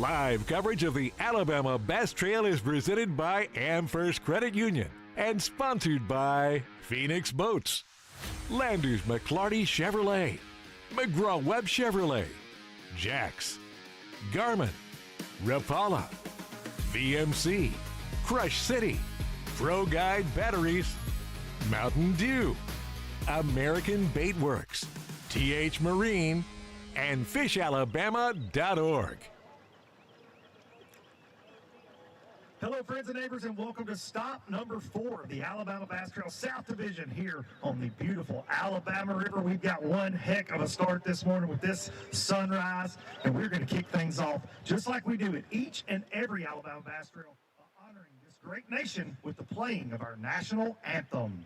Live coverage of the Alabama Bass Trail is presented by AmFirst Credit Union and sponsored by Phoenix Boats, Landers McClarty Chevrolet, McGraw-Webb Chevrolet, Jax, Garmin, Rapala, VMC, Crush City, Pro Guide Batteries, Mountain Dew, American Bait Works, TH Marine, and FishAlabama.org. Hello, friends and neighbors, and welcome to stop number 4 of the Alabama Bass Trail South Division here on the beautiful Alabama River. We've got one heck of a start this morning with this sunrise, and we're going to kick things off just like we do at each and every Alabama Bass Trail, honoring this great nation with the playing of our national anthem.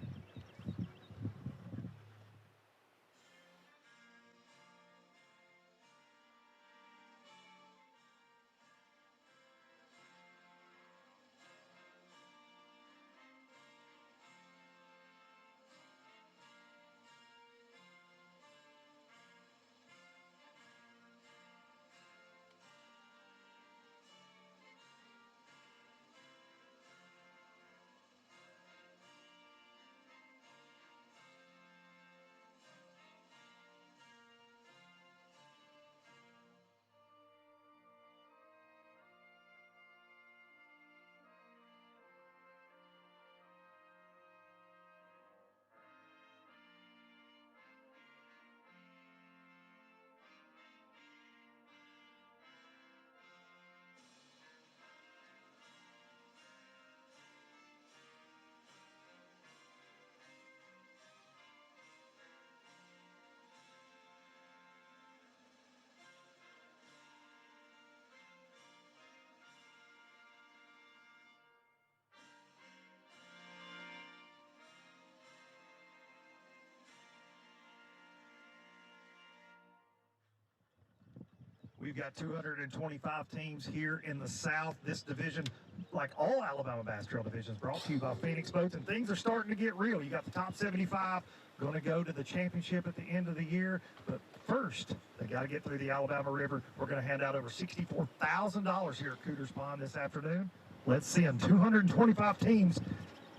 We've got 225 teams here in the South. This division, like all Alabama Bass Trail divisions, brought to you by Phoenix Boats, and things are starting to get real. You got the top 75 going to go to the championship at the end of the year, but first, they got to get through the Alabama River. We're going to hand out over $64,000 here at Cooter's Pond this afternoon. Let's see them. 225 teams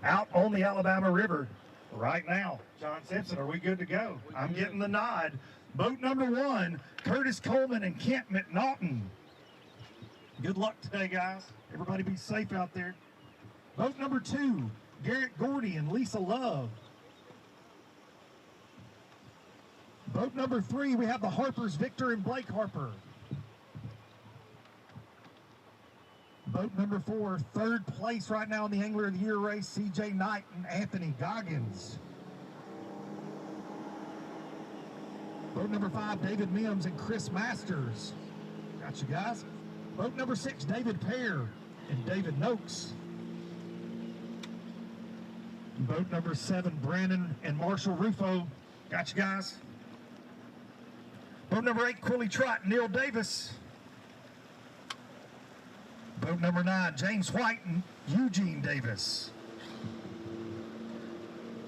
out on the Alabama River right now. John Simpson, are we good to go? I'm getting the nod. Boat number 1, Curtis Coleman and Kent McNaughton. Good luck today, guys. Everybody be safe out there. Boat number 2, Garrett Gordy and Lisa Love. Boat number 3, we have the Harpers, Victor and Blake Harper. Boat number 4, third place right now in the Angler of the Year race, CJ Knight and Anthony Goggins. Boat number 5, David Mims and Chris Masters. Got you guys. Boat number 6, David Pear and David Noakes. Boat number 7, Brandon and Marshall Rufo. Got you guys. Boat number 8, Quilly Trott and Neil Davis. Boat number 9, James White and Eugene Davis.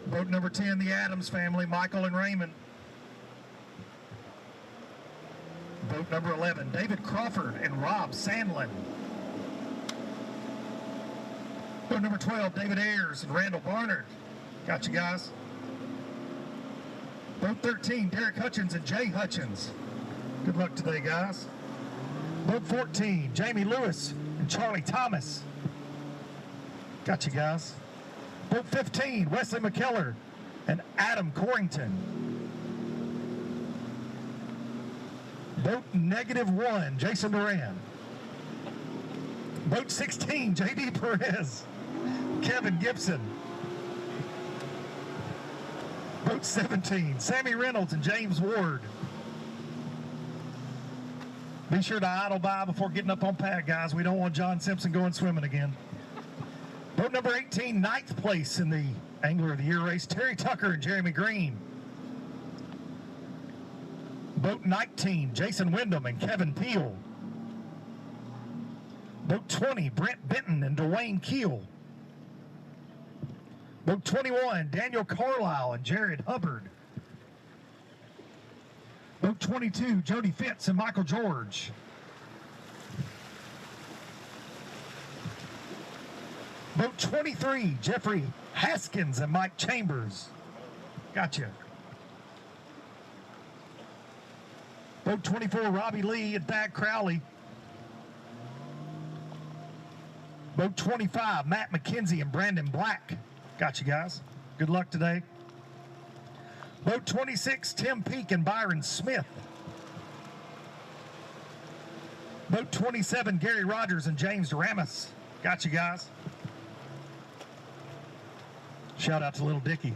Boat number 10, the Adams family, Michael and Raymond. Boat number 11, David Crawford and Rob Sandlin. Boat number 12, David Ayers and Randall Barnard. Got you guys. Boat 13, Derek Hutchins and Jay Hutchins. Good luck today, guys. Boat 14, Jamie Lewis and Charlie Thomas. Got you guys. Boat 15, Wesley McKellar and Adam Corrington. Boat -1, Jason Duran. Boat 16, J.D. Perez, Kevin Gibson. Boat 17, Sammy Reynolds and James Ward. Be sure to idle by before getting up on pad, guys. We don't want John Simpson going swimming again. Boat number 18, 9th place in the Angler of the Year race, Terry Tucker and Jeremy Green. Boat 19, Jason Wyndham and Kevin Peel. Boat 20, Brent Benton and Dwayne Keel. Boat 21, Daniel Carlisle and Jared Hubbard. Boat 22, Jody Fitz and Michael George. Boat 23, Jeffrey Haskins and Mike Chambers. Gotcha. Boat 24, Robbie Lee and Thad Crowley. Boat 25, Matt McKenzie and Brandon Black. Gotcha, guys. Good luck today. Boat 26, Tim Peake and Byron Smith. Boat 27, Gary Rogers and James Ramis. Gotcha, guys. Shout out to Little Dicky.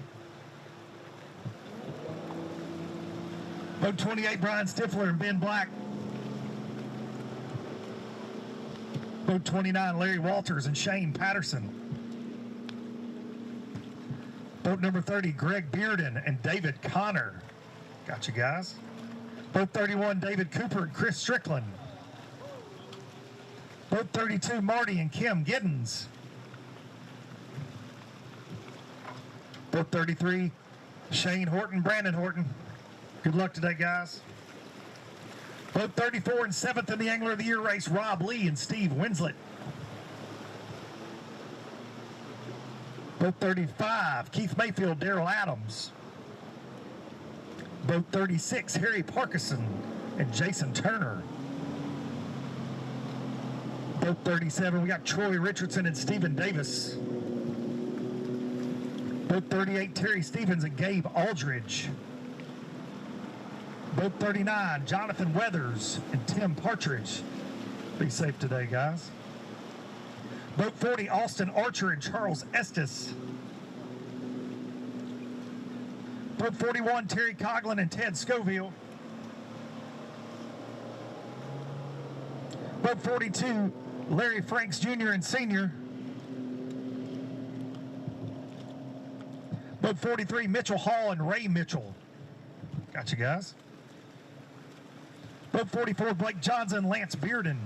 Boat 28, Brian Stifler and Ben Black. Boat 29, Larry Walters and Shane Patterson. Boat number 30, Greg Bearden and David Connor. Gotcha, guys. Boat 31, David Cooper and Chris Strickland. Boat 32, Marty and Kim Giddens. Boat 33, Shane Horton, Brandon Horton. Good luck today, guys. Boat 34 and 7th in the Angler of the Year race, Rob Lee and Steve Winslet. Boat 35, Keith Mayfield, Daryl Adams. Boat 36, Harry Parkinson and Jason Turner. Boat 37, we got Troy Richardson and Stephen Davis. Boat 38, Terry Stevens and Gabe Aldridge. Boat 39, Jonathan Weathers and Tim Partridge. Be safe today, guys. Boat 40, Austin Archer and Charles Estes. Boat 41, Terry Coughlin and Ted Scoville. Boat 42, Larry Franks Jr. and Sr. Boat 43, Mitchell Hall and Ray Mitchell. Gotcha, guys. Boat 44, Blake Johnson and Lance Bearden.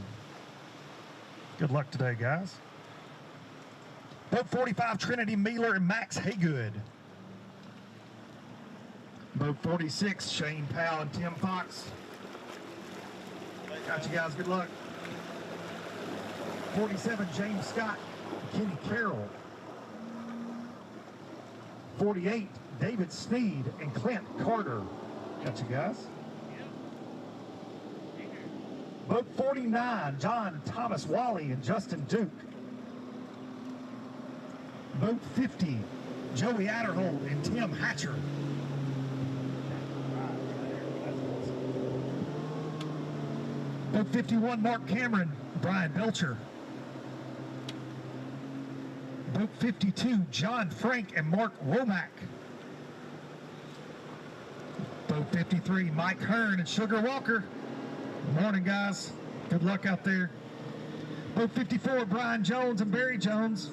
Good luck today, guys. Boat 45, Trinity Mealer and Max Haygood. Boat 46, Shane Powell and Tim Fox. Gotcha, guys. Good luck. 47, James Scott, Kenny Carroll. 48, David Sneed and Clint Carter. Gotcha, guys. Boat 49, John Thomas Wally and Justin Duke. Boat 50, Joey Adderhold and Tim Hatcher. Boat 51, Mark Cameron, Brian Belcher. Boat 52, John Frank and Mark Womack. Boat 53, Mike Hearn and Sugar Walker. Morning, guys. Good luck out there. Boat 54, Brian Jones and Barry Jones.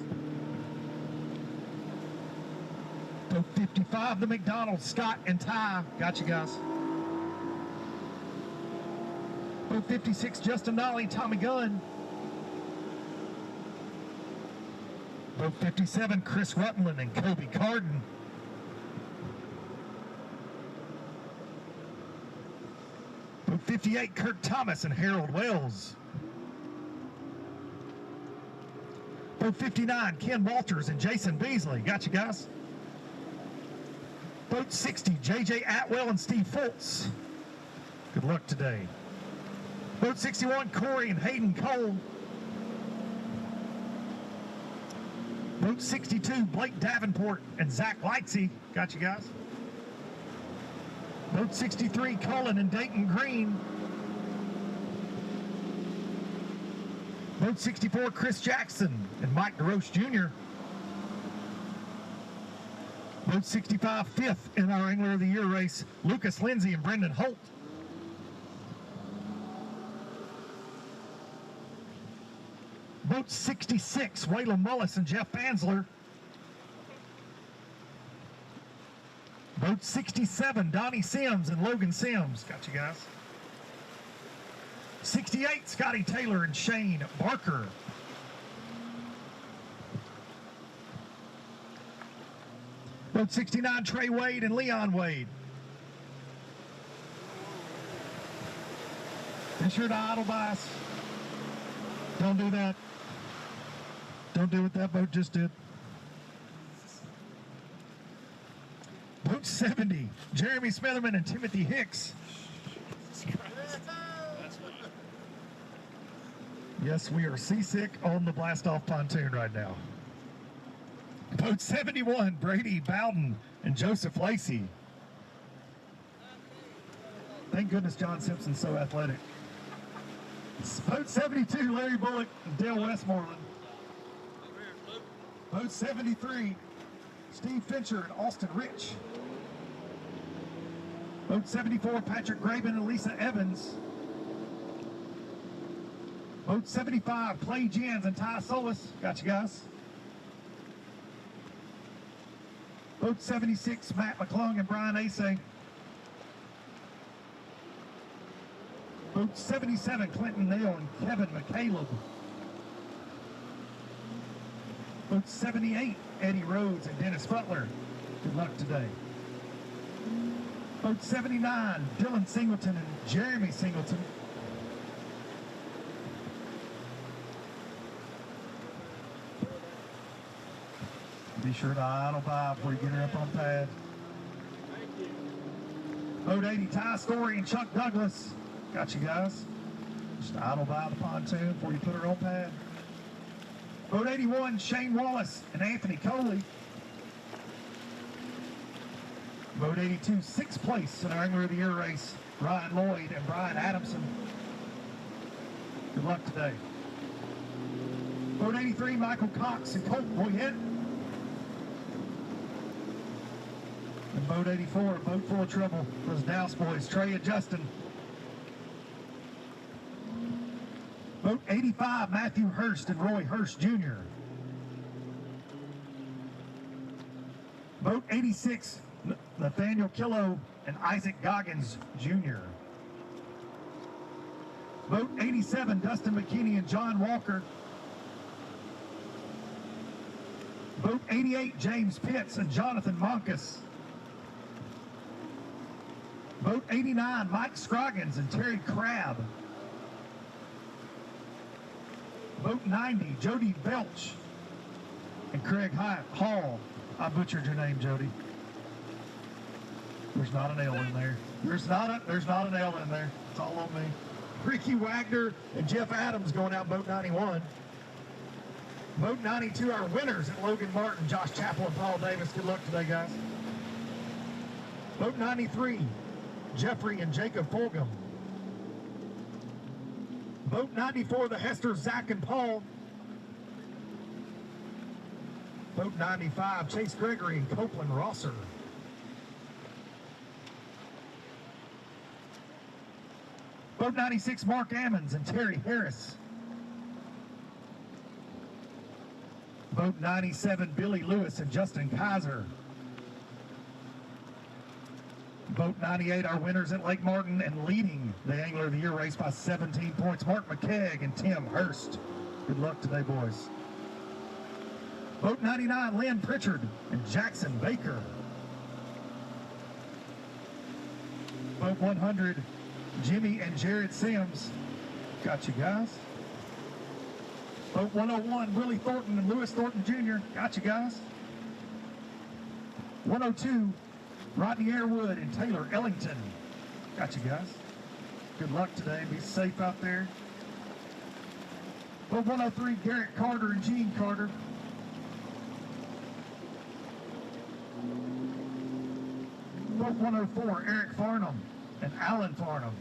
Boat 55, the McDonald's, Scott and Ty. Got you, guys. Boat 56, Justin Nolly, Tommy Gunn. Boat 57, Chris Rutland and Kobe Carden. Boat 58, Kirk Thomas and Harold Wells. Boat 59, Ken Walters and Jason Beasley. Got you, guys. Boat 60, J.J. Atwell and Steve Fultz. Good luck today. Boat 61, Corey and Hayden Cole. Boat 62, Blake Davenport and Zach Lightsey. Got you, guys. Boat 63, Colin and Dayton Green. Boat 64, Chris Jackson and Mike DeRoche Jr. Boat 65, fifth in our Angler of the Year race, Lucas Lindsay and Brendan Holt. Boat 66, Waylon Mullis and Jeff Fansler. Boat 67, Donnie Sims and Logan Sims. Got you, guys. 68, Scotty Taylor and Shane Barker. Boat 69, Trey Wade and Leon Wade. Be sure to idle bias. Don't do that. Don't do what that boat just did. Boat 70, Jeremy Smitherman and Timothy Hicks. Yes, we are seasick on the blast-off pontoon right now. Boat 71, Brady Bowden and Joseph Lacey. Thank goodness John Simpson's so athletic. Boat 72, Larry Bullock and Dale Westmoreland. Boat 73, Steve Fincher and Austin Rich. Boat 74, Patrick Graben and Lisa Evans. Boat 75, Clay Jans and Ty Solis. Got you guys. Boat 76, Matt McClung and Brian Asay. Boat 77, Clinton Neal and Kevin McCaleb. Boat 78, Eddie Rhodes and Dennis Butler. Good luck today. Boat 79, Dylan Singleton and Jeremy Singleton. Be sure to idle by before you get her up on pad. Thank you. Boat 80, Ty Story and Chuck Douglas. Got you guys. Just idle by the pontoon before you put her on pad. Boat 81, Shane Wallace and Anthony Coley. Boat 82, sixth place in our Angler of the Year race, Ryan Lloyd and Brian Adamson. Good luck today. Boat 83, Michael Cox and Colt Boyette. And boat 84, boat full of trouble, those Douse boys, Trey and Justin. Boat 85, Matthew Hurst and Roy Hurst Jr. Boat 86, Nathaniel Killo and Isaac Goggins Jr. Boat 87, Dustin McKinney and John Walker. Boat 88, James Pitts and Jonathan Monkus. Boat 89, Mike Scroggins and Terry Crabb. Boat 90, Jody Belch and Craig Hall. I butchered your name, Jody. There's not an L in there. There's not an L in there. It's all on me. Ricky Wagner and Jeff Adams going out boat 91. Boat 92, our winners at Logan Martin, Josh Chappell and Paul Davis. Good luck today, guys. Boat 93, Jeffrey and Jacob Fulgham. Boat 94, the Hester, Zach and Paul. Boat 95, Chase Gregory and Copeland Rosser. Boat 96, Mark Ammons and Terry Harris. Boat 97, Billy Lewis and Justin Kaiser. Boat 98, our winners at Lake Martin and leading the Angler of the Year race by 17 points, Mark McKegg and Tim Hurst. Good luck today, boys. Boat 99, Lynn Pritchard and Jackson Baker. Boat 100, Jimmy and Jared Sims. Got you guys. Boat 101, Willie Thornton and Lewis Thornton Jr. Got you guys. 102, Rodney Airwood and Taylor Ellington. Got you guys. Good luck today. Be safe out there. Boat 103, Garrett Carter and Gene Carter. Boat 104, Eric Farnham and Alan Farnham.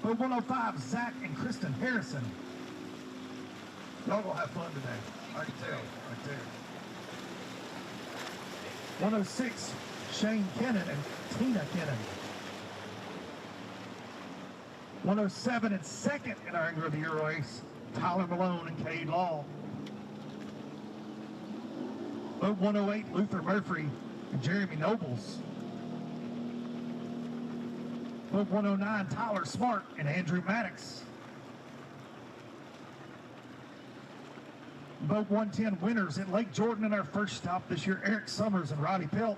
Boat 105, Zach and Kristen Harrison. Y'all gonna have fun today. I can tell. 106, Shane Kennan and Tina Kennan. 107 and second in our Angler of the Year race, Tyler Malone and Cade Law. Boat 108, Luther Murphy and Jeremy Nobles. Boat 109, Tyler Smart and Andrew Maddox. Boat 110, winners at Lake Jordan in our first stop this year, Eric Summers and Roddy Pelt.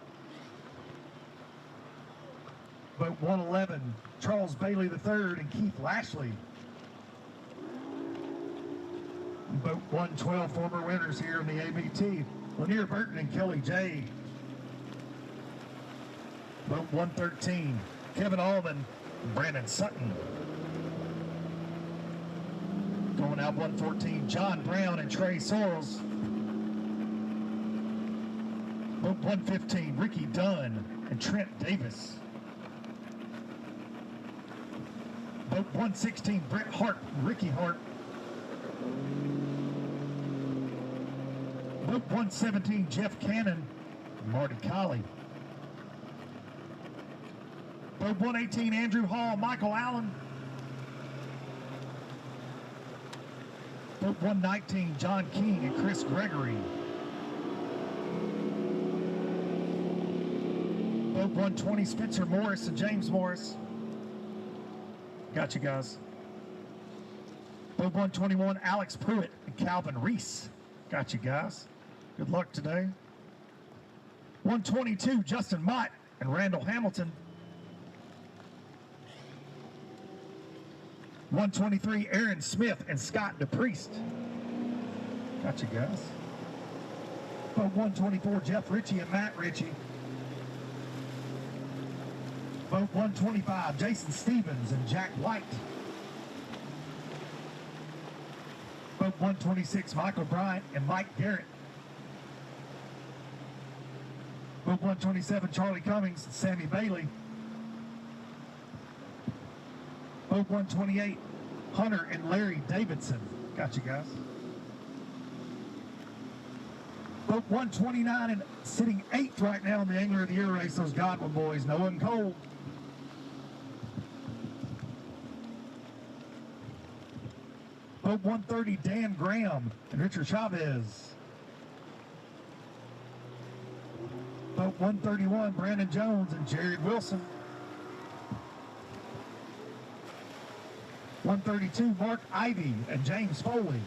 Boat 111, Charles Bailey III and Keith Lashley. Boat 112, former winners here in the ABT, Lanier Burton and Kelly J. Boat 113, Kevin Allman and Brandon Sutton. Going out 114, John Brown and Trey Sorrells. Boat 115, Ricky Dunn and Trent Davis. Boat 116, Brett Hart and Ricky Hart. Boat 117, Jeff Cannon and Marty Colley. Boat 118, Andrew Hall, Michael Allen. Boat 119, John King and Chris Gregory. Boat 120, Spencer Morris and James Morris. Got you guys. Boat 121, Alex Pruitt and Calvin Reese. Got you guys. Good luck today. 122, Justin Mott and Randall Hamilton. 123, Aaron Smith and Scott DePriest. Got you guys. Boat 124, Jeff Ritchie and Matt Ritchie. Boat 125, Jason Stevens and Jack White. Boat 126, Michael Bryant and Mike Garrett. Boat 127, Charlie Cummings and Sammy Bailey. Boat 128, Hunter and Larry Davidson. Got you guys. Boat 129 and sitting 8th right now in the Angler of the Year race, those Godwin boys, Noah and Cole. Boat 130, Dan Graham and Richard Chavez. Boat 131, Brandon Jones and Jared Wilson. 132, Mark Ivy and James Foley.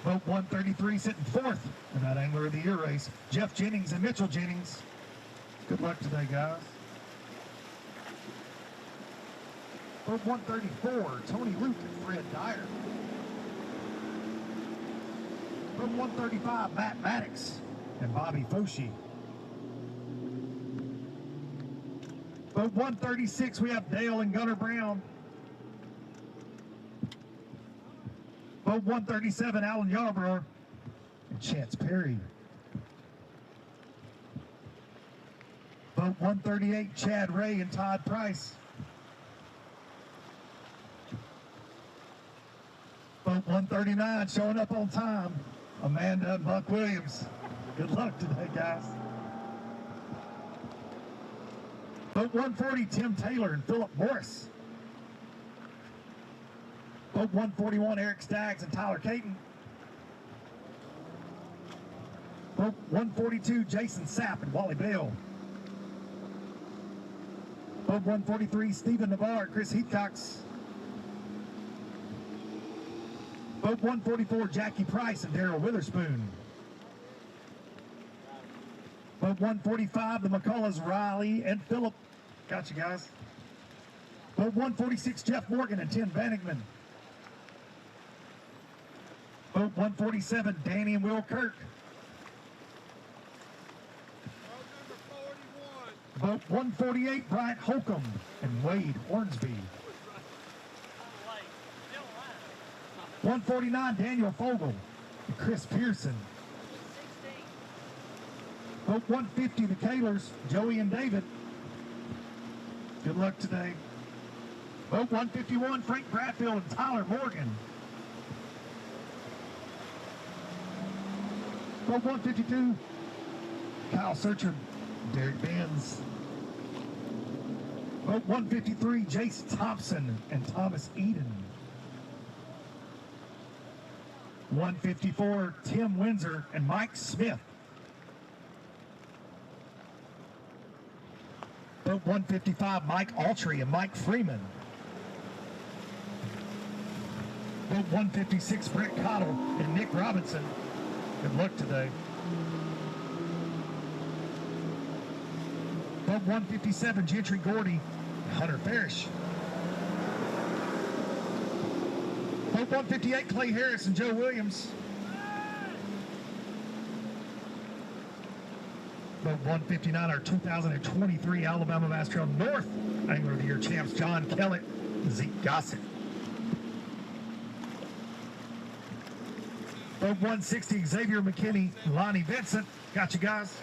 Boat 133, sitting 4th in that Angler of the Year race, Jeff Jennings and Mitchell Jennings. Good luck today, guys. Boat 134, Tony Root and Fred Dyer. Boat 135, Matt Maddox and Bobby Foshi. Boat 136, we have Dale and Gunnar Brown. Boat 137, Alan Yarborough and Chance Perry. Boat 138, Chad Ray and Todd Price. Boat 139, showing up on time, Amanda and Buck Williams. Good luck today, guys. Boat 140, Tim Taylor and Philip Morris. Boat 141, Eric Staggs and Tyler Caton. Boat 142, Jason Sapp and Wally Bell. Boat 143, Stephen Navarre, Chris Heathcox. Boat 144, Jackie Price and Darrell Witherspoon. Boat 145, the McCulloughs, Riley and Phillip. Got you guys. Boat 146, Jeff Morgan and Tim Bannickman. Boat 147, Danny and Will Kirk. Boat 148, Bryant Holcomb and Wade Hornsby. 149, Daniel Fogel and Chris Pearson. Boat 150, the Kaylors, Joey and David. Good luck today. Boat 151, Frank Bradfield and Tyler Morgan. Boat 152, Kyle Searcher, Derek Benz. Boat 153, Jace Thompson and Thomas Eden. 154, Tim Windsor and Mike Smith. Boat 155, Mike Altry and Mike Freeman. Boat 156, Brett Cottle and Nick Robinson. Good luck today. Boat 157, Gentry Gordy, Hunter Parrish. Boat 158, Clay Harris and Joe Williams. Boat 159, our 2023 Alabama Bass Trail North Angler of the Year champs, John Kellett, Zeke Gossett. Boat 160, Xavier McKinney, Lonnie Vincent. Got you guys.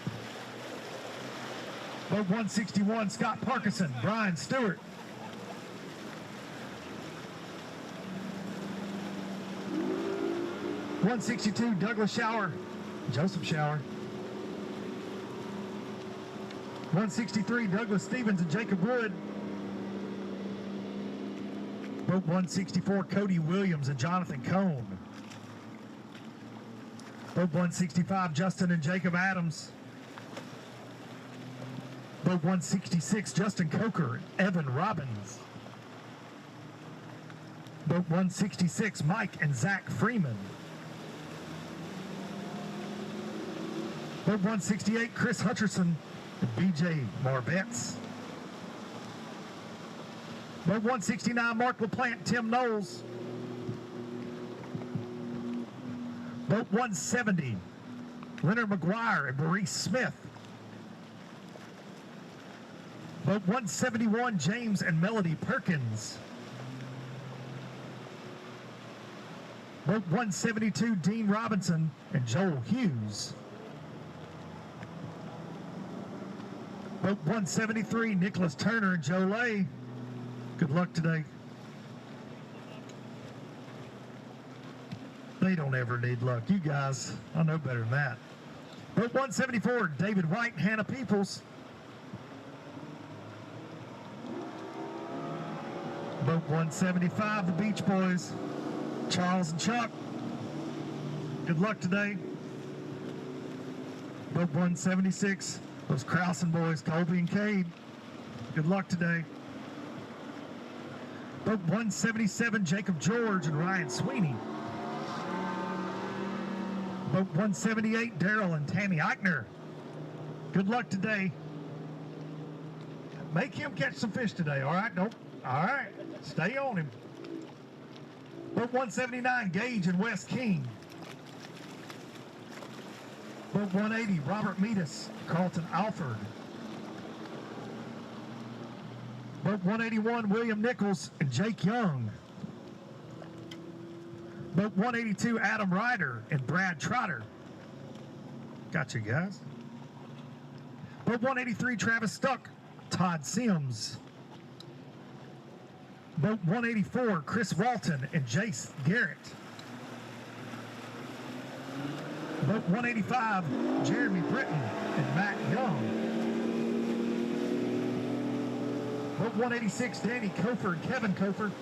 Boat 161, Scott Parkinson, Brian Stewart. .162, Douglas Shower, Joseph Shower. 163, Douglas Stevens and Jacob Wood. Boat 164, Cody Williams and Jonathan Cohn. Boat 165, Justin and Jacob Adams. Boat 166, Justin Coker and Evan Robbins. Boat 166, Mike and Zach Freeman. Boat 168, Chris Hutcherson and BJ Marbetz. Boat 169, Mark LaPlante, Tim Knowles. Boat 170, Leonard McGuire and Maurice Smith. Boat 171, James and Melody Perkins. Boat 172, Dean Robinson and Joel Hughes. Boat 173, Nicholas Turner and Joe Lay. Good luck today. They don't ever need luck. You guys, I know better than that. Boat 174, David White and Hannah Peoples. Boat 175, the Beach Boys, Charles and Chuck. Good luck today. Boat 176, those Krausen boys, Colby and Cade. Good luck today. Boat 177, Jacob George and Ryan Sweeney. Boat 178, Daryl and Tammy Eichner. Good luck today. Make him catch some fish today, all right? Don't. All right, stay on him. Boat 179, Gage and Wes King. Boat 180, Robert Meadus, Carlton Alford. Boat 181, William Nichols and Jake Young. Boat 182, Adam Ryder and Brad Trotter. Got you guys. Boat 183, Travis Stuck, Todd Sims. Boat 184, Chris Walton and Jace Garrett. Boat 185, Jeremy Britton and Matt Young. Boat 186, Danny Kofer and Kevin Kofer.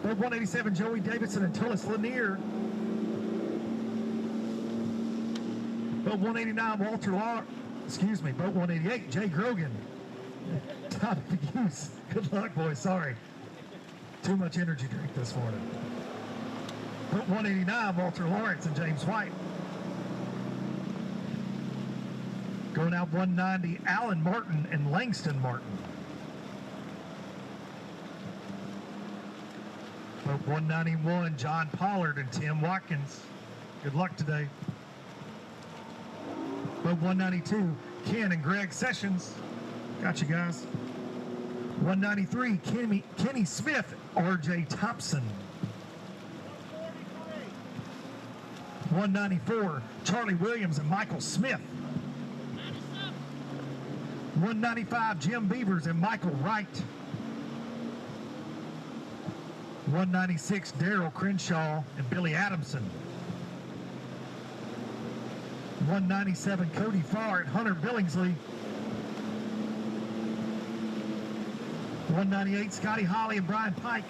Boat 187, Joey Davidson and Tullis Lanier. Boat 189, Walter Law. Boat 188, Jay Grogan. Tommy Hughes. Good luck, boys. Sorry. Too much energy drink this morning. Boat 189, Walter Lawrence and James White. Going out 190, Alan Martin and Langston Martin. Boat 191, John Pollard and Tim Watkins. Good luck today. Boat 192, Ken and Greg Sessions. Got you guys. 193, Kenny Smith, RJ Thompson. 194, Charlie Williams and Michael Smith. 195, Jim Beavers and Michael Wright. 196, Daryl Crenshaw and Billy Adamson. 197, Cody Farr and Hunter Billingsley. 198, Scotty Holly and Brian Pike.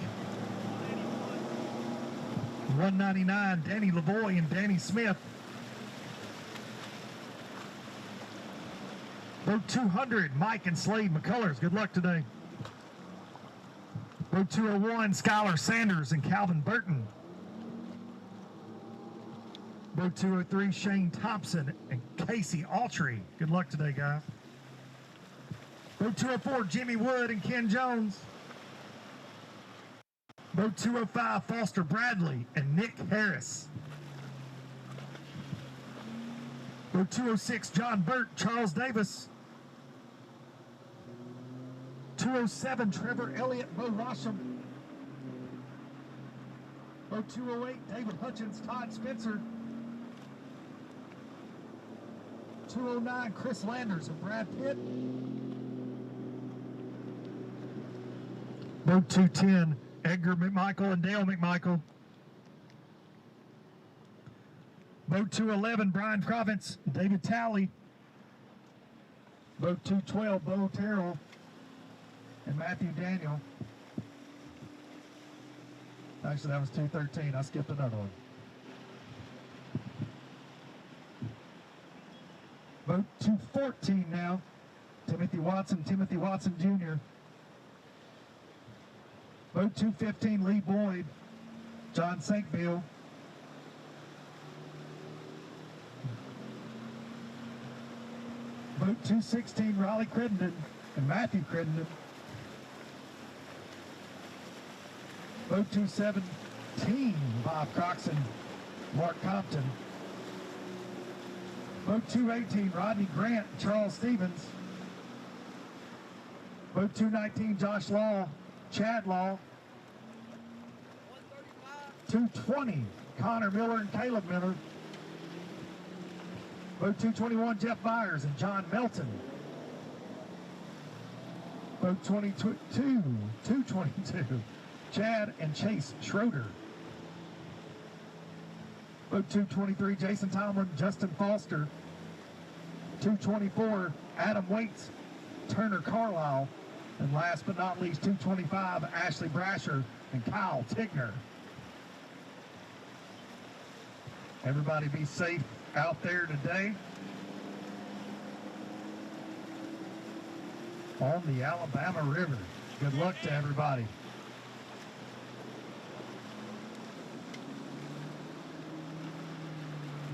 199, Danny Lavoie and Danny Smith. Boat 200, Mike and Slade McCullers. Good luck today. Boat 201, Skylar Sanders and Calvin Burton. Boat 203, Shane Thompson and Casey Autry. Good luck today, guys. Boat 204, Jimmy Wood and Ken Jones. Boat 205, Foster Bradley and Nick Harris. Boat 206, John Burt, Charles Davis. 207, Trevor Elliott, Bo Rosham. Boat 208, David Hutchins, Todd Spencer. 209, Chris Landers and Brad Pitt. Boat 210, Edgar McMichael and Dale McMichael. Boat 211, Brian Province, David Talley. Boat 212, Bo Terrell and Matthew Daniel. Actually, that was 213. I skipped another one. Boat 214 now, Timothy Watson Jr. Boat 215, Lee Boyd, John Sankville. Boat 216, Raleigh Crittenden and Matthew Crittenden. Boat 217, Bob Coxon, Mark Compton. Boat 218, Rodney Grant, Charles Stevens. Boat 219, Josh Law, Chad Law. 220, Connor Miller and Caleb Miller. Boat 221, Jeff Myers and John Melton. Boat 222, Chad and Chase Schroeder. Boat 223, Jason Tomlin, Justin Foster. 224, Adam Waits, Turner Carlisle. And last but not least, 225, Ashley Brasher and Kyle Tigner. Everybody be safe out there today on the Alabama River. Good luck to everybody.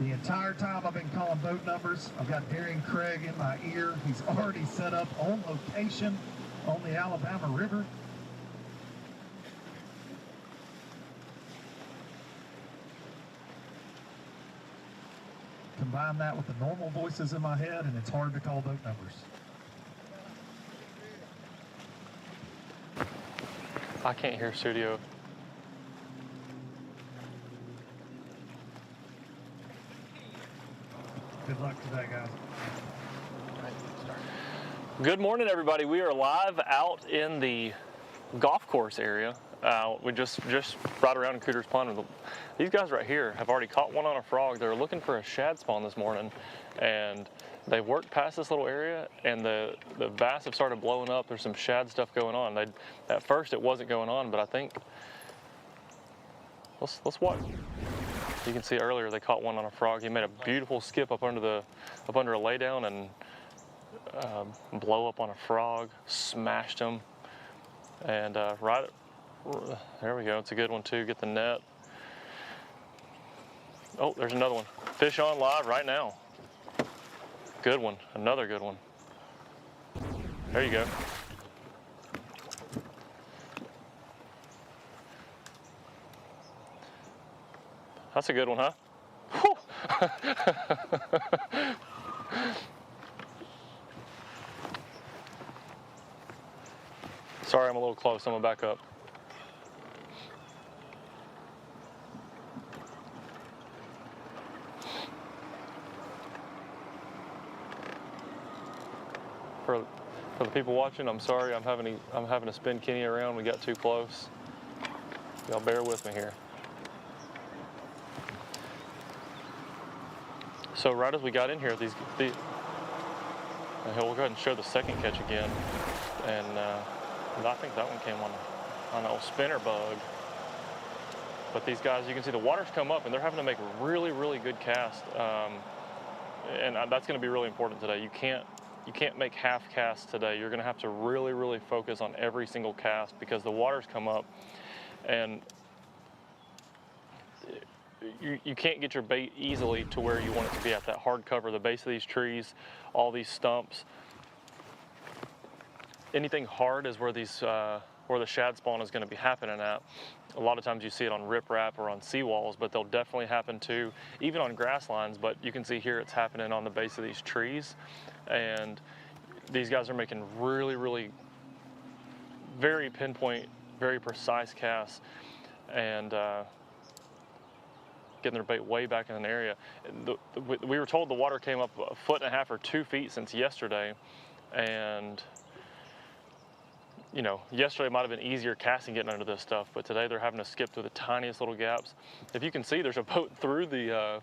The entire time I've been calling boat numbers, I've got Darian Craig in my ear. He's already set up on location on the Alabama River. Combine that with the normal voices in my head, and it's hard to call boat numbers. I can't hear studio. Good luck today, guys. Good morning, everybody. We are live out in the golf course area. We just right around Cooter's Pond. These guys right here have already caught one on a frog. They're looking for a shad spawn this morning, and they worked past this little area, and the bass have started blowing up. There's some shad stuff going on. At first it wasn't going on, but I think let's watch. You can see earlier they caught one on a frog. He made a beautiful skip up under a laydown and blow up on a frog, smashed him, and right there we go. It's a good one too. Get the net. Oh, there's another one. Fish on live right now. Good one. Another good one. There you go. That's a good one, huh? Whew. Sorry, I'm a little close. I'm gonna back up. For the people watching, I'm sorry. I'm having to spin Kenny around. We got too close. Y'all bear with me here. So right as we got in here, we'll go ahead and show the second catch again, and I think that one came on an old spinner bug. But these guys, you can see the water's come up, and they're having to make really, really good casts, and that's going to be really important today. You can't make half casts today. You're going to have to really, really focus on every single cast because the water's come up, and you can't get your bait easily to where you want it to be at that hard cover, the base of these trees, all these stumps. Anything hard is where where the shad spawn is going to be happening at. A lot of times you see it on riprap or on seawalls, but they'll definitely happen too, even on grass lines. But you can see here it's happening on the base of these trees, and these guys are making really, really very pinpoint, very precise casts, and getting their bait way back in an area. We were told the water came up 1.5 feet or 2 feet since yesterday, and you know, yesterday might have been easier casting getting under this stuff, but today they're having to skip through the tiniest little gaps. If you can see, there's a boat through the,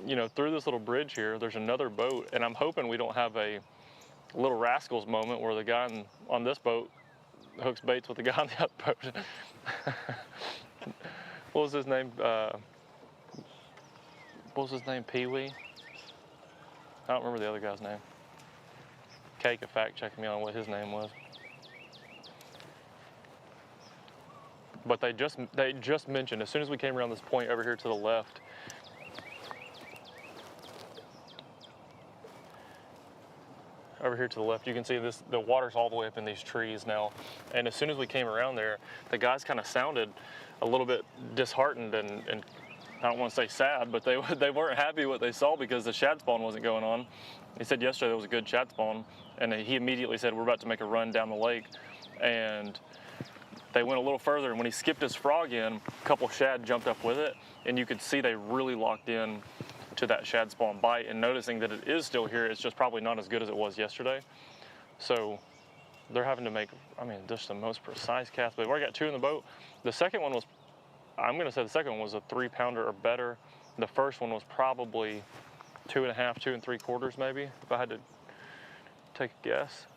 you know, through this little bridge here. There's another boat, and I'm hoping we don't have a Little Rascals moment where the guy on this boat hooks baits with the guy on the other boat. What was his name? Pee-wee? I don't remember the other guy's name. Kay could fact check me on what his name was. But they just mentioned, as soon as we came around this point over here to the left, you can see the water's all the way up in these trees now. And as soon as we came around there, the guys kind of sounded a little bit disheartened and I don't want to say sad, but they weren't happy what they saw because the shad spawn wasn't going on. He said yesterday there was a good shad spawn, and he immediately said, we're about to make a run down the lake. And they went a little further, and when he skipped his frog in, a couple shad jumped up with it, and you could see they really locked in to that shad spawn bite, and noticing that it is still here, it's just probably not as good as it was yesterday. So they're having to make, I mean, just the most precise cast. They've already got 2 in the boat. The second one was, I'm gonna say the second one was a 3-pounder or better. The first one was probably 2.5, 2 3/4 maybe, if I had to take a guess.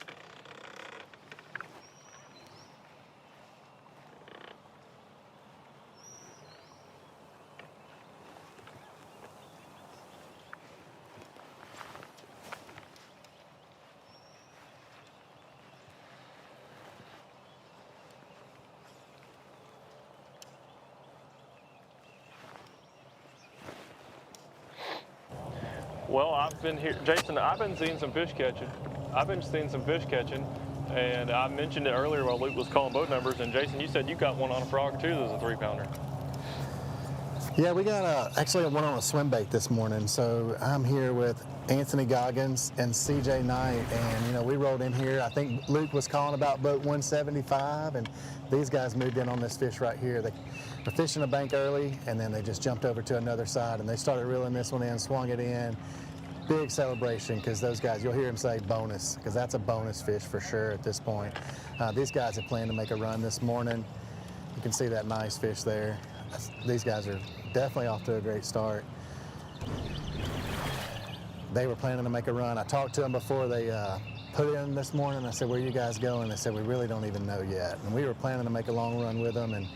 Well, I've been here, Jason, I've been seeing some fish catching. And I mentioned it earlier while Luke was calling boat numbers, and Jason, you said you got one on a frog too that was a 3-pounder. Yeah, we got actually one on a swim bait this morning. So I'm here with Anthony Goggins and CJ Knight, and you know, we rolled in here. I think Luke was calling about boat 175, and these guys moved in on this fish right here. They were fishing a bank early, and then they just jumped over to another side, and they started reeling this one in, swung it in. Big celebration, because those guys, you'll hear them say bonus, because that's a bonus fish for sure at this point. These guys have planned to make a run this morning. You can see that nice fish there. These guys are definitely off to a great start. They were planning to make a run. I talked to them before they put in this morning. I said, where are you guys going? They said, we really don't even know yet. And we were planning to make a long run with them, and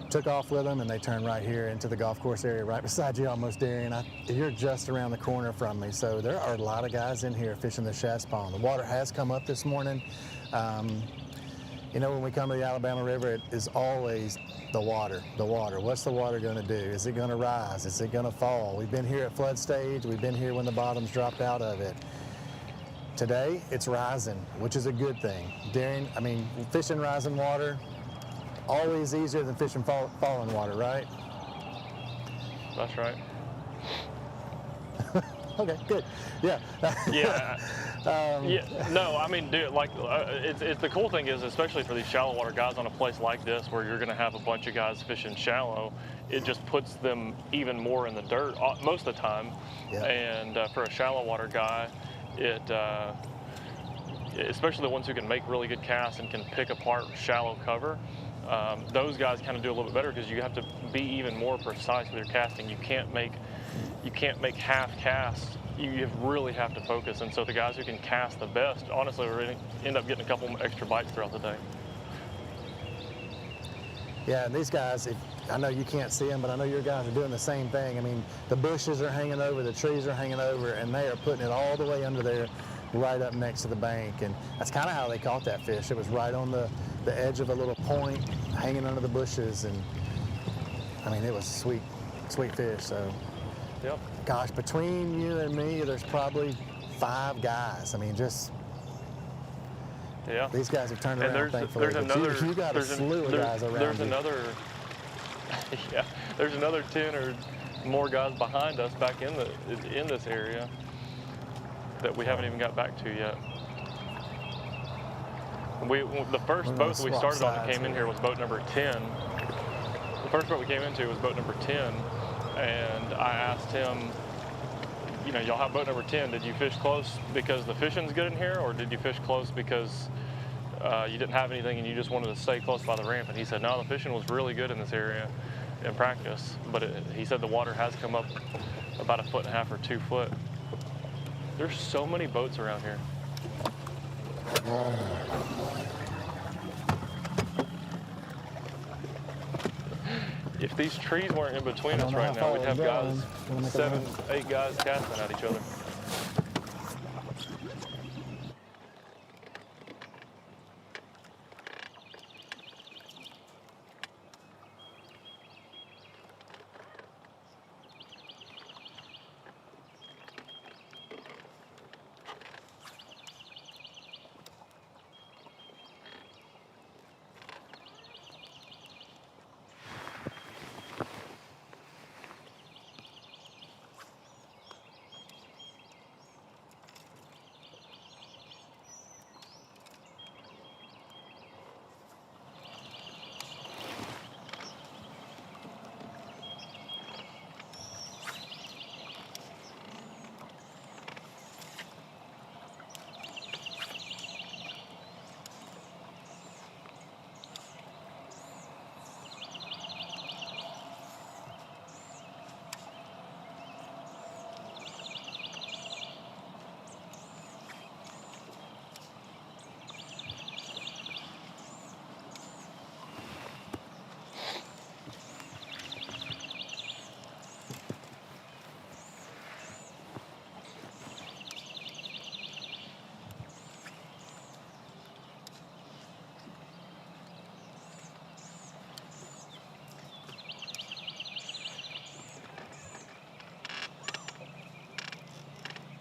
took off with them, and they turned right here into the golf course area right beside you almost, Darian. You're just around the corner from me. So there are a lot of guys in here fishing the shad spawn. The water has come up this morning. You know, when we come to the Alabama River, it is always the water, the water. What's the water going to do? Is it going to rise? Is it going to fall? We've been here at flood stage. We've been here when the bottoms dropped out of it. Today, it's rising, which is a good thing. Darian, I mean, fishing rising water, always easier than fishing falling water, right? That's right. Okay, good. Yeah. Yeah. Yeah. No, I mean, dude, like, it's the cool thing is, especially for these shallow water guys on a place like this, where you're going to have a bunch of guys fishing shallow, it just puts them even more in the dirt most of the time. Yeah. And for a shallow water guy, it, especially the ones who can make really good casts and can pick apart shallow cover, those guys kind of do a little bit better because you have to be even more precise with your casting. You can't make half casts. You really have to focus. And so the guys who can cast the best, honestly, are going to end up getting a couple extra bites throughout the day. Yeah, and these guys, I know you can't see them, but I know your guys are doing the same thing. I mean, the bushes are hanging over, the trees are hanging over, and they are putting it all the way under there, right up next to the bank. And that's kind of how they caught that fish. It was right on the edge of a little point, hanging under the bushes. And I mean, it was sweet. sweet fish. So, Yep. gosh, between you and me, there's probably 5 guys. I mean, just Yeah. these guys have turned And around, thankfully. there's But another. you got a slew of guys around There's you. another. Yeah. There's another 10 or more guys behind us back in this area that we haven't even got back to yet. The first We're boat gonna that we swap started on that sides came in here was boat number 10. The first boat we came into was boat number 10, and I asked him, you know, y'all have boat number 10. Did you fish close because the fishing's good in here, or did you fish close because you didn't have anything and you just wanted to stay close by the ramp? And he said, no, the fishing was really good in this area in practice, but he said the water has come up about 1.5 or 2 foot. There's so many boats around here. If these trees weren't in between us right now, we'd have guys, 7, 8 guys casting at each other.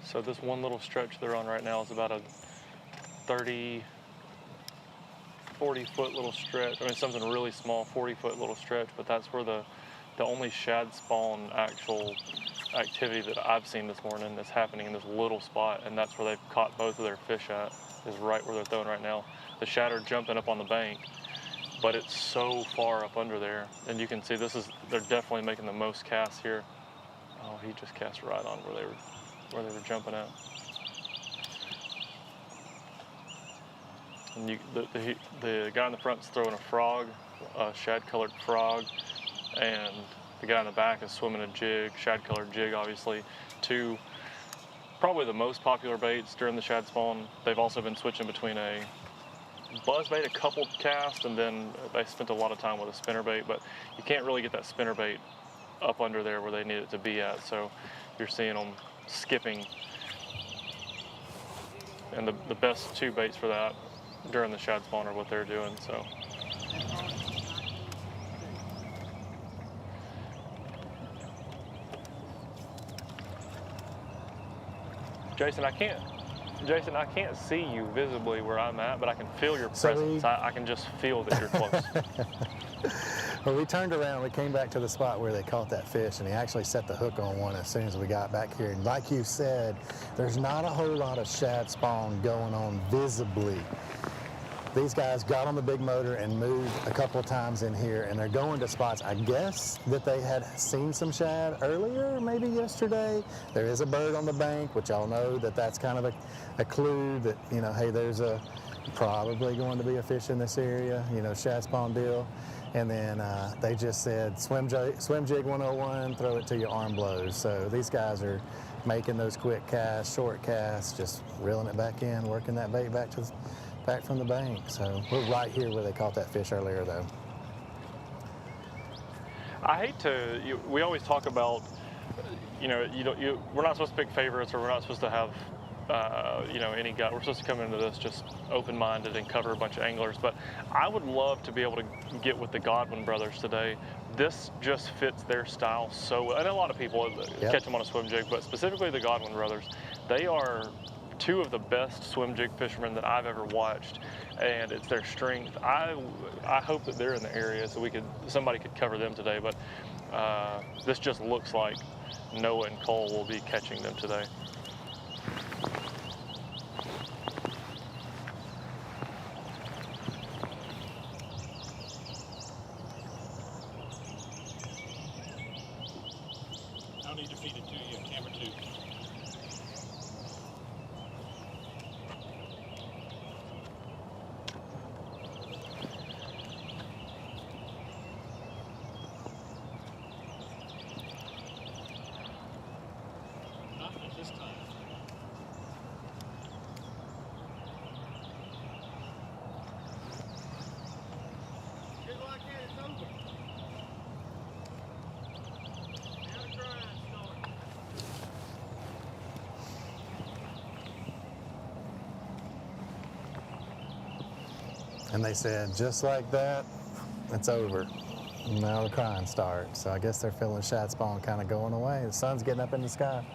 So this one little stretch they're on right now is about a 30, 40-foot little stretch. I mean, something really small, 40-foot little stretch, but that's where the only shad spawn actual activity that I've seen this morning is happening in this little spot, and that's where they've caught both of their fish at, is right where they're throwing right now. The shad are jumping up on the bank, but it's so far up under there, and you can see they're definitely making the most casts here. Oh, he just cast right on where they were jumping at. And the guy in the front is throwing a frog, a shad-colored frog, and the guy in the back is swimming a jig, shad-colored jig, obviously. 2, probably the most popular baits during the shad spawn. They've also been switching between a buzzbait, a couple casts, and then they spent a lot of time with a spinnerbait, but you can't really get that spinnerbait up under there where they need it to be at, so you're seeing them skipping. And the best 2 baits for that during the shad spawn are what they're doing, so. Jason, I can't see you visibly where I'm at, but I can feel your presence. I can just feel that you're close. Well, we turned around, we came back to the spot where they caught that fish, and he actually set the hook on one as soon as we got back here. And like you said, there's not a whole lot of shad spawn going on visibly. These guys got on the big motor and moved a couple of times in here, and they're going to spots. I guess that they had seen some shad earlier, maybe yesterday. There is a bird on the bank, which y'all know that's kind of a clue that, you know, hey, there's probably going to be a fish in this area, you know, shad spawn deal. And then they just said, swim jig 101, throw it till your arm blows. So these guys are making those quick casts, short casts, just reeling it back in, working that bait back from the bank. So we're right here where they caught that fish earlier, though. I hate to. We always talk about, you know, we're not supposed to pick favorites, or we're not supposed to have you know, any guy. We're supposed to come into this just open-minded and cover a bunch of anglers, but I would love to be able to get with the Godwin brothers today. This just fits their style so well. And a lot of people catch them on a swim jig, but specifically the Godwin brothers. They are two of the best swim jig fishermen that I've ever watched, and it's their strength. I hope that they're in the area so somebody could cover them today, but this just looks like Noah and Cole will be catching them today. I'll need to feed it to you, camera 2. Not at this time. Just like that, it's over. Now the grind starts. And they said, just like that, it's over. Now the crying starts. So I guess they're feeling shad spawn kind of going away. The sun's getting up in the sky.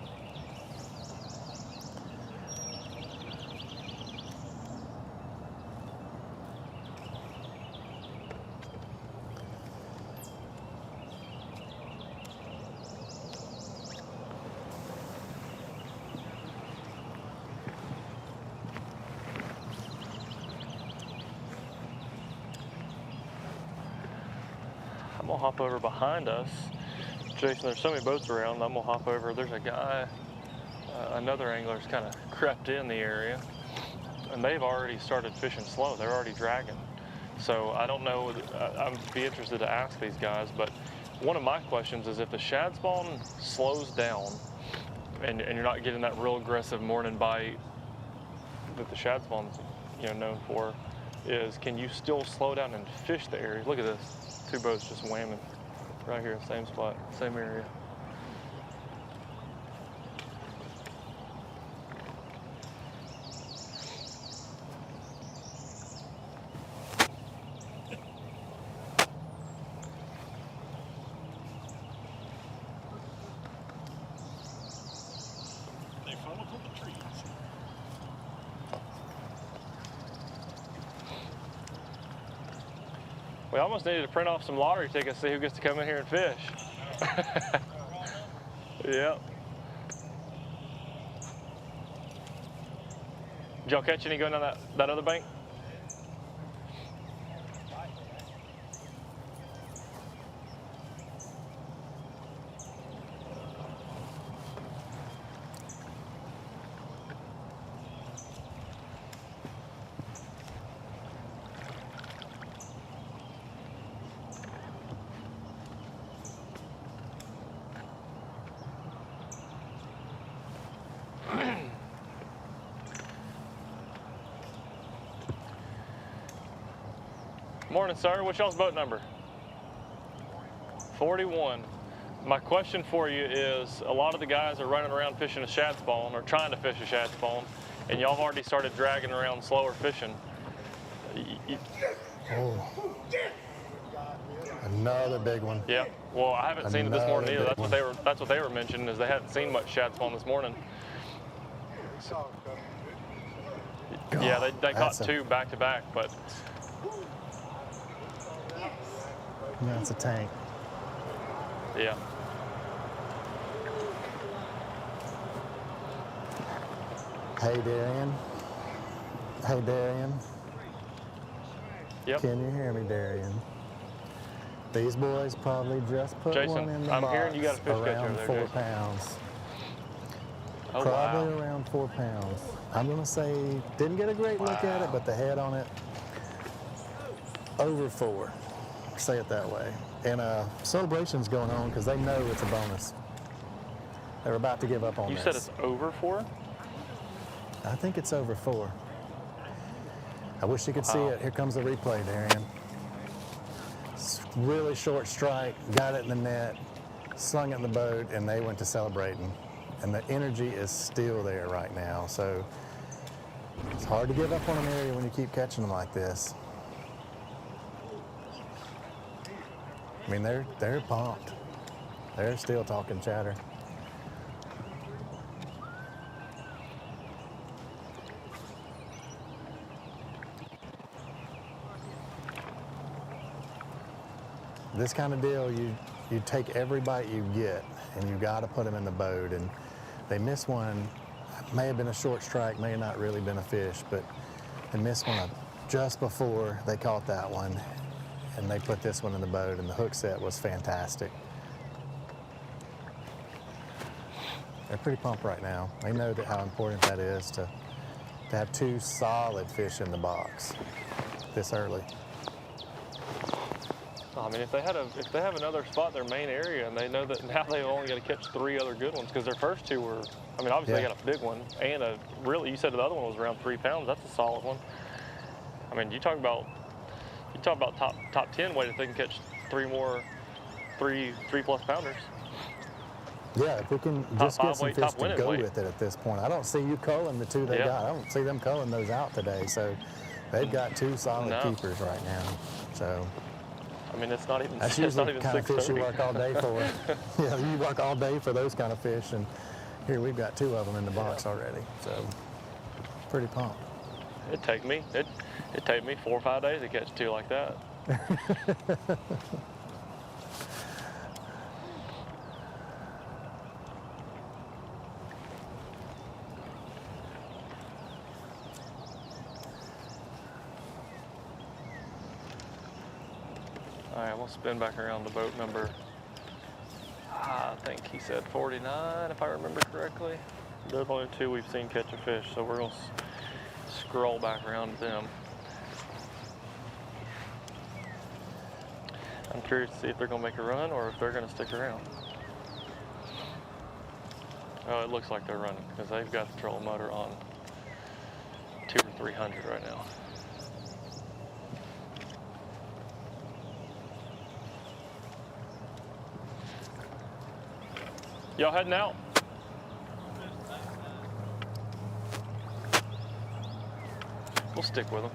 I'm gonna hop over behind us. Jason, there's so many boats around, I'm gonna hop over. There's a guy, another angler's kind of crept in the area, and they've already started fishing slow. They're already dragging. So I don't know, I'd be interested to ask these guys, but one of my questions is if the shad spawn slows down and you're not getting that real aggressive morning bite that the shad spawn's, you know, known for, is can you still slow down and fish the area? Look at this. 2 boats just whamming right here, same spot, same area. They follow the trees. We almost needed to print off some lottery tickets, see who gets to come in here and fish. Yep. Did y'all catch any going down that other bank? Morning, sir. What's y'all's boat number? 41. My question for you is, a lot of the guys are running around fishing a shad spawn, or trying to fish a shad spawn, and y'all have already started dragging around slower fishing. Oh. Another big one. Yeah. Well, I haven't seen it this morning either. Another That's what they were mentioning, is they hadn't seen much shad spawn this morning. Yeah, they caught 2 back to back, but that's a tank. yeah. Hey, Darian. Hey, Darian. Yep. Can you hear me, Darian? These boys probably just put Jason, one in the I'm box. hearing you got a fish catcher around there, 4 Jason. pounds. Oh, Probably wow. around 4 pounds. I'm gonna say, didn't get a great look at it, but the head on it, over 4. Say it that way. And celebration's going on because they know it's a bonus. They're about to give up on You this. said it's over 4? I think it's over 4. I wish you could see Wow. it. Here comes the replay, Darian. Really short strike, got it in the net, slung it in the boat, and they went to celebrating. and the energy is still there right now. So it's hard to give up on an area when you keep catching them like this. I mean, they're pumped. They're still talking chatter. This kind of deal, you take every bite you get, and you got to put them in the boat. And they missed one. May have been a short strike, may have not really been a fish, but they missed one just before they caught that one, and they put this one in the boat, and the hook set was fantastic. They're pretty pumped right now. They know that how important that is to have 2 solid fish in the box this early. I mean, if they have another spot in their main area, and they know that now they've only got to catch 3 other good ones, because their first 2 were, I mean, obviously they got a big one, and you said the other one was around 3 pounds. That's a solid one. I mean, you talk about top 10 weight if they can catch 3 plus pounders. Yeah, if we can just get some fish to go with it at this point. I don't see you culling the 2 they got. I don't see them culling those out today. So they've got 2 solid keepers right now. So I mean, it's not even. That's usually the kind of fish you work all day for. Yeah, you work all day for those kind of fish, and here we've got 2 of them in the box already. So pretty pumped. It'd take me 4 or 5 days to catch 2 like that. All right, we'll spin back around to boat number, I think he said 49, if I remember correctly. There's only 2 we've seen catch a fish, so we're gonna scroll back around to them. I'm curious to see if they're gonna make a run or if they're gonna stick around. Oh, it looks like they're running, because they've got the trolling motor on 200 or 300 right now. Y'all heading out? We'll stick with them.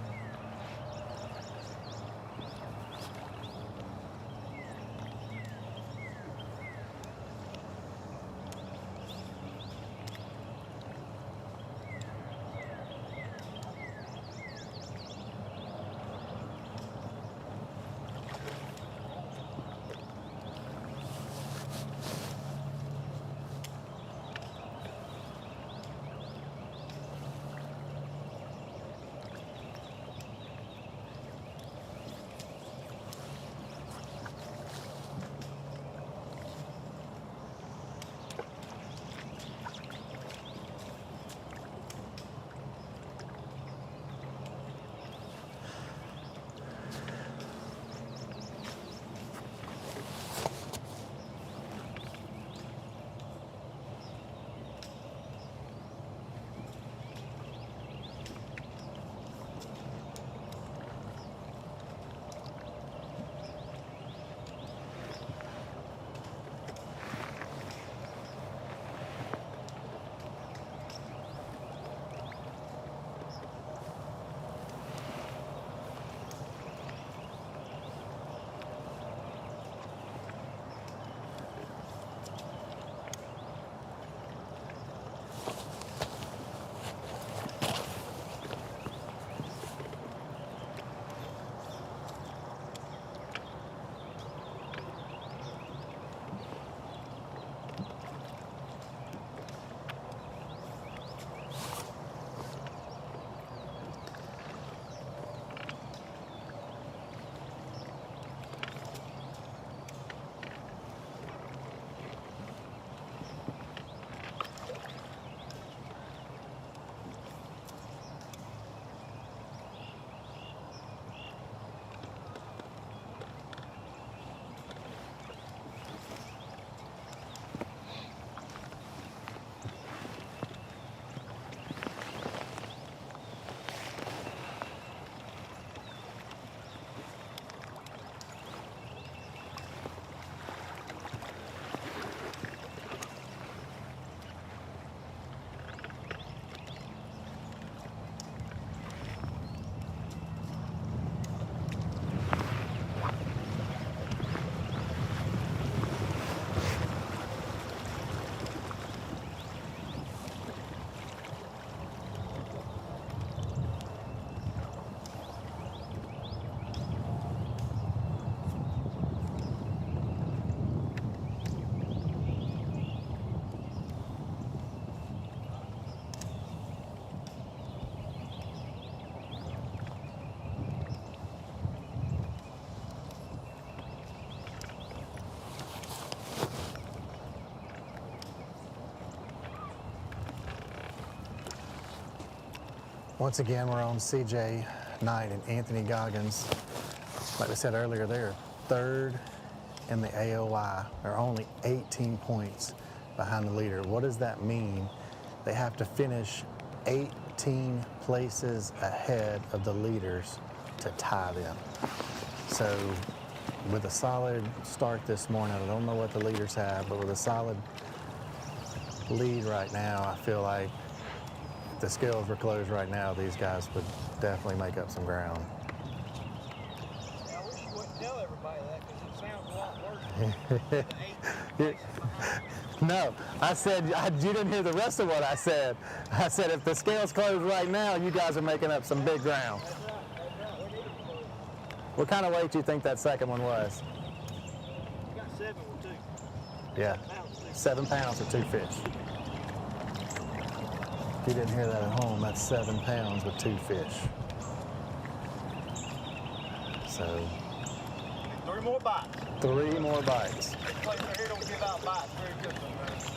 Once again, we're on CJ Knight and Anthony Goggins. Like we said earlier, they're third in the AOI. They're only 18 points behind the leader. What does that mean? They have to finish 18 places ahead of the leaders to tie them. So with a solid start this morning, I don't know what the leaders have, but with a solid lead right now, I feel like if the scales were closed right now, these guys would definitely make up some ground. Yeah, I wish you wouldn't tell everybody that because it sounds a lot worse than the 18 places behind. No, I said, you didn't hear the rest of what I said. I said if the scales closed right now, you guys are making up some big ground. That's right. We need it closed. What kind of weight do you think that second one was? We got 7 with 2. Yeah, Pounds, 2. 7 pounds with 2 fish. If you didn't hear that at home, that's 7 pounds with 2 fish. So 3 more bites. 3 more bites. This place right here don't give out bites very good sometimes.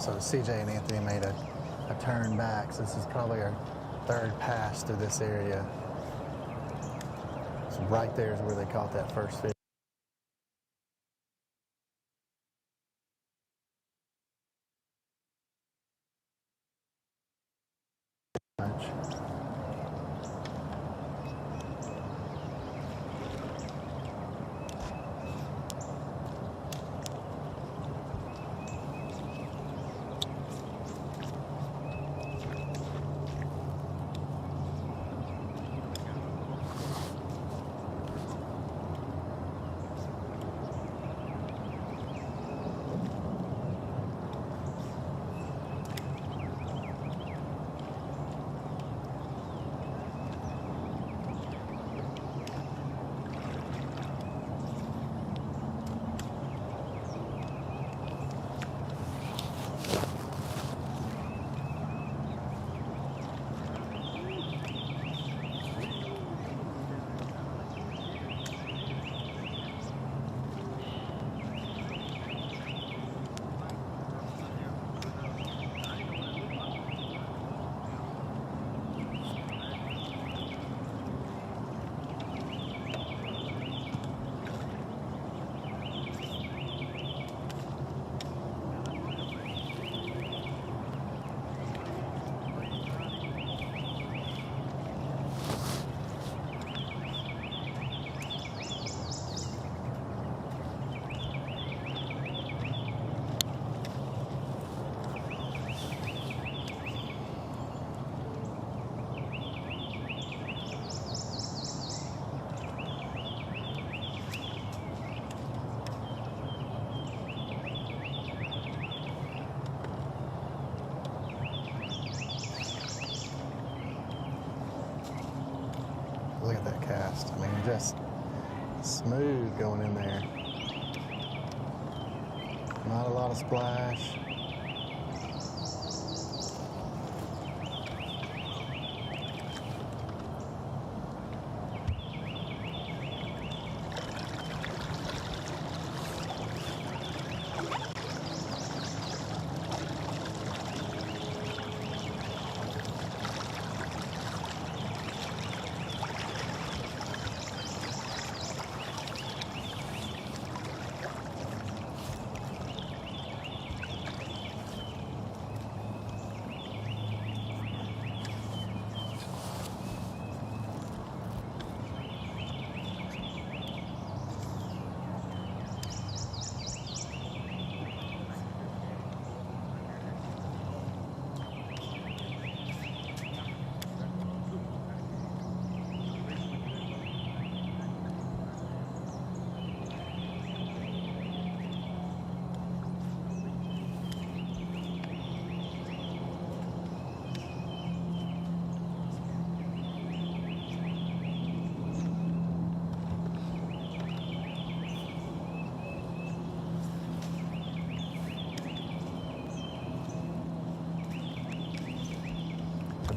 So CJ and Anthony made a turn back. So this is probably our third pass through this area. So right there is where they caught that first fish. Look at that cast. I mean, just smooth going in there. Not a lot of splash.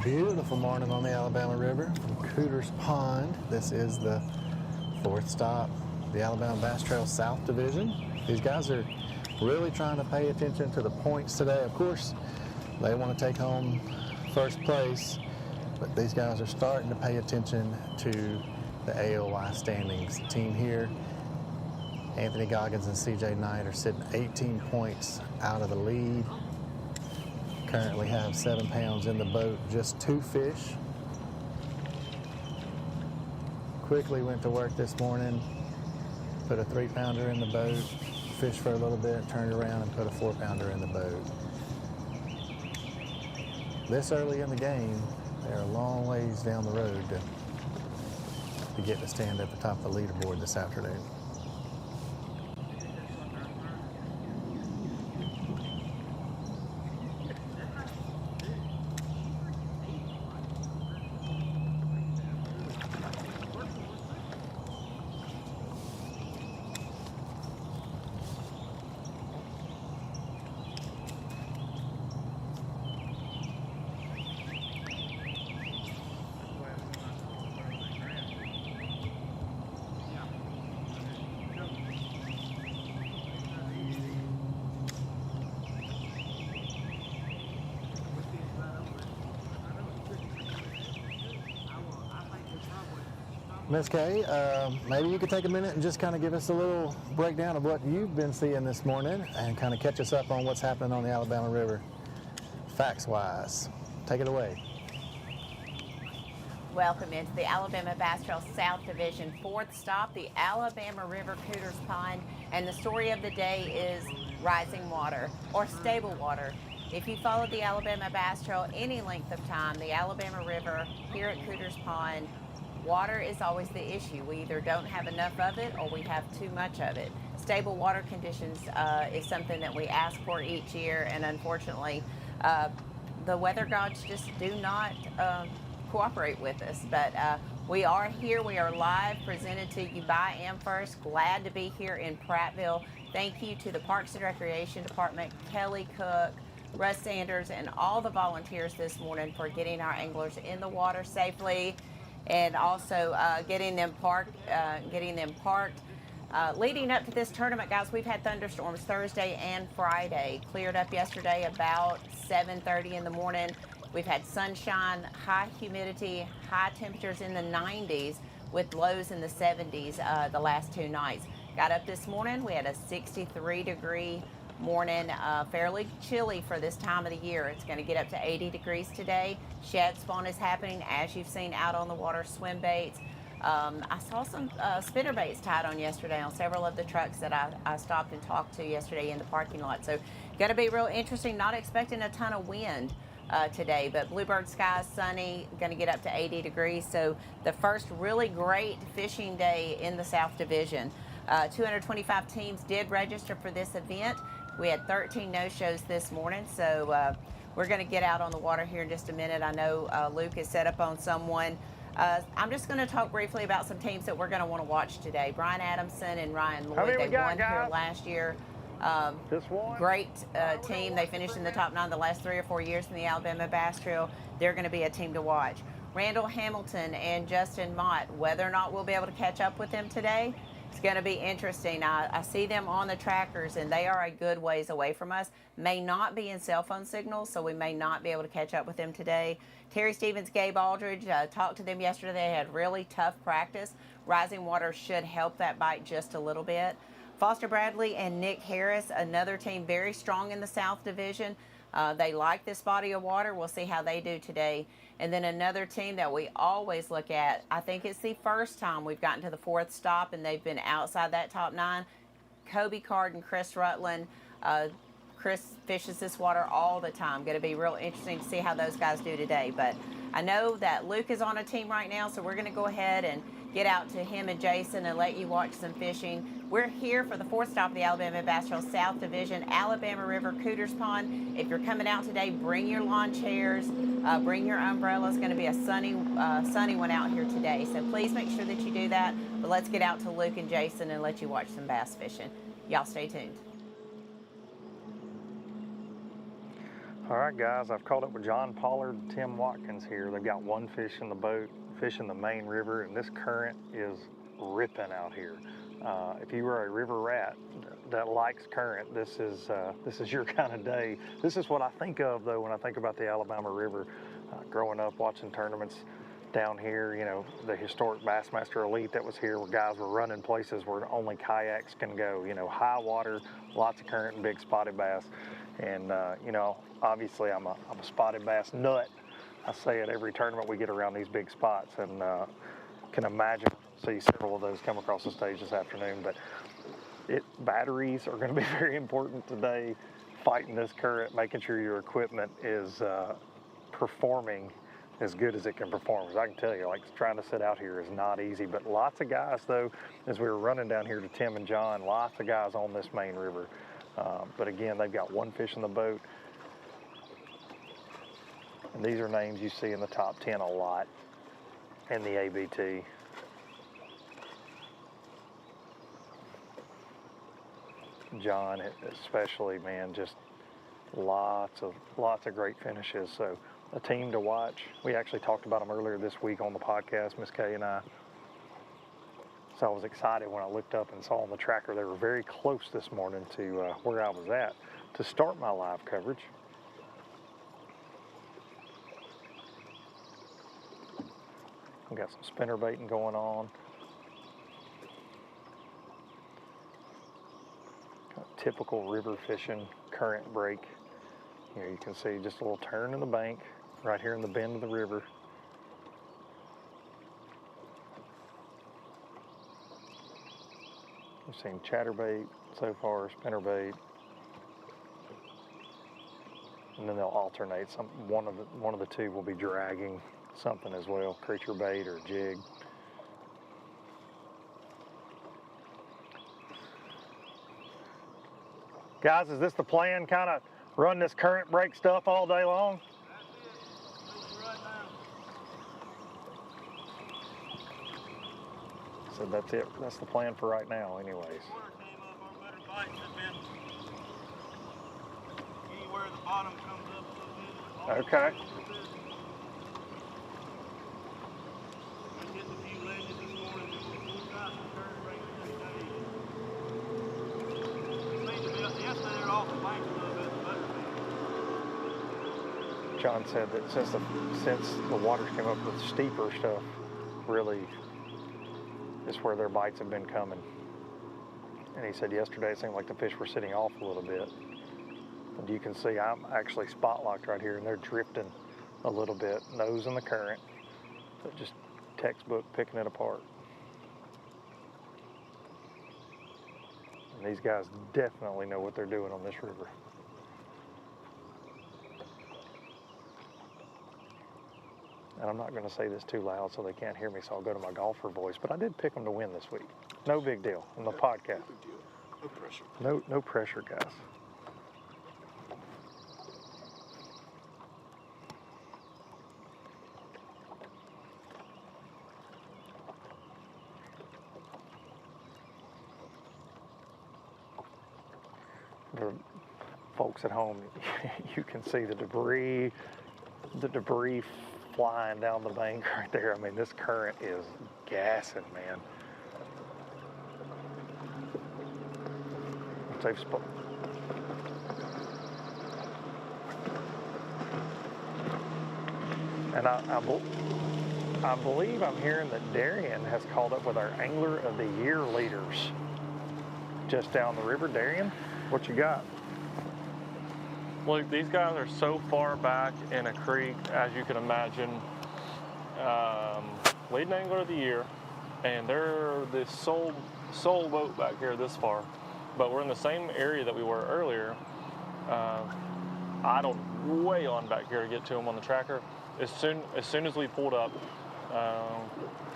Beautiful morning on the Alabama River from Cooter's Pond. This is the fourth stop, the Alabama Bass Trail South Division. These guys are really trying to pay attention to the points today. Of course, they want to take home first place, but these guys are starting to pay attention to the AOY standings. The team here, Anthony Goggins and CJ Knight, are sitting 18 points out of the lead. Currently have 7 pounds in the boat, just 2 fish. Quickly went to work this morning, put a 3-pounder in the boat, fished for a little bit, turned around and put a 4-pounder in the boat. This early in the game, they're a long ways down the road to get to stand at the top of the leaderboard this afternoon. Ms. Kay, maybe you could take a minute and just kind of give us a little breakdown of what you've been seeing this morning and kind of catch us up on what's happening on the Alabama River, facts-wise. Take it away. Welcome into the Alabama Bass Trail South Division 4th stop, the Alabama River-Cooter's Pond, and the story of the day is rising water or stable water. If you followed the Alabama Bass Trail any length of time, the Alabama River here at Cooter's Pond, water is always the issue. We either don't have enough of it or we have too much of it. Stable water conditions is something that we ask for each year, and unfortunately, the weather gods just do not cooperate with us. But we are here, we are live, presented to you by AmFirst. Glad to be here in Prattville. Thank you to the Parks and Recreation Department, Kelly Cook, Russ Sanders, and all the volunteers this morning for getting our anglers in the water safely and also getting them parked. Leading up to this tournament, guys, we've had thunderstorms Thursday and Friday. Cleared up yesterday about 7:30 in the morning. We've had sunshine, high humidity, high temperatures in the 90s with lows in the 70s the last 2 nights. Got up this morning, we had a 63-degree morning, fairly chilly for this time of the year. It's going to get up to 80 degrees today. Shad spawn is happening, as you've seen out on the water, swim baits. I saw some spinner baits tied on yesterday on several of the trucks that I stopped and talked to yesterday in the parking lot. So going to be real interesting. Not expecting a ton of wind today, but bluebird skies, sunny, going to get up to 80 degrees. So the first really great fishing day in the South Division. 225 teams did register for this event. We had 13 no-shows this morning, so we're going to get out on the water here in just a minute. I know Luke is set up on someone. I'm just going to talk briefly about some teams that we're going to want to watch today. Brian Adamson and Ryan Lloyd, they won here last year. Great team. They finished in the top 9 the last 3 or 4 years in the Alabama Bass Trail. They're going to be a team to watch. Randall Hamilton and Justin Mott, whether or not we'll be able to catch up with them today, it's going to be interesting. I see them on the trackers, and they are a good ways away from us. May not be in cell phone signals, so we may not be able to catch up with them today. Terry Stevens, Gabe Aldridge, talked to them yesterday. They had really tough practice. Rising water should help that bite just a little bit. Foster Bradley and Nick Harris, another team very strong in the South Division. They like this body of water. We'll see how they do today. And then another team that we always look at, I think it's the first time we've gotten to the 4th stop and they've been outside that top 9. Kobe Card and Chris Rutland. Chris fishes this water all the time. Going to be real interesting to see how those guys do today. But I know that Luke is on a team right now, so we're going to go ahead and get out to him and Jason and let you watch some fishing. We're here for the 4th stop of the Alabama Bass Trail South Division, Alabama River-Cooter's Pond. If you're coming out today, bring your lawn chairs, bring your umbrellas. It's going to be a sunny one out here today, so please make sure that you do that. But let's get out to Luke and Jason and let you watch some bass fishing. Y'all stay tuned. All right, guys, I've caught up with John Pollard and Tim Watkins here. They've got one fish in the boat, fishing the main river, and this current is ripping out here. If you were a river rat that likes current, this is your kind of day. This is what I think of, though, when I think about the Alabama River. Growing up, watching tournaments down here, you know, the historic Bassmaster Elite that was here, where guys were running places where only kayaks can go. You know, high water, lots of current, and big spotted bass. And you know, obviously, I'm a spotted bass nut. I say at every tournament we get around these big spots, and can imagine see several of those come across the stage this afternoon. But batteries are going to be very important today. Fighting this current, making sure your equipment is performing as good as it can perform. Because I can tell you, like, trying to sit out here is not easy. But lots of guys, though, as we were running down here to Tim and John, lots of guys on this main river. But again, they've got one fish in the boat. And these are names you see in the top 10 a lot in the ABT. John especially, man, just lots of great finishes. So a team to watch. We actually talked about them earlier this week on the podcast, Miss Kay and I. So I was excited when I looked up and saw on the tracker they were very close this morning to where I was at to start my live coverage. We got some spinner baiting going on. Got typical river fishing, current break. Here you can see just a little turn in the bank right here in the bend of the river. We've seen chatterbait so far, spinnerbait, and then they'll alternate. One of the two will be dragging something as well, creature bait or jig. Guys, is this the plan? Kind of run this current break stuff all day long? So that's it. That's the plan for right now, anyways. Water came up, our better bites have been anywhere the bottom comes up a little bit. Okay. We hit a few ledges this morning and we've got some current breaks this day. Seemed to be, yesterday they were off the bank a little bit, but John said that since the waters came up with steeper stuff, really is where their bites have been coming. And he said yesterday it seemed like the fish were sitting off a little bit. And you can see I'm actually spot locked right here and they're drifting a little bit, nose in the current, but just textbook picking it apart. And these guys definitely know what they're doing on this river. And I'm not going to say this too loud so they can't hear me, so I'll go to my golfer voice. But I did pick them to win this week. No big deal on the podcast. No big deal. No pressure. No pressure, guys. The folks at home, you can see the debris flying down the bank right there. I mean, this current is gassing, man. They've and I believe I'm hearing that Darian has called up with our Angler of the Year leaders just down the river. Darian, what you got? Look, these guys are so far back in a creek, as you can imagine. Leading Angler of the Year, and they're the sole boat back here this far. But we're in the same area that we were earlier. Idled way on back here to get to them on the tracker. As soon as we pulled up,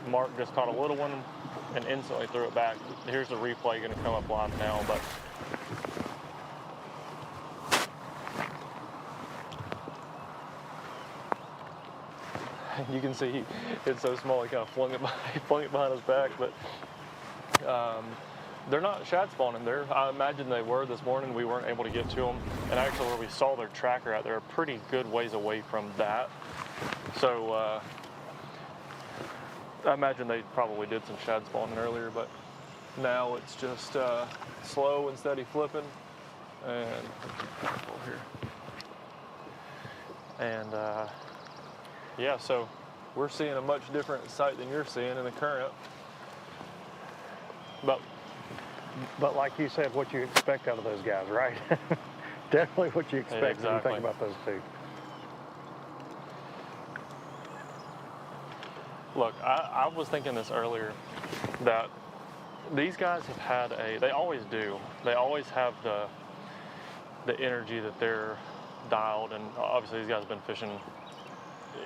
Mark just caught a little one and instantly threw it back. Here's the replay going to come up live now, but. You can see it's so small, he kind of flung it behind his back, but they're not shad spawning there. I imagine they were this morning. We weren't able to get to them. And actually where we saw their tracker out there, a pretty good ways away from that. So I imagine they probably did some shad spawning earlier, but now it's just slow and steady flipping. And here. And yeah, so we're seeing a much different sight than you're seeing in the current. But like you said, what you expect out of those guys, right? Definitely what you expect exactly. when you think about those two. Look, I was thinking this earlier, that these guys have had they always do. They always have the energy that they're dialed, and obviously these guys have been fishing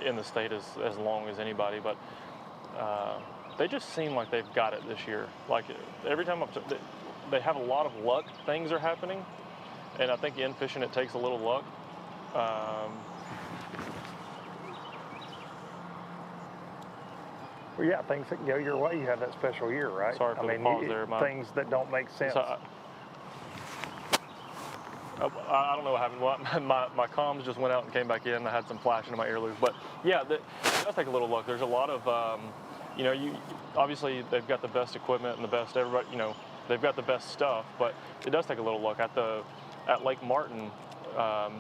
in the state as long as anybody, but they just seem like they've got it this year. Like every time they have a lot of luck, things are happening, and I think in fishing it takes a little luck. Well, yeah, things that go your way, you have that special year, right? Sorry for the pause there. Things that don't make sense. So I don't know what happened. Well, my comms just went out and came back in. I had some flashing in my ear loops. But yeah, it does take a little luck. There's a lot of, obviously they've got the best equipment and the best, everybody, they've got the best stuff, but it does take a little luck. At Lake Martin,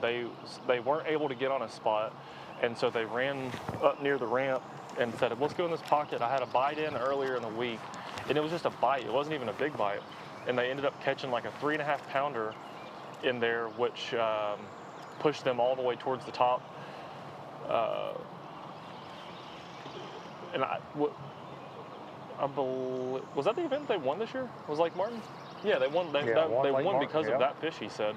they weren't able to get on a spot, and so they ran up near the ramp and said, let's go in this pocket. I had a bite in earlier in the week, and it was just a bite. It wasn't even a big bite. And they ended up catching like a 3.5 pounder in there, which pushed them all the way towards the top. And I believe, was that the event they won this year? Was Lake Martin? Yeah, they won. They won because of that fish, he said.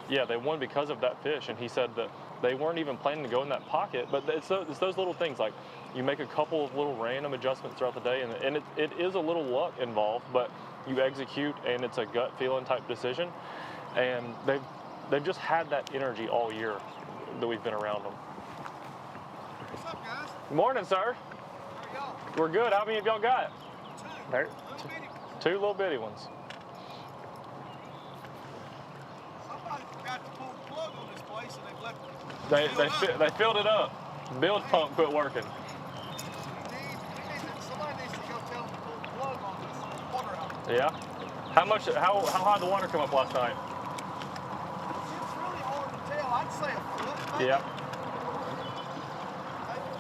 Yeah, they won because of that fish, and he said that they weren't even planning to go in that pocket. But it's those little things, like you make a couple of little random adjustments throughout the day, and it is a little luck involved, but you execute, and it's a gut feeling type decision. And they've just had that energy all year that we've been around them. What's up, guys? Good morning, sir. How are y'all? We're good. How many of y'all got? There. Two little bitty ones. Somebody forgot to pull the plug on this place and they've left it. They filled it up. Build pump quit working. Somebody needs to go tell them to pull the plug on this water out. Yeah. How high did the water come up last night? It's really hard to tell. I'd say a foot. Maybe. Yeah.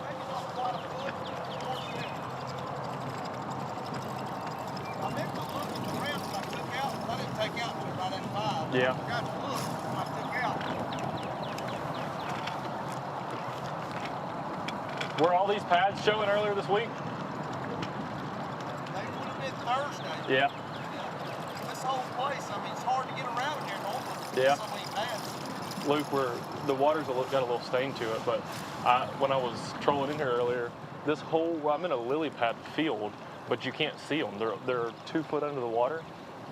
Maybe not quite a foot. I meant to look at the ramps I took out, but I didn't take out till right at 5. Yeah. I forgot to look when I took out. Were all these pads showing earlier this week? They would have been Thursday. Yeah. This whole place, I mean, it's hard to get around here normally. Yeah. So many pads. Luke, the water's got a little stain to it, but when I was trolling in here earlier, I'm in a lily pad field, but you can't see them. They're 2 foot under the water.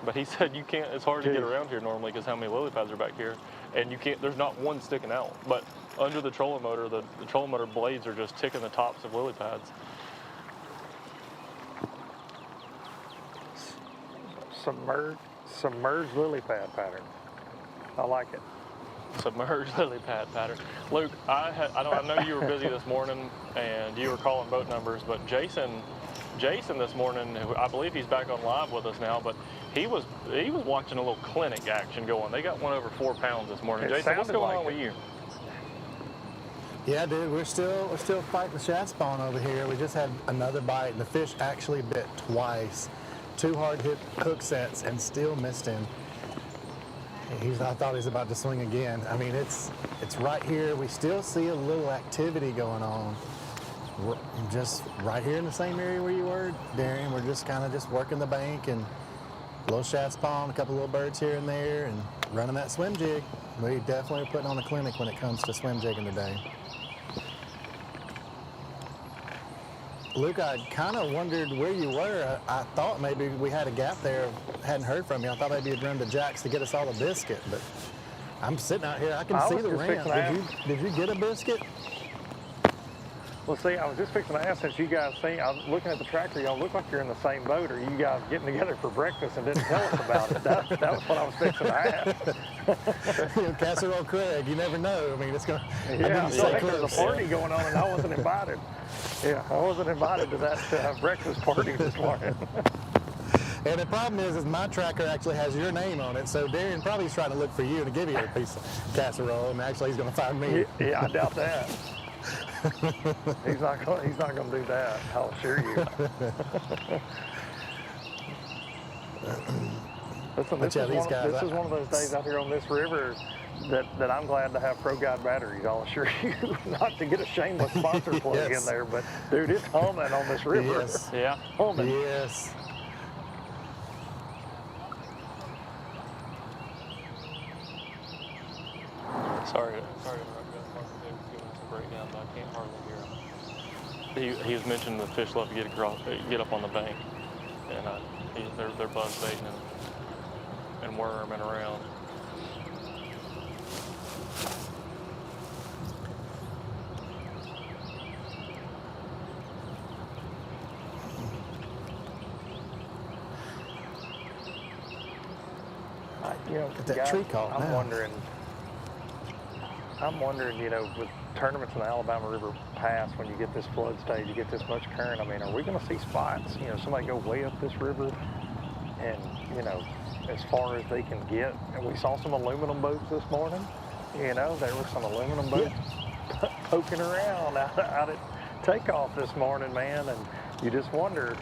But he said you can't. It's hard to get around here normally because how many lily pads are back here, and you can't. There's not one sticking out. But under the trolling motor, the trolling motor blades are just ticking the tops of lily pads. Submerged lily pad pattern. I like it. Submerged lily pad pattern. Luke, I know you were busy this morning and you were calling boat numbers, but Jason this morning, who I believe he's back on live with us now, but he was watching a little clinic action going. They got one over 4 pounds this morning. Jason, what's going on with you? Yeah, dude, we're still fighting the shad spawn over here. We just had another bite, and the fish actually bit twice. 2 hard hit hook sets and still missed him. I thought he was about to swing again. I mean, it's right here. We still see a little activity going on. We're just right here in the same area where you were, Darian. We're just kind of just working the bank and a little shad spawn, a couple little birds here and there, and running that swim jig. We definitely are putting on a clinic when it comes to swim jigging today. Luke, I kind of wondered where you were. I thought maybe we had a gap there. Hadn't heard from you. I thought maybe you'd run to Jack's to get us all a biscuit, but I'm sitting out here. I can see the ramp. Did you get a biscuit? Well, see, I was just fixing to ask, since you guys see, I was looking at the tractor, y'all look like you're in the same boat. Are you guys getting together for breakfast and didn't tell us about it? That was what I was fixing to ask. Casserole Craig, you never know. I mean, it's going to Yeah, so I think there's a party going on and I wasn't invited. Yeah, I wasn't invited to that breakfast party this morning. And the problem is my tracker actually has your name on it, so Darian probably is trying to look for you to give you a piece of casserole, and actually he's going to find me. Yeah, I doubt that. He's not going to do that, I'll assure you. Listen, this is one of those days out here on this river that I'm glad to have Pro Guide batteries, I'll assure you. Not to get a shameless sponsor plug in there, but dude, it's humming on this river. Yes. Yeah. Humming. Yes. Sorry to interrupt you. Mark Davis giving us a breakdown, but I can't hardly hear him. He was mentioning the fish love to get up on the bank, and they're buzz baiting and worming around. You know, Get that guys, tree caught I'm now. wondering, you know, with tournaments in the Alabama River Pass, when you get this flood stage, you get this much current, I mean, are we going to see spots, you know, somebody go way up this river and, you know, as far as they can get? And we saw some aluminum boats this morning, you know, there were some aluminum boats poking around out takeoff this morning, man, and you just wonder,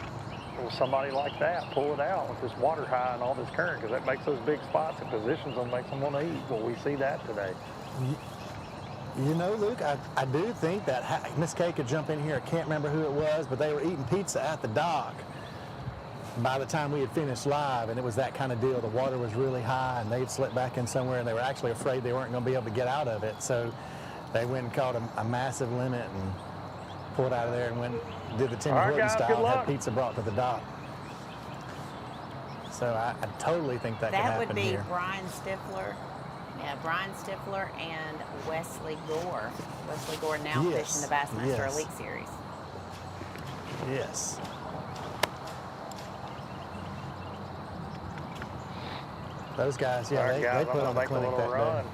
will somebody like that pull it out with this water high and all this current? Because that makes those big spots and positions them, makes them want to eat. Well, we see that today. You know, Luke, I do think that Miss Kay could jump in here. I can't remember who it was, but they were eating pizza at the dock by the time we had finished live, and it was that kind of deal. The water was really high, and they'd slipped back in somewhere, and they were actually afraid they weren't going to be able to get out of it. So they went and caught a massive limit and pulled out of there and went and did the Tim All right, Horton guys, style good and had luck. pizza brought to the dock. So I totally think that could That happen would be here. Brian Stifler. Yeah, Brian Stifler and Wesley Gore. Wesley Gore now Yes, fishing the Bassmaster yes. Elite Series. Yes. Those guys, yeah, All right, guys, they I'm put gonna on the make a clinic little that run. day.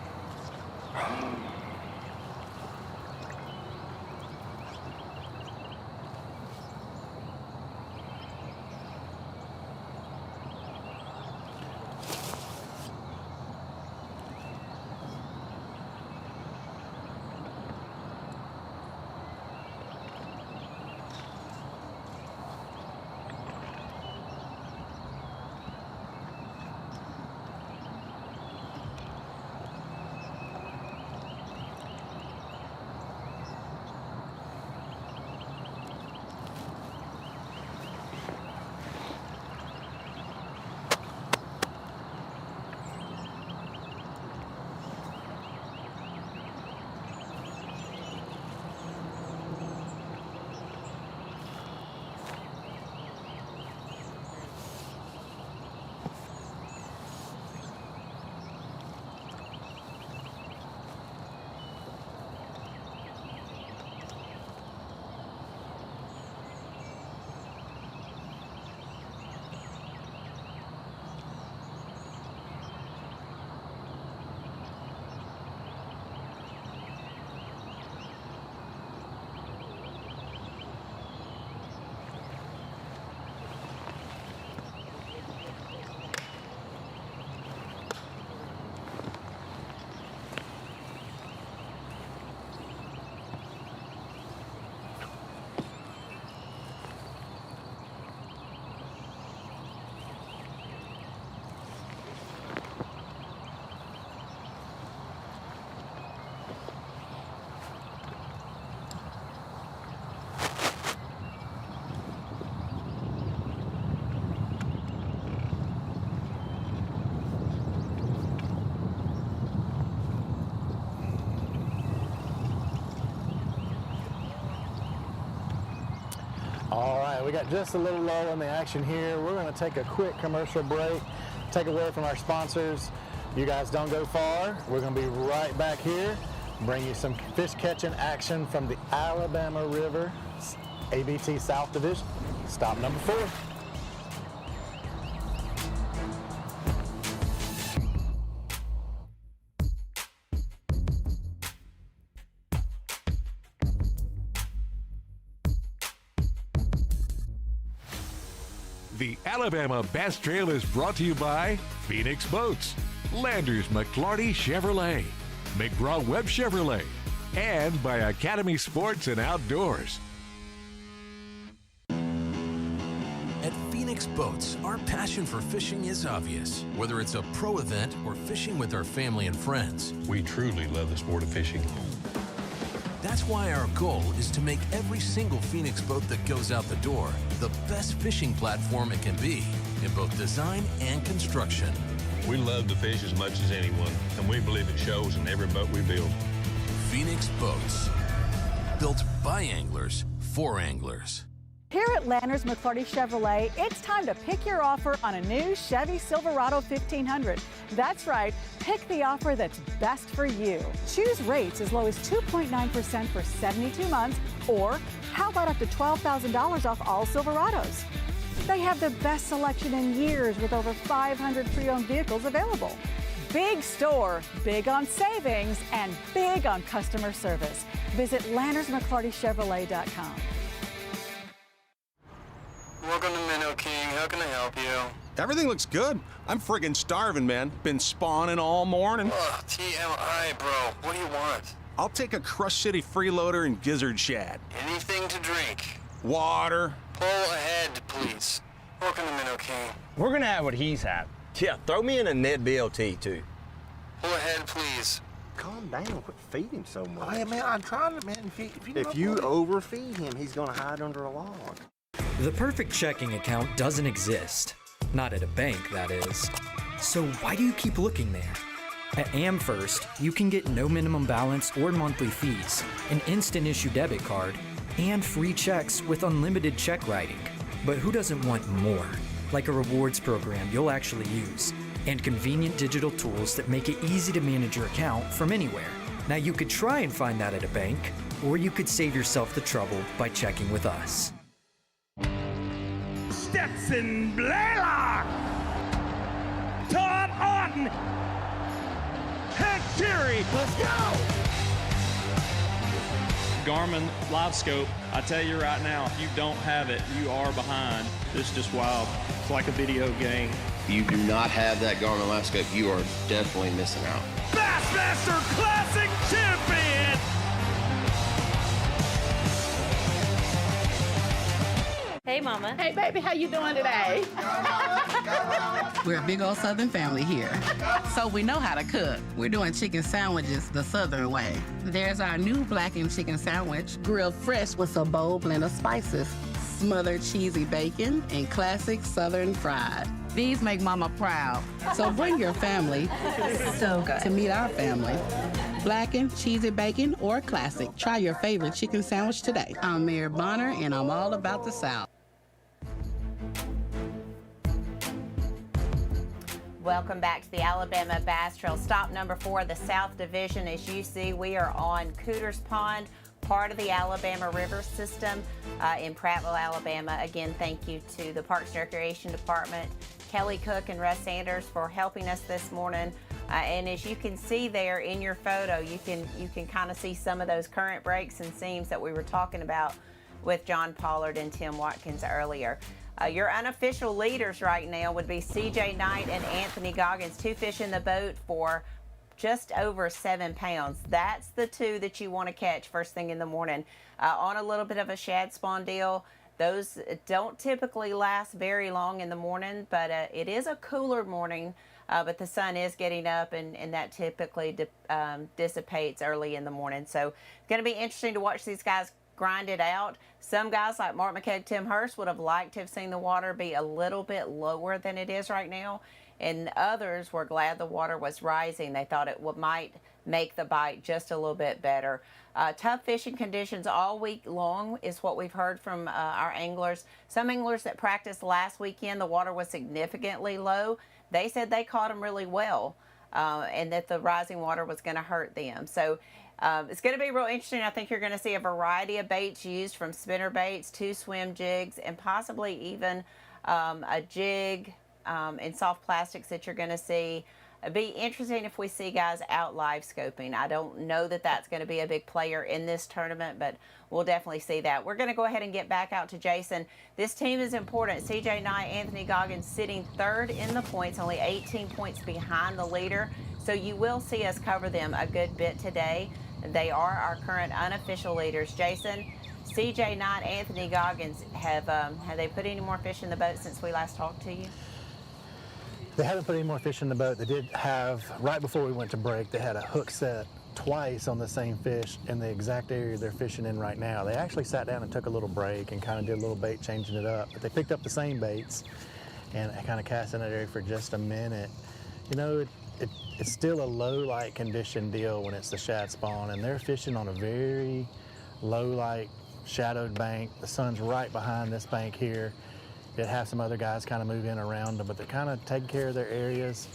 All right, we got just a little lull in the action here. We're going to take a quick commercial break, take a word from our sponsors. You guys don't go far. We're going to be right back here, bring you some fish catching action from the Alabama River ABT South Division. Stop number 4. The Alabama Bass Trail is brought to you by Phoenix Boats, Landers McClarty Chevrolet, McGraw-Webb Chevrolet, and by Academy Sports and Outdoors. At Phoenix Boats, our passion for fishing is obvious. Whether it's a pro event or fishing with our family and friends, We truly love the sport of fishing. that's why our goal is to make every single Phoenix boat that goes out the door the best fishing platform it can be in both design and construction. We love to fish as much as anyone, and we believe it shows in every boat we build. Phoenix Boats, built by anglers for anglers. Here at Landers McClarty Chevrolet, it's time to pick your offer on a new Chevy Silverado 1500. That's right, pick the offer that's best for you. Choose rates as low as 2.9% for 72 months, or how about up to $12,000 off all Silverados? They have the best selection in years with over 500 pre-owned vehicles available. Big store, big on savings, and big on customer service. Visit LandersMcClartyChevrolet.com. Welcome to Minnow King. How can I help you? Everything looks good. I'm friggin' starving, man. Been spawning all morning. Ugh, TMI, bro. What do you want? I'll take a Crush City freeloader and gizzard shad. Anything to drink. Water. Pull ahead, please. Welcome to Minnow King. We're gonna have what he's had. Yeah, throw me in a Ned BLT, too. Pull ahead, please. Calm down. Quit feeding him so much. Hey, man, I'm trying to, man. If you overfeed him, he's gonna hide under a log. The perfect checking account doesn't exist. Not at a bank, that is. So why do you keep looking there? At AmFirst, you can get no minimum balance or monthly fees, an instant issue debit card, and free checks with unlimited check writing. But who doesn't want more? Like a rewards program you'll actually use, and convenient digital tools that make it easy to manage your account from anywhere. Now you could try and find that at a bank, or you could save yourself the trouble by checking with us. Stetson Blaylock, Todd Auten, Hank Fury, let's go! Garmin Live Scope, I tell you right now, if you don't have it, you are behind. It's just wild. It's like a video game. If you do not have that Garmin Live Scope, you are definitely missing out. Bassmaster Classic Champion! Hey, Mama. Hey, baby, how you doing today? We're a big old Southern family here, so we know how to cook. We're doing chicken sandwiches the Southern way. There's our new blackened chicken sandwich, grilled fresh with a bold blend of spices, smothered cheesy bacon, and classic Southern fried. These make Mama proud, so bring your family So good. to meet our family. Blackened, cheesy bacon, or classic. Try your favorite chicken sandwich today. I'm Mary Bonner, and I'm all about the South. Welcome back to the Alabama Bass Trail. Stop number 4, the South Division. As you see, we are on Cooters Pond, part of the Alabama River system in Prattville, Alabama. Again, thank you to the Parks and Recreation Department, Kelly Cook and Russ Sanders for helping us this morning. And as you can see there in your photo, you can kind of see some of those current breaks and seams that we were talking about with John Pollard and Tim Watkins earlier. Your unofficial leaders right now would be CJ Knight and Anthony Goggins, 2 fish in the boat for just over 7 pounds. That's the 2 that you want to catch first thing in the morning. On a little bit of a shad spawn deal. Those don't typically last very long in the morning, but it is a cooler morning, but the sun is getting up, and that typically dissipates early in the morning. So it's going to be interesting to watch these guys grind it out. Some guys like Mark McKeag, Tim Hurst would have liked to have seen the water be a little bit lower than it is right now, and others were glad the water was rising. They thought it might make the bite just a little bit better. Tough fishing conditions all week long is what we've heard from our anglers. Some anglers that practiced last weekend, the water was significantly low. They said they caught them really well, and that the rising water was going to hurt them. So it's going to be real interesting. I think you're going to see a variety of baits used, from spinner baits to swim jigs, and possibly even a jig and soft plastics that you're going to see. It'd be interesting if we see guys out live scoping. I don't know that that's going to be a big player in this tournament, but we'll definitely see that. We're going to go ahead and get back out to Jason. This team is important. CJ Knight, Anthony Goggins sitting 3rd in the points, only 18 points behind the leader. So you will see us cover them a good bit today. They are our current unofficial leaders. Jason, CJ Knight, Anthony Goggins, have they put any more fish in the boat since we last talked to you? They haven't put any more fish in the boat. They did have, right before we went to break, they had a hook set twice on the same fish in the exact area they're fishing in right now. They actually sat down and took a little break and kind of did a little bait changing it up. But they picked up the same baits and kind of cast in that area for just a minute. You know, it's still a low light condition deal when it's the shad spawn, and they're fishing on a very low light shadowed bank. The sun's right behind this bank here. They'd have some other guys kind of move in around them, but they're kind of taking care of their areas,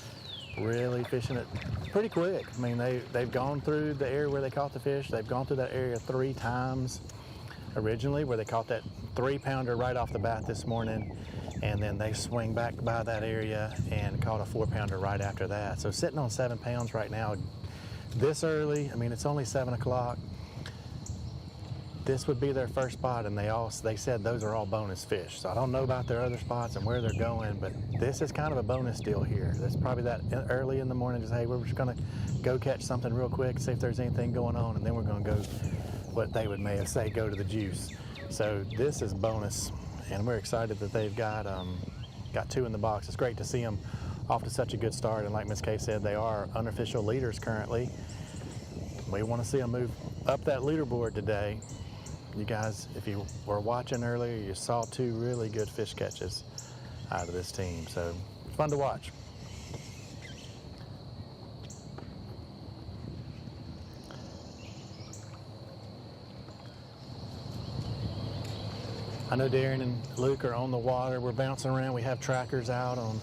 really fishing it pretty quick. I mean, they've gone through the area where they caught the fish. They've gone through that area 3 times originally, where they caught that 3-pounder right off the bat this morning, and then they swing back by that area and caught a 4-pounder right after that. So sitting on 7 pounds right now, this early. I mean, it's only 7 o'clock. this would be their first spot, and they said those are all bonus fish. So I don't know about their other spots and where they're going, but this is kind of a bonus deal here. That's probably that early in the morning, just, hey, we're just gonna go catch something real quick, see if there's anything going on, and then we're gonna go, what they would may say, go to the juice. So this is bonus, and we're excited that they've got 2 in the box. It's great to see them off to such a good start, and like Ms. Kay said, they are unofficial leaders currently. We want to see them move up that leaderboard today. You guys, if you were watching earlier, you saw 2 really good fish catches out of this team. So it's fun to watch. I know Darren and Luke are on the water. We're bouncing around. We have trackers out on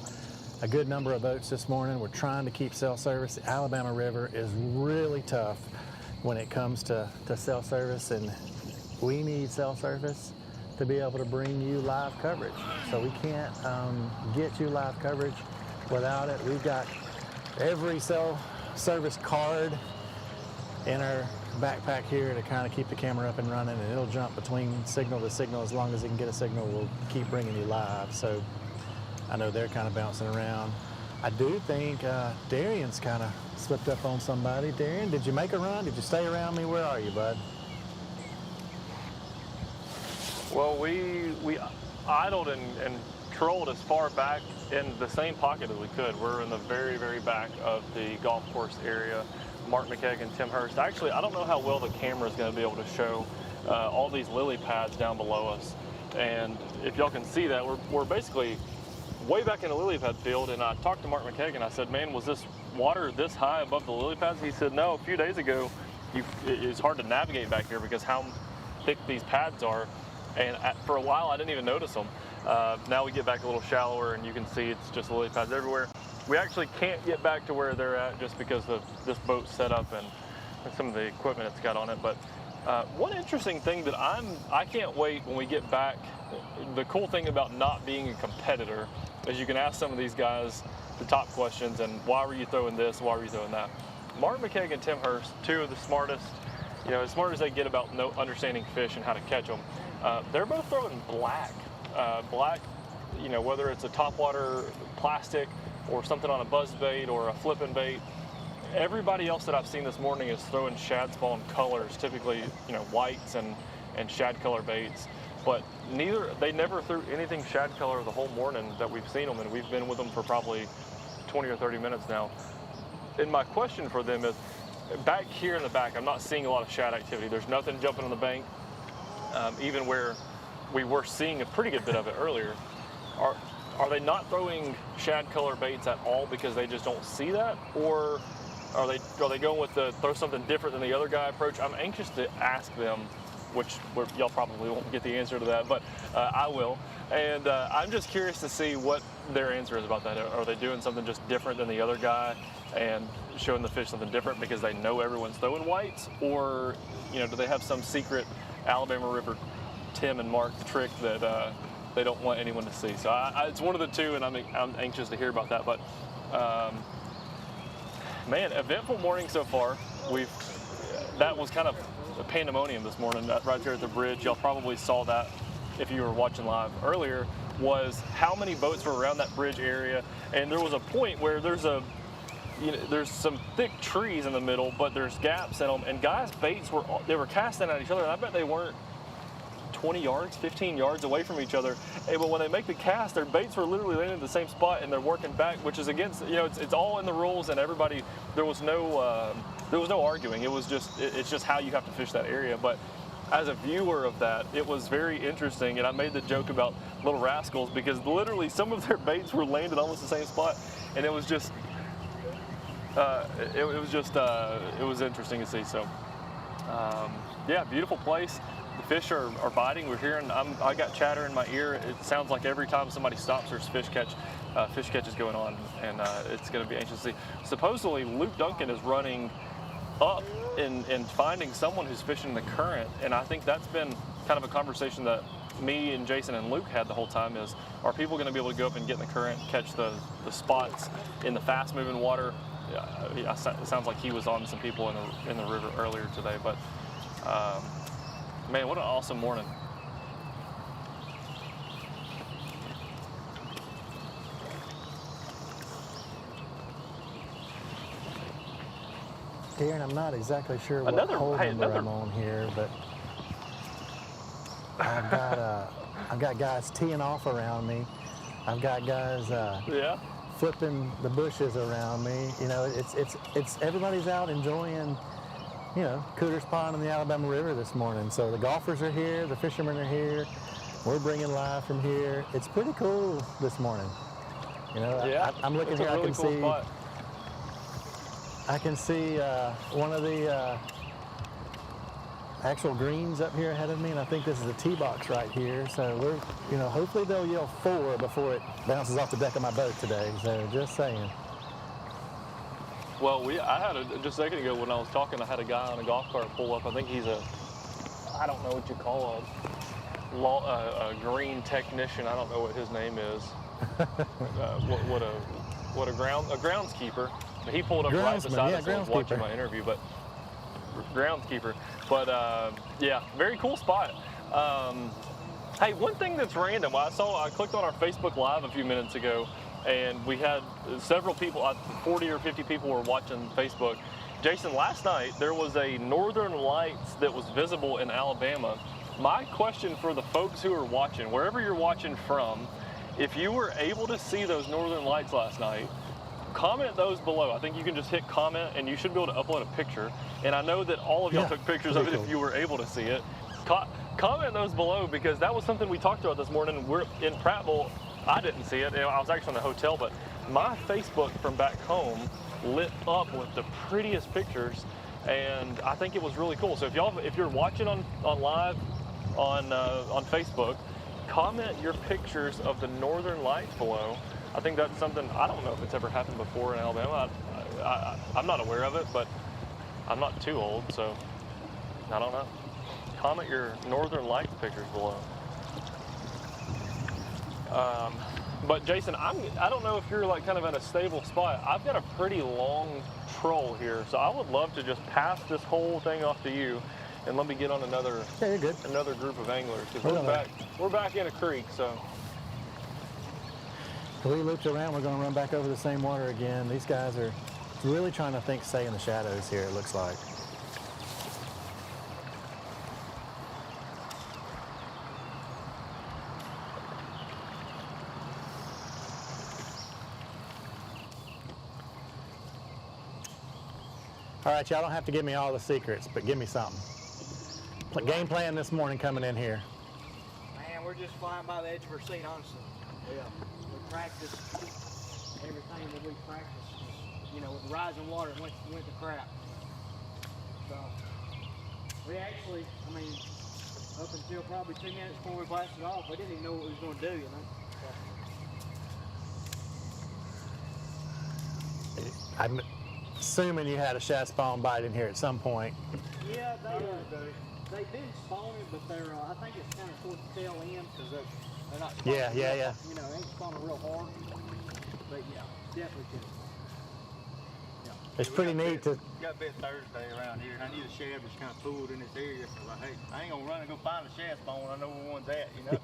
a good number of boats this morning. We're trying to keep cell service. The Alabama River is really tough when it comes to cell service, and we need cell service to be able to bring you live coverage. So we can't get you live coverage without it. We've got every cell service card in our backpack here to kind of keep the camera up and running, and it'll jump between signal to signal. As long as it can get a signal, we'll keep bringing you live. So I know they're kind of bouncing around. I do think Darian's kind of slipped up on somebody. Darian, did you make a run? Did you stay around me? Where are you, bud? Well, we idled and trolled as far back in the same pocket as we could. We're in the very, very back of the golf course area. Mark McKeag and Tim Hurst. Actually, I don't know how well the camera is going to be able to show all these lily pads down below us. And if y'all can see that, we're basically way back in the lily pad field. And I talked to Mark McKeag and I said, man, was this water this high above the lily pads? He said, no, a few days ago, it's hard to navigate back here because how thick these pads are. And for a while, I didn't even notice them. Now we get back a little shallower and you can see it's just lily pads everywhere. We actually can't get back to where they're at just because of this boat's set up and some of the equipment it's got on it. But one interesting thing that I can't wait when we get back, the cool thing about not being a competitor is you can ask some of these guys the top questions and why were you throwing this, why were you throwing that? Mark McKeag and Tim Hurst, 2 of the smartest, as smart as they get about understanding fish and how to catch them. They're both throwing black, whether it's a topwater plastic or something on a buzz bait or a flipping bait. Everybody else that I've seen this morning is throwing shad spawn colors, typically, whites and shad color baits. But they never threw anything shad color the whole morning that we've seen them, and we've been with them for probably 20 or 30 minutes now. And my question for them is, back here in the back, I'm not seeing a lot of shad activity. There's nothing jumping on the bank, even where we were seeing a pretty good bit of it earlier. Are they not throwing shad color baits at all because they just don't see that? Or are they going with the throw something different than the other guy approach? I'm anxious to ask them, which y'all probably won't get the answer to that, but I will. And I'm just curious to see what their answer is about that. Are they doing something just different than the other guy and showing the fish something different because they know everyone's throwing whites? Or, do they have some secret Alabama River Tim and Mark trick that they don't want anyone to see? So it's one of the two, and I'm anxious to hear about that. But man, eventful morning so far. That was kind of a pandemonium this morning right there at the bridge. Y'all probably saw that if you were watching live earlier, was how many boats were around that bridge area. And there was a point where there's some thick trees in the middle, but there's gaps in them, and guys' baits were casting at each other, and I bet they weren't 20 yards, 15 yards away from each other. But when they make the cast, their baits were literally landing in the same spot, and they're working back, which is against, it's all in the rules, and everybody, there was no arguing. It's just how you have to fish that area. But as a viewer of that, it was very interesting, and I made the joke about little rascals because literally some of their baits were landed almost the same spot, and it was just, it was interesting to see. So, yeah, beautiful place. The fish are biting. We're hearing, I got chatter in my ear. It sounds like every time somebody stops, there's fish catches going on, and it's going to be anxious to see. Supposedly, Luke Duncan is running up and finding someone who's fishing the current, and I think that's been kind of a conversation that me and Jason and Luke had the whole time is, are people going to be able to go up and get in the current, catch the spots in the fast-moving water? It sounds like he was on some people in the river earlier today, but Man, what an awesome morning. Darren, I'm not exactly sure what hole number I'm on here, but I've got guys teeing off around me. I've got guys flipping the bushes around me. You know, it's everybody's out enjoying, you know, Cooter's Pond and the Alabama River this morning. So the golfers are here, the fishermen are here. We're bringing live from here. It's pretty cool this morning. You know, I'm looking here. Really cool spot. I can see one of the actual greens up here ahead of me, and I think this is a tee box right here. So we're, you know, hopefully they'll yell 4 before it bounces off the deck of my boat today. So just saying. Well, I had just a second ago when I was talking, I had a guy on a golf cart pull up. I think he's I don't know what you call a green technician. I don't know what his name is. What a groundskeeper. He pulled up right beside us and was watching my interview, but groundskeeper. But yeah, very cool spot. Hey, one thing that's random, I clicked on our Facebook Live a few minutes ago, and we had several people, 40 or 50 people were watching Facebook. Jason, last night there was a Northern Lights that was visible in Alabama. My question for the folks who are watching, wherever you're watching from, if you were able to see those Northern Lights last night, comment those below. I think you can just hit comment and you should be able to upload a picture. And I know that all of y'all took pictures of it if you were able to see it. Comment those below, because that was something we talked about this morning. We're in Prattville. I didn't see it. I was actually in the hotel, but my Facebook from back home lit up with the prettiest pictures, and I think it was really cool. So if you're watching on live on Facebook, comment your pictures of the Northern Lights below. I think that's something, I don't know if it's ever happened before in Alabama. I'm not aware of it, but I'm not too old, so I don't know. Comment your Northern Lights pictures below. But Jason, I don't know if you're like kind of in a stable spot. I've got a pretty long troll here, so I would love to just pass this whole thing off to you and let me get on another group of anglers, because we're back in a creek, so. We looped around, we're going to run back over the same water again. These guys are really trying to stay in the shadows here, it looks like. All right, y'all don't have to give me all the secrets, but give me something. Game plan this morning coming in here. Man, we're just flying by the edge of our seat, honestly. Yeah. We practice everything that we practice. You know, with the rising water, it went to crap. So, we actually, I mean, up until probably 2 minutes before we blasted off, we didn't even know what we was going to do, you know? So. I'm assuming you had a shad spawn bite in here at some point. Yeah, they've been spawning, but they're, I think it's kind of towards the tail end, because they're not spawning. Yeah. You know, they ain't spawning real hard. But yeah, definitely could. Yeah. It's pretty neat to. Got bit Thursday around here, and I knew the shad was kind of pooled in this area. So I was like, hey, I ain't gonna run and go find the shad spawn. I know where one's at, you know.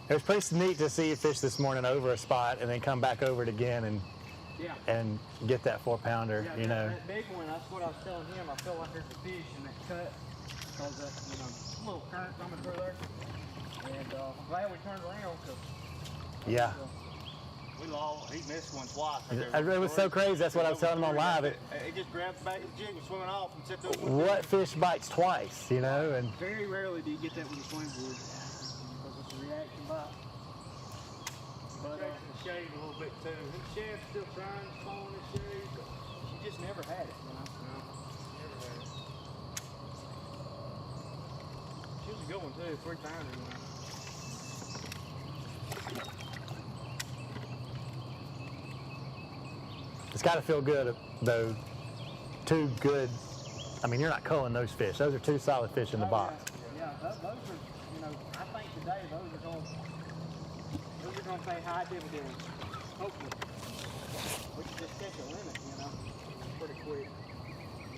It was pretty neat to see you fish this morning over a spot and then come back over it again and get that 4-pounder. Yeah, you know. That big one. That's what I was telling him. I feel like there's a fish in that cut because that, you know, little current coming through there. And I'm glad we turned around because. Yeah. He missed one twice. It was so crazy. That's what I was telling him on live. He just grabbed the back of the jig, was swimming off, and set those. What fish bites twice, you know? And very rarely do you get that with a swim board because it's a reaction bite. But the shade a little bit too. The shad's still trying to spawn this shade, but she just never had it, you know. Never had it. She was a good one too, 3-pounder, you know. it's got to feel good, though. 2 good. I mean, you're not culling those fish. Those are 2 solid fish in the box. Yeah, those are, you know, I think today those are going to pay high dividends, hopefully. We can just catch a limit, you know, pretty quick.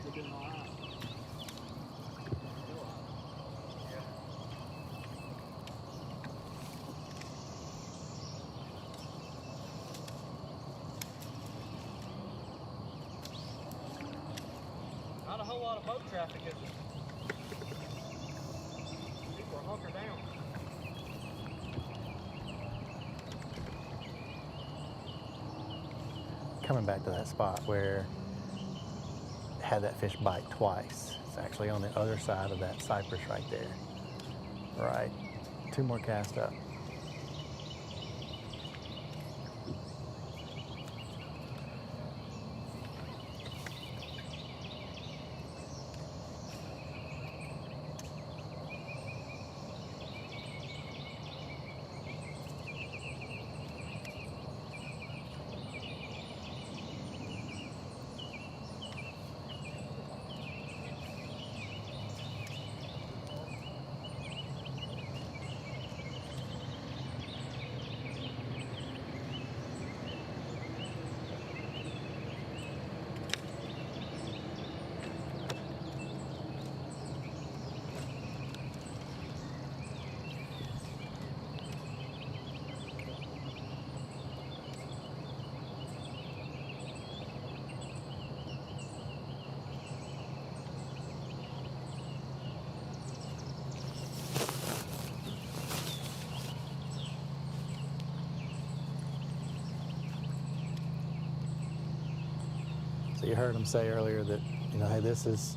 We're doing all right. whole lot of boat traffic, is it? People are hunkered down. Coming back to that spot where had that fish bite twice. It's actually on the other side of that cypress right there. Right. 2 more cast up. So you heard them say earlier that, you know, hey, this is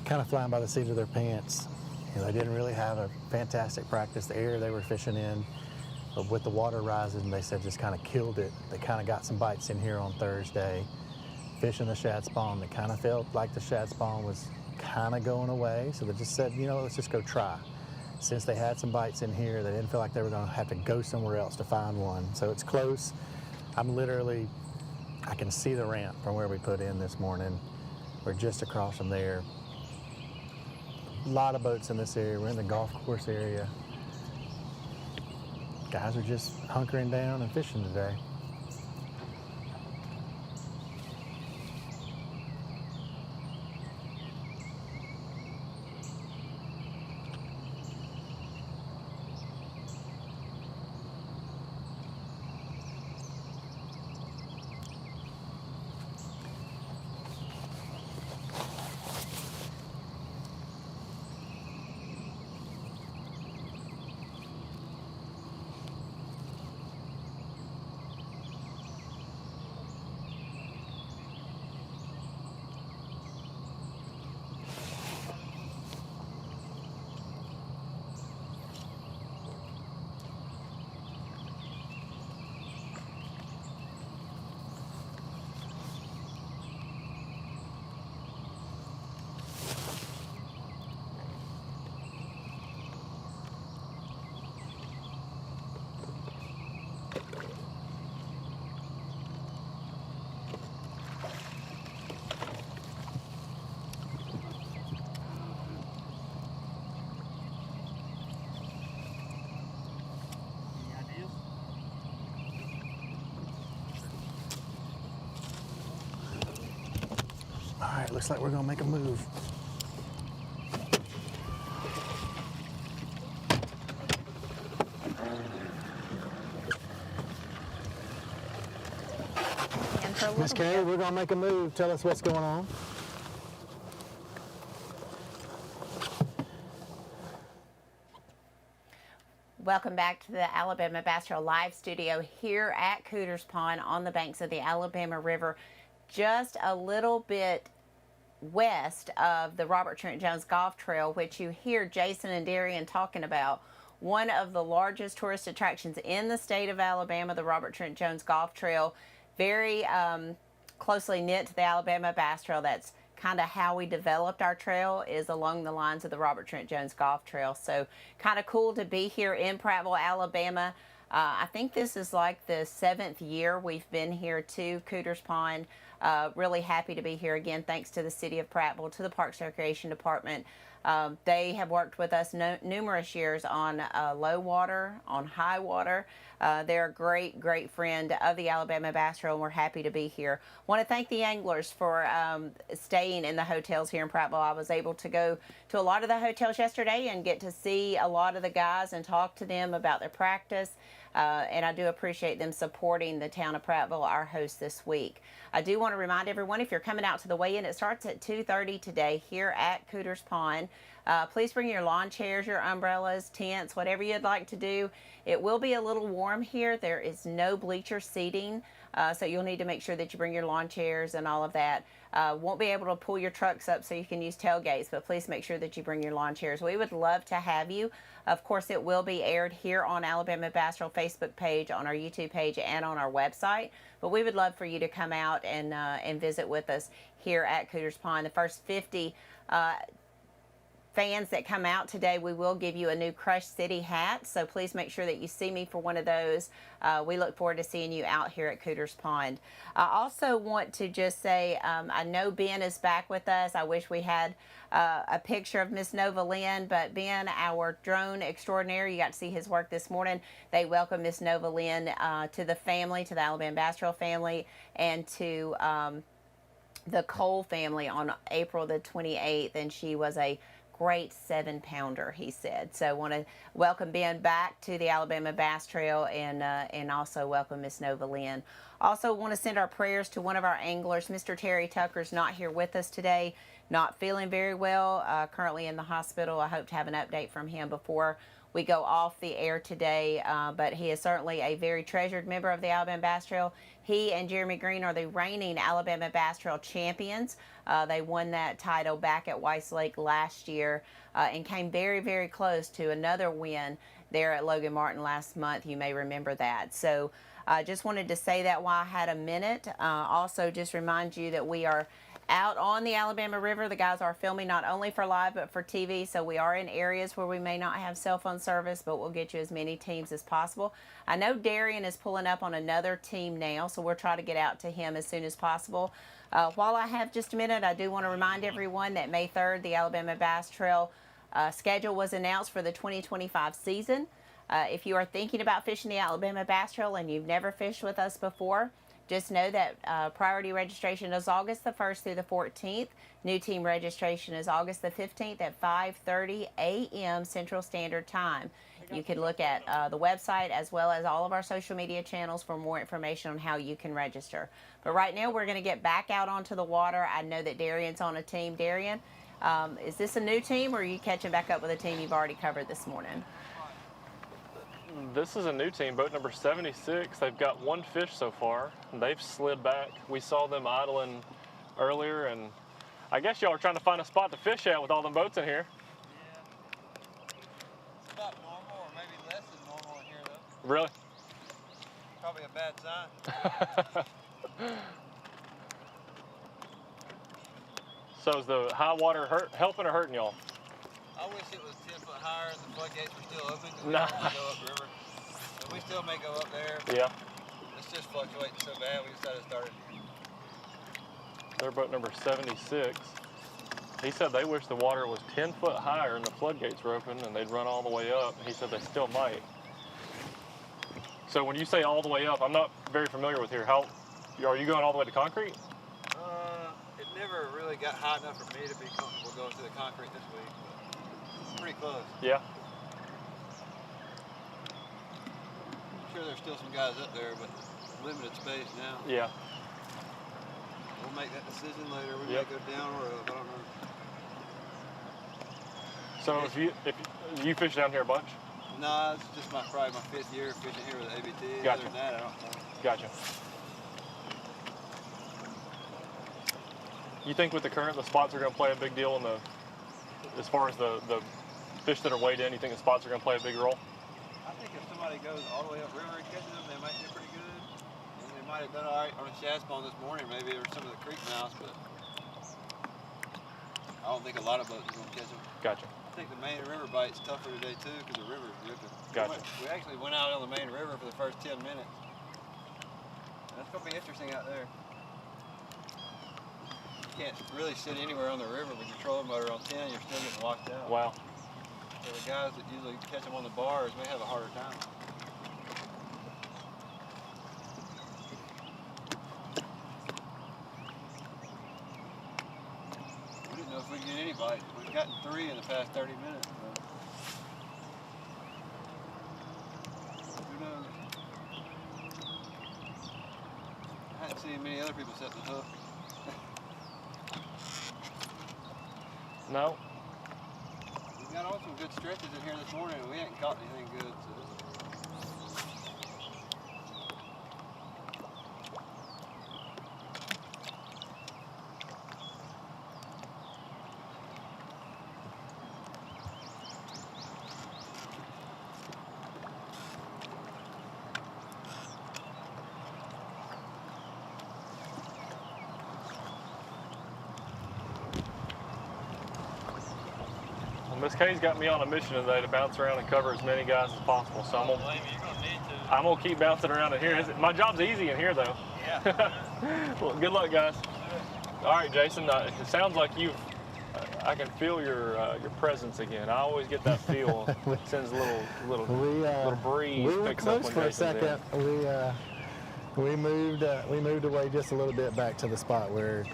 kind of flying by the seat of their pants. You know, they didn't really have a fantastic practice. The area they were fishing in, but with the water rising, they said just kind of killed it. They kind of got some bites in here on Thursday, fishing the shad spawn. They kind of felt like the shad spawn was kind of going away, so they just said, you know, let's just go try. Since they had some bites in here, they didn't feel like they were going to have to go somewhere else to find one. So it's close. I'm literally, I can see the ramp from where we put in this morning. We're just across from there. A lot of boats in this area. We're in the golf course area. Guys are just hunkering down and fishing today. All right, looks like we're gonna make a move. Miss Kay, we're gonna make a move. Tell us what's going on. Welcome back to the Alabama Bass Trail Live Studio here at Cooter's Pond on the banks of the Alabama River, just a little bit west of the Robert Trent Jones Golf Trail, which you hear Jason and Darian talking about. One of the largest tourist attractions in the state of Alabama, the Robert Trent Jones Golf Trail, very closely knit to the Alabama Bass Trail. That's kind of how we developed our trail, is along the lines of the Robert Trent Jones Golf Trail. So kind of cool to be here in Prattville, Alabama. I think this is like the 7th year we've been here to Cooter's Pond. Really happy to be here again, thanks to the City of Prattville, to the Parks and Recreation Department. They have worked with us numerous years on low water, on high water. They're a great, great friend of the Alabama Bass Trail, and we're happy to be here. Want to thank the anglers for staying in the hotels here in Prattville. I was able to go to a lot of the hotels yesterday and get to see a lot of the guys and talk to them about their practice. And I do appreciate them supporting the town of Prattville, our host this week. I do want to remind everyone, if you're coming out to the weigh-in, it starts at 2:30 today here at Cooters Pond. Please bring your lawn chairs, your umbrellas, tents, whatever you'd like to do. It will be a little warm here. There is no bleacher seating, so you'll need to make sure that you bring your lawn chairs and all of that. Won't be able to pull your trucks up so you can use tailgates, but please make sure that you bring your lawn chairs. We would love to have you. Of course, it will be aired here on Alabama Bass Trail Facebook page, on our YouTube page, and on our website. But we would love for you to come out and visit with us here at Cooters Pond. The first 50 fans that come out today, we will give you a new Crush City hat. So please make sure that you see me for one of those. We look forward to seeing you out here at Cooters Pond. I also want to just say, I know Ben is back with us. I wish we had a picture of Miss Nova Lynn, but Ben, our drone extraordinaire, you got to see his work this morning. They welcomed Miss Nova Lynn to the family, to the Alabama Bass Trail family, and to the Cole family on April the 28th, and she was a great 7-pounder, he said. So I want to welcome Ben back to the Alabama Bass Trail, and also welcome Miss Nova Lynn. Also want to send our prayers to one of our anglers. Mr. Terry Tucker's not here with us today, not feeling very well, currently in the hospital. I hope to have an update from him before we go off the air today, but he is certainly a very treasured member of the Alabama Bass Trail. He and Jeremy Green are the reigning Alabama Bass Trail champions. They won that title back at Weiss Lake last year and came very, very close to another win there at Logan Martin last month. You may remember that. So I just wanted to say that while I had a minute. Also, just remind you that we are out on the Alabama River. The guys are filming not only for live but for TV, so we are in areas where we may not have cell phone service, but we'll get you as many teams as possible. I know Darian is pulling up on another team now, so we'll try to get out to him as soon as possible. While I have just a minute, I do want to remind everyone that May 3rd, the Alabama Bass Trail schedule was announced for the 2025 season. If you are thinking about fishing the Alabama Bass Trail and you've never fished with us before, just know that priority registration is August the 1st through the 14th. New team registration is August the 15th at 5:30 a.m. Central Standard Time. You can look at the website as well as all of our social media channels for more information on how you can register. But right now, we're going to get back out onto the water. I know that Darian's on a team. Darian, is this a new team, or are you catching back up with a team you've already covered this morning? This is a new team, boat number 76. They've got one fish so far. They've slid back. We saw them idling earlier, and I guess y'all are trying to find a spot to fish at with all them boats in here. It's about normal, or maybe less than normal in here, though. Really? Probably a bad sign. So is the high water helping or hurting y'all? I wish it was 10 foot higher and the floodgates were still open, because we Nah. don't want to go upriver. But we still may go up there. Yeah. It's just fluctuating so bad, we decided to start it. Their boat number 76. He said they wish the water was 10 foot higher and the floodgates were open and they'd run all the way up. He said they still might. So when you say all the way up, I'm not very familiar with here. Are you going all the way to concrete? It never really got high enough for me to be comfortable going to the concrete this week. Pretty close. Yeah. I'm sure there's still some guys up there, but limited space now. Yeah. We'll make that decision later. We Yep. may go down or up. I don't know. So if you fish down here a bunch? No, it's just probably my 5th year fishing here with ABT. Gotcha. Other than that, I don't know. Gotcha. You think with the current, the spots are going to play a big deal in as far as the fish that are weighed in? You think the spots are going to play a big role? I think if somebody goes all the way up river and catches them, they might do pretty good. And they might have done all right on a shad spawn this morning, maybe, or some of the creek mouths, but I don't think a lot of boats are going to catch them. Gotcha. I think the main river bite's tougher today too, because the river's ripping. Gotcha. We actually went out on the main river for the first 10 minutes. That's going to be interesting out there. You can't really sit anywhere on the river with your trolling motor on 10, you're still getting locked out. Wow. So the guys that usually catch them on the bars may have a harder time. We didn't know if we'd get any bites. We gotten 3 in the past 30 minutes. So. Who knows? I hadn't seen many other people set the hook. No. We got on some good stretches in here this morning, and we ain't caught anything good. So. Miss Kay's got me on a mission today to bounce around and cover as many guys as possible. So I'm gonna keep bouncing around in here. My job's easy in here, though. Yeah. Well, good luck, guys. All right, Jason. It sounds like I can feel your presence again. I always get that feel. Sends a little breeze. We were picks close up when for a Jason's second. We moved away just a little bit back to the spot where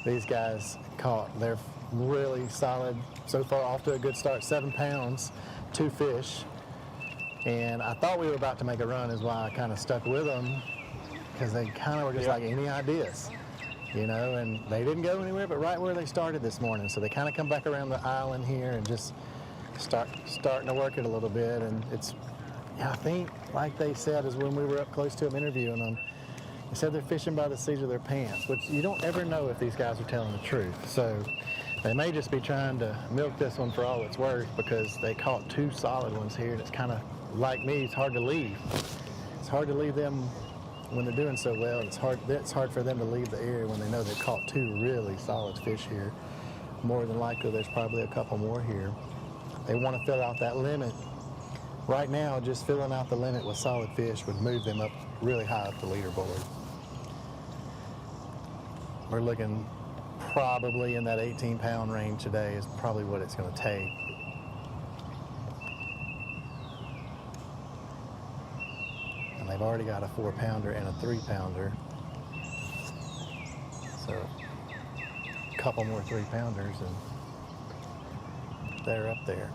these guys caught. They're really solid so far, off to a good start. 7 pounds, 2 fish, and I thought we were about to make a run, is why I kind of stuck with them, because they kind of were just like, any ideas, you know, and they didn't go anywhere but right where they started this morning. So they kind of come back around the island here and just starting to work it a little bit. And it's, I think, like they said, is when we were up close to them interviewing them, they said they're fishing by the seat of their pants, which you don't ever know if these guys are telling the truth. So they may just be trying to milk this one for all it's worth, because they caught 2 solid ones here, and it's kind of, like me, it's hard to leave. It's hard to leave them when they're doing so well. It's hard for them to leave the area when they know they've caught 2 really solid fish here. More than likely, there's probably a couple more here. They want to fill out that limit. Right now, just filling out the limit with solid fish would move them up really high up the leaderboard. We're looking probably in that 18-pound range today is probably what it's going to take. And they've already got a 4-pounder and a 3-pounder. So a couple more 3-pounders and they're up there.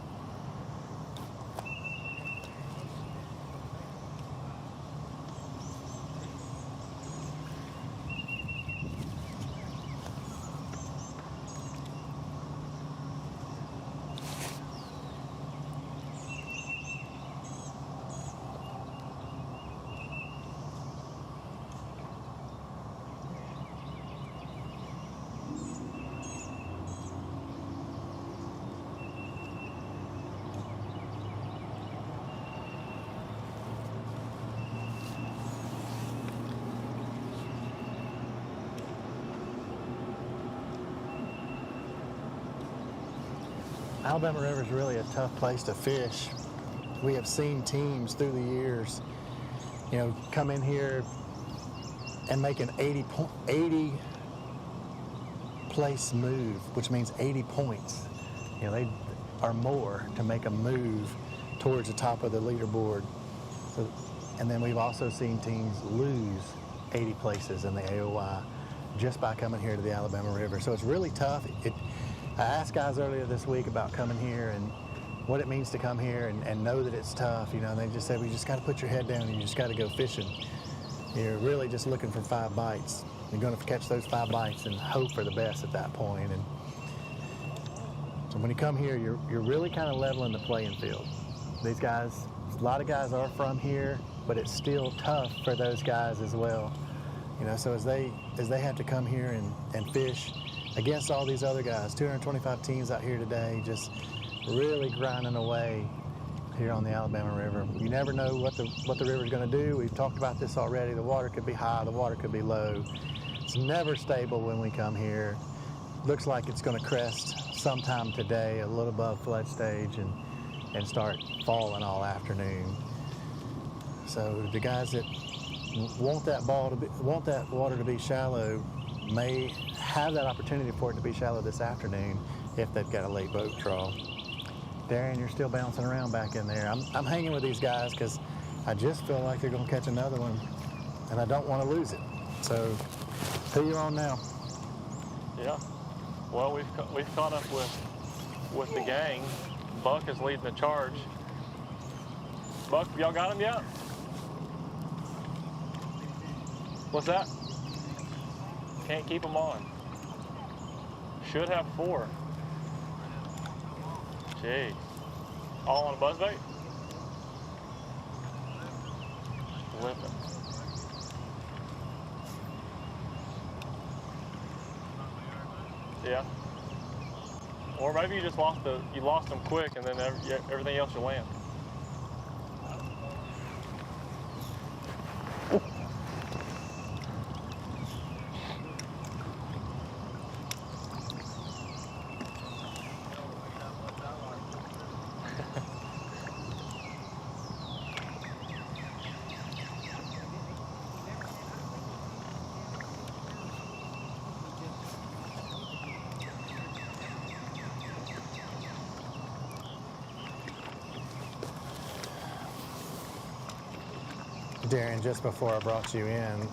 Alabama River is really a tough place to fish. We have seen teams through the years, you know, come in here and make an 80 place move, which means 80 points. You know, they are more to make a move towards the top of the leaderboard. So, and then we've also seen teams lose 80 places in the AOY just by coming here to the Alabama River. So it's really tough. I asked guys earlier this week about coming here and what it means to come here and know that it's tough. You know, and they just said, well, you just got to put your head down and you just got to go fishing. You're really just looking for 5 bites. You're going to catch those 5 bites and hope for the best at that point. And so when you come here, you're really kind of leveling the playing field. These guys, a lot of guys are from here, but it's still tough for those guys as well. You know, so as they have to come here and fish against all these other guys, 225 teams out here today, just really grinding away here on the Alabama River. You never know what the river's going to do. We've talked about this already. The water could be high, the water could be low. It's never stable when we come here. Looks like it's going to crest sometime today, a little above flood stage, and start falling all afternoon. So the guys that want that water to be shallow may have that opportunity for it to be shallow this afternoon if they've got a late boat draw. Darren, you're still bouncing around back in there. I'm hanging with these guys because I just feel like they're going to catch another one, and I don't want to lose it. So, who you on now? Yeah. Well, we've caught up with with the gang. Buck is leading the charge. Buck, y'all got him yet? What's that? Can't keep them on. Should have 4. Jeez. All on a buzzbait? Limping. Yeah. Or maybe you just lost them quick, and then everything else will land. Darren, just before I brought you in,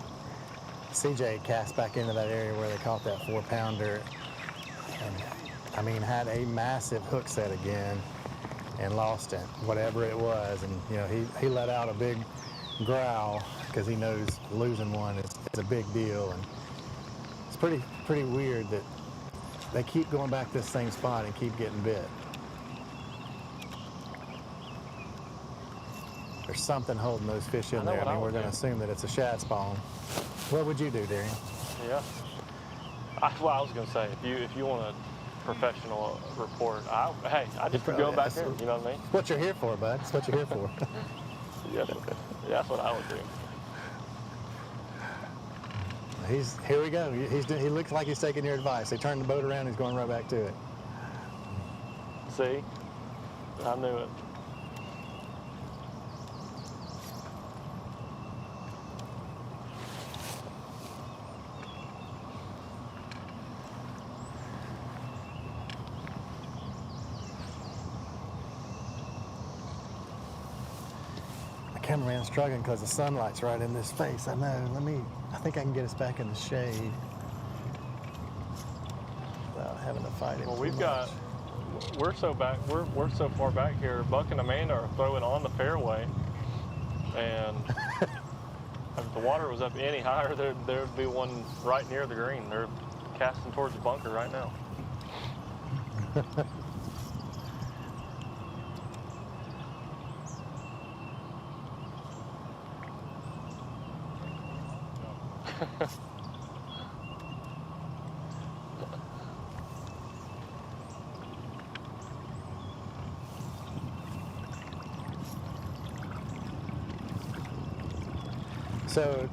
CJ cast back into that area where they caught that 4-pounder, and I mean had a massive hook set again and lost it, whatever it was. And you know, he let out a big growl because he knows losing one is a big deal, and it's pretty weird that they keep going back to this same spot and keep getting bit. There's something holding those fish in there. I mean, we're going to assume that it's a shad spawn. What would you do, Darren? Yeah. I was going to say, if you want a professional report, hey, I just go back there. You know what I mean? It's what you're here for, bud. It's what you're here for. Yeah, that's what I would do. Here we go. He looks like he's taking your advice. They turned the boat around. He's going right back to it. See? I knew it. Cameraman's struggling because the sunlight's right in this face. I know. I think I can get us back in the shade without having to fight it. Well, we're so far back here. Buck and Amanda are throwing on the fairway, and if the water was up any higher, there'd be one right near the green. They're casting towards the bunker right now. So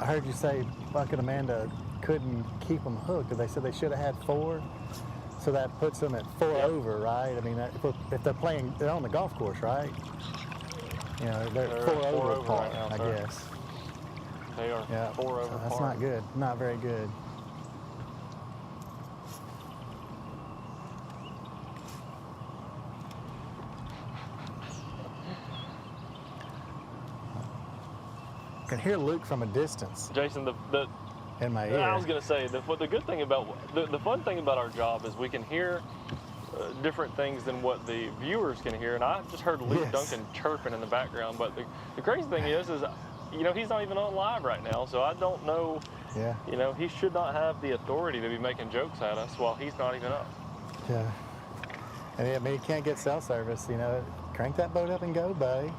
I heard you say Buck and Amanda couldn't keep them hooked. They said they should have had 4. So that puts them at 4 over, right? I mean, if they're playing, they're on the golf course, right? You know, they're 4 over par, right now, I guess. They are 4 over par. That's not good. Not very good. I can hear Luke from a distance. Jason, in my ear. I was going to say, the good thing about, the fun thing about our job is we can hear different things than what the viewers can hear. And I just heard Luke Duncan chirping in the background. But the crazy thing is, you know, he's not even on live right now. So I don't know, you know, he should not have the authority to be making jokes at us while he's not even up. Yeah. And I mean, he can't get cell service, you know. Crank that boat up and go, buddy.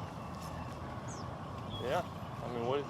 Yeah. I mean, what?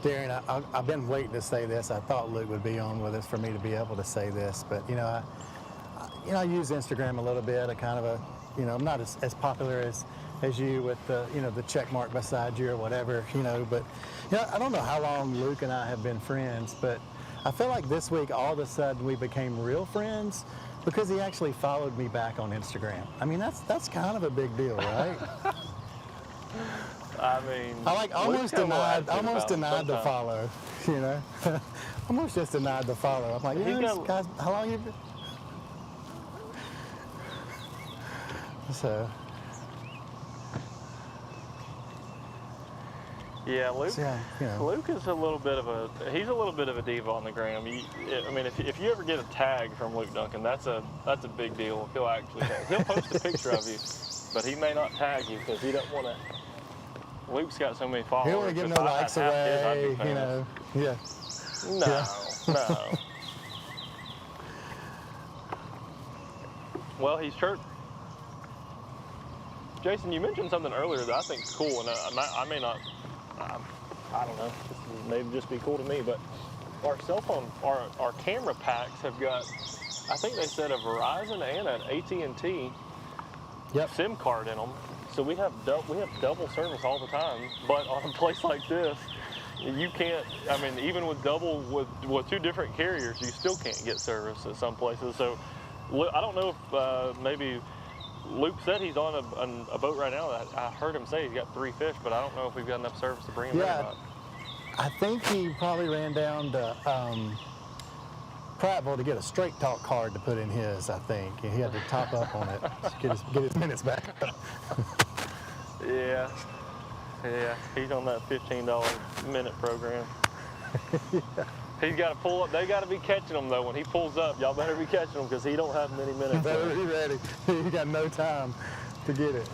Darren, I've been waiting to say this. I thought Luke would be on with us for me to be able to say this, but you know, I use Instagram a little bit. I kind of you know, I'm not as popular as you with the, you know, the check mark beside you or whatever, you know. But you know, I don't know how long Luke and I have been friends, but I feel like this week all of a sudden we became real friends Because he actually followed me back on Instagram. I mean, that's kind of a big deal, right? I mean, I like almost denied the follow, you know? Almost just denied the follow. I'm like, guys, how long you been? So. Yeah, Luke. So, yeah, you know. Luke is a little bit of a diva on the gram. I mean, if you ever get a tag from Luke Duncan, that's a big deal. If he'll actually tag. He'll post a picture of you, but he may not tag you because he don't want to. Luke's got so many followers. He don't want to give no likes away, you know. Yeah. No, yeah. No. Well, he's chirped. Jason, you mentioned something earlier that I think is cool, and I may not. I don't know. This may just be cool to me, but our cell phone, our camera packs have got, I think they said a Verizon and an AT&T SIM card in them. So we have double service all the time. But on a place like this, you can't. I mean, even with with two different carriers, you still can't get service at some places. So I don't know if maybe. Luke said he's on a boat right now. I heard him say he's got 3 fish, but I don't know if we've got enough service to bring him in or not. I think he probably ran down to Prattville to get a Straight Talk card to put in his, I think. He had to top up on it to get his minutes back. Yeah, he's on that $15 minute program. Yeah. He's got to pull up. They got to be catching him, though. When he pulls up, y'all better be catching him because he don't have many minutes. You better be ready. He got no time to get it.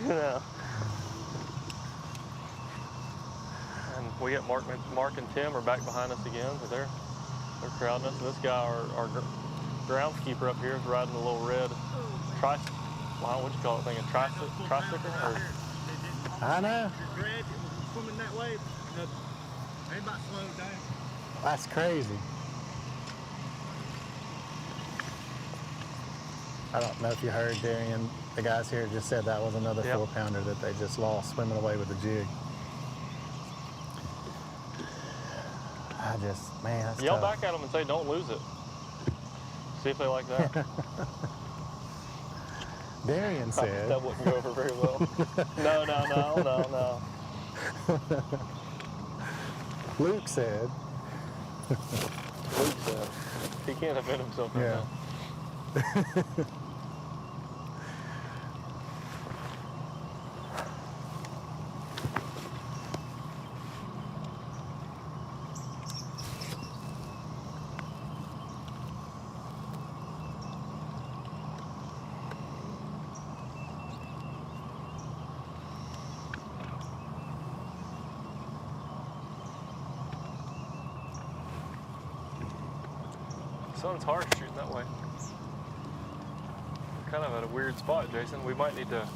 Yeah. And we got Mark and Tim are back behind us again, so they're crowding us. This guy, our groundskeeper up here, is riding a little red what you call it thing? A tricycle? I know. It's red. It was swimming that way. Ain't about slowed down. That's crazy. I don't know if you heard Darian, the guys here just said that was another 4-pounder that they just lost swimming away with the jig. Man, that's Yell tough. back at them and say, don't lose it. See if they like that. Darian said. That wouldn't go over very well. No. Luke said. Luke said. He can't admit himself right now. Sun's harsh shooting that way. We're kind of at a weird spot, Jason. We might need to.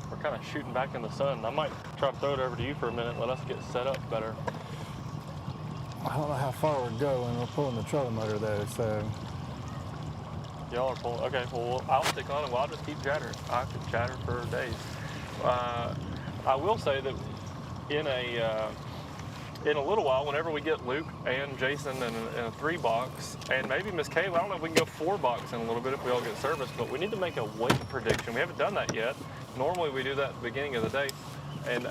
We're kind of shooting back in the sun. I might try to throw it over to you for a minute and let us get set up better. I don't know how far we're going. We're pulling the trolling motor though, so. Y'all are pulling. Okay, well, I'll stick on and I'll just keep chattering. I could chatter for days. I will say that in a little while, whenever we get Luke and Jason in a 3-box, and maybe Miss Kayla, I don't know if we can go 4-box in a little bit if we all get service, but we need to make a weight prediction. We haven't done that yet. Normally we do that at the beginning of the day. And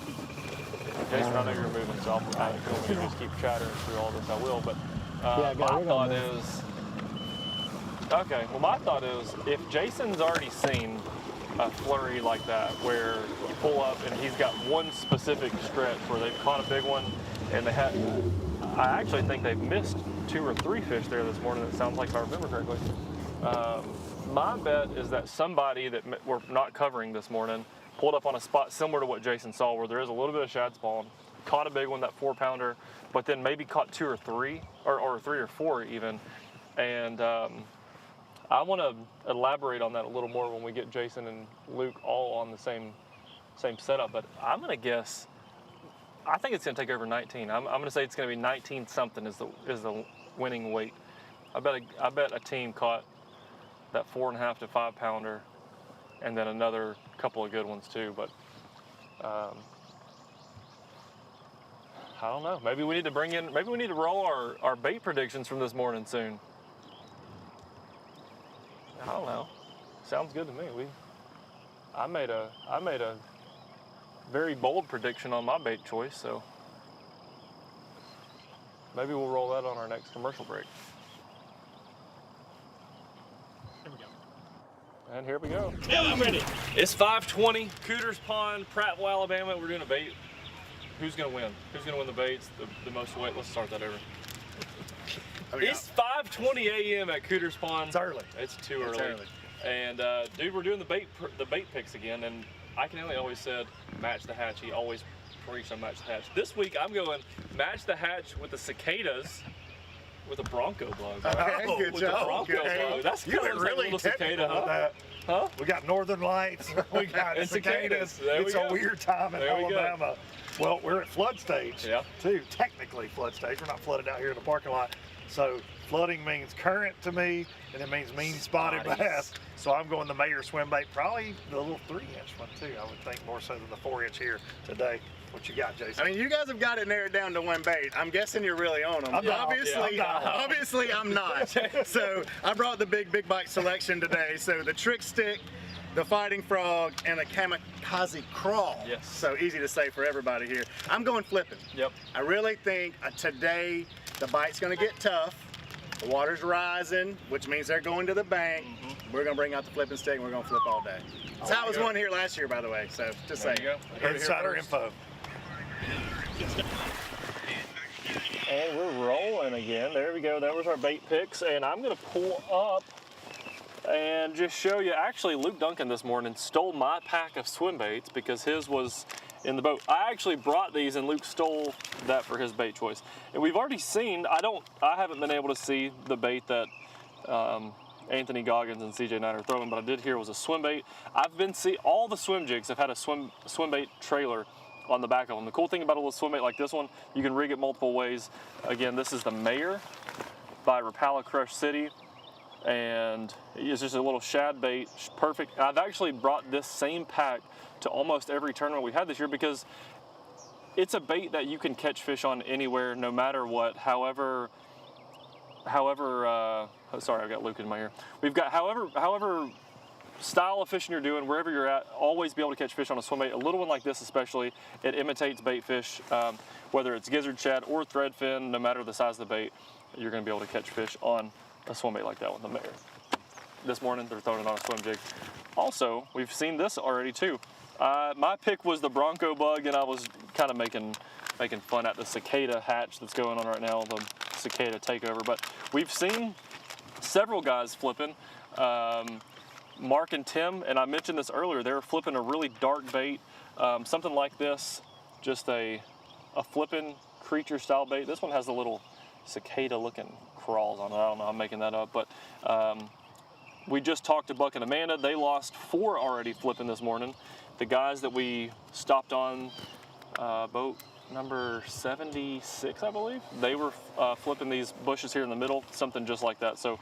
Jason, I know you're moving, so if you want me to just keep chattering through all this, I will. But my thought is, okay, well my thought is, if Jason's already seen a flurry like that where you pull up and he's got one specific stretch where they've caught a big one, and I actually think they've missed 2 or 3 fish there this morning. It sounds like, if I remember correctly. My bet is that somebody that we're not covering this morning pulled up on a spot similar to what Jason saw, where there is a little bit of shad spawn, caught a big one, that 4-pounder, but then maybe caught 2 or 3, or 3 or 4 even. And I want to elaborate on that a little more when we get Jason and Luke all on the same setup. But I'm going to guess. I think it's going to take over 19. I'm going to say it's going to be 19 something is the winning weight. I bet a team caught that 4.5 to 5-pounder, and then another couple of good ones too. But I don't know. Maybe we need to roll our bait predictions from this morning soon. I don't know. Sounds good to me. I made a very bold prediction on my bait choice, so maybe we'll roll that on our next commercial break. Here we go. And here we go. Yeah, I'm ready. It's 5:20, Cooters Pond, Prattville, Alabama. We're doing a bait. Who's gonna win? Who's gonna win the baits? The most weight. Let's start that over. It's 5:20 a.m. at Cooters Pond. It's early. It's too early. And dude, we're doing the bait picks again. And Ike and Ellie always said match the hatch. He always preached on match the hatch. This week I'm going match the hatch with the cicadas. With a Bronco bug. Okay, good with job. The Bronco bug. That's you kind were of really like a little cicada, with that. Huh? We got northern lights. We got And cicadas. There It's we a go. weird time in There we go. Alabama. Well, we're at flood stage, too. Technically flood stage. We're not flooded out here in the parking lot. So flooding means current to me, and it means mean spotted bass. So I'm going the Mayor swim bait, probably the little 3-inch one, too. I would think more so than the 4-inch here today. What you got, Jason? I mean, you guys have got it narrowed down to one bait. I'm guessing you're really on them. Obviously, I'm not. So I brought the big bite selection today. So the trick stick, the fighting frog, and the kamikaze crawl. Yes. So easy to say for everybody here. I'm going flipping. Yep. I really think today the bite's going to get tough. The water's rising, which means they're going to the bank. We're going to bring out the flipping stick and we're going to flip all day. That's how it was won here last year, by the way. So just saying. There you go. Insider info. And we're rolling again. There we go. That was our bait picks. And I'm going to pull up and just show you. Actually, Luke Duncan this morning stole my pack of swim baits because his was in the boat. I actually brought these and Luke stole that for his bait choice. And we've already seen, I haven't been able to see the bait that Anthony Goggins and CJ Knight are throwing, but I did hear it was a swim bait. I've been all the swim jigs have had a swim bait trailer on the back of them. The cool thing about a little swim bait like this one, you can rig it multiple ways. Again, this is the Mayor by Rapala Crush City, and it's just a little shad bait, perfect. I've actually brought this same pack to almost every tournament we had this year because it's a bait that you can catch fish on anywhere, no matter what. However, sorry, I've got Luke in my ear. We've got however style of fishing you're doing, wherever you're at, always be able to catch fish on a swim bait. A little one like this especially, it imitates bait fish, whether it's gizzard shad or threadfin, no matter the size of the bait, you're going to be able to catch fish on a swim bait like that one, the Mayor. This morning, they're throwing it on a swim jig. Also, we've seen this already too. My pick was the Bronco bug, and I was kind of making fun at the cicada hatch that's going on right now, the cicada takeover. But we've seen several guys flipping. Mark and Tim, and I mentioned this earlier, they were flipping a really dark bait, something like this, just a flipping creature style bait. This one has the little cicada looking crawls on it. I don't know, I'm making that up, but we just talked to Buck and Amanda. They lost 4 already flipping this morning. The guys that we stopped on boat number 76, I believe, they were flipping these bushes here in the middle, something just like that. So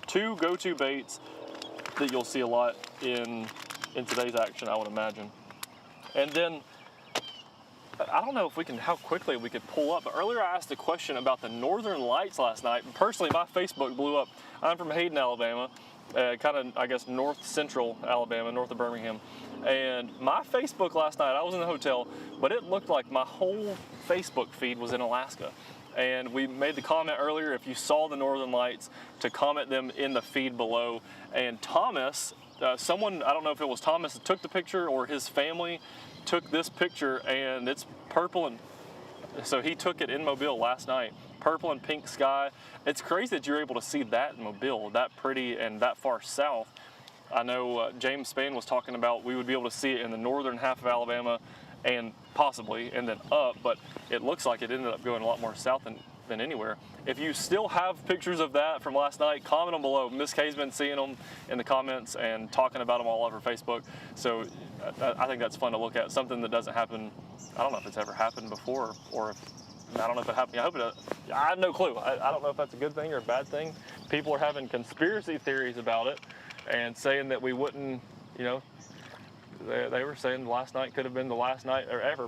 2 go-to baits that you'll see a lot in today's action, I would imagine. And then, I don't know how quickly we could pull up, but earlier I asked a question about the northern lights last night. Personally, my Facebook blew up. I'm from Hayden, Alabama, kind of, I guess, north central Alabama, north of Birmingham. And my Facebook last night, I was in the hotel, but it looked like my whole Facebook feed was in Alaska. And we made the comment earlier, if you saw the northern lights, to comment them in the feed below. And Thomas, someone, I don't know if it was Thomas that took the picture or his family took this picture, and it's purple, and so he took it in Mobile last night. Purple and pink sky. It's crazy that you're able to see that in Mobile, that pretty and that far south. I know James Spain was talking about we would be able to see it in the northern half of Alabama and possibly, and then up, but it looks like it ended up going a lot more south than anywhere. If you still have pictures of that from last night, comment them below. Miss Kay's been seeing them in the comments and talking about them all over Facebook. So I think that's fun to look at. Something that doesn't happen, I don't know if it's ever happened before, or if, I don't know if it happened. I hope it does. I have no clue. I don't know if that's a good thing or a bad thing. People are having conspiracy theories about it and saying that we wouldn't, they were saying last night could have been the last night or ever.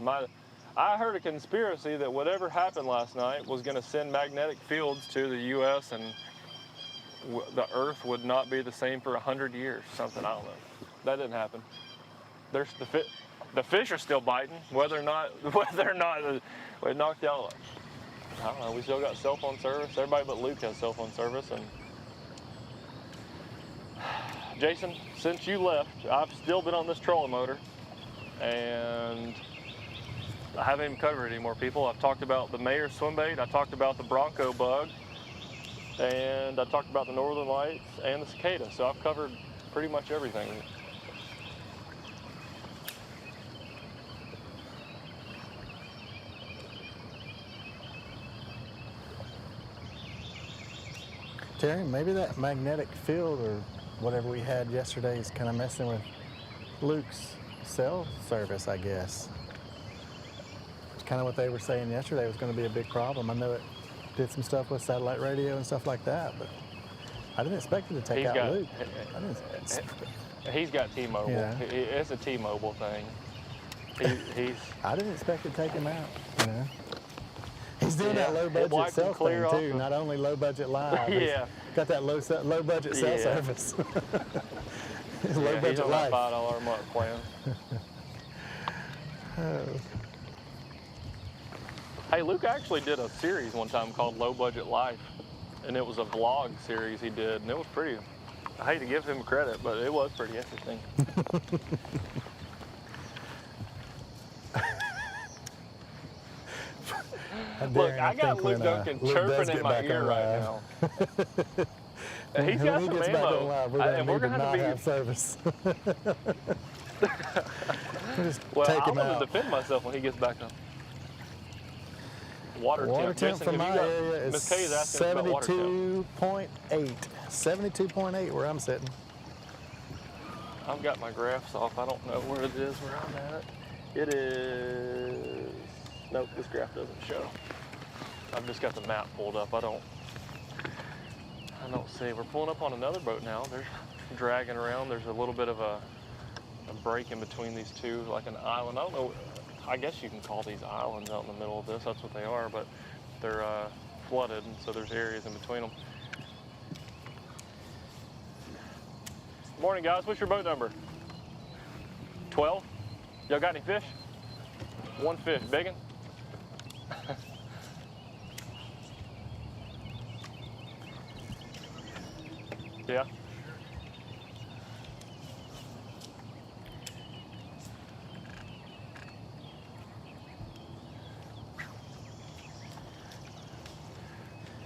I heard a conspiracy that whatever happened last night was going to send magnetic fields to the U.S. and the earth would not be the same for 100 years, something, I don't know. That didn't happen. There's the fish are still biting, whether or not we knocked out. I don't know. We still got cell phone service. Everybody but Luke has cell phone service. And Jason, since you left, I've still been on this trolling motor, and I haven't even covered any more people. I've talked about the Mayor swim bait. I talked about the Bronco bug, and I talked about the Northern Lights and the cicada. So I've covered pretty much everything. Terry, maybe that magnetic field or whatever we had yesterday is kind of messing with Luke's cell service, I guess. It's kind of what they were saying yesterday was going to be a big problem. I know it did some stuff with satellite radio and stuff like that, but I didn't expect it to take out Luke. He's got T-Mobile. Yeah. It's a T-Mobile thing. I didn't expect to take him out, you know. He's doing that low budget cell thing too, not only low budget live. Yeah. Got that low budget cell service. Low budget he's on life. that $5 a month plan. Hey, Luke actually did a series one time called Low Budget Life, and it was a vlog series he did, and it was pretty. I hate to give him credit, but it was pretty interesting. Look, I got Luke Duncan chirping in my ear right now. He's got some ammo, and we're going to have service. Well, I'm going to defend myself when he gets back up. Water temp Jason, for my area is Miss Kay is asking about water temp. 72.8. 72.8 where I'm sitting. I've got my graphs off. I don't know where it is where I'm at. It is. Nope, this graph doesn't show. I've just got the map pulled up. I don't see. We're pulling up on another boat now. They're dragging around. There's a little bit of a break in between these two, like an island. I don't know. I guess you can call these islands out in the middle of this. That's what they are, but they're flooded, and so there's areas in between them. Morning, guys. What's your boat number? 12? Y'all got any fish? One fish. Biggin? Yeah.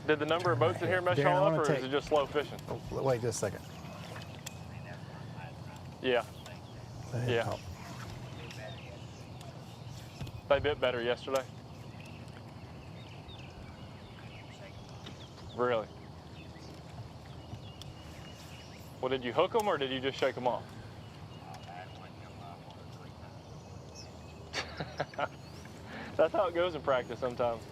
Did the number of boats in here mess y'all up, or is it just slow fishing? Wait just a second. Yeah. Yeah. They bit better yesterday. Really? Well, did you hook them or did you just shake them off? That's how it goes in practice sometimes.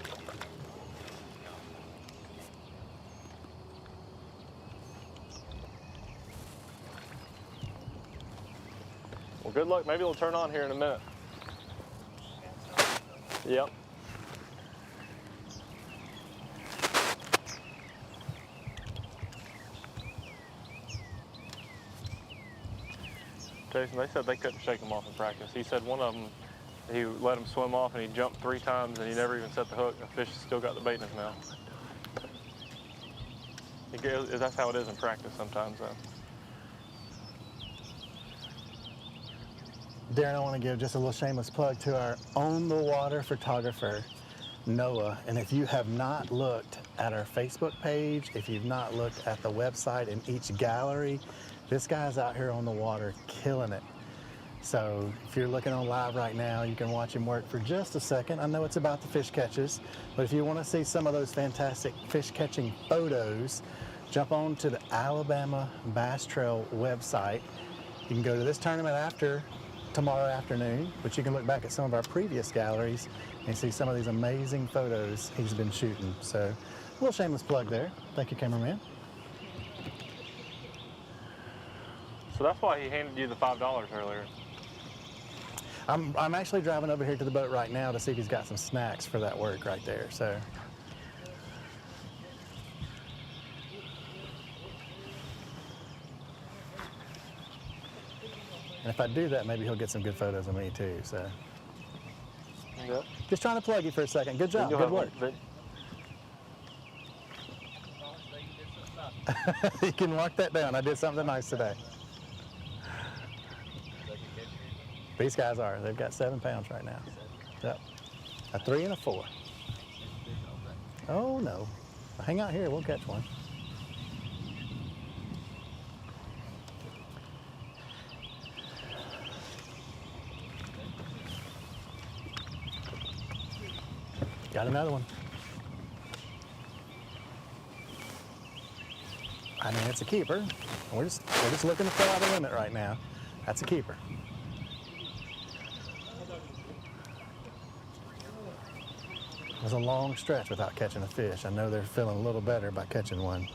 Well, good luck. Maybe it'll turn on here in a minute. Yep. Jason, they said they couldn't shake them off in practice. He said one of them, he let him swim off and he jumped 3 times and he never even set the hook. The fish still got the bait in his mouth. That's how it is in practice sometimes, though. Darren, I want to give just a little shameless plug to our on-the-water photographer, Noah. And if you have not looked at our Facebook page, if you've not looked at the website and each gallery, this guy's out here on the water killing it. So if you're looking on live right now, you can watch him work for just a second. I know it's about the fish catches, but if you want to see some of those fantastic fish catching photos, jump on to the Alabama Bass Trail website. You can go to this tournament after tomorrow afternoon, but you can look back at some of our previous galleries and see some of these amazing photos he's been shooting. So a little shameless plug there. Thank you, cameraman. So that's why he handed you the $5 earlier. I'm actually driving over here to the boat right now to see if he's got some snacks for that work right there. So And if I do that, maybe he'll get some good photos of me too. So Yep. just trying to plug you for a second. Good job. You'll Good have work. one, You can mark that down. I did something nice today. These guys are. They've got 7 pounds right now. Yep. A 3 and a 4. Oh no. Hang out here. We'll catch one. Got another one. I mean, it's a keeper. We're just looking to fill out a limit right now. That's a keeper. It was a long stretch without catching a fish. I know they're feeling a little better by catching one.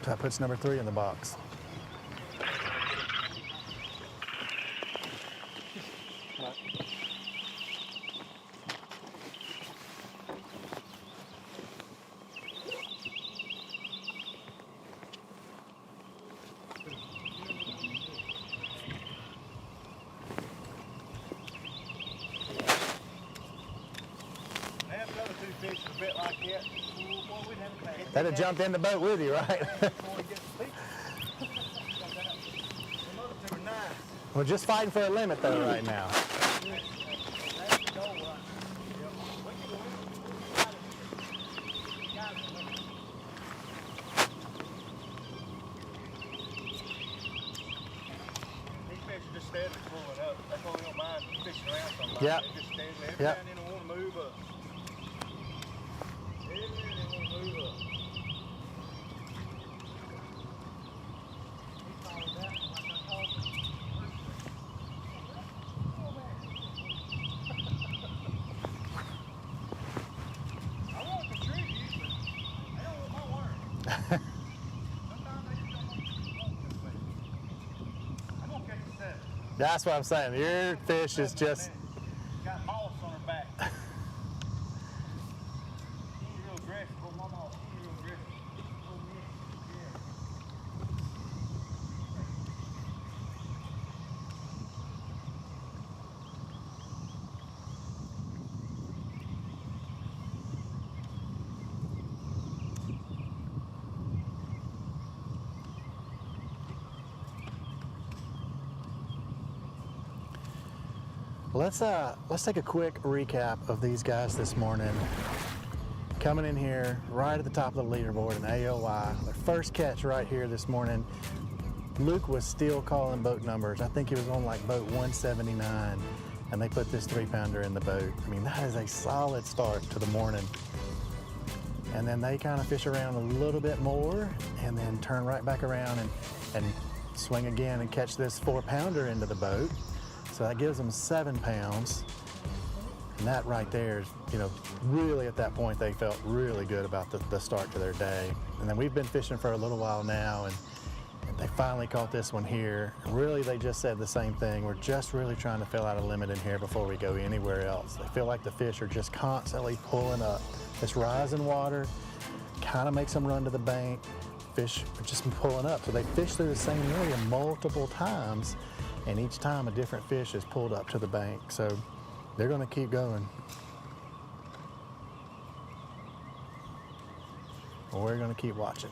That puts number 3 in the box. That'd have jumped in the boat with you, right? We're just fighting for a limit though right now. These fish are just steadily pulling up. That's why we don't mind fishing around somebody. Yep. They're just steadily. Every Yep. now and then they want to move up. Every now and then they want to move up. I want to contribute, but they don't want my work. Sometimes they just don't want to work. I'm going to catch a 7. That's what I'm saying. Your fish is just. Got moss on her back. She's real aggressive. Oh, my moss. She's real aggressive. Oh, yeah. Let's take a quick recap of these guys this morning. Coming in here right at the top of the leaderboard in AOI. Their first catch right here this morning. Luke was still calling boat numbers. I think he was on like boat 179, and they put this 3-pounder in the boat. I mean, that is a solid start to the morning. And then they kind of fish around a little bit more and then turn right back around and swing again and catch this 4-pounder into the boat. So that gives them 7 pounds. And that right there is, you know, really at that point they felt really good about the start to their day. And then we've been fishing for a little while now, and they finally caught this one here. Really, they just said the same thing. We're just really trying to fill out a limit in here before we go anywhere else. They feel like the fish are just constantly pulling up. This rising water kind of makes them run to the bank. Fish are just pulling up. So they fish through the same area multiple times, and each time a different fish is pulled up to the bank. So they're going to keep going. We're going to keep watching.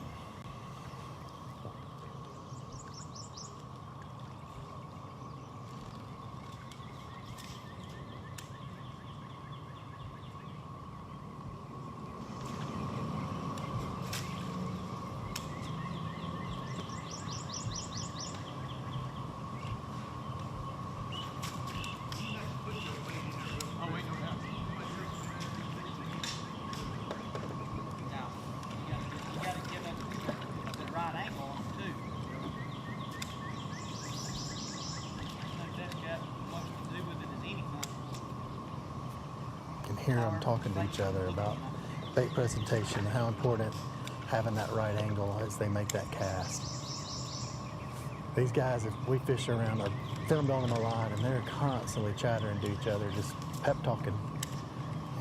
Hear them talking to each other about bait presentation and how important having that right angle as they make that cast. These guys, if we fish around, are filmed on them a lot, and they're constantly chattering to each other, just pep talking,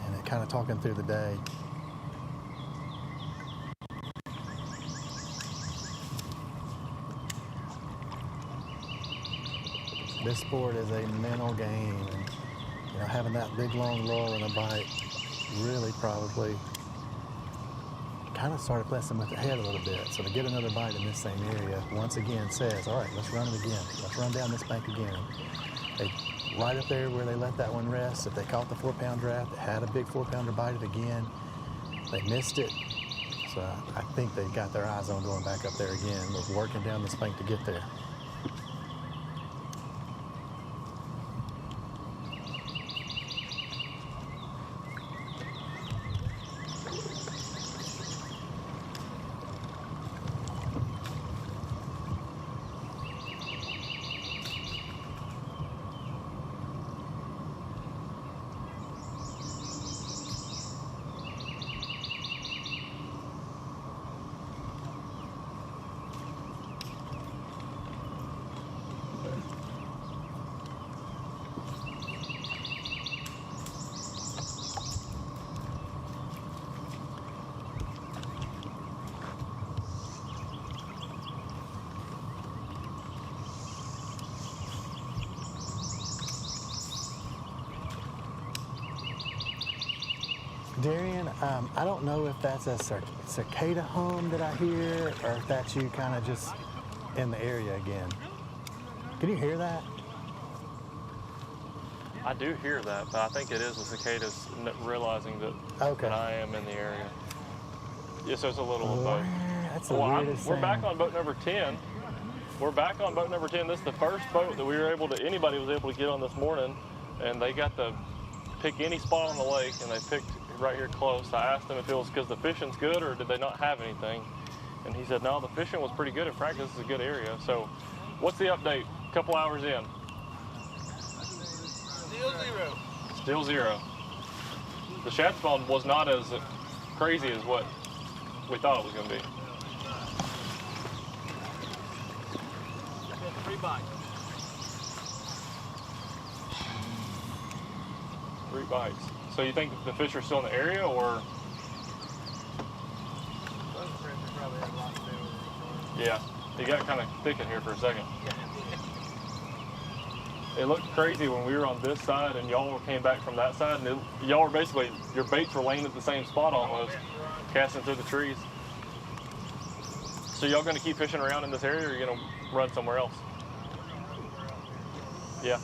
and kind of talking through the day. This sport is a mental game, and you know, having that big long lull in a bite really probably kind of started messing with the head a little bit. So to get another bite in this same area, once again says, all right, let's run it again. Let's run down this bank again. They, right up there where they let that one rest, if they caught the 4-pound draft, they had a big 4-pounder bite it again. They missed it. So I think they got their eyes on going back up there again. We're working down this bank to get there. Darian, I don't know if that's a cicada hum that I hear, or if that's you kind of just in the area again. Can you hear that? I do hear that, but I think it is the cicadas realizing that, that I am in the area. Yeah, so it's a little of both. That's the weirdest We're thing. back on boat number 10. We're back on boat number 10. This is the first boat that we were able to, anybody was able to get on this morning, and they got to pick any spot on the lake, and they picked right here close. I asked them if it was because the fishing's good or did they not have anything, and he said no, the fishing was pretty good in practice. This is a good area. So what's the update a couple hours in? Still zero. Still zero. The shad spawn was not as crazy as what we thought it was going to be. 3 bites. 3 bites. So you think the fish are still in the area, or? Yeah, it got kind of thick in here for a second. It looked crazy when we were on this side and y'all came back from that side, and y'all were basically, your baits were laying at the same spot almost, casting through the trees. So y'all going to keep fishing around in this area, or are you going to run somewhere else? Yeah.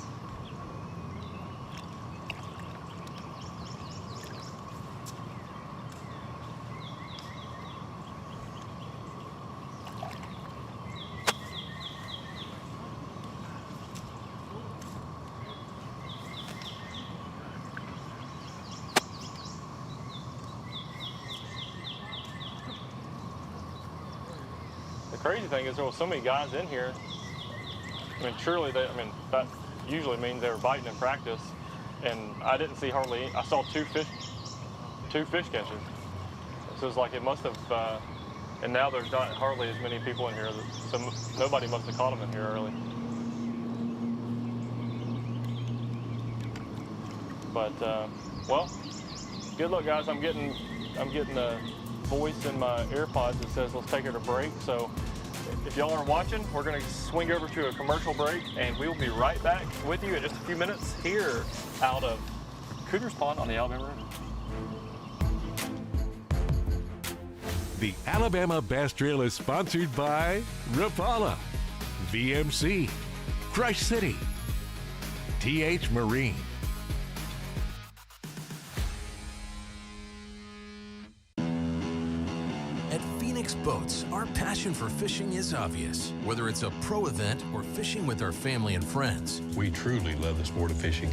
The crazy thing is there were so many guys in here. I mean, surely they, that usually means they were biting in practice, and I didn't see hardly any. I saw two fish catches. So it's like it must have, and now there's not hardly as many people in here, so nobody must have caught them in here early. But, well, good luck, guys. I'm getting a voice in my AirPods that says let's take it a break. So if y'all are watching, we're going to swing over to a commercial break, and we will be right back with you in just a few minutes here out of Cooter's Pond on the Alabama River. The Alabama Bass Trail is sponsored by Rapala, VMC, Crush City, TH Marine. At Phoenix Boats, our passion for fishing is obvious. Whether it's a pro event or fishing with our family and friends, we truly love the sport of fishing.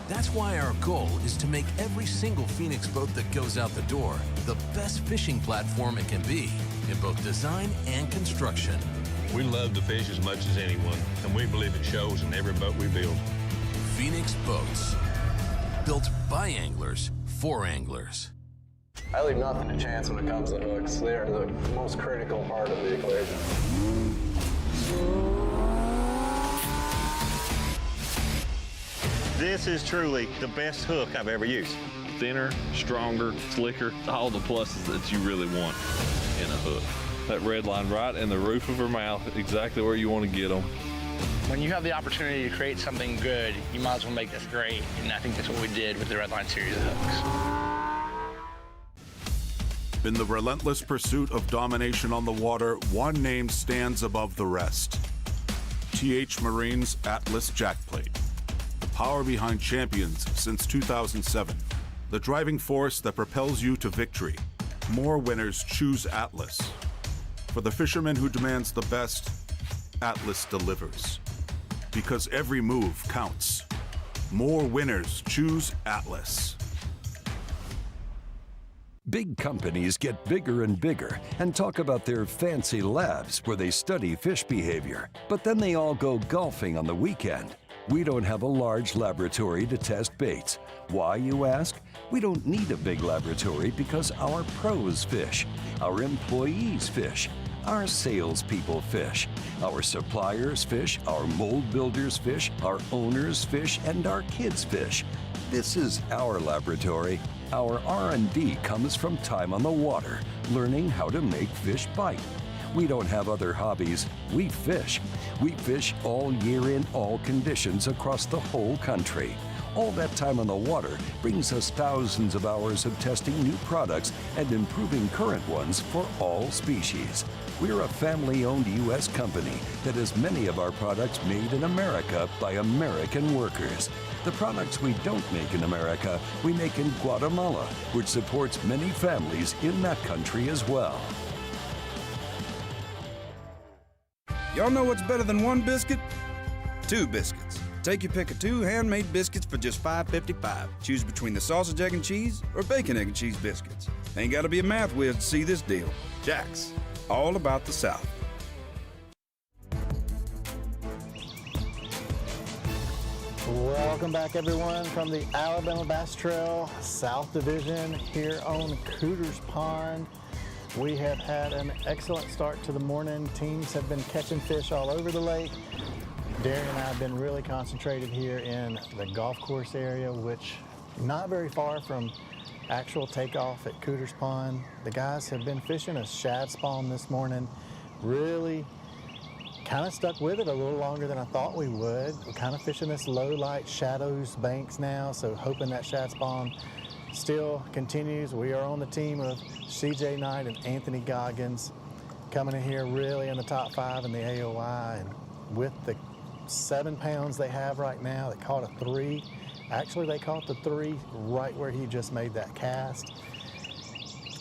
That's why our goal is to make every single Phoenix boat that goes out the door the best fishing platform it can be in both design and construction. We love to fish as much as anyone, and we believe it shows in every boat we build. Phoenix Boats, built by anglers for anglers. I leave nothing to chance when it comes to hooks. They are the most critical part of the equation. This is truly the best hook I've ever used. Thinner, stronger, slicker, all the pluses that you really want in a hook. That red line right in the roof of her mouth, exactly where you want to get them. When you have the opportunity to create something good, you might as well make this great. And I think that's what we did with the Red Line series of hooks. In the relentless pursuit of domination on the water, one name stands above the rest. TH Marine's Atlas Jackplate. The power behind champions since 2007. The driving force that propels you to victory. More winners choose Atlas. For the fisherman who demands the best, Atlas delivers. Because every move counts. More winners choose Atlas. Big companies get bigger and bigger and talk about their fancy labs where they study fish behavior. But then they all go golfing on the weekend. We don't have a large laboratory to test baits. Why, you ask? We don't need a big laboratory because our pros fish, our employees fish, our salespeople fish, our suppliers fish, our mold builders fish, our owners fish, and our kids fish. This is our laboratory. Our R&D comes from time on the water, learning how to make fish bite. We don't have other hobbies. We fish. We fish all year in all conditions across the whole country. All that time on the water brings us thousands of hours of testing new products and improving current ones for all species. We're a family-owned U.S. company that has many of our products made in America by American workers. The products we don't make in America, we make in Guatemala, which supports many families in that country as well. Y'all know what's better than one biscuit? Two biscuits. Take your pick of two handmade biscuits for just $5.55. Choose between the sausage, egg, and cheese or bacon, egg, and cheese biscuits. Ain't got to be a math whiz to see this deal. Jack's, all about the South. Welcome back, everyone, from the Alabama Bass Trail South Division here on Cooters Pond. We have had an excellent start to the morning. Teams have been catching fish all over the lake. Darren and I have been really concentrated here in the golf course area, which not very far from actual takeoff at Cooters Pond. The guys have been fishing a shad spawn this morning. Really kind of stuck with it a little longer than I thought we would. We're kind of fishing this low light shadows banks now, so hoping that shad spawn still continues. We are on the team of CJ Knight and Anthony Goggins, coming in here really in the top 5 in the AOI, and with the 7 pounds they have right now, they caught a 3. Actually, they caught the 3 right where he just made that cast.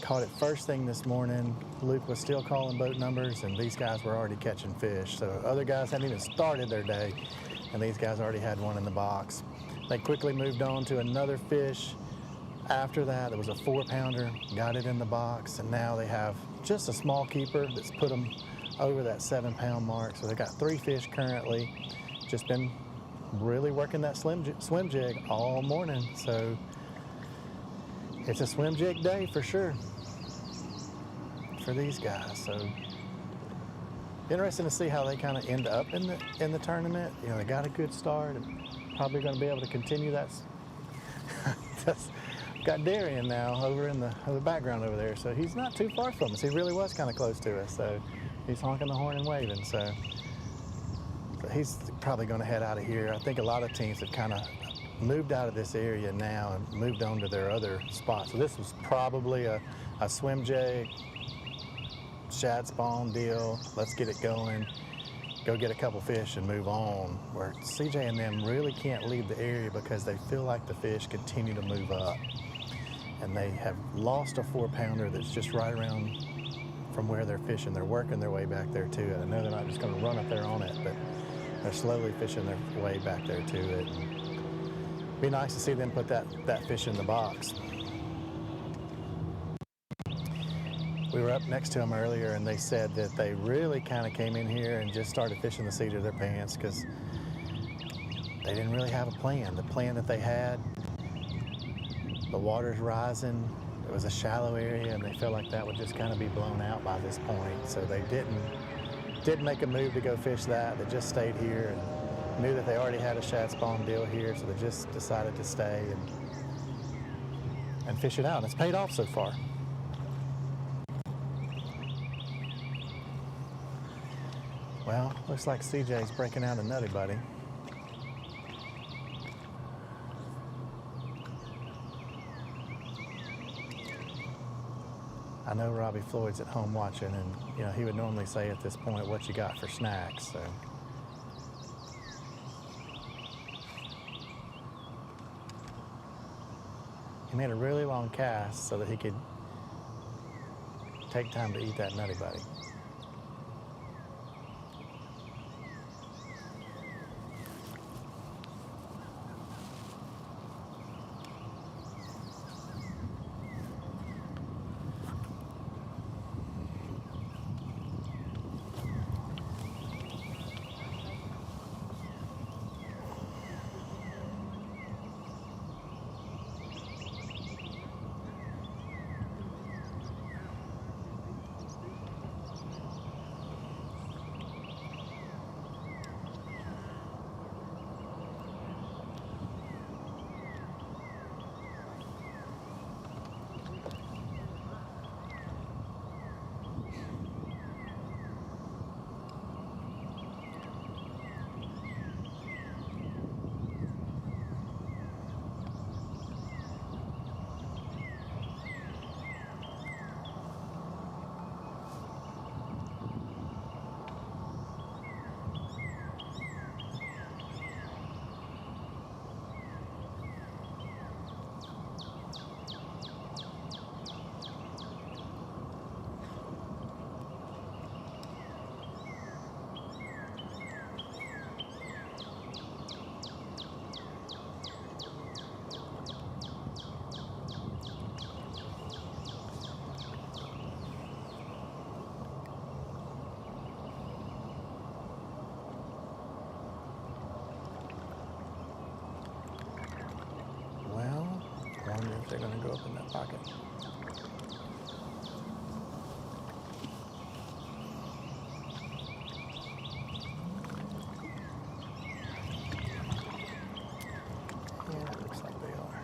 Caught it first thing this morning. Luke was still calling boat numbers, and these guys were already catching fish. So other guys hadn't even started their day, and these guys already had one in the box. They quickly moved on to another fish. After that, it was a 4-pounder, got it in the box, and now they have just a small keeper that's put them over that 7-pound mark. So they got 3 fish currently. Just been really working that swim jig all morning. So it's a swim jig day for sure for these guys. So interesting to see how they kind of end up in the tournament. You know, they got a good start and probably going to be able to continue that. Got Darian now over in the background over there, so he's not too far from us. He really was kind of close to us, so he's honking the horn and waving. So he's probably going to head out of here. I think a lot of teams have kind of moved out of this area now and moved on to their other spots. So this was probably a swim jig, shad spawn deal. Let's get it going. Go get a couple fish and move on. Where CJ and them really can't leave the area because they feel like the fish continue to move up. And they have lost a 4-pounder that's just right around from where they're fishing. They're working their way back there to it. I know they're not just going to run up there on it, but they're slowly fishing their way back there to it. And be nice to see them put that fish in the box. We were up next to them earlier, and they said that they really kind of came in here and just started fishing the seat of their pants because they didn't really have a plan. The plan that they had, the water's rising, it was a shallow area, and they felt like that would just kind of be blown out by this point. So they didn't did make a move to go fish that. They just stayed here and knew that they already had a shad spawn deal here, so they just decided to stay and fish it out. And it's paid off so far. Well, looks like CJ's breaking out a nutty buddy. I know Robbie Floyd's at home watching, and he would normally say at this point, "What you got for snacks?" So. He made a really long cast so that he could take time to eat that nutty buddy. I wonder if they're going to go up in that pocket. Yeah, it looks like they are.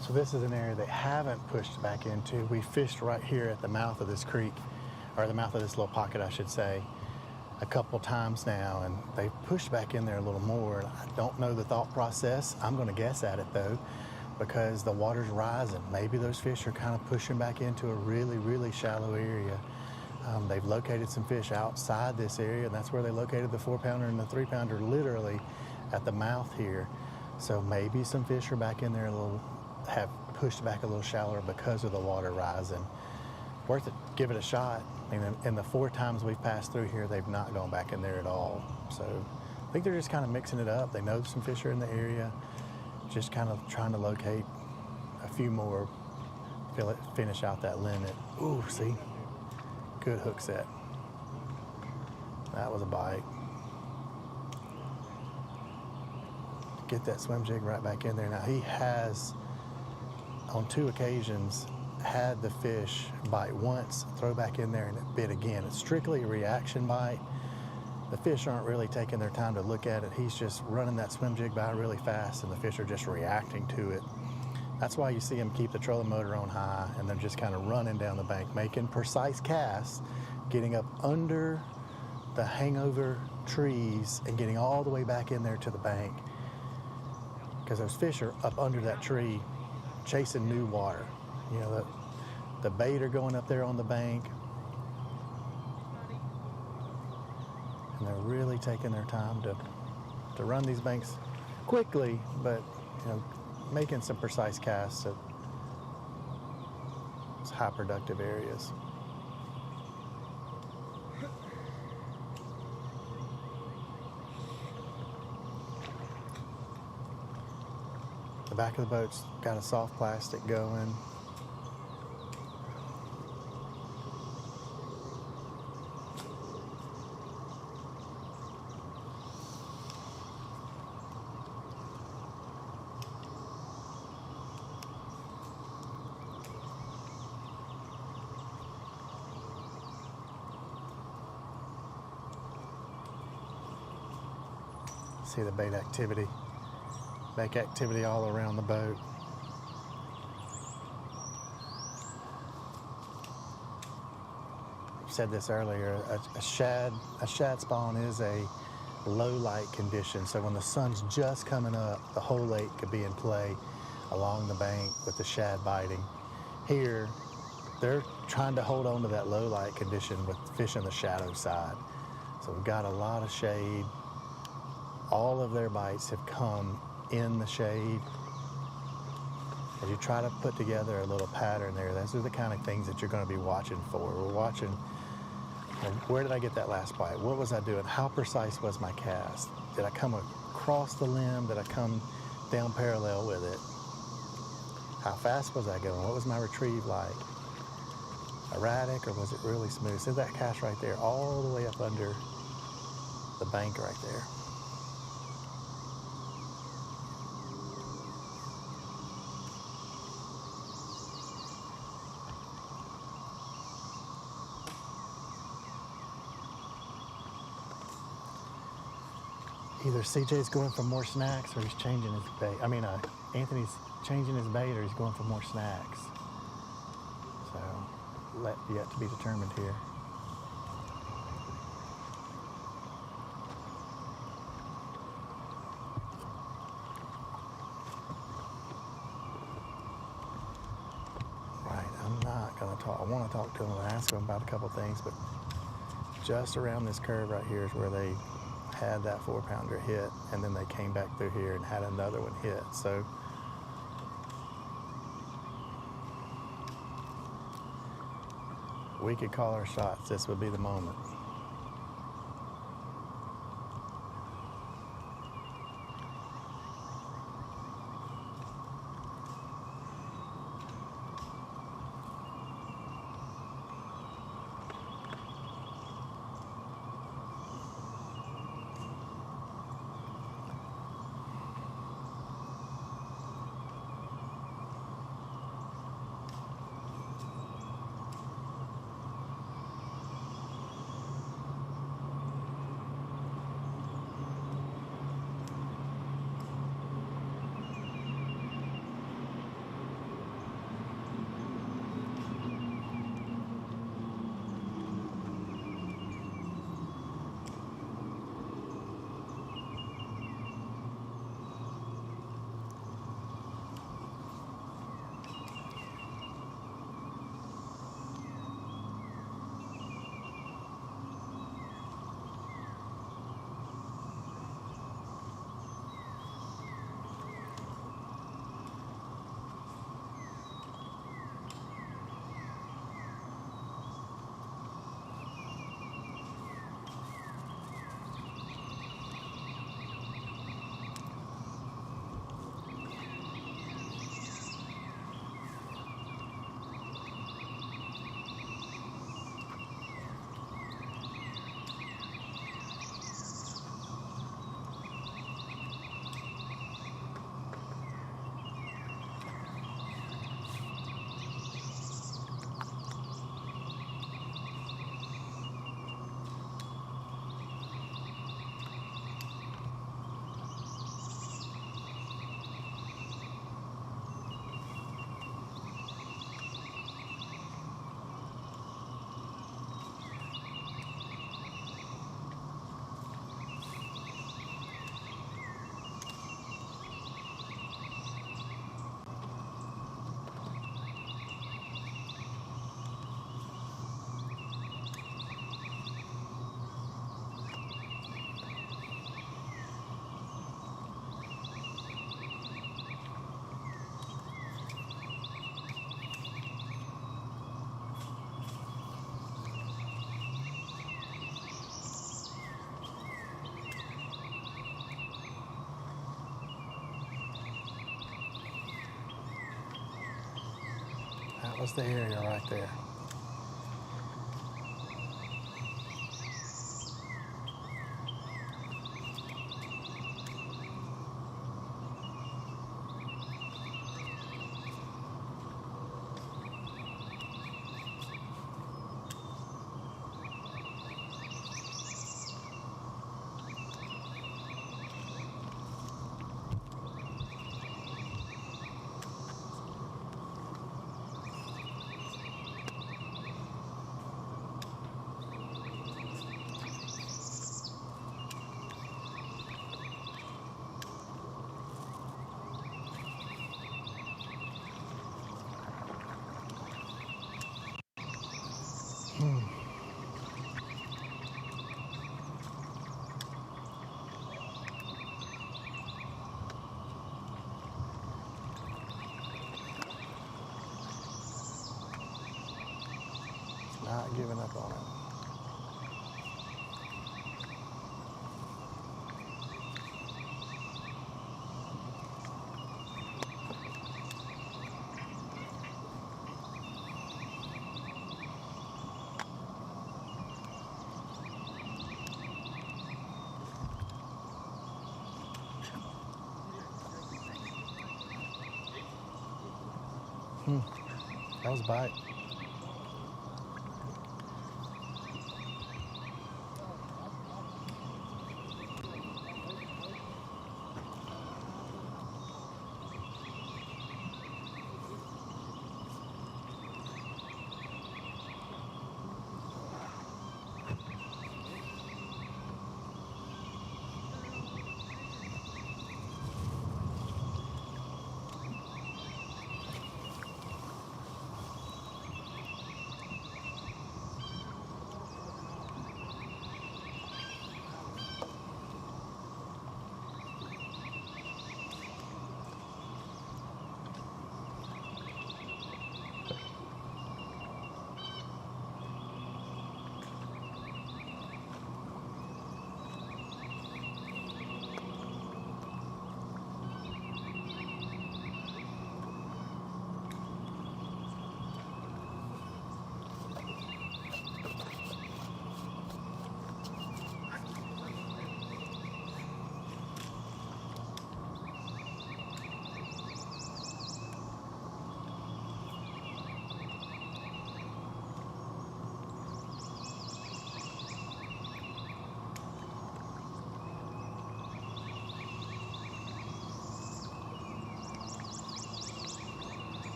So this is an area they haven't pushed back into. We fished right here at the mouth of this creek, or the mouth of this little pocket, I should say, a couple times now, and they've pushed back in there a little more. I don't know the thought process. I'm going to guess at it though, because the water's rising. Maybe those fish are kind of pushing back into a really, really shallow area. They've located some fish outside this area, and that's where they located the 4-pounder and the 3-pounder, literally at the mouth here. So maybe some fish are back in there a little, have pushed back a little shallower because of the water rising. Worth it, give it a shot. I mean, in the 4 times we've passed through here, they've not gone back in there at all. So I think they're just kind of mixing it up. They know some fish are in the area, just kind of trying to locate a few more, finish out that limit. Ooh, see? Good hook set. That was a bite. Get that swim jig right back in there. Now he has, on 2 occasions, had the fish bite once, throw back in there, and it bit again. It's strictly a reaction bite. The fish aren't really taking their time to look at it. He's just running that swim jig by really fast, and the fish are just reacting to it. That's why you see him keep the trolling motor on high, and they're just kind of running down the bank, making precise casts, getting up under the hangover trees and getting all the way back in there to the bank, because those fish are up under that tree chasing new water. You know, the bait are going up there on the bank, and they're really taking their time to run these banks quickly, but you know, making some precise casts at high productive areas. The back of the boat's got a soft plastic going. See the bait activity all around the boat. I said this earlier, a shad spawn is a low light condition, so when the sun's just coming up, the whole lake could be in play along the bank with the shad biting. Here, they're trying to hold on to that low light condition with fish on the shadow side. So we've got a lot of shade. All of their bites have come in the shade. As you try to put together a little pattern there, those are the kind of things that you're going to be watching for. We're watching, where did I get that last bite? What was I doing? How precise was my cast? Did I come across the limb? Did I come down parallel with it? How fast was I going? What was my retrieve like? Erratic, or was it really smooth? See that cast right there, all the way up under the bank right there. Either CJ's going for more snacks or he's changing his bait. I mean, Anthony's changing his bait or he's going for more snacks. So, yet to be determined here. Right, I'm not gonna talk. I want to talk to him and ask him about a couple things, but just around this curve right here is where they had that 4-pounder hit, and then they came back through here and had another one hit. So we could call our shots. This would be the moment. was the area right there. Not giving up on it. That was a bite.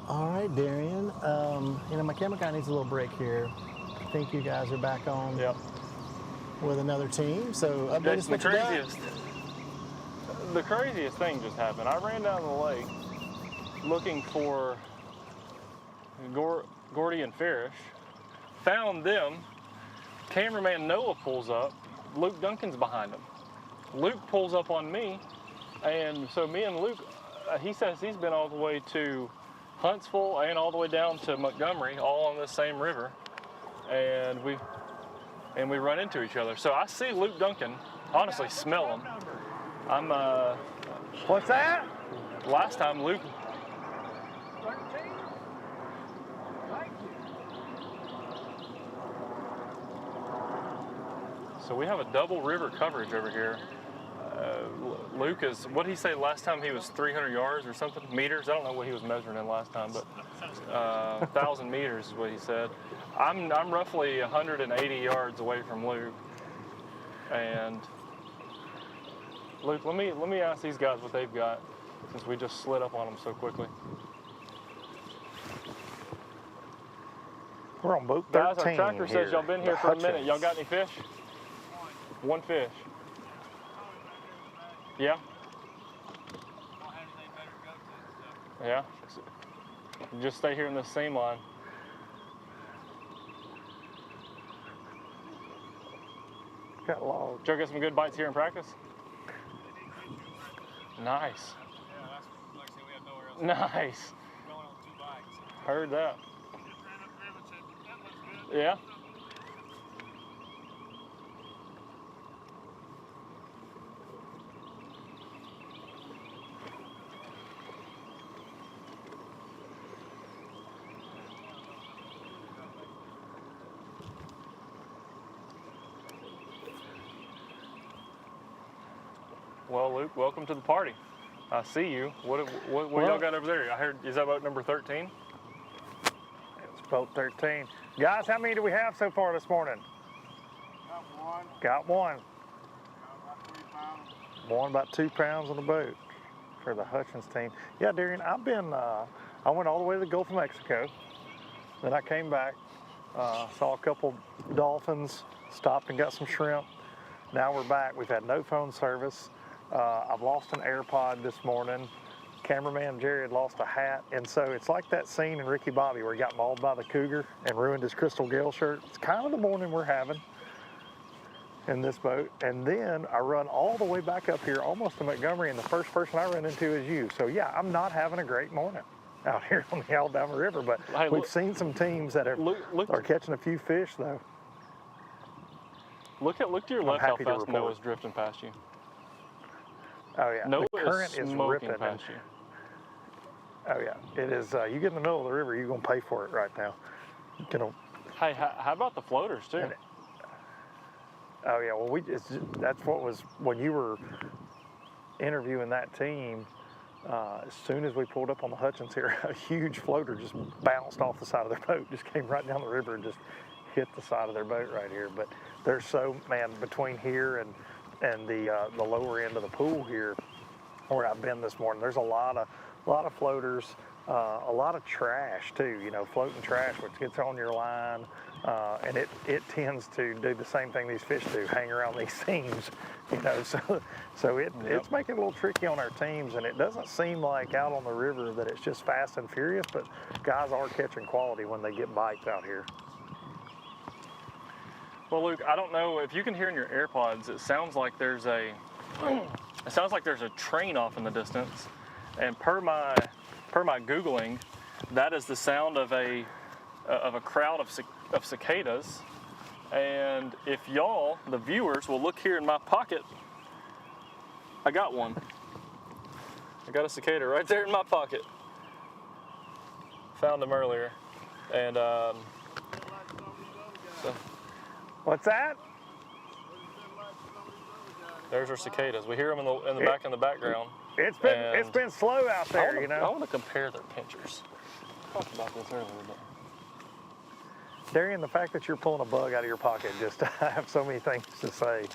All right, Darian. My camera guy needs a little break here. I think you guys are back on with another team. So update us what you got. The craziest thing just happened. I ran down the lake looking for Gordy and Farish, found them. Cameraman Noah pulls up. Luke Duncan's behind him. Luke pulls up on me, and so me and Luke, he says he's been all the way to Huntsville and all the way down to Montgomery, all on this same river, and we run into each other. So I see Luke Duncan, honestly smell him. I'm What's that? Last time Luke. So we have a double river coverage over here. Luke is, what did he say last time? He was 300 yards or something? Meters? I don't know what he was measuring in last time, but 1,000 meters is what he said. I'm roughly 180 yards away from Luke. And Luke, let me ask these guys what they've got, since we just slid up on them so quickly. We're on boat 13 Guys, our tracker says y'all been here for a minute. Y'all got any fish? One fish. Yeah? Yeah? Just stay here in this seam line. Got logs. Did y'all get some good bites here in practice? Nice. Yeah, that's like I said, we have nowhere else. Nice. We're going on 2 bites. Heard that. Yeah? Well, Luke, welcome to the party. I see you. What y'all got over there? I heard, is that boat number 13? It's boat 13. Guys, how many do we have so far this morning? Got one. One about 2 pounds on the boat for the Hutchins team. Yeah, Darian, I went all the way to the Gulf of Mexico. Then I came back, saw a couple dolphins, stopped and got some shrimp. Now we're back. We've had no phone service. I've lost an AirPod this morning. Cameraman Jared lost a hat. And so it's like that scene in Ricky Bobby where he got mauled by the cougar and ruined his Crystal Gale shirt. It's kind of the morning we're having in this boat. And then I run all the way back up here almost to Montgomery, and the first person I run into is you. So yeah, I'm not having a great morning out here on the Alabama River, but hey, we've seen some teams that are catching a few fish though. Look to your left how fast Noah's drifting past you. Oh yeah, Noah the current is ripping past you. Oh yeah, it is. You get in the middle of the river, you're gonna pay for it right now. Hey, how about the floaters too? Oh yeah, well that's what was when you were interviewing that team. As soon as we pulled up on the Hutchins here, a huge floater just bounced off the side of their boat, just came right down the river and just hit the side of their boat right here. But there's between here and the lower end of the pool here, where I've been this morning, there's a lot of floaters, a lot of trash too. You know, floating trash which gets on your line, and it tends to do the same thing these fish do, hang around these seams. You know, so it's making it a little tricky on our teams, and it doesn't seem like out on the river that it's just fast and furious, but guys are catching quality when they get bites out here. Well, Luke, I don't know if you can hear in your AirPods. It sounds like there's a train off in the distance, and per my Googling, that is the sound of a crowd of cicadas. And if y'all, the viewers, will look here in my pocket, I got one. I got a cicada right there in my pocket. Found them earlier, and so. What's that? There's our cicadas. We hear them in the background. It's been slow out there, I want to compare their pinchers. I talked about this earlier, but Darian, the fact that you're pulling a bug out of your pocket, I have so many things to say.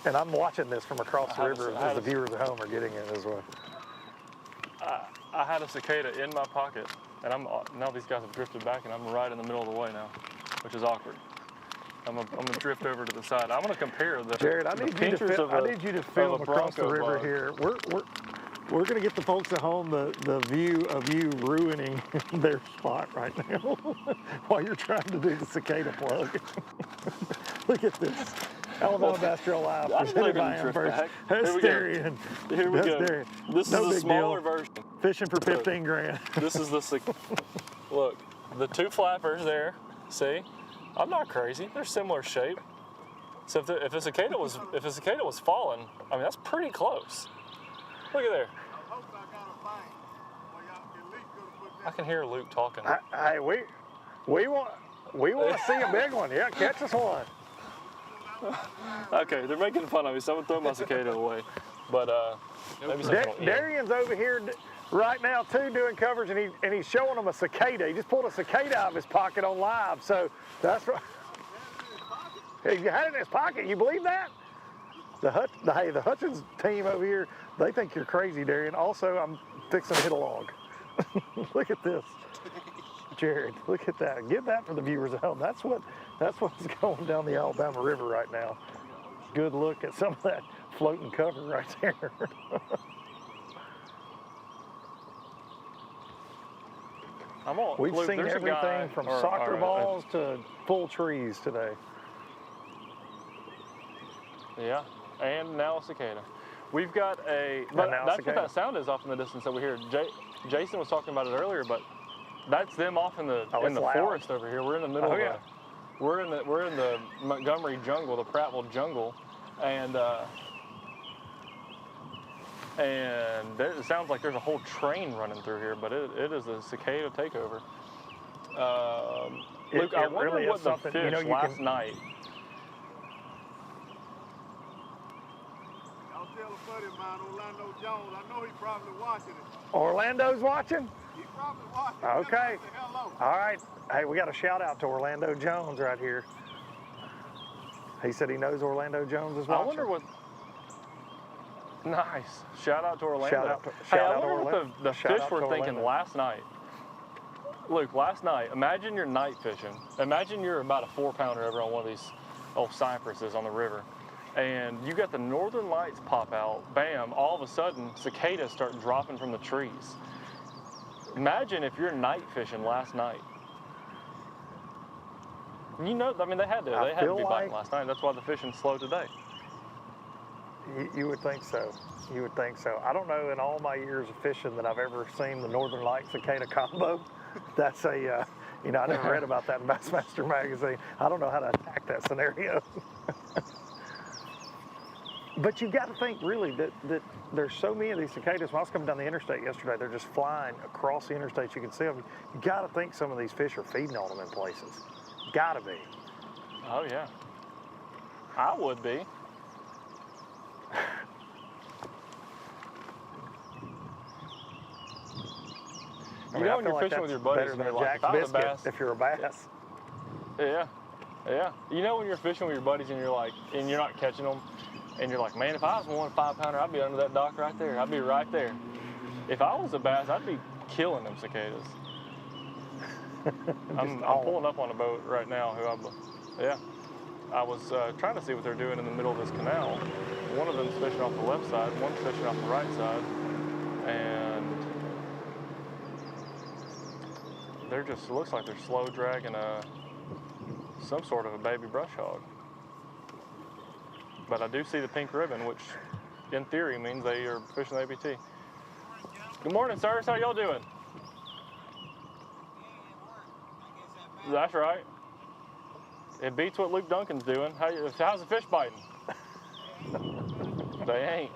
And I'm watching this from across the river as the viewers at home are getting it as well. I had a cicada in my pocket, and now these guys have drifted back, and I'm right in the middle of the way now, which is awkward. I'm gonna drift over to the side. I'm gonna compare the Jared, I need you to film across the river here. We're gonna get the folks at home the view of you ruining their spot right now while you're trying to do the cicada plug. Look at this. Alabama Bass Trail Live presented by AM First. That's Darian. Here we go. Darian. This is the smaller version. Fishing for 15 grand. This is look, the two flappers there. See? I'm not crazy. They're similar shape. So if a cicada was falling, I mean that's pretty close. Look at there. I can hear Luke talking. Hey, we want to see a big one. Yeah, catch us one. Okay, they're making fun of me, so I'm gonna throw my cicada away. But maybe Darian's over here right now too doing coverage, and he's showing them a cicada. He just pulled a cicada out of his pocket on live. So that's right. He had it in his pocket. You believe that? The Hutchins team over here, they think you're crazy, Darian. Also, I'm fixing to hit a log. Look at this. Jared, look at that. Get that for the viewers at home. That's what's going down the Alabama River right now. Good look at some of that floating cover right there. We've seen everything from soccer balls to full trees today. Yeah, and now a cicada. We've got but that's what that sound is off in the distance over here. Jason was talking about it earlier, but that's them off in the forest over here. We're in the middle of we're in the Montgomery jungle, the Prattville jungle, and it sounds like there's a whole train running through here, but it is a cicada takeover. Luke, I wonder really what the fish last night. I'll tell a buddy of mine, Orlando Jones. I know he's probably watching it. Orlando's watching? He's probably watching. Okay. Hello. All right. Hey, we got a shout out to Orlando Jones right here. He said he knows Orlando Jones is watching. I wonder what. Nice. Shout out to Orlando. I wonder what the fish were thinking last night. Luke, last night, imagine you're night fishing. Imagine you're about a 4-pounder over on one of these old cypresses on the river. And you got the northern lights pop out, bam, all of a sudden cicadas start dropping from the trees. Imagine if you're night fishing last night. You know, I mean, they had to be biting last night. That's why the fishing's slow today. You would think so. You would think so. I don't know in all my years of fishing that I've ever seen the Northern Light cicada combo. That's I never read about that in Bassmaster magazine. I don't know how to attack that scenario. But you got to think really that there's so many of these cicadas. When I was coming down the interstate yesterday, they're just flying across the interstate. You can see them. You got to think some of these fish are feeding on them in places. Got to be. Oh yeah, I would be. You know when you're fishing with your buddies and you're like, if I was a bass, if you're a bass. Yeah, yeah. You know when you're fishing with your buddies and you're like, and you're not catching them, and you're like, man, if I was one 5-pounder, I'd be under that dock right there. I'd be right there. If I was a bass, I'd be killing them cicadas. I'm pulling up on a boat right now. I was trying to see what they're doing in the middle of this canal. One of them's fishing off the left side, one's fishing off the right side, and they're just, it looks like they're slow dragging some sort of a baby brush hog. But I do see the pink ribbon, which in theory means they are fishing the ABT. Good morning, sirs. How y'all doing? That's right. It beats what Luke Duncan's doing. How's the fish biting? They ain't.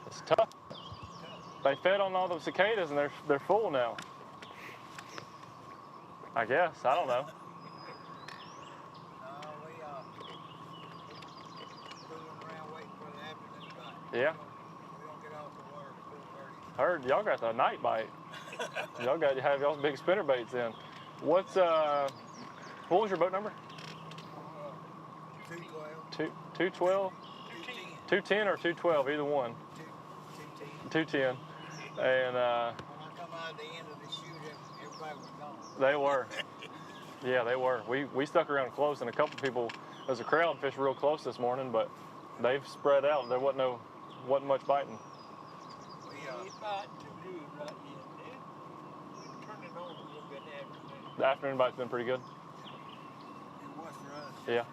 It's tough. They fed on all those cicadas and they're full now. I guess. I don't know. Yeah. Heard y'all got the night bite. Y'all got to have y'all's big spinner baits in. What was your boat number? 212. 210 or 212, either one. 210. And when I come out at the end of the shoot, everybody was gone. They were. Yeah, they were. We stuck around close, and a couple people, there's a crowd fished real close this morning, but they've spread out. There wasn't much biting. It's not too good right yet. We're turning on a little bit afternoon. The afternoon bite's been pretty good. It was for us. Yeah.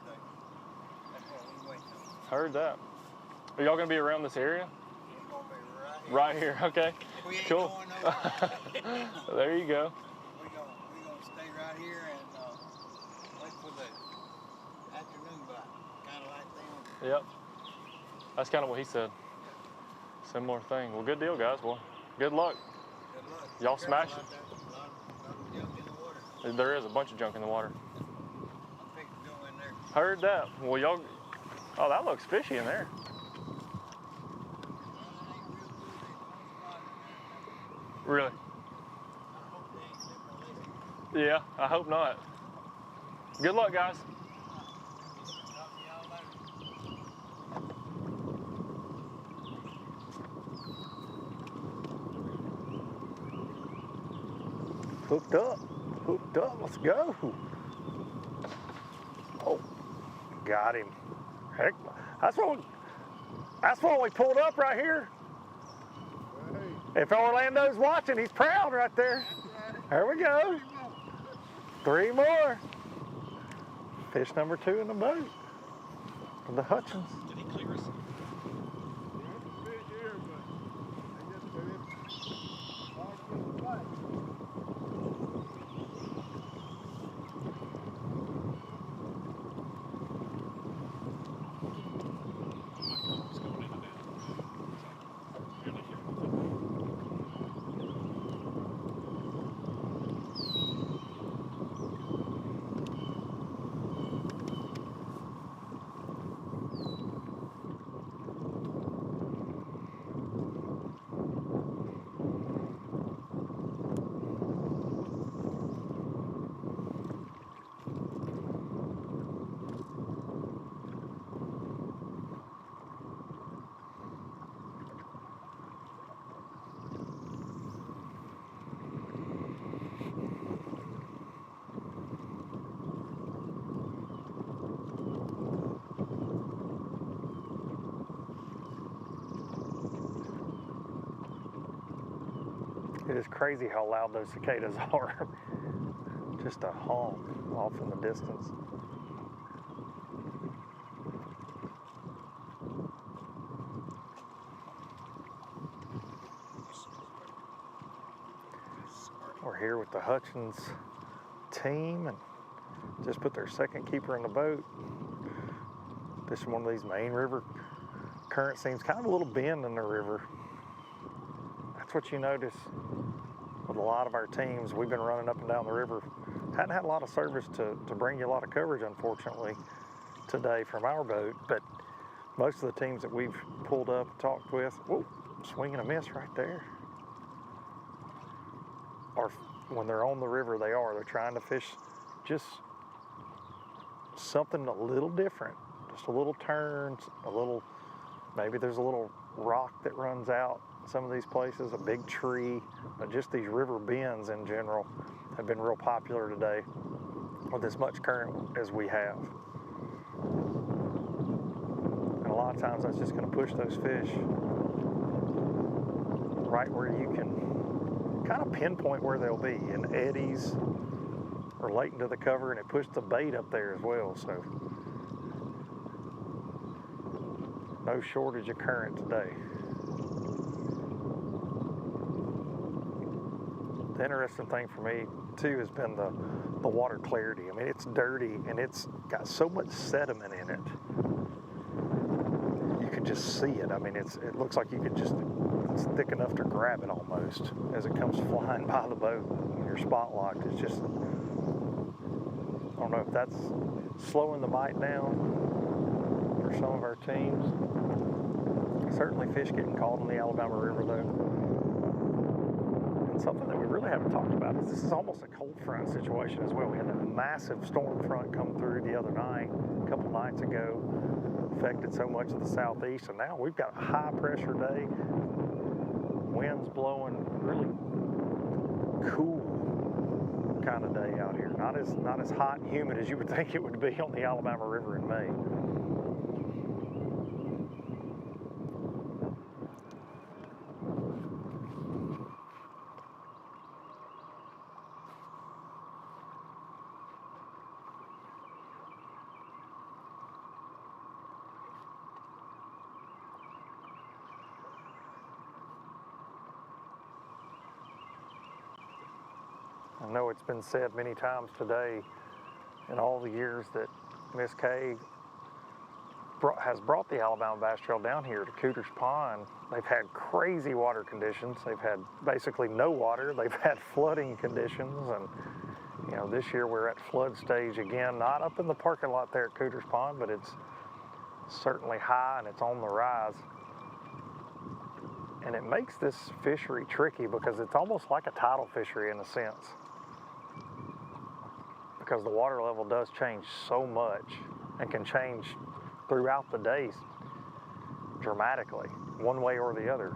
That's what we waiting on. Heard that. Are y'all gonna be around this area? It's gonna be Right here, okay. We ain't cool. going nowhere. There you go. We're gonna stay right here and wait for the afternoon bite. Kind of like them. Yep. That's kind of what he said. Similar thing. Well, good deal, guys. Well, good luck. Good luck. Y'all smash it. A lot of junk in the water. There is a bunch of junk in the water. I'm fixing to go in there. Heard that. Well, y'all. Oh, that looks fishy in there. Really? Yeah, I hope not. Good luck, guys. Hooked up. Hooked up. Let's go. Oh, got him. Heck, that's what we pulled up right here. If Orlando's watching, he's proud right there. There we go. 3 more. Fish number 2 in the boat. The Hutchins. Did he clear us? It is crazy how loud those cicadas are. Just a honk off in the distance. We're here with the Hutchins team and just put their second keeper in the boat. This is one of these main river current seams, kind of a little bend in the river. That's what you notice with a lot of our teams. We've been running up and down the river. Hadn't had a lot of service to bring you a lot of coverage, unfortunately, today from our boat, but most of the teams that we've pulled up and talked with, whoa, swing and a miss right there. Or when they're on the river, they're trying to fish just something a little different, just a little turn, maybe there's a little rock that runs out. Some of these places, a big tree, but just these river bends in general have been real popular today with as much current as we have. And a lot of times that's just going to push those fish right where you can kind of pinpoint where they'll be in eddies or late into the cover, and it pushed the bait up there as well. So no shortage of current today. The interesting thing for me too has been the water clarity. I mean, it's dirty and it's got so much sediment in it. You can just see it. I mean, it looks like you could just, it's thick enough to grab it almost as it comes flying by the boat when you're spot locked. It's just, I don't know if that's slowing the bite down for some of our teams. Certainly fish getting caught on the Alabama River though. Something that we really haven't talked about is this is almost a cold front situation as well. We had that massive storm front come through the other night, a couple nights ago, affected so much of the southeast, and now we've got a high pressure day, winds blowing, really cool kind of day out here. Not as hot and humid as you would think it would be on the Alabama River in May. I know it's been said many times today in all the years that Miss K has brought the Alabama Bass Trail down here to Cooter's Pond. They've had crazy water conditions. They've had basically no water. They've had flooding conditions, and you know, this year we're at flood stage again, not up in the parking lot there at Cooter's Pond, but it's certainly high and it's on the rise. And it makes this fishery tricky because it's almost like a tidal fishery in a sense, because the water level does change so much and can change throughout the days dramatically, one way or the other,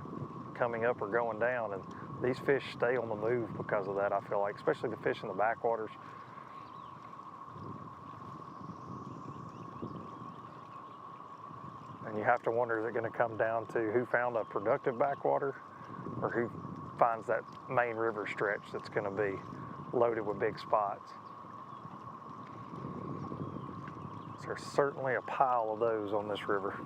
coming up or going down. And these fish stay on the move because of that, I feel like, especially the fish in the backwaters. And you have to wonder, is it going to come down to who found a productive backwater or who finds that main river stretch that's going to be loaded with big spots? There's certainly a pile of those on this river.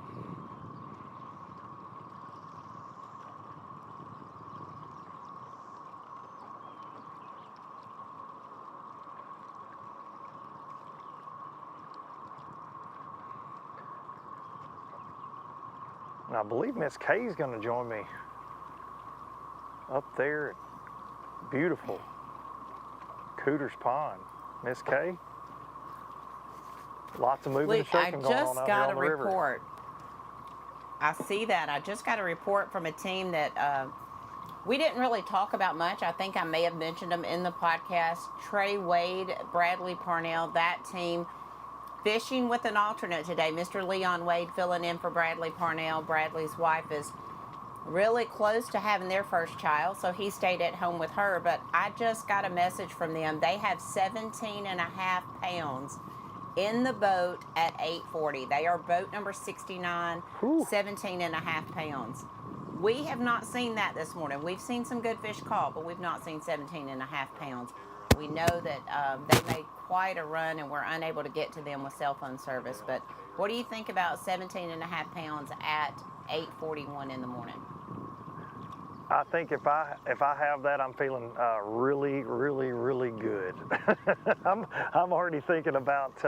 And I believe Miss Kay's going to join me up there at beautiful Cooter's Pond. Miss Kay? Lots of moving and shaking going on out here on the river. I just got a report. I see that. I just got a report from a team that we didn't really talk about much. I think I may have mentioned them in the podcast. Trey Wade, Bradley Parnell, that team fishing with an alternate today. Mr. Leon Wade filling in for Bradley Parnell. Bradley's wife is really close to having their first child, so he stayed at home with her. But I just got a message from them. They have 17 and a half pounds in the boat at 8:40. They are boat number 69, 17 and a half pounds. We have not seen that this morning. We've seen some good fish caught, but we've not seen 17 and a half pounds. We know that they made quite a run and we're unable to get to them with cell phone service. But what do you think about 17 and a half pounds at 8:41 in the morning? I think if I have that, I'm feeling really, really, really good. I'm already thinking about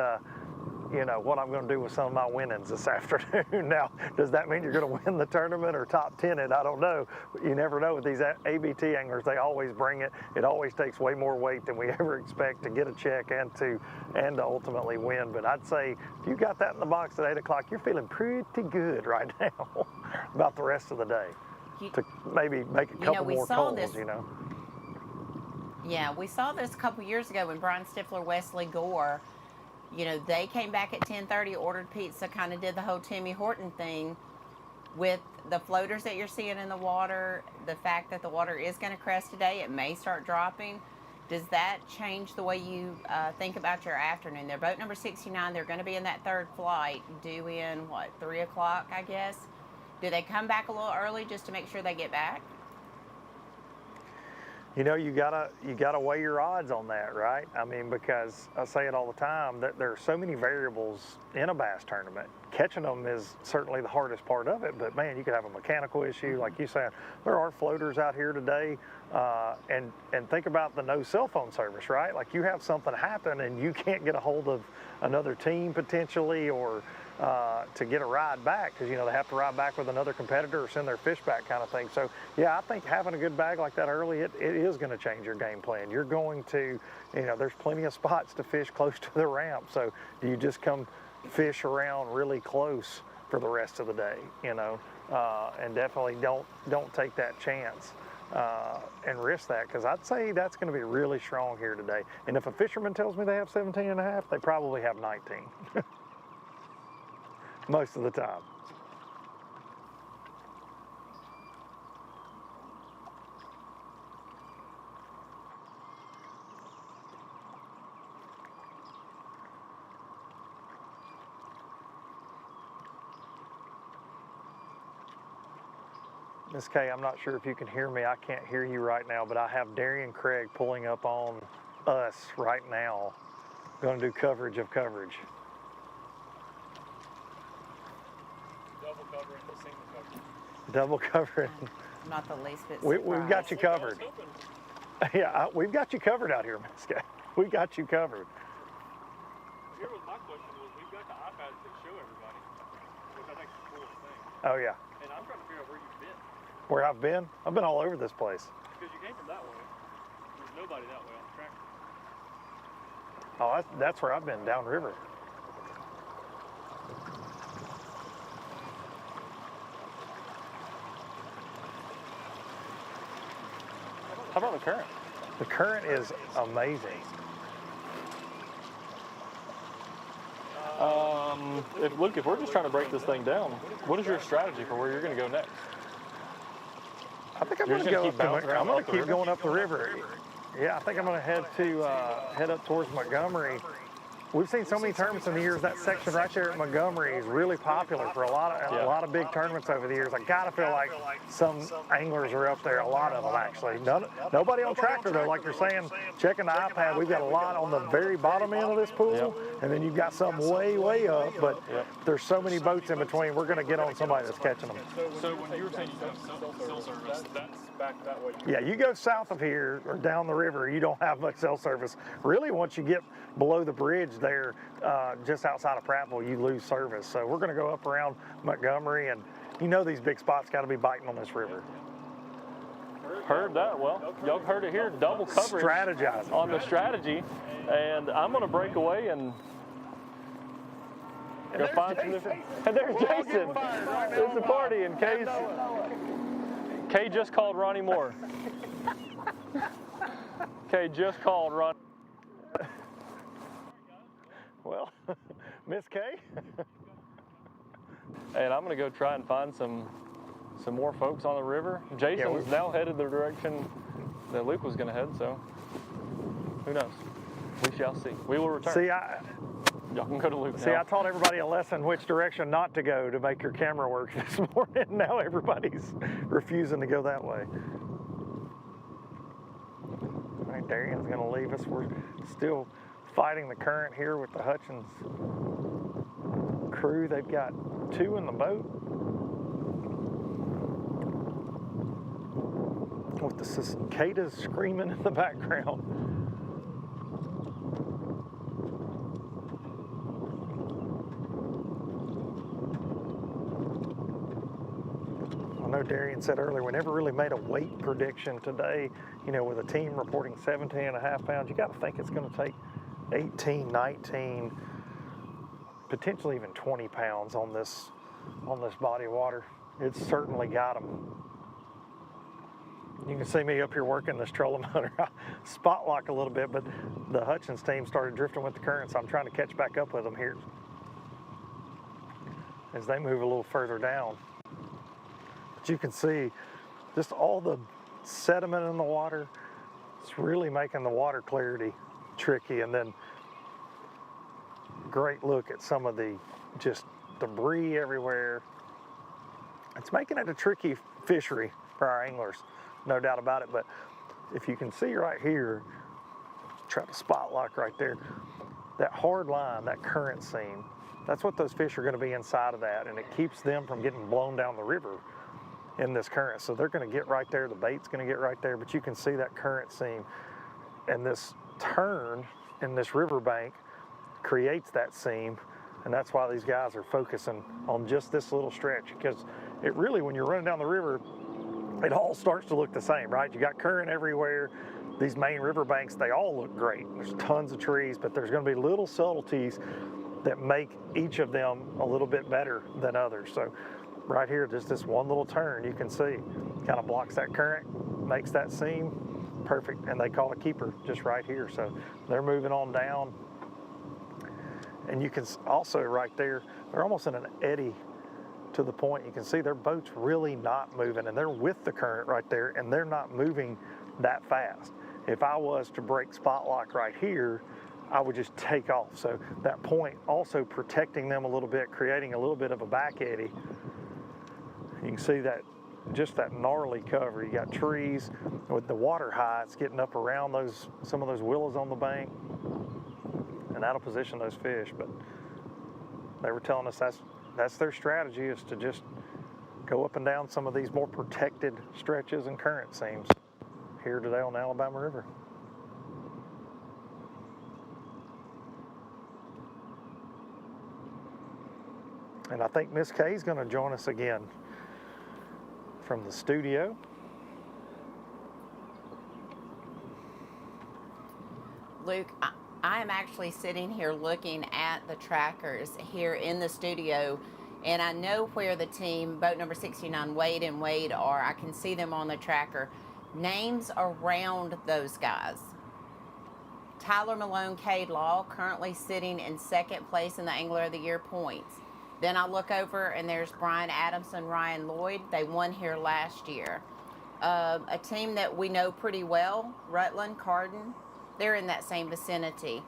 you know, what I'm going to do with some of my winnings this afternoon. Now, does that mean you're going to win the tournament or top 10 it? I don't know. You never know with these ABT anglers. They always bring it. It always takes way more weight than we ever expect to get a check and to ultimately win. But I'd say if you got that in the box at 8 o'clock, you're feeling pretty good right now about the rest of the day. To maybe make a couple more calls, you know. Yeah, we saw this a couple years ago when Brian Stifler, Wesley Gore, you know, they came back at 10:30, ordered pizza, kind of did the whole Timmy Horton thing with the floaters that you're seeing in the water, the fact that the water is going to crest today, it may start dropping. Does that change the way you think about your afternoon? They're boat number 69. They're going to be in that third flight, due in, what, 3 o'clock, I guess? Do they come back a little early just to make sure they get back? You know, you gotta weigh your odds on that, right? I mean, because I say it all the time that there are so many variables in a bass tournament. Catching them is certainly the hardest part of it, but man, you could have a mechanical issue, like you said. There are floaters out here today, and think about the no cell phone service, right? Like you have something happen and you can't get a hold of another team potentially, or to get a ride back, because you know they have to ride back with another competitor or send their fish back, kind of thing. So yeah, I think having a good bag like that early, it is going to change your game plan. You're going to, you know, there's plenty of spots to fish close to the ramp. So do you just come fish around really close for the rest of the day, you know, and definitely don't take that chance and risk that, because I'd say that's going to be really strong here today. And if a fisherman tells me they have 17 and a half, they probably have 19. Most of the time. Miss Kay, I'm not sure if you can hear me. I can't hear you right now, but I have Darian Craig pulling up on us right now. Going to do coverage of coverage. Double covering. Not the least bit surprised. We've got you covered. Yeah, we've got you covered out here, Miss Kay. We've got you covered. Here was my question was, we've got the iPads that show everybody, which I think is the coolest thing. Oh, yeah. And I'm trying to figure out where you've been. Where I've been? I've been all over this place. Because you came from that way. There's nobody that way on the track. Oh, that's where I've been, downriver. How about the current? The current is amazing. Luke, if we're just trying to break this thing down, what is your strategy for where you're going to go next? I think I'm You're going to just go gonna up keep the. I'm bouncing going up to the keep river? going up the river. Yeah, I think I'm going to head up towards Montgomery. We've seen so many tournaments in the years. That section right there at Montgomery is really popular for a lot of big tournaments over the years. I gotta feel like some anglers are up there. A lot of them actually. Nobody on tractor though, like you're saying. Checking the iPad, we've got a lot on the very bottom end of this pool, and then you've got some way up. But there's so many boats in between. We're going to get on somebody that's catching them. So when you were saying you have cell service, that's back that way? Yeah, you go south of here or down the river, you don't have much cell service. Really, once you get below the bridge there, just outside of Prattville, you lose service. So we're going to go up around Montgomery, and you know these big spots got to be biting on this river. Heard that. Well, y'all heard it here. Double coverage. Strategizing on the strategy, and I'm going to break away and go find some different. And there's Jason. It's a party in case. Kay just called Ronnie Moore. Kay just called Ronnie. Well, Miss Kay. And I'm going to go try and find some more folks on the river. Jason's now headed the direction that Luke was going to head, so who knows? We shall see. We will return. See, y'all can go to Luke See, now. I taught everybody a lesson which direction not to go to make your camera work this morning. Now everybody's refusing to go that way. All right, Darian's going to leave us. We're still fighting the current here with the Hutchins crew. They've got 2 in the boat with the cicadas screaming in the background. I know Darian said earlier, we never really made a weight prediction today, you know, with a team reporting 17.5 pounds. You got to think it's going to take 18, 19, potentially even 20 pounds on this body of water. It's certainly got them. You can see me up here working this trolling motor. I spot lock a little bit, but the Hutchins team started drifting with the current, so I'm trying to catch back up with them here as they move a little further down. But you can see just all the sediment in the water. It's really making the water clarity tricky. And then great look at some of the just debris everywhere. It's making it a tricky fishery for our anglers, no doubt about it. But if you can see right here, try to spot lock right there, that hard line, that current seam, that's what those fish are going to be inside of that, and it keeps them from getting blown down the river in this current. So they're going to get right there, the bait's going to get right there, but you can see that current seam, and this turn in this riverbank creates that seam, and that's why these guys are focusing on just this little stretch, because it really, when you're running down the river, it all starts to look the same, right? You got current everywhere. These main riverbanks, they all look great. There's tons of trees, but there's going to be little subtleties that make each of them a little bit better than others. So right here, just this one little turn, you can see, kind of blocks that current, makes that seam perfect, and they call a keeper just right here. So they're moving on down. And you can also right there, they're almost in an eddy to the point you can see their boat's really not moving, and they're with the current right there, and they're not moving that fast. If I was to break spot lock right here, I would just take off. So that point also protecting them a little bit, creating a little bit of a back eddy. You can see that, just that gnarly cover. You got trees with the water high, it's getting up around some of those willows on the bank, and that'll position those fish. But they were telling us that's their strategy, is to just go up and down some of these more protected stretches and current seams here today on the Alabama River. And I think Miss Kay is going to join us again from the studio. Luke, I am actually sitting here looking at the trackers here in the studio, and I know where the team, boat number 69, Wade and Wade are. I can see them on the tracker. Names around those guys: Tyler Malone, Cade Law, currently sitting in second place in the Angler of the Year points. Then I look over and there's Brian Adamson, Ryan Lloyd. They won here last year. A team that we know pretty well, Rutland, Cardin, they're in that same vicinity.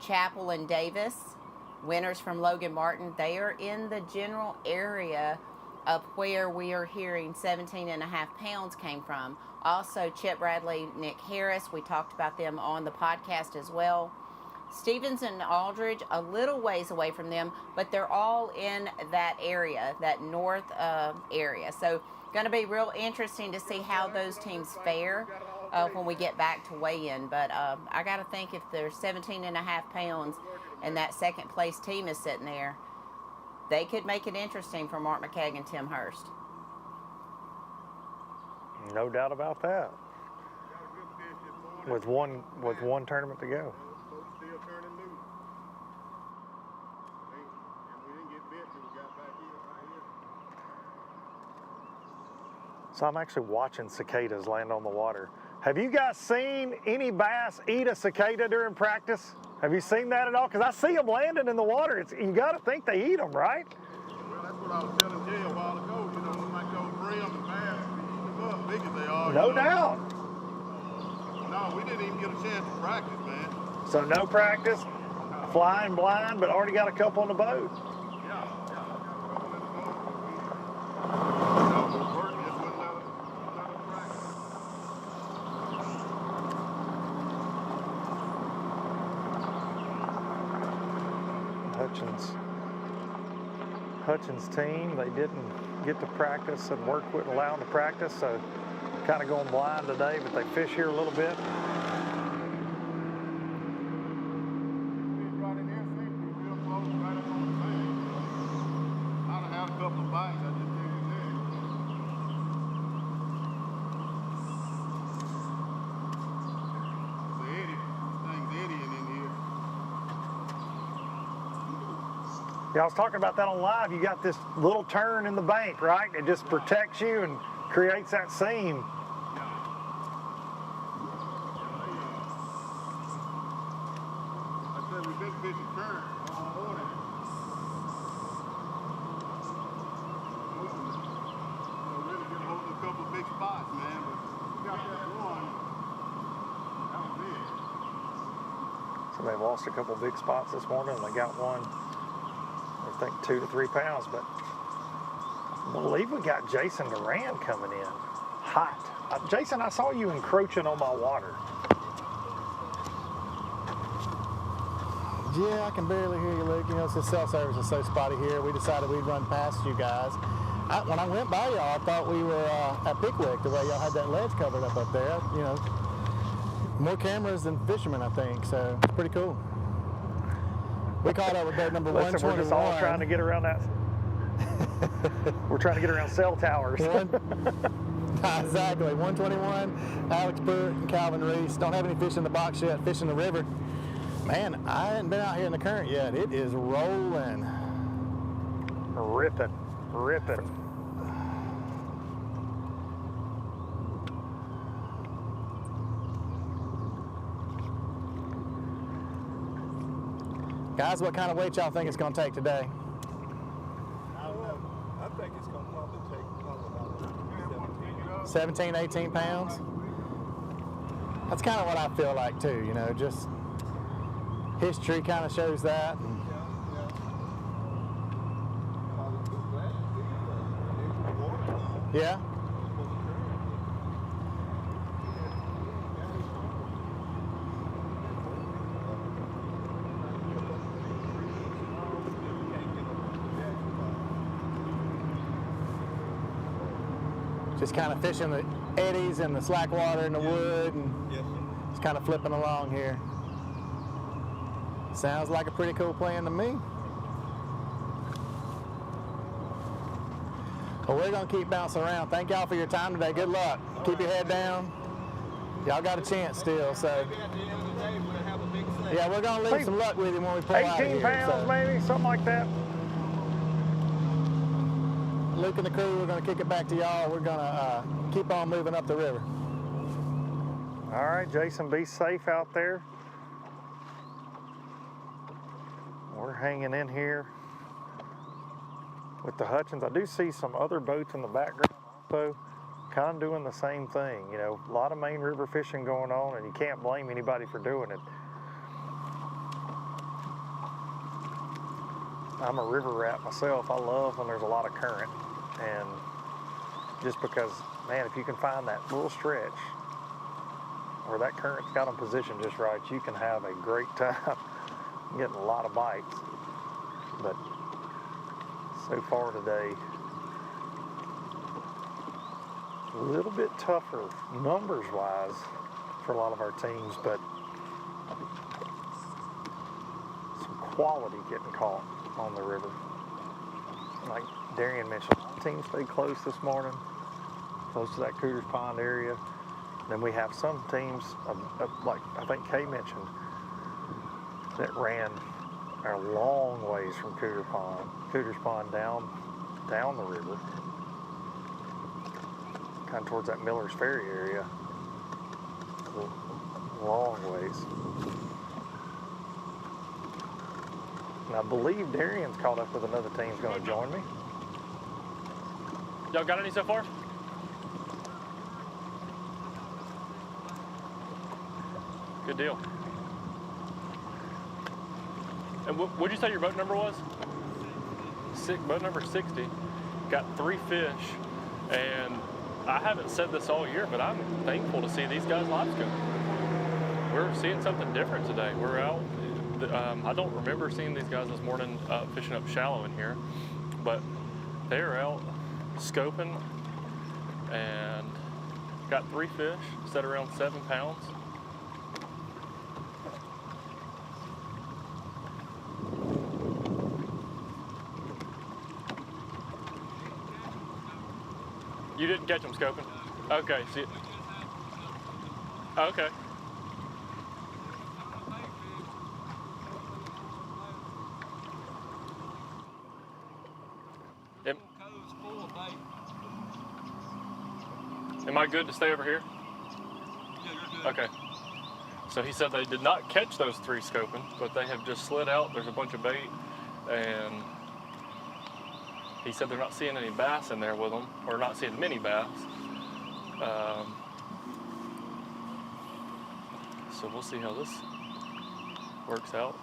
Chapel and Davis, winners from Logan Martin, they are in the general area of where we are hearing 17.5 pounds came from. Also, Chip Bradley, Nick Harris, we talked about them on the podcast as well. Stevens and Aldridge, a little ways away from them, but they're all in that area, that north area. So going to be real interesting to see how those teams fare when we get back to weigh-in. But I got to think if there's 17.5 pounds and that second place team is sitting there, they could make it interesting for Mark McKeag and Tim Hurst. No doubt about that. With one tournament to go. Still turning loose. And we didn't get bit till we got back here, right here. So I'm actually watching cicadas land on the water. Have you guys seen any bass eat a cicada during practice? Have you seen that at all? Because I see them landing in the water. You got to think they eat them, right? Well, that's what I was telling Jay a while ago. You know, like those brim and bass, we eat them up, big as they are. No doubt. No, we didn't even get a chance to practice, man. So no practice, flying blind, but already got a couple on the boat. Hutchins' team, they didn't get to practice and work wouldn't allow them to practice, so kind of going blind today, but they fish here a little bit. Yeah, I was talking about that on live. You got this little turn in the bank, right? It just protects you and creates that seam. I said we've been fishing current all morning. We're really getting hold of a couple of big spots, man. But we got that one. That was big. So they lost a couple big spots this morning, and they got one. I think 2 to 3 pounds, but I believe we got Jason Duran coming in hot. Jason, I saw you encroaching on my water. Yeah, I can barely hear you, Luke. You know, the cell service is so spotty here. We decided we'd run past you guys. When I went by y'all, I thought we were at Pickwick, the way y'all had that ledge covered up there. You know, more cameras than fishermen, I think, so it's pretty cool. We caught up with boat number 121. We're just all trying to get around that. We're trying to get around cell towers. Exactly. 121, Alex Pruitt and Calvin Reese. Don't have any fish in the box yet, fish in the river. Man, I hadn't been out here in the current yet. It is rolling. Ripping, ripping. Guys, what kind of weight y'all think it's going to take today? I don't know. I think it's going to probably take about 17, 18 pounds? That's kind of what I feel like too, you know, just history kind of shows that. Yeah. Just kind of fishing the eddies and the slack water in the wood and just kind of flipping along here. Sounds like a pretty cool plan to me. Well, we're going to keep bouncing around. Thank y'all for your time today. Good luck. Keep your head down. Y'all got a chance still, so. Yeah, we're going to leave some luck with you when we pull out of here. 18 pounds maybe, something like that. Luke and the crew, we're going to kick it back to y'all. We're going to keep on moving up the river. All right, Jason, be safe out there. We're hanging in here with the Hutchins. I do see some other boats in the background also. kind of doing the same thing. You know, a lot of main river fishing going on, and you can't blame anybody for doing it. I'm a river rat myself. I love when there's a lot of current, and just because, man, if you can find that little stretch where that current's got them positioned just right, you can have a great time getting a lot of bites. But so far today, a little bit tougher numbers-wise for a lot of our teams, but some quality getting caught on the river. Like Darian mentioned, teams stayed close this morning, close to that Cooters Pond area. Then we have some teams, like I think Kay mentioned, that ran a long ways from Cooters Pond down the river, kind of towards that Miller's Ferry area, long ways. And I believe Darian's caught up with another team's going to join me. Y'all got any so far? Good deal. And what'd you say your boat number was? Boat number 60. Got 3 fish, and I haven't said this all year, but I'm thankful to see these guys live scope. We're seeing something different today. We're out. I don't remember seeing these guys this morning fishing up shallow in here, but they're out scoping and got 3 fish, set around 7 pounds. You didn't catch them scoping? Okay, see. Okay. Am I good to stay over here? Yeah, you're good. Okay. So he said they did not catch those 3 scoping, but they have just slid out. There's a bunch of bait, and he said they're not seeing any bass in there with them, or not seeing many bass. So we'll see how this works out.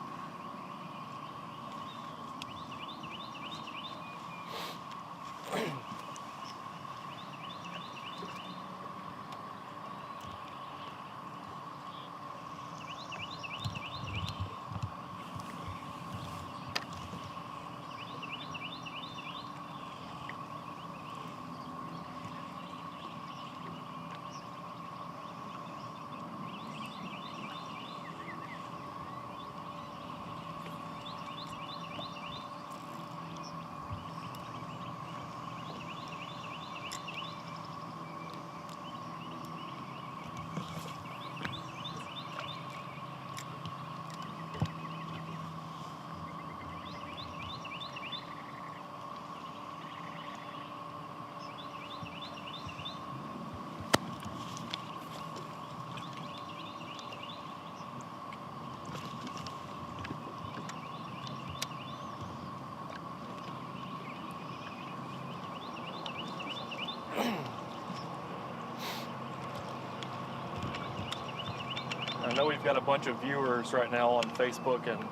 I know we've got a bunch of viewers right now on Facebook and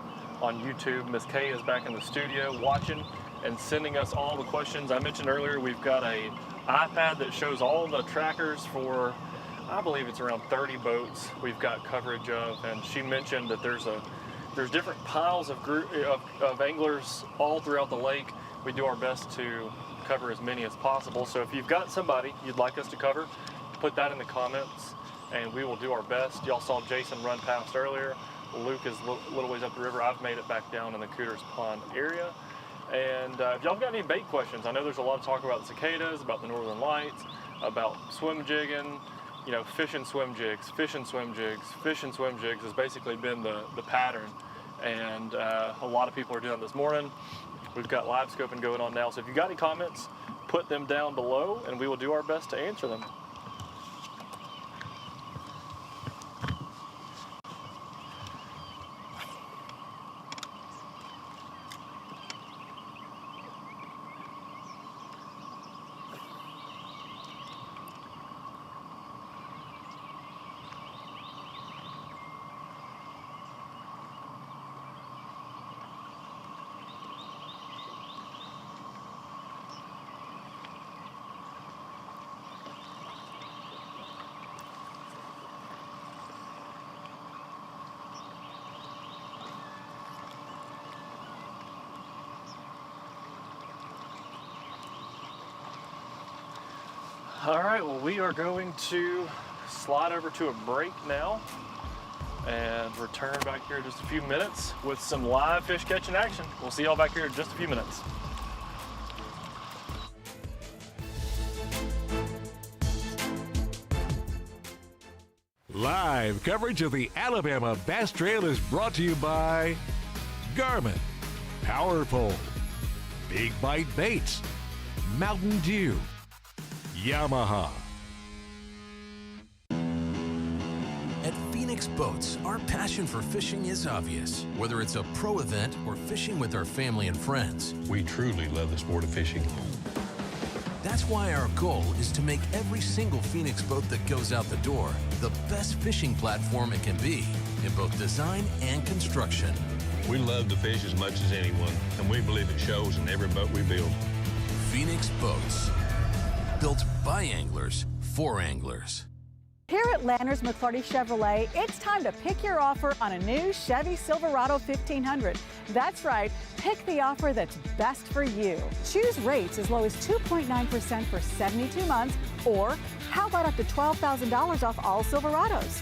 on YouTube. Miss Kay is back in the studio watching and sending us all the questions. I mentioned earlier we've got a iPad that shows all the trackers for, I believe it's around 30 boats we've got coverage of, and she mentioned that there's different piles of anglers all throughout the lake. We do our best to cover as many as possible. So if you've got somebody you'd like us to cover, put that in the comments and we will do our best. Y'all saw Jason run past earlier. Luke is a little ways up the river. I've made it back down in the Cooters Pond area. And if y'all got any bait questions, I know there's a lot of talk about cicadas, about the northern lights, about swim jigging, you know, fish and swim jigs, fish and swim jigs. Fish and swim jigs has basically been the pattern. And a lot of people are doing it this morning. We've got live scoping going on now. So if you got any comments, put them down below and we will do our best to answer them. All right, well, we are going to slide over to a break now and return back here in just a few minutes with some live fish catching action. We'll see y'all back here in just a few minutes. Live coverage of the Alabama Bass Trail is brought to you by Garmin, Power Pole, Big Bite Baits, Mountain Dew, Yamaha. At Phoenix Boats, our passion for fishing is obvious. Whether it's a pro event or fishing with our family and friends, We truly love the sport of fishing. that's why our goal is to make every single Phoenix boat that goes out the door the best fishing platform it can be in both design and construction. We love to fish as much as anyone, and we believe it shows in every boat we build. Phoenix Boats, built by anglers for anglers. Here at Lanners McClarty Chevrolet, it's time to pick your offer on a new Chevy Silverado 1500. That's right, pick the offer that's best for you. Choose rates as low as 2.9% for 72 months, or how about up to $12,000 off all Silverados?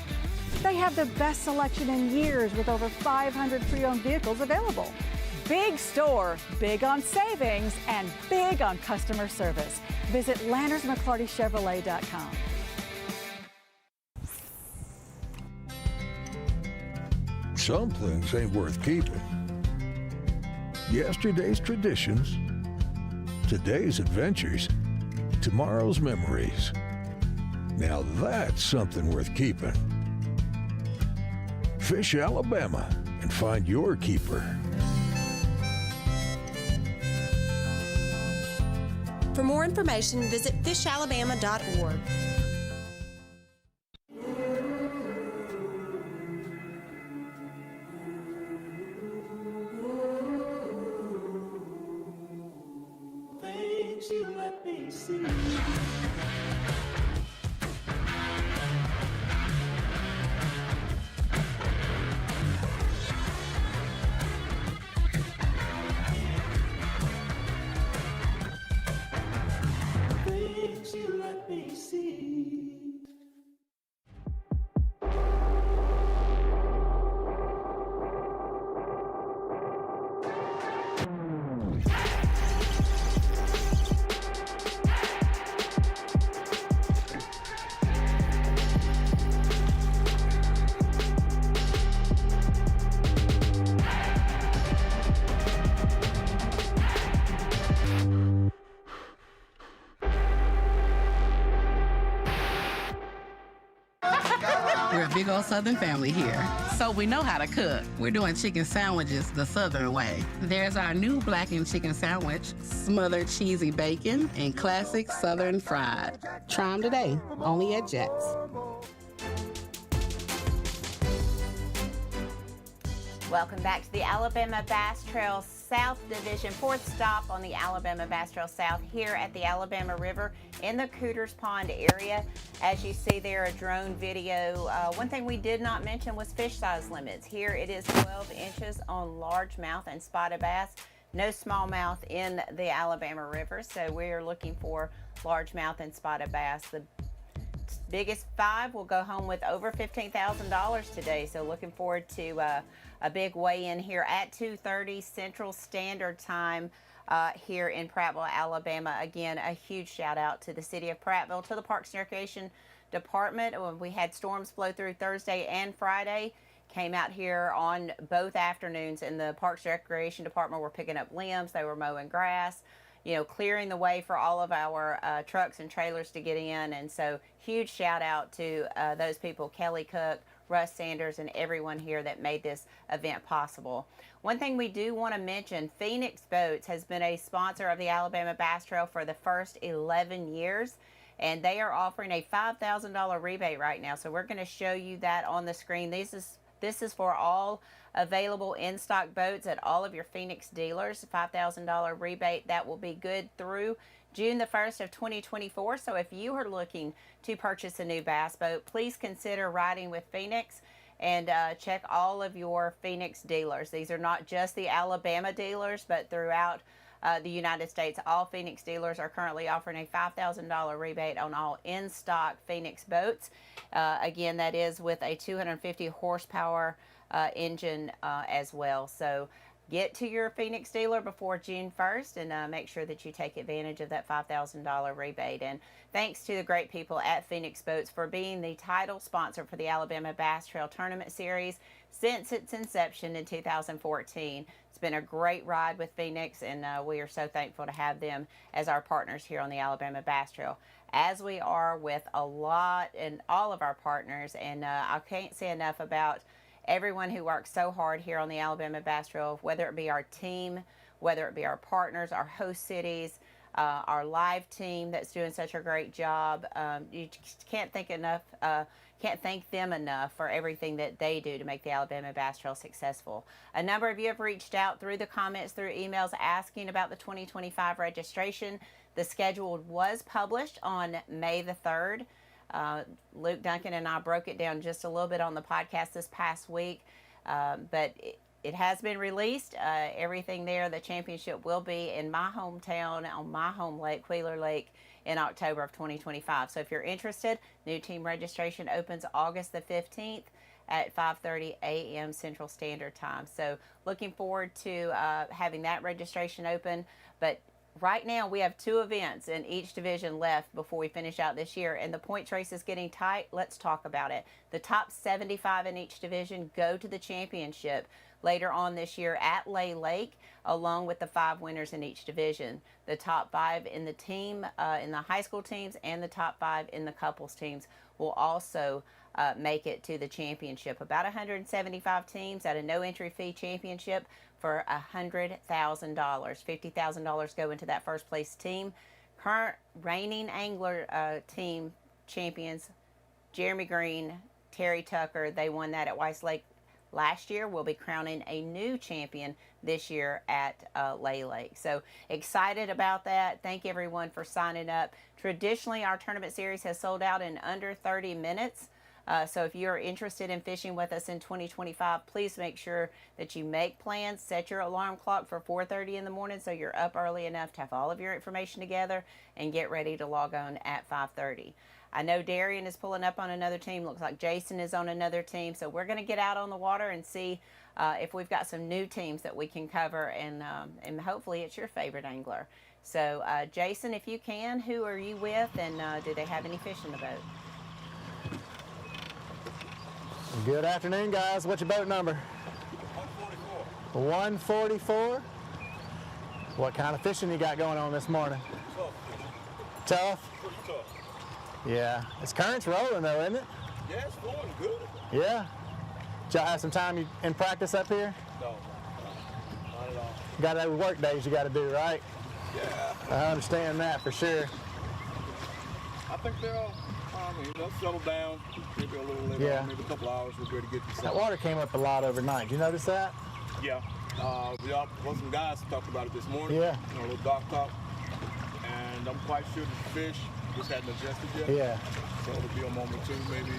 They have the best selection in years with over 500 pre-owned vehicles available. Big store, big on savings, and big on customer service. Visit LannersMcClartyChevrolet.com. Some things ain't worth keeping. Yesterday's traditions, today's adventures, tomorrow's memories. Now that's something worth keeping. Fish Alabama and find your keeper. For more information, visit fishalabama.org. Things you let me see. Things you let me see. We're a big old Southern family here, so we know how to cook. We're doing chicken sandwiches the Southern way. There's our new blackened chicken sandwich, smothered cheesy bacon, and classic Southern fried. Try them today, only at Jack's. Welcome back to the Alabama Bass Trail South Division, fourth stop on the Alabama Bass Trail South here at the Alabama River in the Cooters Pond area. As you see there, a drone video. One thing we did not mention was fish size limits. Here it is 12 inches on largemouth and spotted bass. No smallmouth in the Alabama River, so we are looking for largemouth and spotted bass. The biggest five will go home with over $15,000 today, so looking forward to a big weigh-in here at 2:30 Central Standard Time here in Prattville, Alabama. Again, a huge shout out to the city of Prattville, to the Parks and Recreation Department. We had storms blow through Thursday and Friday. Came out here on both afternoons, and the Parks and Recreation Department were picking up limbs. They were mowing grass, you know, clearing the way for all of our trucks and trailers to get in. And so huge shout out to those people, Kelly Cook, Russ Sanders, and everyone here that made this event possible. One thing we do want to mention, Phoenix Boats has been a sponsor of the Alabama Bass Trail for the first 11 years, and they are offering a $5,000 rebate right now. So we're going to show you that on the screen. This is for all available in-stock boats at all of your Phoenix dealers. $5,000 rebate that will be good through June the 1st of 2024. So if you are looking to purchase a new bass boat, please consider riding with Phoenix and check all of your Phoenix dealers. These are not just the Alabama dealers, but throughout the United States, all Phoenix dealers are currently offering a $5,000 rebate on all in-stock Phoenix boats. Again, that is with a 250 horsepower engine as well. So get to your Phoenix dealer before June 1st and make sure that you take advantage of that $5,000 rebate. And thanks to the great people at Phoenix Boats for being the title sponsor for the Alabama Bass Trail Tournament Series since its inception in 2014. It's been a great ride with Phoenix, and we are so thankful to have them as our partners here on the Alabama Bass Trail, as we are with a lot and all of our partners. And I can't say enough about everyone who works so hard here on the Alabama Bass Trail, whether it be our team, whether it be our partners, our host cities, our live team that's doing such a great job. You just can't thank them enough for everything that they do to make the Alabama Bass Trail successful. A number of you have reached out through the comments, through emails, asking about the 2025 registration. The schedule was published on May the 3rd. Luke Duncan and I broke it down just a little bit on the podcast this past week, but it has been released. Everything there, the championship will be in my hometown on my home lake, Wheeler Lake, in October of 2025. So if you're interested, new team registration opens August the 15th at 5:30 a.m. Central Standard Time. So looking forward to having that registration open. But right now, we have 2 events in each division left before we finish out this year, and the points race is getting tight. Let's talk about it. The top 75 in each division go to the championship later on this year at Lay Lake, along with the 5 winners in each division. The top 5 in the team, in the high school teams, and the top 5 in the couples teams will also make it to the championship. About 175 teams at a no entry fee championship for $100,000. $50,000 go into that first place team. Current reigning angler team champions, Jeremy Green, Terry Tucker, they won that at Weiss Lake last year. We'll be crowning a new champion this year at Lay Lake. So excited about that. Thank everyone for signing up. Traditionally, our tournament series has sold out in under 30 minutes. So if you're interested in fishing with us in 2025, please make sure that you make plans, set your alarm clock for 4:30 in the morning so you're up early enough to have all of your information together and get ready to log on at 5:30. I know Darian is pulling up on another team. Looks like Jason is on another team. So we're going to get out on the water and see if we've got some new teams that we can cover, and hopefully it's your favorite angler. So Jason, if you can, who are you with, and do they have any fish in the boat? Good afternoon, guys. What's your boat number? 144. What kind of fishing you got going on this morning? Tough? Pretty tough. Yeah. This current's rolling though, isn't it? Yeah, it's flowing good. Yeah. Did y'all have some time in practice up here? No, not at all. You got other work days you got to do, right? Yeah. I understand that for sure. I think they'll settle down. Maybe a little later Yeah. on, maybe a couple hours. We're ready to get this That out. water came up a lot overnight. Did you notice that? Yeah. Some guys talked about it this morning. Yeah. A little dock talk. And I'm quite sure the fish just hadn't adjusted yet. Yeah. So it'll be a moment or two, maybe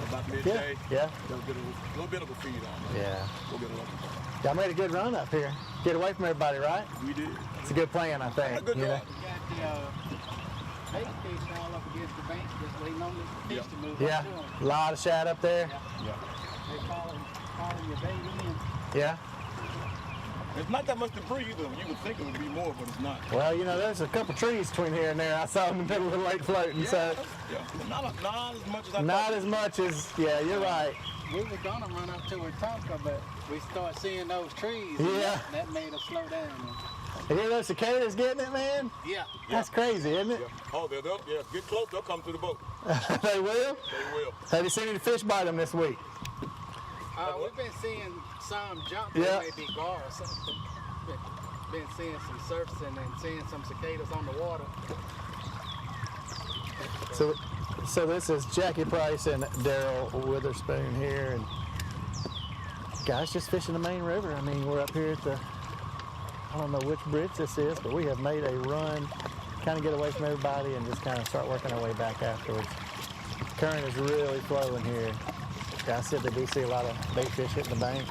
about midday. Yeah. They'll get a little bit of a feed on. Yeah. We'll get a little. Y'all made a good run up here. Get away from everybody, right? We did. It's a good plan, I think. A good you know? job. We got the bait fish all up against the bank, just waiting on the fish to move Yeah. up to them. A lot of shad up there. Yeah. They follow your bait in. Yeah. It's not that much debris either. You would think it would be more, but it's not. Well, you know, there's a couple trees between here and there. I saw in the middle of the lake floating. Yeah, So yeah. Not as much as I not thought. as much as, yeah, you're right. We were gonna run up to Wetumpka, but we started seeing those trees. Yeah. And that made us slow down. You hear those cicadas getting it, man? Yeah. That's crazy, isn't it? Yeah. Oh, they'll get close. They'll come to the boat. They will? They will. Have you seen any fish bite them this week? We've been seeing some jump. Yeah. Maybe gar or something. Been seeing some surfacing and seeing some cicadas on the water. So this is Jackie Price and Daryl Witherspoon here, and guys just fishing the main river. I mean, we're up here at the, I don't know which bridge this is, but we have made a run, kind of get away from everybody and just kind of start working our way back afterwards. Current is really flowing here. Guys said they do see a lot of bait fish hitting the bank.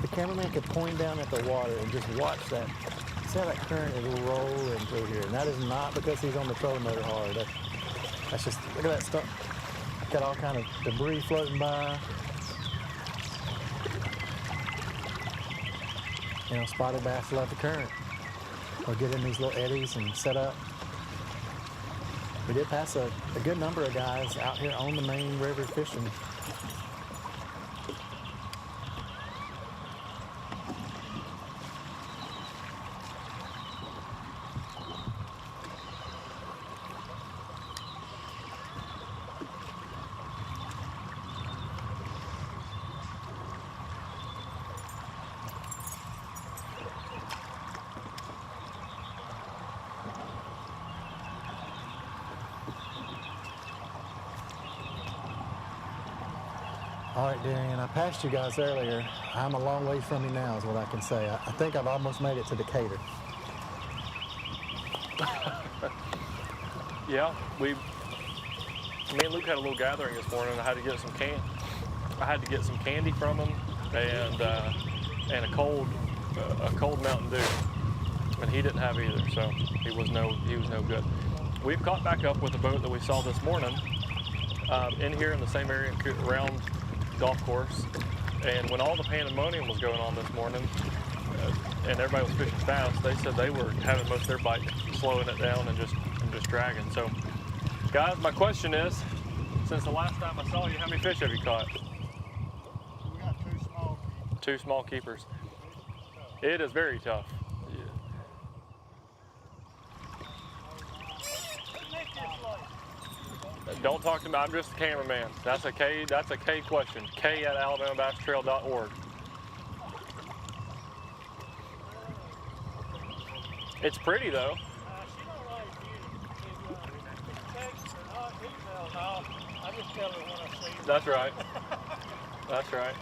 The cameraman could point down at the water and just watch that See how that current is rolling through here. And that is not because he's on the trolling motor hard. That's just, look at that stuff. Got all kind of debris floating by. You know, spotted bass love the current. Or get in these little eddies and set up. We did pass a good number of guys out here on the main river fishing. All right, Darian, I passed you guys earlier. I'm a long way from you now is what I can say. I think I've almost made it to Decatur. Yeah, me and Luke had a little gathering this morning. I had to get some candy from him and a cold Mountain Dew, and he didn't have either, so he was no good. We've caught back up with the boat that we saw this morning in here in the same area around golf course, and when all the pandemonium was going on this morning and everybody was fishing fast, they said they were having most of their bite slowing it down and just dragging. So guys, my question is, since the last time I saw you, how many fish have you caught? We got two small keepers. It is very tough. Don't talk to me, I'm just a cameraman. That's a K question. K@alabamabastrail.org. It's pretty though. She don't like you. Text or not, email, no. I just tell her when I see her. That's right. That's right.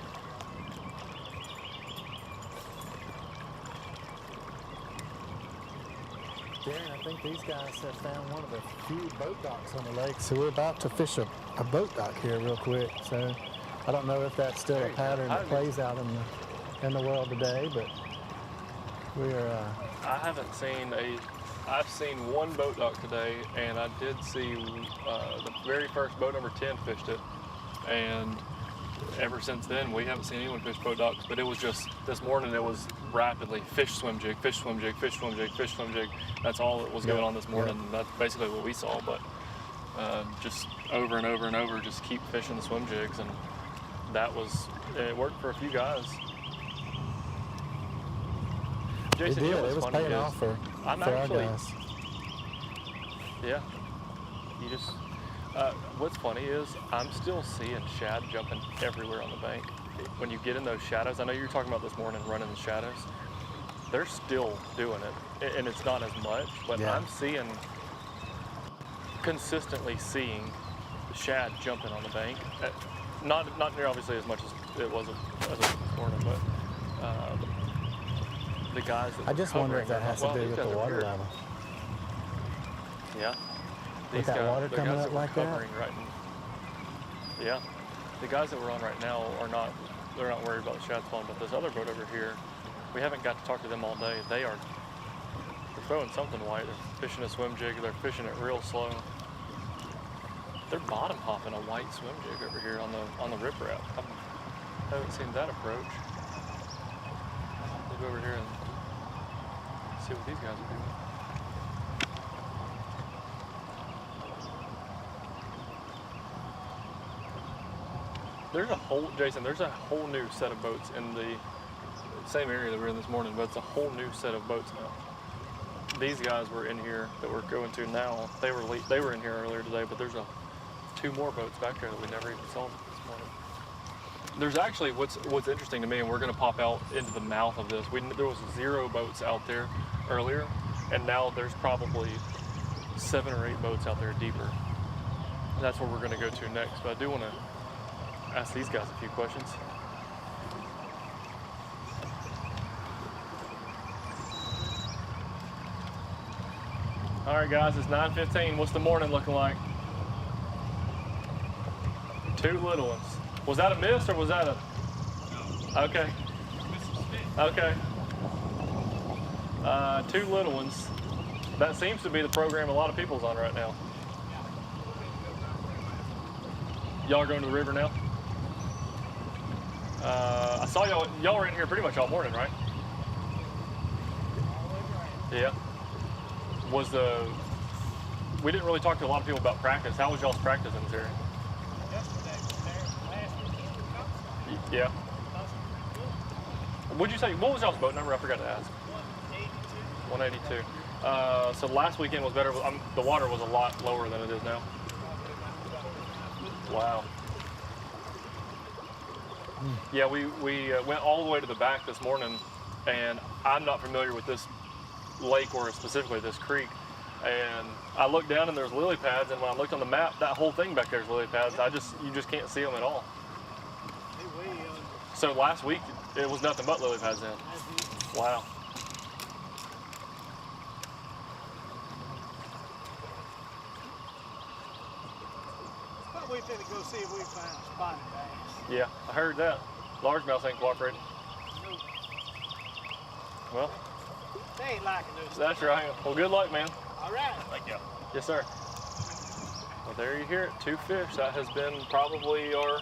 Darren, I think these guys have found one of the few boat docks on the lake, so we're about to fish a boat dock here real quick. So I don't know if that's still a pattern that plays out in the world today, but we are. I've seen one boat dock today, and I did see the very first boat number 10 fished it, and ever since then we haven't seen anyone fish boat docks. But it was just this morning. It was rapidly fish, swim jig, fish, swim jig, fish, swim jig, fish, swim jig. That's all that was going on this morning. And that's basically what we saw. But just over and over and over, just keep fishing the swim jigs, and it worked for a few guys. Jason, it did. It was paying off for our guys. Yeah. You just. What's funny is I'm still seeing shad jumping everywhere on the bank. When you get in those shadows, I know you were talking about this morning running the shadows. They're still doing it, and it's not as much, but I'm consistently seeing the shad jumping on the bank. Not near obviously as much as it was this morning, but the guys that I just wonder if that has to do with the water level. Yeah. With that water coming up like that? Yeah. The guys that we're on right now they're not worried about the shad spawn, but this other boat over here, we haven't got to talk to them all day. They're throwing something white. They're fishing a swim jig. They're fishing it real slow. They're bottom hopping a white swim jig over here on the riprap. I haven't seen that approach. We'll go over here and see what these guys are doing. There's a whole new set of boats in the same area that we're in this morning, but it's a whole new set of boats now. These guys were in here that we're going to now. They were in here earlier today, but there's two more boats back there that we never even saw this morning. There's actually what's interesting to me, and we're going to pop out into the mouth of this. There was 0 boats out there earlier, and now there's probably 7 or 8 boats out there deeper. That's where we're going to go to next. But I do want to ask these guys a few questions. All right, guys, it's 9:15. What's the morning looking like? 2 little ones. Was that a miss or was that a? Okay. Okay. 2 little ones. That seems to be the program a lot of people's on right now. Y'all are going to the river now? I saw y'all were in here pretty much all morning, right? Yeah. We didn't really talk to a lot of people about practice. How was y'all's practice in this area? Yeah. What'd you say? What was y'all's boat number? I forgot to ask. 182. So last weekend was better. The water was a lot lower than it is now. Wow. Yeah, we went all the way to the back this morning, and I'm not familiar with this lake or specifically this creek. And I looked down and there's lily pads, and when I looked on the map, that whole thing back there is lily pads. You just can't see them at all. So last week it was nothing but lily pads then. Wow. We finna go see if we found spotted bass. Yeah, I heard that. Largemouth ain't cooperating. Nope. Well, They ain't liking this. that's right. Well, good luck, man. All right. Thank you. Yes, sir. Well, there you hear it. 2 fish. That has been probably our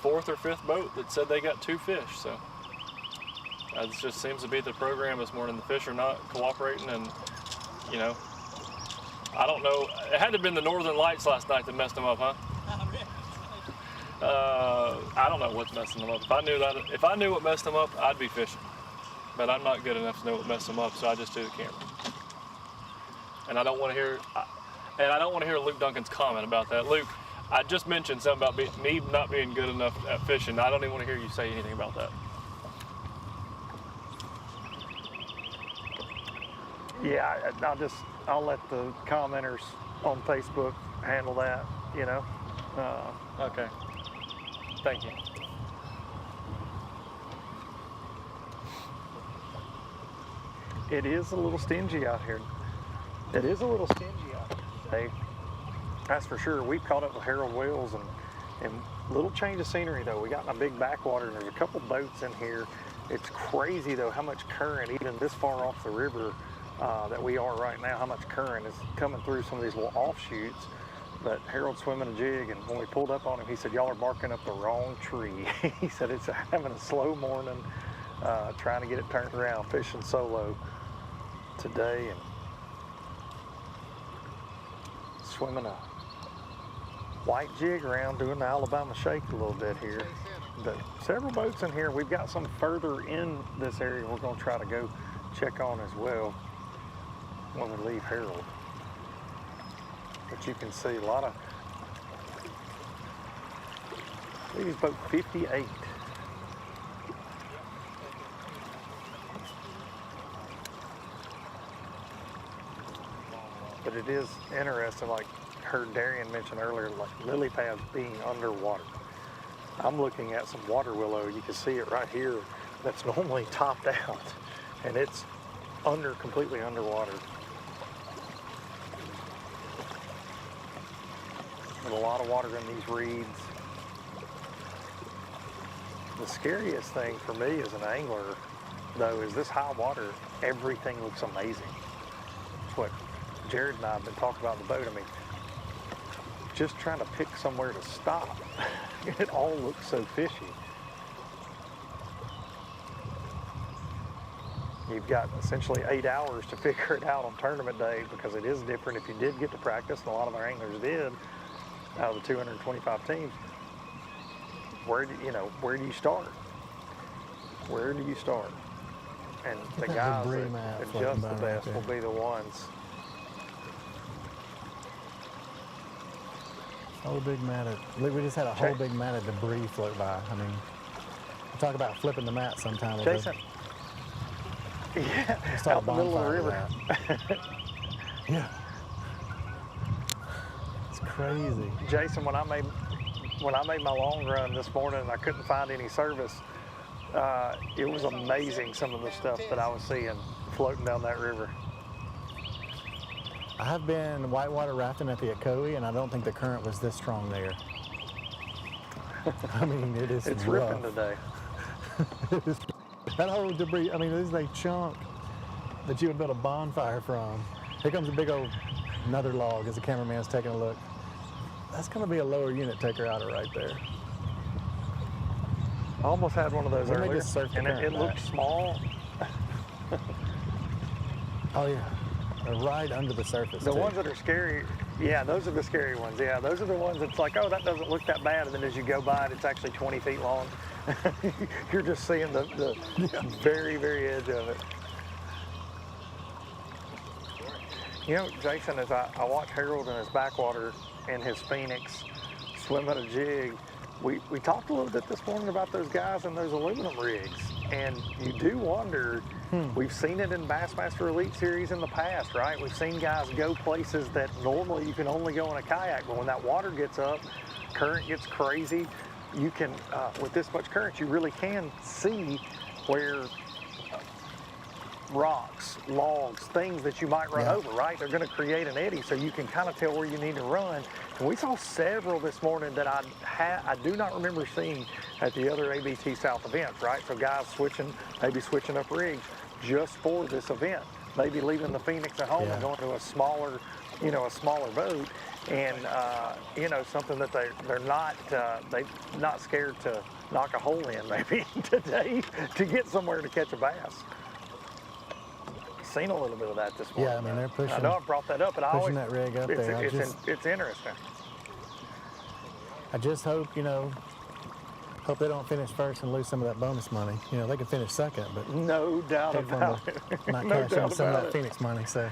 4th or 5th boat that said they got 2 fish. So that just seems to be the program this morning. The fish are not cooperating, and you know, I don't know. It had to have been the northern lights last night that messed them up, huh? I don't know what's messing them up. If I knew what messed them up, I'd be fishing. But I'm not good enough to know what messed them up, so I just do the camera. And I don't want to hear Luke Duncan's comment about that. Luke, I just mentioned something about me not being good enough at fishing. I don't even want to hear you say anything about that. Yeah, I'll let the commenters on Facebook handle that, you know. Okay. Thank you. It is a little stingy out here. It is a little stingy out here today. That's for sure. We've caught up with Harold Wells, and little change of scenery though. We got in a big backwater, and there's a couple boats in here. It's crazy though how much current, even this far off the river that we are right now, how much current is coming through some of these little offshoots. But Harold's swimming a jig, and when we pulled up on him, he said, "Y'all are barking up the wrong tree." He said it's having a slow morning, trying to get it turned around, fishing solo today, and swimming a white jig around, doing the Alabama shake a little bit here. But several boats in here. We've got some further in this area we're going to try to go check on as well when we leave Harold. But you can see a lot of, these boat 58. But it is interesting, like heard Darian mention earlier, like lily pads being underwater. I'm looking at some water willow. You can see it right here. That's normally topped out, and it's completely underwater. With a lot of water in these reeds. The scariest thing for me as an angler, though, is this high water. Everything looks amazing. It's what Jared and I have been talking about in the boat. I mean, just trying to pick somewhere to stop. It all looks so fishy. You've got essentially 8 hours to figure it out on tournament day, because it is different if you did get to practice, and a lot of our anglers did, out of the 225 teams. Where do you start? Where do you start? And the guys that adjust the best will be the ones. Whole big mat of, we just had a whole big mat of debris float by. I mean, talk about flipping the mat sometime. Jason. Yeah, out in the middle of the river. Yeah. It's crazy. Jason, when I made my long run this morning and I couldn't find any service, it was amazing some of the stuff that I was seeing floating down that river. I have been whitewater rafting at the Ocoee, and I don't think the current was this strong there. I mean, It's rough. ripping today. That whole debris, I mean, this is a chunk. that you would build a bonfire from. Here comes a big old another log as the cameraman's taking a look. That's going to be a lower unit taker out of right there. I almost had one of those Wouldn't they earlier, just surf the and current it looked back? small. Oh yeah, they're right under the surface. The too. ones that are scary, yeah, those are the scary ones. Yeah, those are the ones that's like, oh, that doesn't look that bad, and then as you go by it, it's actually 20 feet long. You're just seeing the very, very edge of it. You know, Jason, as I watch Harold in his backwater and his Phoenix swim at a jig, we talked a little bit this morning about those guys in those aluminum rigs, and you do wonder, we've seen it in Bassmaster Elite Series in the past, right? We've seen guys go places that normally you can only go in a kayak, but when that water gets up, current gets crazy, you can, with this much current, you really can see where rocks, logs, things that you might run over, right? They're going to create an eddy, so you can kind of tell where you need to run. And we saw several this morning that I do not remember seeing at the other ABT South events, right? So guys maybe switching up rigs just for this event, maybe leaving the Phoenix at home and going to a smaller boat, and something that they're not scared to knock a hole in maybe today to get somewhere to catch a bass. Seen a little bit of that this morning. Yeah, I mean they're pushing. I know I brought that up, but I always that rig up there. It's interesting. I just hope hope they don't finish first and lose some of that bonus money. You know, they could finish second, but no doubt about it. Not No cash in doubt some of about that it. Phoenix money. So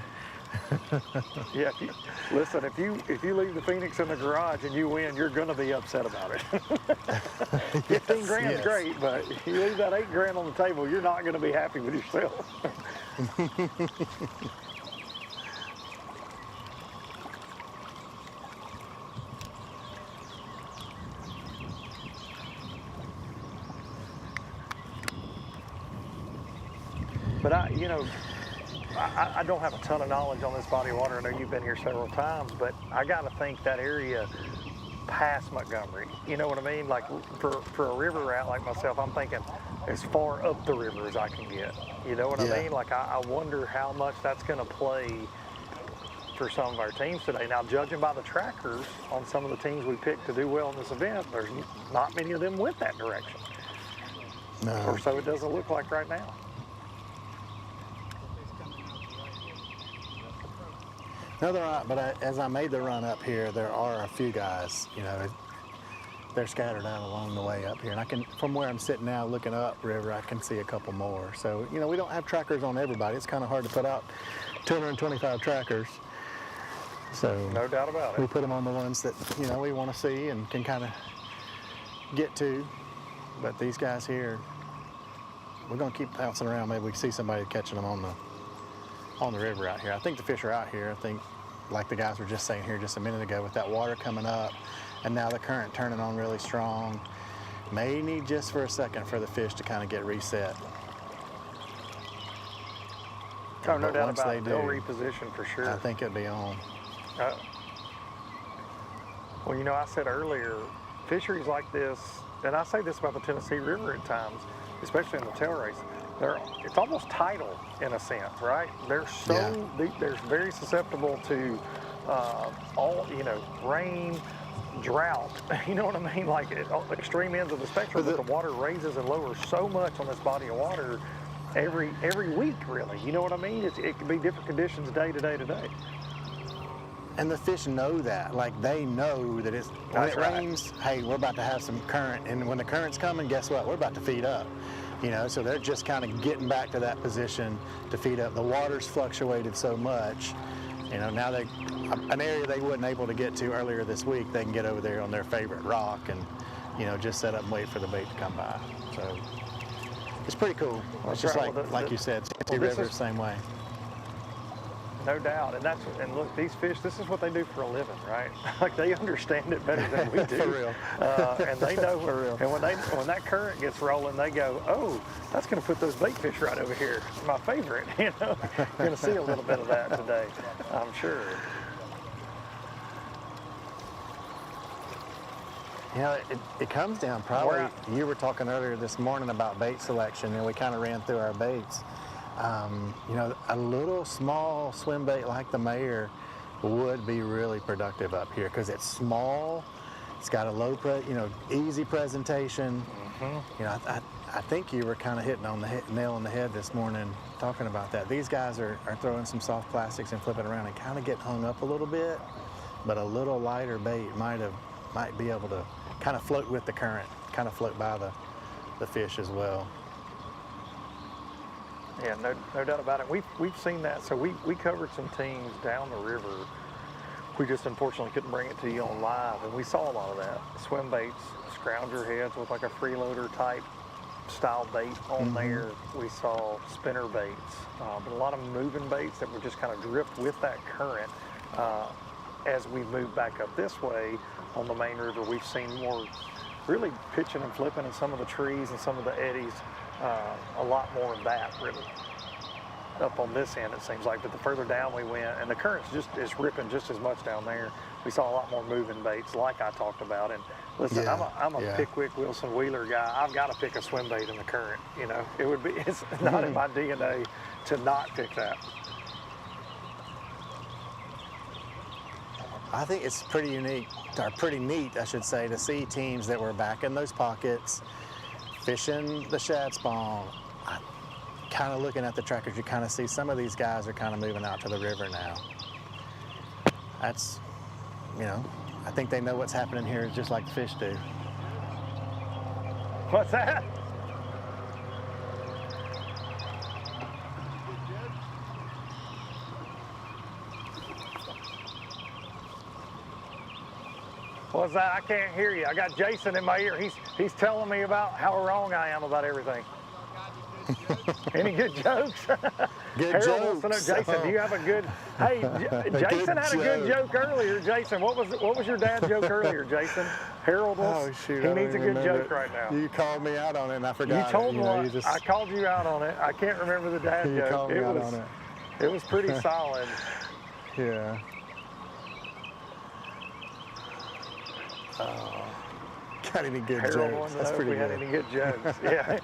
yeah, if you leave the Phoenix in the garage and you win, you're going to be upset about it. 15 grand's great, but you leave that 8 grand on the table, you're not going to be happy with yourself. But I don't have a ton of knowledge on this body of water. I know you've been here several times, but I got to think that area past Montgomery, you know what I mean? Like for a river rat like myself, I'm thinking as far up the river as I can get. You know what I mean? Like I wonder how much that's going to play for some of our teams today. Now, judging by the trackers on some of the teams we picked to do well in this event, there's not many of them went that direction. No. Or so it doesn't look like right now. No, they're not, but as I made the run up here, there are a few guys, they're scattered out along the way up here. And from where I'm sitting now looking up river, I can see a couple more. So, we don't have trackers on everybody. It's kind of hard to put out 225 trackers. So no doubt about it. We put them on the ones that, we want to see and can kind of get to. But these guys here, we're going to keep bouncing around. Maybe we can see somebody catching them on the river out here. I think the fish are out here. I think, like the guys were just saying here just a minute ago, with that water coming up and now the current turning on really strong, may need just for a second for the fish to kind of get reset. Oh, no But doubt once about they it. do, They'll reposition for sure. I think it'll be on. Well, I said earlier, fisheries like this, and I say this about the Tennessee River at times, especially in the tail race, it's almost tidal in a sense, right? They're they're very susceptible to rain, drought. You know what I mean? Like extreme ends of the spectrum. But the water raises and lowers so much on this body of water every week, really. You know what I mean? It can be different conditions day to day to day. And the fish know that. Like, they know that when it rains, hey, we're about to have some current. And when the current's coming, guess what? We're about to feed up. So they're just kind of getting back to that position to feed up. The water's fluctuated so much. Now an area they wasn't able to get to earlier this week, they can get over there on their favorite rock and, just set up and wait for the bait to come by. So it's pretty cool. It's just like you said, Tennessee River, same way. No doubt, and look, these fish, this is what they do for a living, right? Like, they understand it better than we do. For real. And they know, for real. And when that current gets rolling, they go, oh, that's going to put those bait fish right over here. My favorite, You're going to see a little bit of that today, I'm sure. It comes down probably, you were talking earlier this morning about bait selection, and we kind of ran through our baits. You know, a little small swim bait like the Mayor would be really productive up here because it's small. It's got a low, easy presentation. You know, I think you were kind of hitting on the nail on the head this morning talking about that. These guys are throwing some soft plastics and flipping around and kind of get hung up a little bit, but a little lighter bait might be able to kind of float with the current, kind of float by the fish as well. Yeah, no doubt about it. We've seen that. So we covered some teams down the river. We just unfortunately couldn't bring it to you on live, and we saw a lot of that. Swim baits, scrounger heads with like a freeloader type style bait on there. We saw spinner baits, but a lot of moving baits that would just kind of drift with that current. As we move back up this way on the main river, we've seen more really pitching and flipping in some of the trees and some of the eddies. A lot more of that really up on this end, it seems like. But the further down we went, and the current's is ripping just as much down there, we saw a lot more moving baits like I talked about. And listen, I'm a Pickwick Wilson Wheeler guy. I've got to pick a swim bait in the current. You know, it's not in my DNA to not pick that. I think it's pretty unique, or pretty neat, I should say, to see teams that were back in those pockets, fishing the shad spawn. Kind of looking at the trackers, you kind of see some of these guys are kind of moving out to the river now. That's, you know, I think they know what's happening here just like the fish do. What's that? What's that? I can't hear you. I got Jason in my ear. He's telling me about how wrong I am about everything. Any good jokes? Good Harold jokes. wants to know, Jason, do you have a good? Hey, Jason had a good joke earlier. Jason, what was your dad's joke earlier, Jason? Harold wants. Oh shoot! He needs a good joke right now. You called me out on it, and I forgot. You told me. Just... I called you out on it. I can't remember the dad you joke. Called me out on it. It was pretty solid. Yeah. Oh, got any good Harold jokes? wanted to That's know pretty if we good. had any good jokes. Yeah.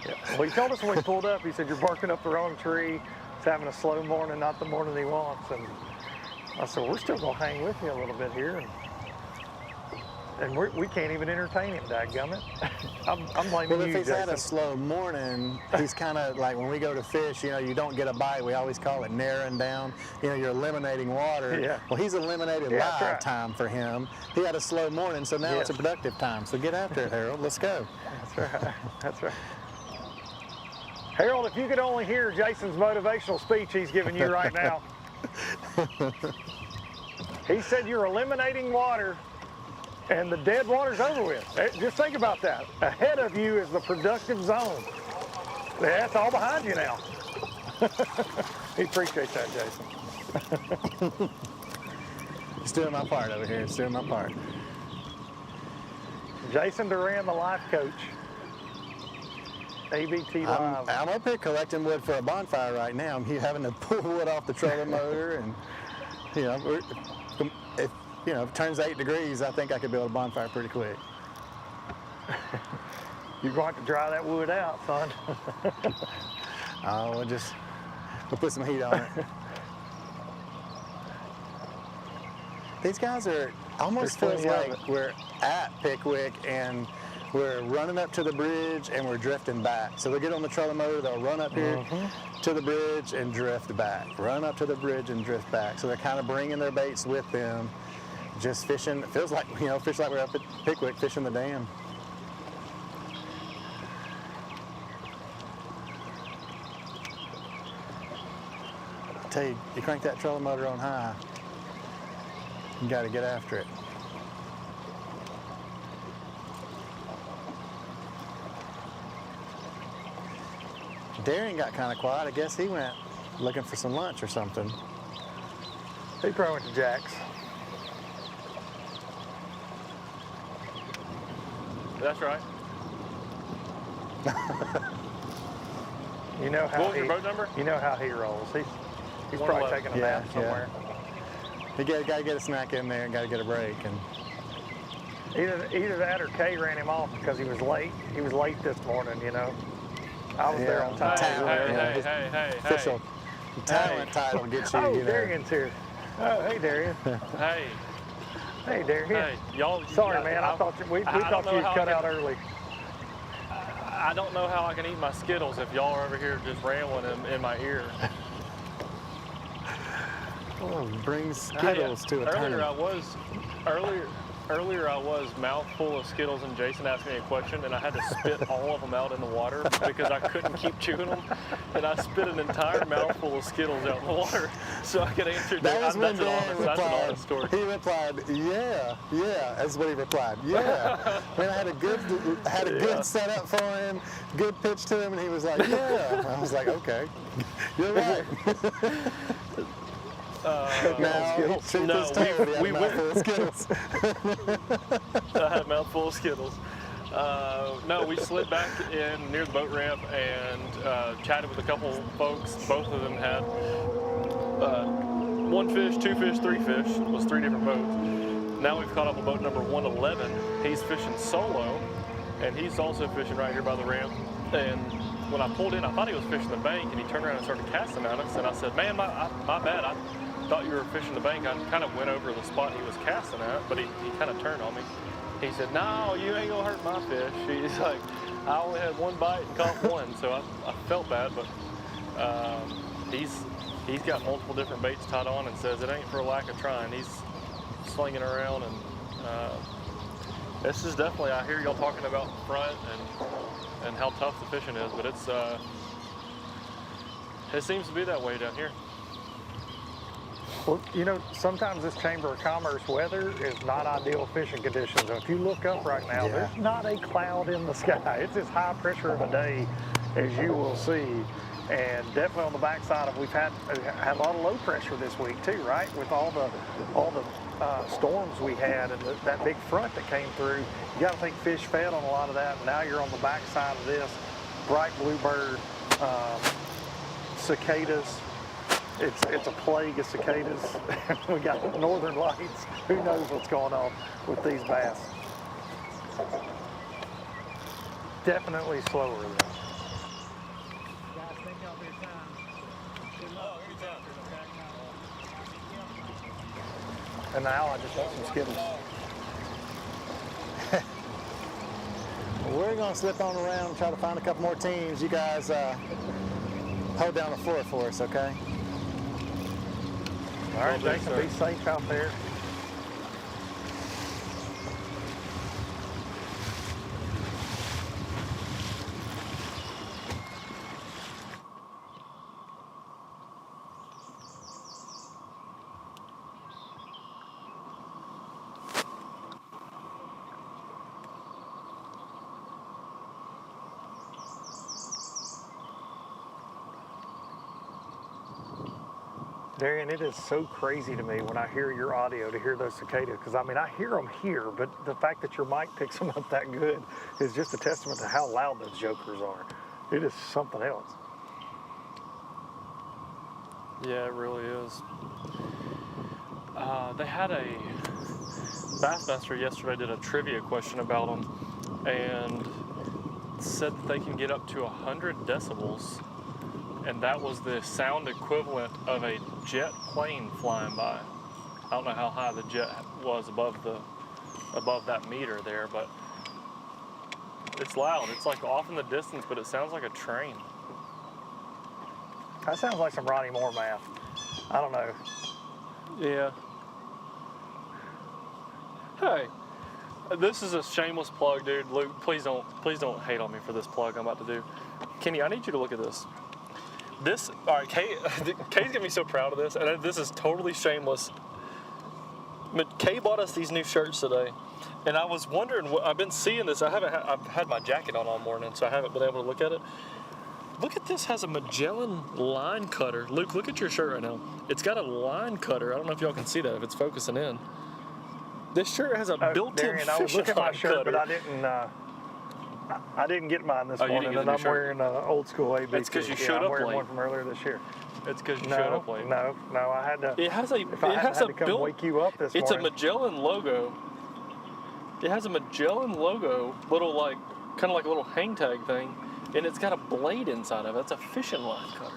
Yeah. Well, he told us when we pulled up, he said, you're barking up the wrong tree. He's having a slow morning, not the morning he wants. And I said, we're still going to hang with you a little bit here. And we can't even entertain him, dadgummit. I'm blaming well, you, if he's Jason. had a slow morning, he's kind of like when we go to fish, you know, you don't get a bite. We always call it narrowing down. You know, you're eliminating water. Yeah. Well, he's eliminated live time for him. He had a slow morning, so now it's a productive time. So get after it, Harold. Let's go. That's right. That's right. Harold, if you could only hear Jason's motivational speech he's giving you right now. He said you're eliminating water and the dead water's over with. Just think about that. Ahead of you is the productive zone. That's all behind you now. He appreciates that, Jason. He's doing my part over here. He's doing my part. Jason Duran, the life coach. ABT Live. I'm up here collecting wood for a bonfire right now. I'm having to pull wood off the trolling motor, and you know, if it turns 8 degrees, I think I could build a bonfire pretty quick. You're going to have to dry that wood out, son. Oh, we'll put some heat on it. These guys are almost feels like we're at Pickwick and we're running up to the bridge and we're drifting back. So they'll get on the trolling motor, they'll run up here to the bridge and drift back. Run up to the bridge and drift back. So they're kind of bringing their baits with them, just fishing. It feels like, fish like we're up at Pickwick fishing the dam. I tell you, you crank that trolling motor on high, you got to get after it. Darian got kind of quiet. I guess he went looking for some lunch or something. He probably went to Jack's. That's right. You know how what was your boat number? You know how he rolls. He's probably taking a nap somewhere. He got to get a snack in there and got to get a break. And either that or Kay ran him off because he was late. He was late this morning, you know. I was there on time. Hey. Official talent title gets you. Oh, you know. Darian's here. Oh, hey, Darian. Hey. Hey, Darian. Hey, y'all. Sorry, man. I thought we thought you cut out early. I don't know how I can eat my Skittles if y'all are over here just rambling in my ear. Oh, bring Skittles to a tournament. Earlier I was mouthful of Skittles and Jason asked me a question and I had to spit all of them out in the water because I couldn't keep chewing them. And I spit an entire mouthful of Skittles out in the water so I could answer. That's an honest story. He replied, yeah. That's what he replied. Yeah. Man, I had a good setup for him, good pitch to him, and he was like, yeah. I was like, okay, you're right. We went full of Skittles. I had a mouthful of Skittles. No, we slid back in near the boat ramp and chatted with a couple folks. Both of them had one fish, two fish, three fish. It was 3 different boats. Now we've caught up with boat number 111. He's fishing solo, and he's also fishing right here by the ramp. And when I pulled in, I thought he was fishing the bank, and he turned around and started casting at us. And I said, man, my bad. I thought you were fishing the bank. I kind of went over the spot he was casting at, but he kind of turned on me. He said, no, you ain't gonna hurt my fish. He's like, I only had 1 bite and caught 1, so I felt bad, but he's got multiple different baits tied on and says it ain't for a lack of trying. He's slinging around, and this is definitely, I hear y'all talking about the front and how tough the fishing is, but it seems to be that way down here. Well, you know, sometimes this Chamber of Commerce weather is not ideal fishing conditions. And if you look up right now, there's not a cloud in the sky. It's as high pressure of a day as you will see. And definitely on the backside of, we've had a lot of low pressure this week too, right? With all the storms we had and that big front that came through. You got to think fish fed on a lot of that. And now you're on the backside of this. Bright bluebird, cicadas. It's a plague of cicadas. We got northern lights. Who knows what's going on with these bass? Definitely slower though. Guys, thank y'all for your time. Good luck. And now I just want some Skittles. We're going to slip on around and try to find a couple more teams. You guys hold down the fort for us, okay? All right, Jason, be safe out there. Darian, it is so crazy to me when I hear your audio to hear those cicadas, because I mean, I hear them here, but the fact that your mic picks them up that good is just a testament to how loud those jokers are. It is something else. Yeah, it really is. They had a Bassmaster yesterday did a trivia question about them and said that they can get up to 100 decibels. And that was the sound equivalent of a jet plane flying by. I don't know how high the jet was above that meter there, but it's loud. It's like off in the distance, but it sounds like a train. That sounds like some Ronnie Moore math. I don't know. Yeah. Hey, this is a shameless plug, dude. Luke, please don't hate on me for this plug I'm about to do. Kenny, I need you to look at this. All right, Kay's gonna be so proud of this, and this is totally shameless. Kay bought us these new shirts today, and I was wondering, I've been seeing this, I've had my jacket on all morning, so I haven't been able to look at it. Look at this, has a Magellan line cutter. Luke, look at your shirt right now. It's got a line cutter. I don't know if y'all can see that, if it's focusing in. This shirt has a built-in fishing line cutter. I was looking at my shirt, but I didn't get mine this morning, and I'm wearing an old school ABT. That's because you showed up late. I'm wearing one from earlier this year. It's because you showed up late. No, I had to. It has a wake you up this morning. It's a Magellan logo. It has a Magellan logo, little kind of like a little hang tag thing, And it's got a blade inside of it. It's a fishing line cutter.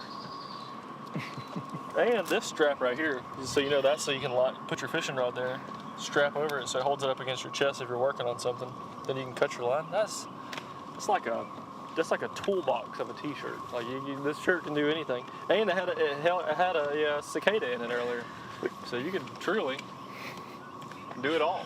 And this strap right here, so you know that, so you can put your fishing rod there, strap over it so it holds it up against your chest if you're working on something. Then you can cut your line. That's like a toolbox of a t-shirt. Like this shirt can do anything. And it had a cicada in it earlier, so you could truly do it all.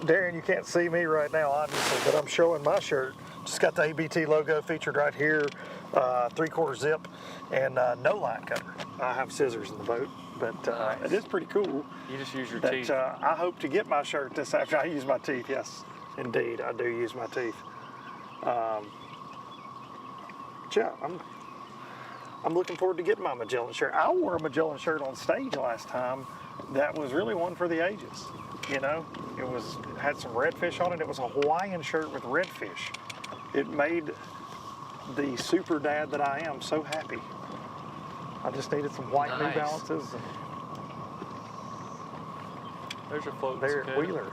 Darren, you can't see me right now, obviously, but I'm showing my shirt. Just got the ABT logo featured right here, 3/4 zip, and no line cutter. I have scissors in the boat, but it is pretty cool. You just use your teeth. I hope to get my shirt this after I use my teeth. Yes, indeed, I do use my teeth. Yeah, I'm looking forward to getting my Magellan shirt. I wore a Magellan shirt on stage last time. That was really one for the ages. You know, it had some redfish on it. It was a Hawaiian shirt with redfish. It made the super dad that I am so happy. I just needed some white New Balances. There's your float. There at Wheeler.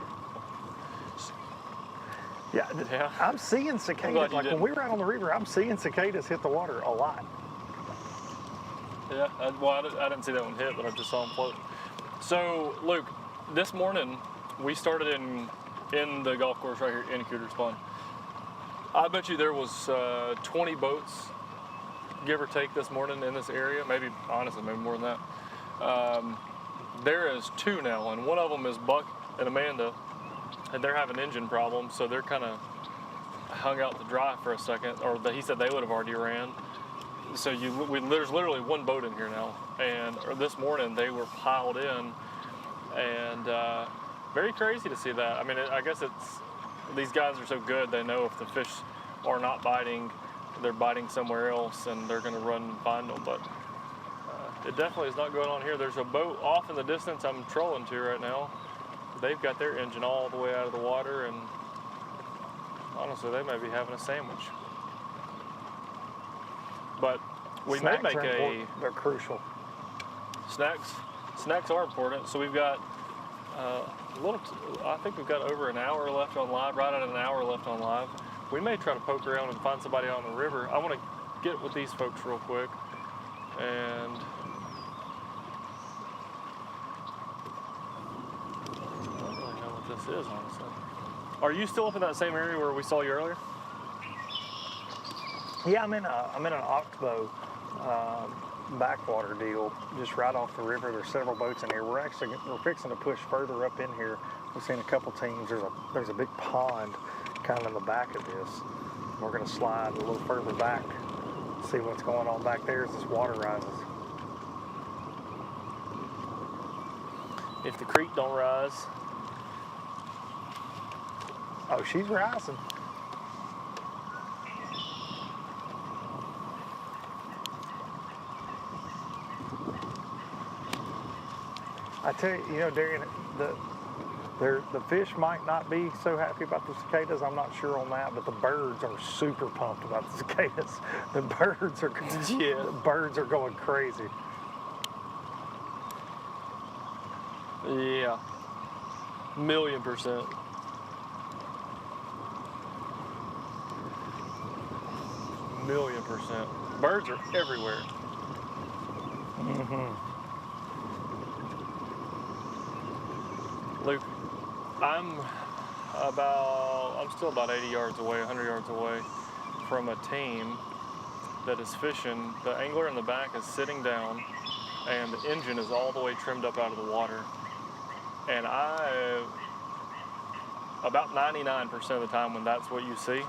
Yeah, I'm seeing cicadas. Like when we were out on the river, I'm seeing cicadas hit the water a lot. Yeah, I didn't see that one hit, but I just saw them floating. So, Luke, this morning we started in the golf course right here in Cooter's Pond. I bet you there was 20 boats, give or take, this morning in this area. Maybe, honestly, maybe more than that. There is 2 now, and one of them is Buck and Amanda, and they're having engine problems, so they're kind of hung out to dry for a second, or he said they would have already ran. So there's literally one boat in here now, and this morning they were piled in, and very crazy to see that. I mean, I guess these guys are so good, they know if the fish are not biting, they're biting somewhere else, and they're going to run and find them. But it definitely is not going on here. There's a boat off in the distance I'm trolling to right now. They've got their engine all the way out of the water, and honestly, they may be having a sandwich. But we may make they're crucial. Snacks are important. So we've got I think we've got over an hour left on live, right at an hour left on live. We may try to poke around and find somebody out on the river. I want to get with these folks real quick. And I don't really know what this is, honestly. Are you still up in that same area where we saw you earlier? Yeah, I'm in an oxbow backwater deal, just right off the river. There's several boats in here. We're fixing to push further up in here. We've seen a couple teams. There's a big pond kind of in the back of this. We're going to slide a little further back, see what's going on back there as this water rises. If the creek don't rise. Oh, she's rising. I tell you, Darian, the fish might not be so happy about the cicadas. I'm not sure on that, but the birds are super pumped about the cicadas. The birds are going crazy. Yeah, 1,000,000%. %. Birds are everywhere. Mm-hmm. Luke, I'm still about 80 yards away, 100 yards away from a team that is fishing. The angler in the back is sitting down, and the engine is all the way trimmed up out of the water. And about 99% of the time when that's what you see,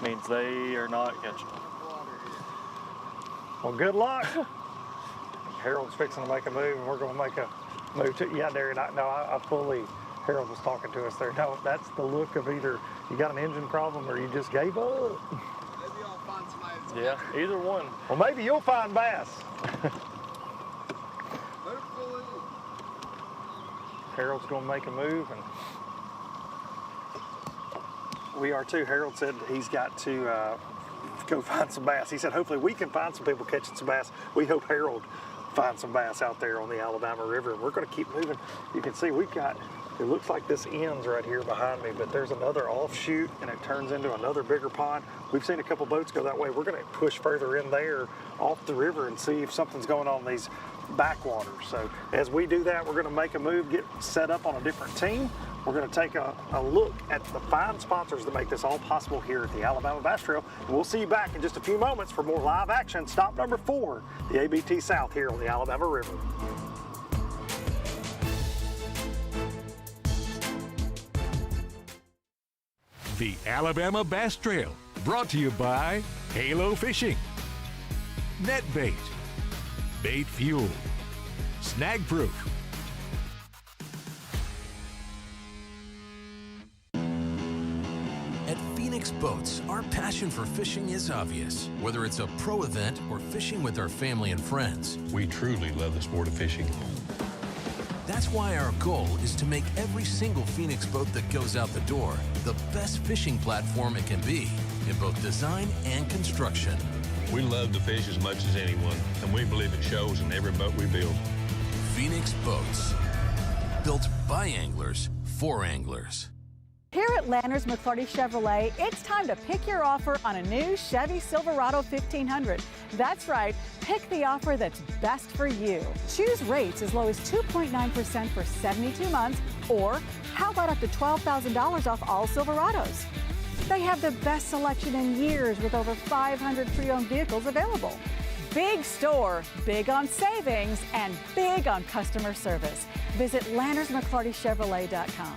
means they are not catching. Well, good luck. Harold's fixing to make a move, and we're going to make a move too. Yeah, Darren, Harold was talking to us there. No, that's the look of either you got an engine problem or you just gave up. Maybe I'll find somebody. Yeah, either one. Well, maybe you'll find bass. Hopefully. Harold's going to make a move, and we are too. Harold said he's got to go find some bass. He said hopefully we can find some people catching some bass. We hope Harold find some bass out there on the Alabama River. And we're going to keep moving. You can see we've got, it looks like this ends right here behind me, but there's another offshoot and it turns into another bigger pond. We've seen a couple boats go that way. We're going to push further in there off the river and see if something's going on in these backwaters. So as we do that, we're going to make a move, get set up on a different team. We're going to take a look at the fine sponsors that make this all possible here at the Alabama Bass Trail. And we'll see you back in just a few moments for more live action. Stop number 4, the ABT South here on the Alabama River. The Alabama Bass Trail, brought to you by Halo Fishing, Net Bait, Bait Fuel, Snag Proof. At Phoenix Boats, our passion for fishing is obvious. Whether it's a pro event or fishing with our family and friends, We truly love the sport of fishing. that's why our goal is to make every single Phoenix boat that goes out the door the best fishing platform it can be in both design and construction. We love to fish as much as anyone, and we believe it shows in every boat we build. Phoenix Boats, built by anglers for anglers. Here at Lanners McClarty Chevrolet, it's time to pick your offer on a new Chevy Silverado 1500. That's right, pick the offer that's best for you. Choose rates as low as 2.9% for 72 months, or how about up to $12,000 off all Silverados? They have the best selection in years with over 500 pre-owned vehicles available. Big store, big on savings, and big on customer service. Visit LannersMcClartyChevrolet.com.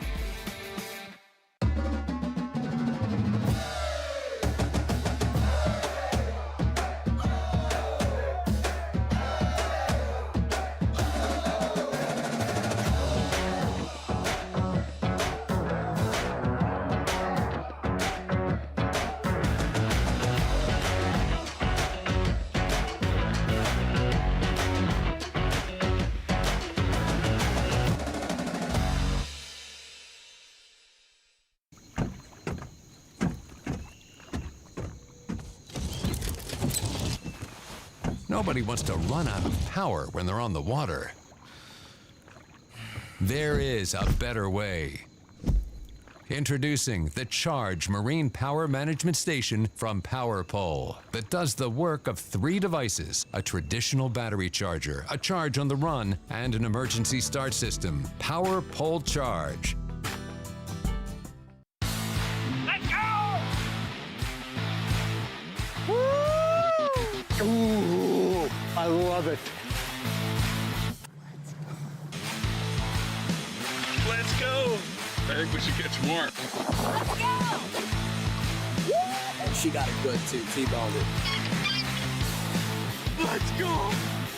Nobody wants to run out of power when they're on the water. There is a better way. Introducing the Charge Marine Power Management Station from PowerPole that does the work of 3 devices: a traditional battery charger, a charge on the run, and an emergency start system. PowerPole Charge. Let's go! Ooh, I love it. Let's go. I think we should get smart. Let's go! And she got it good too. T-boned it. Let's go!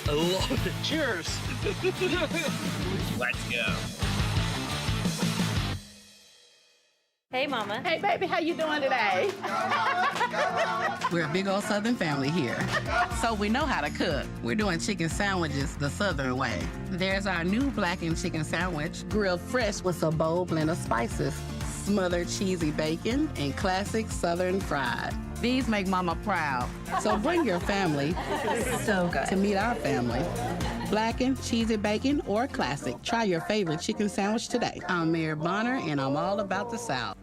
I love it. Cheers! Let's go. Hey, Mama. Hey, baby, how you doing today? We're a big old Southern family here, so we know how to cook. We're doing chicken sandwiches the Southern way. There's our new blackened chicken sandwich, grilled fresh with a bold blend of spices, smothered cheesy bacon, and classic Southern fried. These make Mama proud, so bring your family So good. to meet our family. Blackened, cheesy bacon, or classic. Try your favorite chicken sandwich today. I'm Mary Bonner, and I'm all about the South.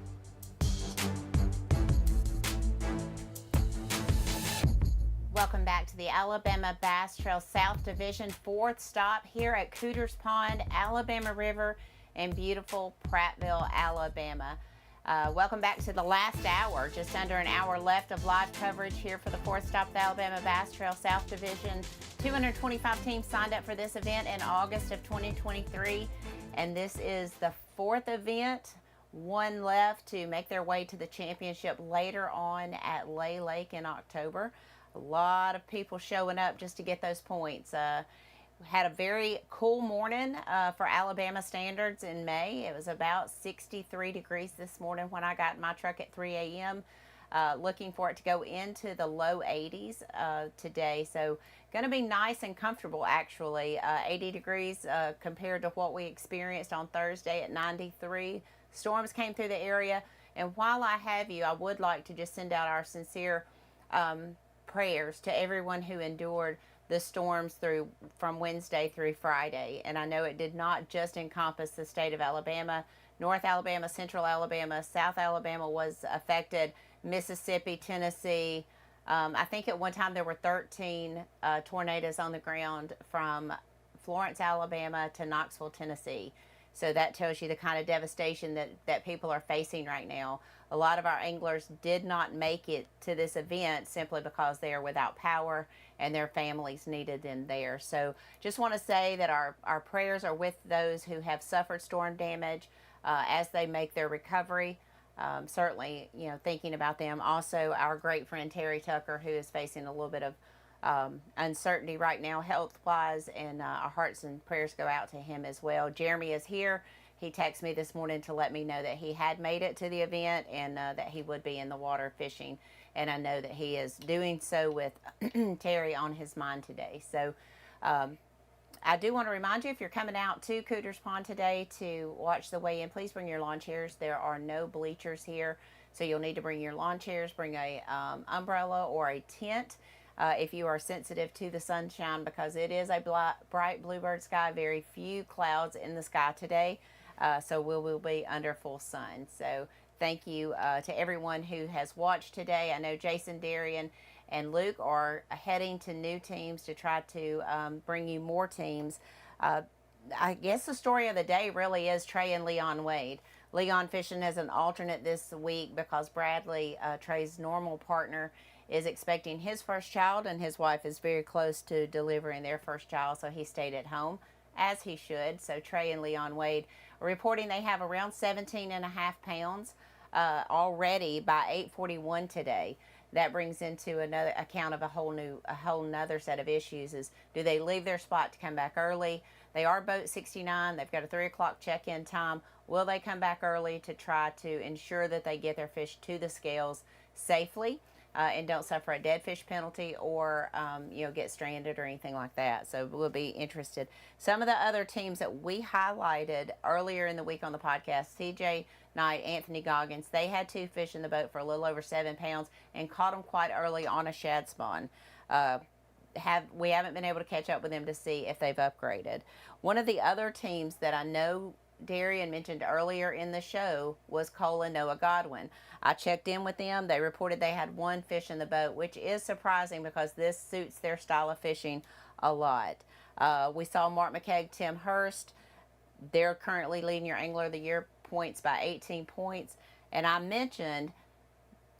Welcome back to the Alabama Bass Trail South Division, 4th stop here at Cooters Pond, Alabama River, in beautiful Prattville, Alabama. Welcome back to the last hour, just under an hour left of live coverage here for the 4th stop of the Alabama Bass Trail South Division. 225 teams signed up for this event in August of 2023, and this is the 4th event. One left to make their way to the championship later on at Lay Lake in October. A lot of people showing up just to get those points. Had a very cool morning for Alabama standards in May. It was about 63 degrees this morning when I got in my truck at 3 a.m. Looking for it to go into the low 80s today. So going to be nice and comfortable, actually. 80 degrees compared to what we experienced on Thursday at 93. Storms came through the area. And while I have you, I would like to just send out our sincere prayers to everyone who endured the storms from Wednesday through Friday. And I know it did not just encompass the state of Alabama. North Alabama, Central Alabama, South Alabama was affected, Mississippi, Tennessee. I think at one time there were 13 tornadoes on the ground from Florence, Alabama to Knoxville, Tennessee. So that tells you the kind of devastation that people are facing right now. A lot of our anglers did not make it to this event simply because they are without power and their families needed them there. So just want to say that our prayers are with those who have suffered storm damage as they make their recovery. Certainly, thinking about them. Also, our great friend Terry Tucker, who is facing a little bit of uncertainty right now health-wise, and our hearts and prayers go out to him as well. Jeremy is here. He texted me this morning to let me know that he had made it to the event and that he would be in the water fishing, and I know that he is doing so with Terry on his mind today. So I do want to remind you, if you're coming out to Cooter's Pond today to watch the weigh-in, please bring your lawn chairs. There are no bleachers here, so you'll need to bring your lawn chairs, bring a umbrella or a tent if you are sensitive to the sunshine, because it is a bright bluebird sky, very few clouds in the sky today, so we will be under full sun. So thank you to everyone who has watched today. I know Jason, Darian, and Luke are heading to new teams to try to bring you more teams. I guess the story of the day really is Trey and Leon Wade. Leon fishing as an alternate this week because Bradley, Trey's normal partner, is expecting his first child, and his wife is very close to delivering their first child, so he stayed at home, as he should. So Trey and Leon Wade are reporting they have around 17.5 pounds already by 8:41 today. That brings into another account of a whole nother set of issues. Is, do they leave their spot to come back early? They are boat 69. They've got a 3 o'clock check-in time. Will they come back early to try to ensure that they get their fish to the scales safely and don't suffer a dead fish penalty or get stranded or anything like that? So we'll be interested. Some of the other teams that we highlighted earlier in the week on the podcast, CJ Knight, Anthony Goggins, they had 2 fish in the boat for a little over 7 pounds and caught them quite early on a shad spawn. We haven't been able to catch up with them to see if they've upgraded. One of the other teams that I know Darian mentioned earlier in the show was Cole and Noah Godwin. I checked in with them. They reported they had 1 fish in the boat, which is surprising because this suits their style of fishing a lot. We saw Mark McKeag, Tim Hurst. They're currently leading your Angler of the Year points by 18 points. And I mentioned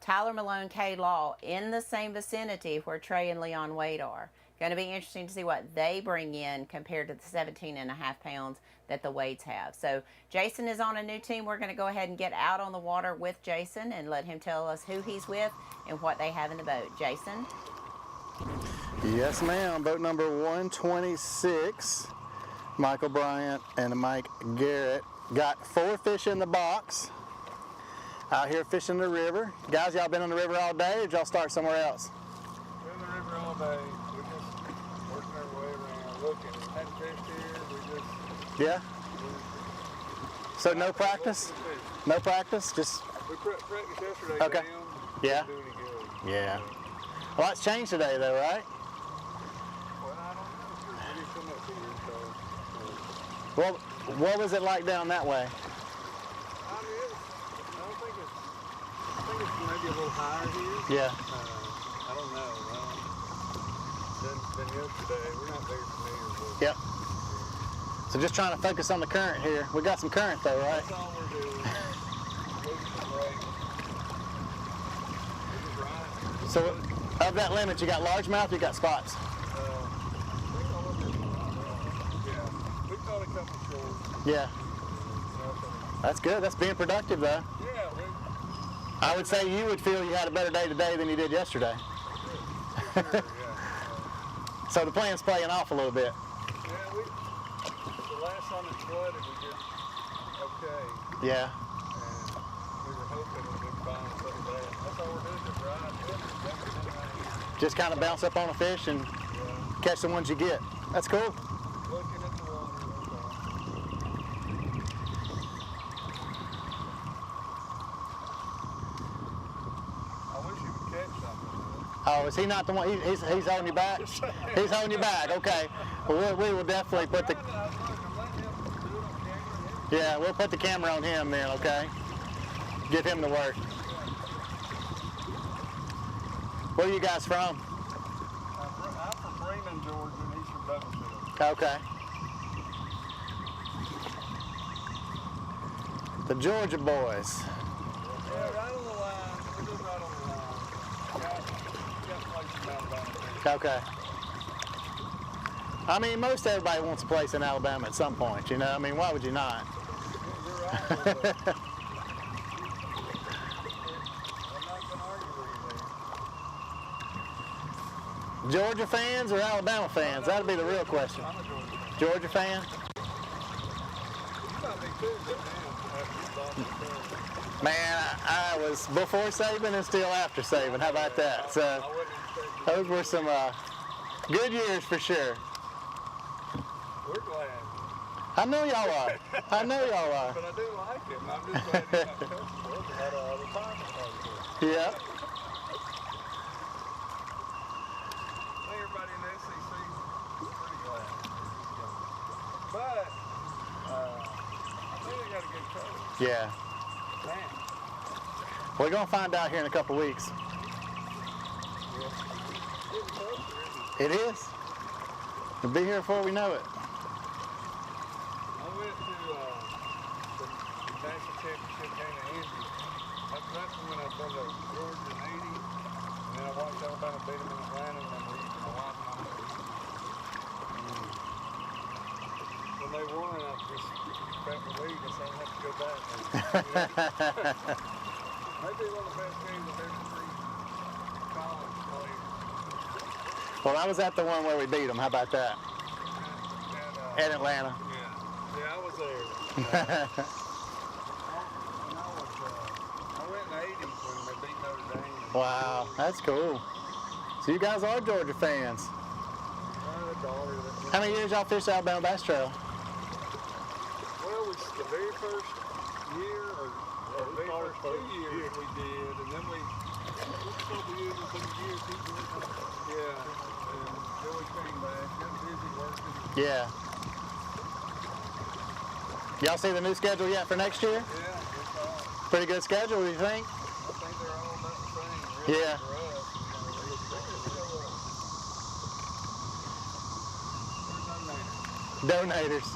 Tyler Malone, K. Law in the same vicinity where Trey and Leon Wade are. Going to be interesting to see what they bring in compared to the 17.5 pounds that the Wades have. So Jason is on a new team. We're going to go ahead and get out on the water with Jason and let him tell us who he's with and what they have in the boat. Jason? Yes, ma'am. Boat number 126. Michael Bryant and Mike Garrett got 4 fish in the box. Out here fishing the river. Guys, y'all been on the river all day, or did y'all start somewhere else? Been in the river all day. We're just working our way around, looking. Hadn't fished here. We just... Yeah? So no practice? No practice? Just... We practiced yesterday. Okay. Yeah? Didn't do any good. Yeah. A lot's changed today, though, right? Well, I don't know. We didn't come up here, so... Well, what was it like down that way? I think it's maybe a little higher here. Yeah. I don't know. Than yesterday. We're not very familiar with it. Yep. So just trying to focus on the current here. We got some current though, right? That's all we're doing. So of that limit, you got largemouth, you got spots? Yeah. We caught a couple shores. Yeah. That's good. That's being productive though. Yeah. I would say you would feel you had a better day today than you did yesterday. Sure, yeah. So the plan's playing off a little bit. Yeah, the last time it flooded, we did okay. Yeah. And we were hoping it would find something bad. That's all we're doing, just ride. Just kind of bounce up on a fish and catch the ones you get. That's cool. Looking at the water. I wish you would catch something. Oh Oh, is he not the one? He's holding you back? He's holding you back. Okay. Well, we will definitely put the. Yeah, we'll put the camera on him then. Okay. Get him to work. Where are you guys from? I'm from Bremen, Georgia, and he's from Douglasville. Okay. The Georgia boys. Yeah, right on the line. We live right on the line. Got places in Alabama. Okay. I mean, most everybody wants a place in Alabama at some point, you know? I mean, why would you not? You're right. I'm not going to argue with you there. Georgia fans or Alabama fans? That'd be the real question. I'm a Georgia fan? You might be too, but Man, I was before Saban and still after Saban. How about that? So those were some good years for sure. We're glad. I know y'all are. I know y'all are. But I do like him. I'm just glad he's not comfortable. We had a retirement party here. Yeah. Everybody in the SEC is pretty glad. But I think they got a good coach. Yeah. Man. We're going to find out here in a couple weeks. It is. We'll be here before we know it. I went to the national championship game in Indy. That's when I played Georgia in 80. And then I watched Alabama beat them in Atlanta, and then my wife and I went. When they won, I just felt relieved. I said, I don't have to go back. Maybe one of the best games I've ever seen college players. Well, I was at the one where we beat them. How about that? In Atlanta. Yeah, I was there. I went in the 80s when they beat Notre Dame. Wow, that's cool. So you guys are Georgia fans. How many years y'all fished Alabama Bass Trail? Well, the very first year, or the very first 2 years we did, and then we a couple years or 2 years, yeah, and then we came back, got busy working. Yeah. Y'all see the new schedule yet for next year? Yeah, it's all. Pretty good schedule, what do you think? I think they're all about the same, really, Yeah. for us. Donators.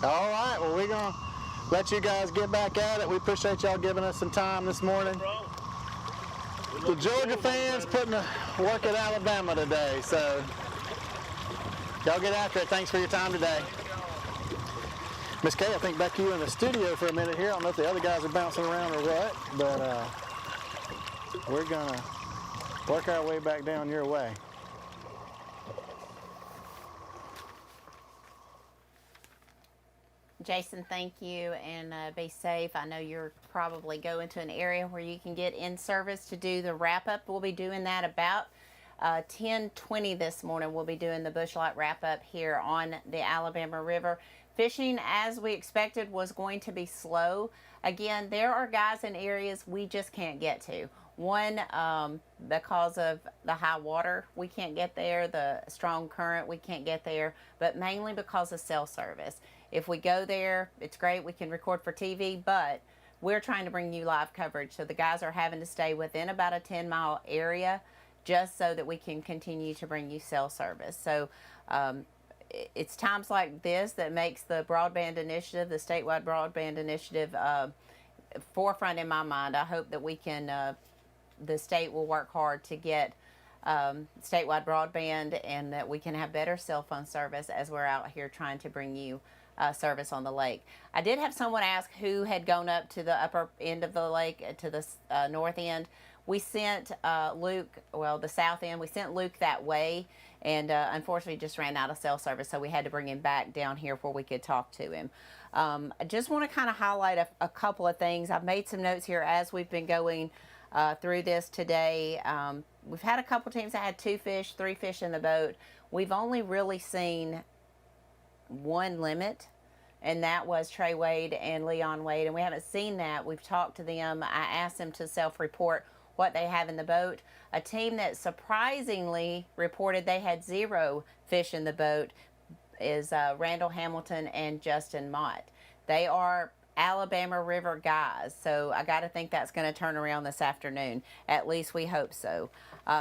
All right, well, we're going to let you guys get back at it. We appreciate y'all giving us some time this morning. The Georgia fans putting the work at Alabama today, so y'all get after it. Thanks for your time today. Miss Kay, I think back to you in the studio for a minute here. I don't know if the other guys are bouncing around or what, but we're going to work our way back down your way. Jason, thank you, and be safe. I know you're probably going to an area where you can get in service to do the wrap-up. We'll be doing that about 10:20 this morning. We'll be doing the Bush Light wrap-up here on the Alabama River. Fishing, as we expected, was going to be slow. Again, there are guys in areas we just can't get to. One, because of the high water, we can't get there, the strong current, we can't get there, but mainly because of cell service. If we go there, it's great, we can record for TV, but we're trying to bring you live coverage. So the guys are having to stay within about a 10-mile area just so that we can continue to bring you cell service. So it's times like this that makes the broadband initiative, the statewide broadband initiative, forefront in my mind. I hope that we can, the state will work hard to get statewide broadband and that we can have better cell phone service as we're out here trying to bring you service on the lake. I did have someone ask who had gone up to the upper end of the lake, to the north end. We sent Luke, well, the south end, we sent Luke that way, and unfortunately just ran out of cell service, so we had to bring him back down here where we could talk to him. I just want to kind of highlight a couple of things. I've made some notes here as we've been going through this today. We've had a couple teams that had 2 fish, 3 fish in the boat. We've only really seen one limit. and that was Trey Wade and Leon Wade, and we haven't seen that. We've talked to them. I asked them to self-report what they have in the boat. A team that surprisingly reported they had 0 fish in the boat is Randall Hamilton and Justin Mott. They are Alabama River guys, so I got to think that's going to turn around this afternoon. At least we hope so.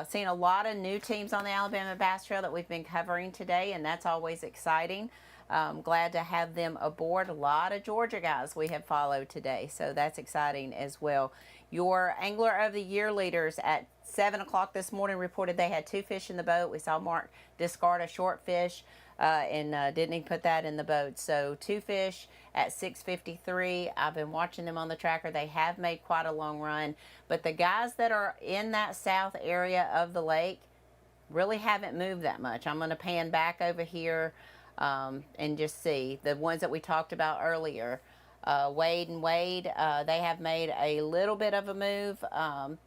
Seen a lot of new teams on the Alabama Bass Trail that we've been covering today, and that's always exciting. Glad to have them aboard. A lot of Georgia guys we have followed today, so that's exciting as well. Your Angler of the Year leaders at 7 o'clock this morning reported they had 2 fish in the boat. We saw Mark discard a short fish and didn't even put that in the boat. So 2 fish at 6:53. I've been watching them on the tracker. They have made quite a long run, but the guys that are in that south area of the lake really haven't moved that much. I'm going to pan back over here and just see the ones that we talked about earlier. Wade and Wade, they have made a little bit of a move,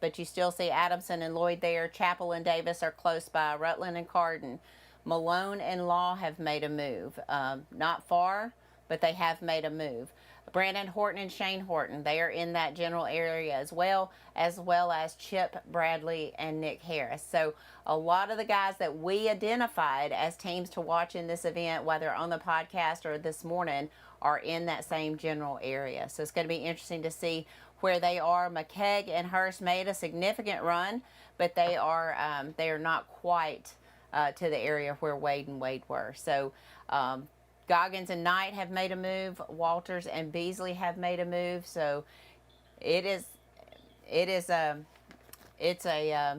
but you still see Adamson and Lloyd there. Chappell and Davis are close by. Rutland and Carden. Malone and Law have made a move. Not far, but they have made a move. Brandon Horton and Shane Horton, they are in that general area as well as Chip Bradley and Nick Harris. So a lot of the guys that we identified as teams to watch in this event, whether on the podcast or this morning, are in that same general area. So it's going to be interesting to see where they are. McKeag and Hurst made a significant run, but they are not quite to the area where Wade and Wade were. So Goggins and Knight have made a move. Walters and Beasley have made a move. So it's a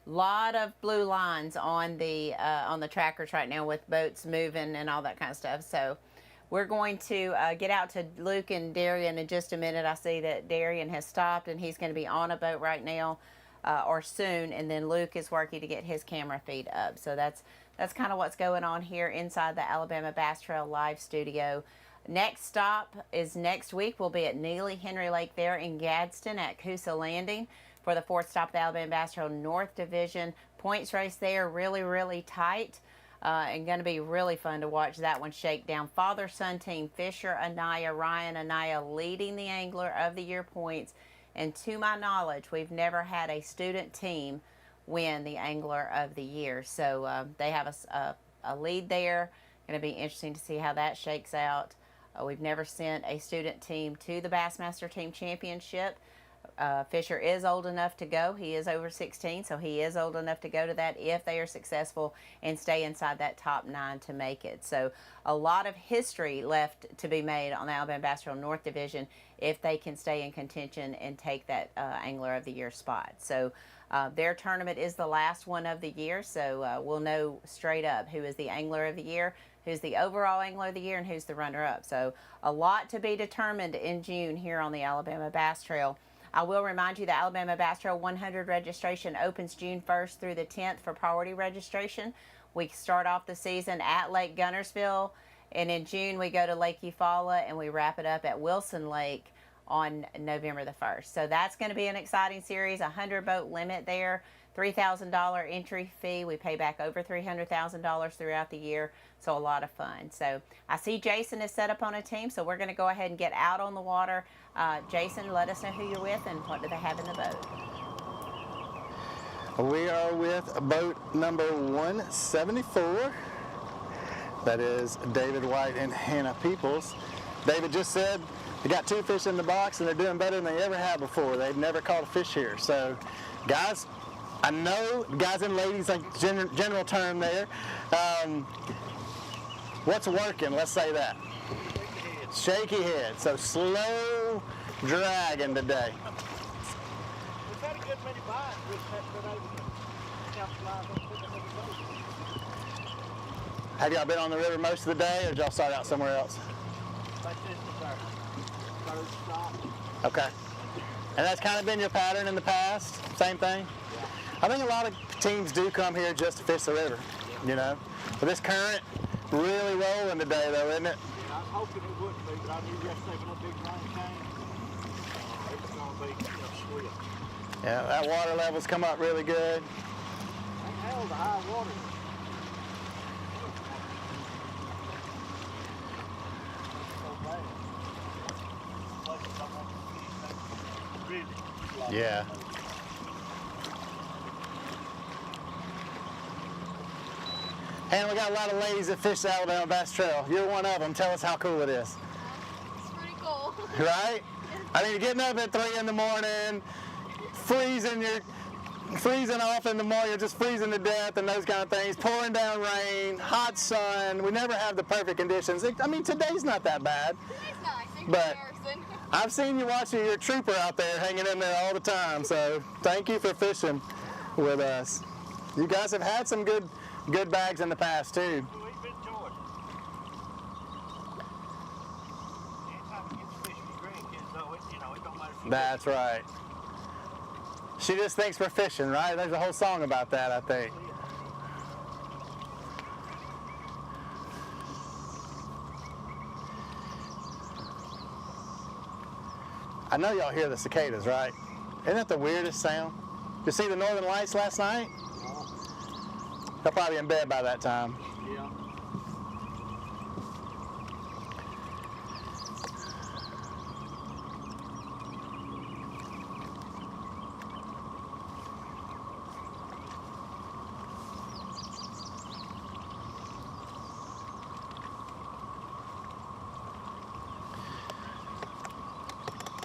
lot of blue lines on the trackers right now with boats moving and all that kind of stuff. So we're going to get out to Luke and Darian in just a minute. I see that Darian has stopped and he's going to be on a boat right now or soon, and then Luke is working to get his camera feed up. So that's kind of what's going on here inside the Alabama Bass Trail Live Studio. Next stop is next week. We'll be at Neely Henry Lake there in Gadsden at Coosa Landing for the 4th stop of the Alabama Bass Trail North Division. Points race there, really, really tight. And going to be really fun to watch that one shake down. Father-son team, Fisher, Anaya, Ryan, Anaya leading the Angler of the Year points. And to my knowledge, we've never had a student team win the Angler of the Year. So they have a lead there. Going to be interesting to see how that shakes out. We've never sent a student team to the Bassmaster Team Championship. Fisher is old enough to go. He is over 16, so he is old enough to go to that if they are successful and stay inside that top 9 to make it. So a lot of history left to be made on the Alabama Bass Trail North Division if they can stay in contention and take that Angler of the Year spot. So their tournament is the last one of the year, so we'll know straight up who is the Angler of the Year, who's the overall Angler of the Year, and who's the runner-up. So a lot to be determined in June here on the Alabama Bass Trail. I will remind you the Alabama Bass Trail 100 registration opens June 1st through the 10th for priority registration. We start off the season at Lake Gunnersville, and in June we go to Lake Eufaula, and we wrap it up at Wilson Lake on November the 1st. So that's going to be an exciting series, 100 boat limit there, $3,000 entry fee. We pay back over $300,000 throughout the year, so a lot of fun. So I see Jason is set up on a team, so we're going to go ahead and get out on the water. Jason, let us know who you're with and what do they have in the boat. We are with boat number 174. That is David White and Hannah Peoples. David just said they got 2 fish in the box and they're doing better than they ever have before. They've never caught a fish here. So, guys, I know guys and ladies, like general term there. What's working? Let's say that. Shaky head. So slow dragging today. We've had a good many bites. Have y'all been on the river most of the day, or did y'all start out somewhere else? Okay. And that's kind of been your pattern in the past? Same thing? Yeah. I think a lot of teams do come here just to fish the river, you know? But this current really rolling today, though, isn't it? Yeah, I was hoping it wouldn't be, but I knew yesterday when that big rain came, it was going to be swift. Yeah, that water level's come up really good. Ain't hell the high water. Yeah. And we got a lot of ladies that fish the Alabama Bass Trail. You're one of them. Tell us how cool it is. It's pretty cool. Right? I mean, getting up at 3 in the morning, freezing off in the morning, you're just freezing to death and those kind of things, pouring down rain, hot sun. We never have the perfect conditions. I mean, today's not that bad. Today's nice in But comparison. I've seen you watching your trooper out there hanging in there all the time, so thank you for fishing with us. You guys have had some good bags in the past too. We've enjoyed it. Anytime you get to fish with your grandkids, though, it don't matter if you That's right. She just thinks we're fishing, right? There's a whole song about that, I think. I know y'all hear the cicadas, right? Isn't that the weirdest sound? Did you see the Northern Lights last night? They're probably in bed by that time. Yeah.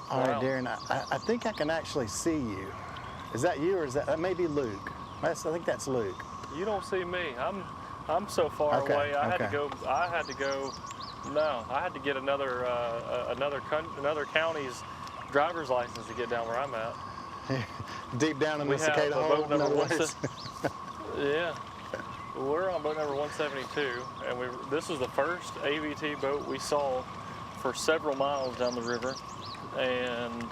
All right, Darren, I think I can actually see you. Is that you or is that may be Luke? I think that's Luke. You don't see me. I'm so far away. I had to go. No, I had to get another county's driver's license to get down where I'm at. Deep down in the cicada hole. In other words. Yeah, we're on boat number 172, and this was the first ABT boat we saw for several miles down the river, and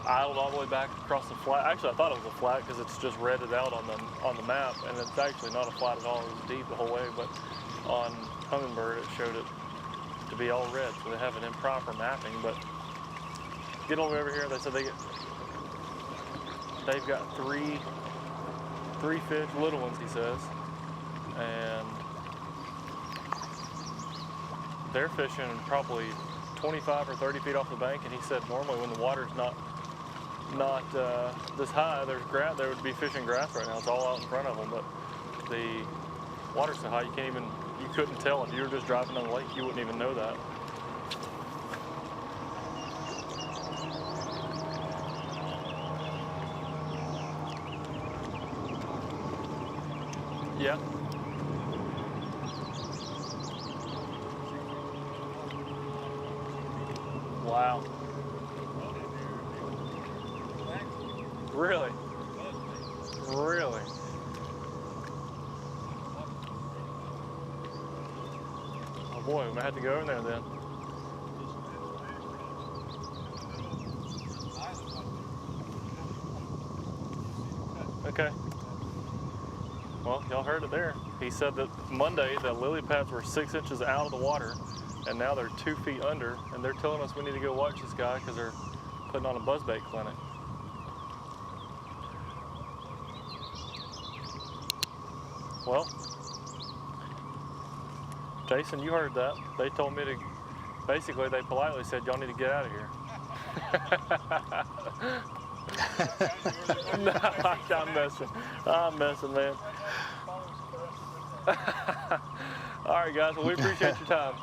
idled all the way back across the flat. Actually, I thought it was a flat because it's just redded out on the map, and it's actually not a flat at all. It was deep the whole way, but on Humminbird it showed it to be all red, so they have an improper mapping. But get over here, they said they've got three fish, little ones, he says, and they're fishing probably 25 or 30 feet off the bank, and he said normally when the water's not this high, there's grass. They would be fishing grass right now. It's all out in front of them, but the water's so high you couldn't tell if you were just driving on the lake. You wouldn't even know that. Yeah. Wow. Really? Really? Oh boy, we might have to go in there then. Okay. Well, y'all heard it there. He said that Monday the lily pads were 6 inches out of the water, and now they're 2 feet under, and they're telling us we need to go watch this guy because they're putting on a buzzbait clinic. Well, Jason, you heard that. They told me to, basically they politely said, y'all need to get out of here. No, I'm messing, man. All right, guys, well, we appreciate your time.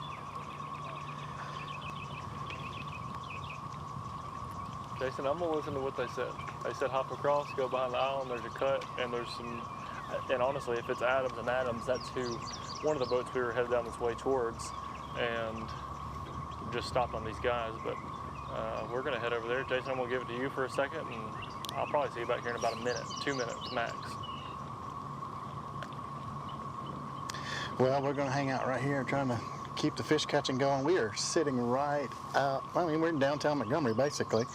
Jason, I'm gonna listen to what they said. They said hop across, go behind the island, there's a cut, and there's some, and honestly, if it's Adams and Adams, that's one of the boats we were headed down this way towards, and just stopped on these guys, but we're gonna head over there. Jason, I'm gonna give it to you for a second, and I'll probably see you back here in about a minute, 2 minutes max. Well, we're gonna hang out right here trying to keep the fish catching going. We are sitting right out, I mean, we're in downtown Montgomery, basically.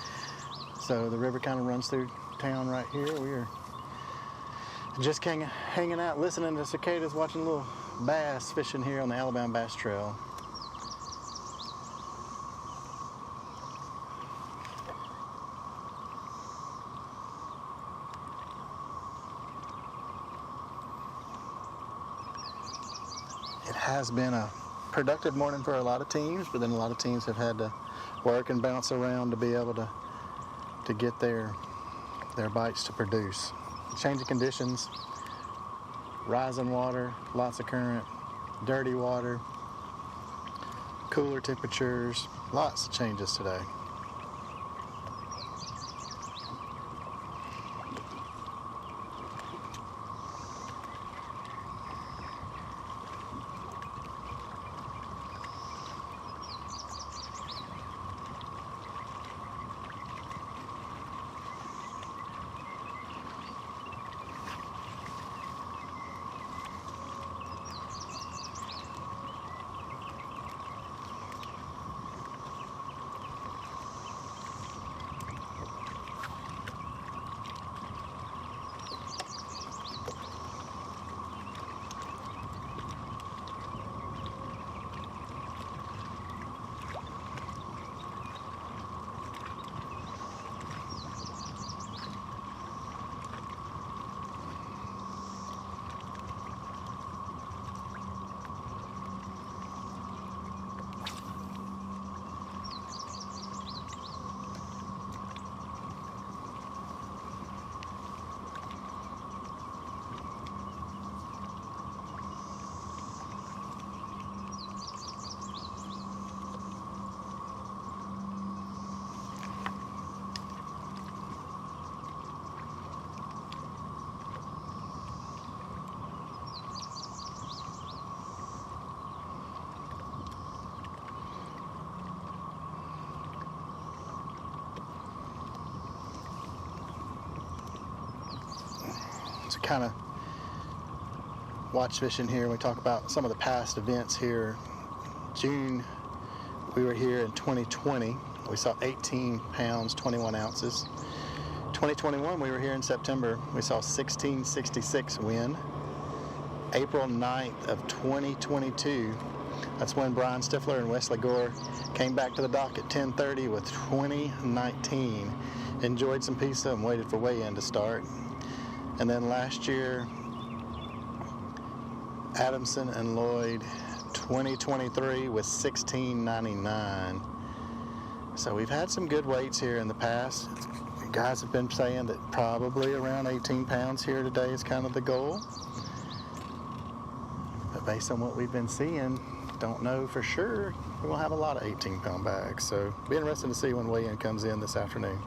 So the river kind of runs through town right here. We are just hanging out, listening to cicadas, watching little bass fishing here on the Alabama Bass Trail. It has been a productive morning for a lot of teams, but then a lot of teams have had to work and bounce around to be able to to get their bites to produce. Changing conditions, rising water, lots of current, dirty water, cooler temperatures, lots of changes today. To kind of watch fishing here, we talk about some of the past events here. June, we were here in 2020. We saw 18 pounds, 21 ounces. 2021, we were here in September. We saw 1666 wind. April 9th of 2022, that's when Brian Stifler and Wesley Gore came back to the dock at 10:30 with 2019. Enjoyed some pizza and waited for weigh-in to start. And then last year, Adamson and Lloyd, 2023 with 1699. So we've had some good weights here in the past. You guys have been saying that probably around 18 pounds here today is kind of the goal. But based on what we've been seeing, don't know for sure. We will have a lot of 18-pound bags. So it'll be interesting to see when weigh-in comes in this afternoon.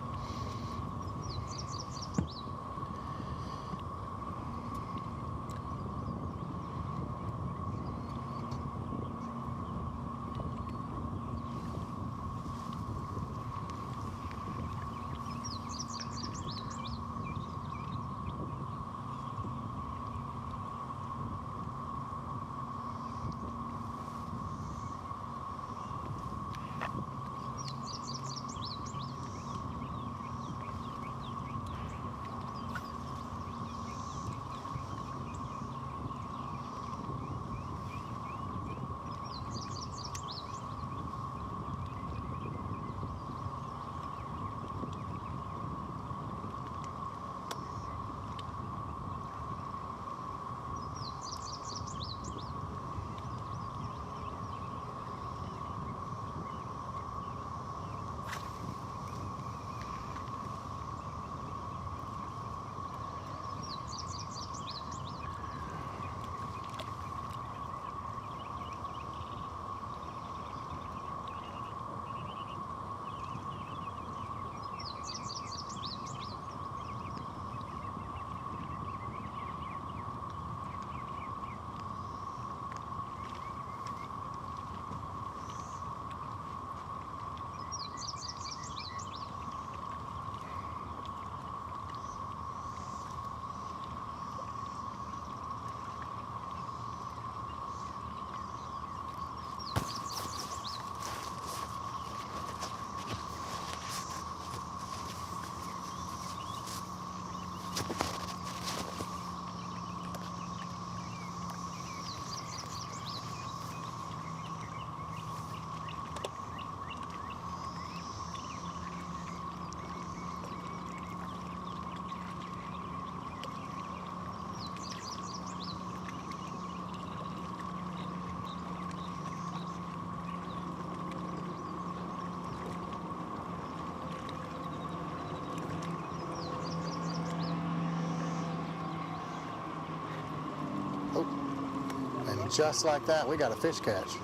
just like that, we got a fish catch.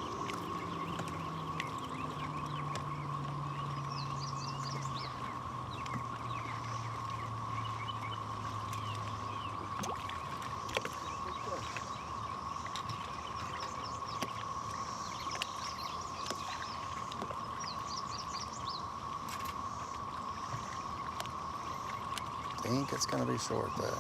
I think it's going to be short there.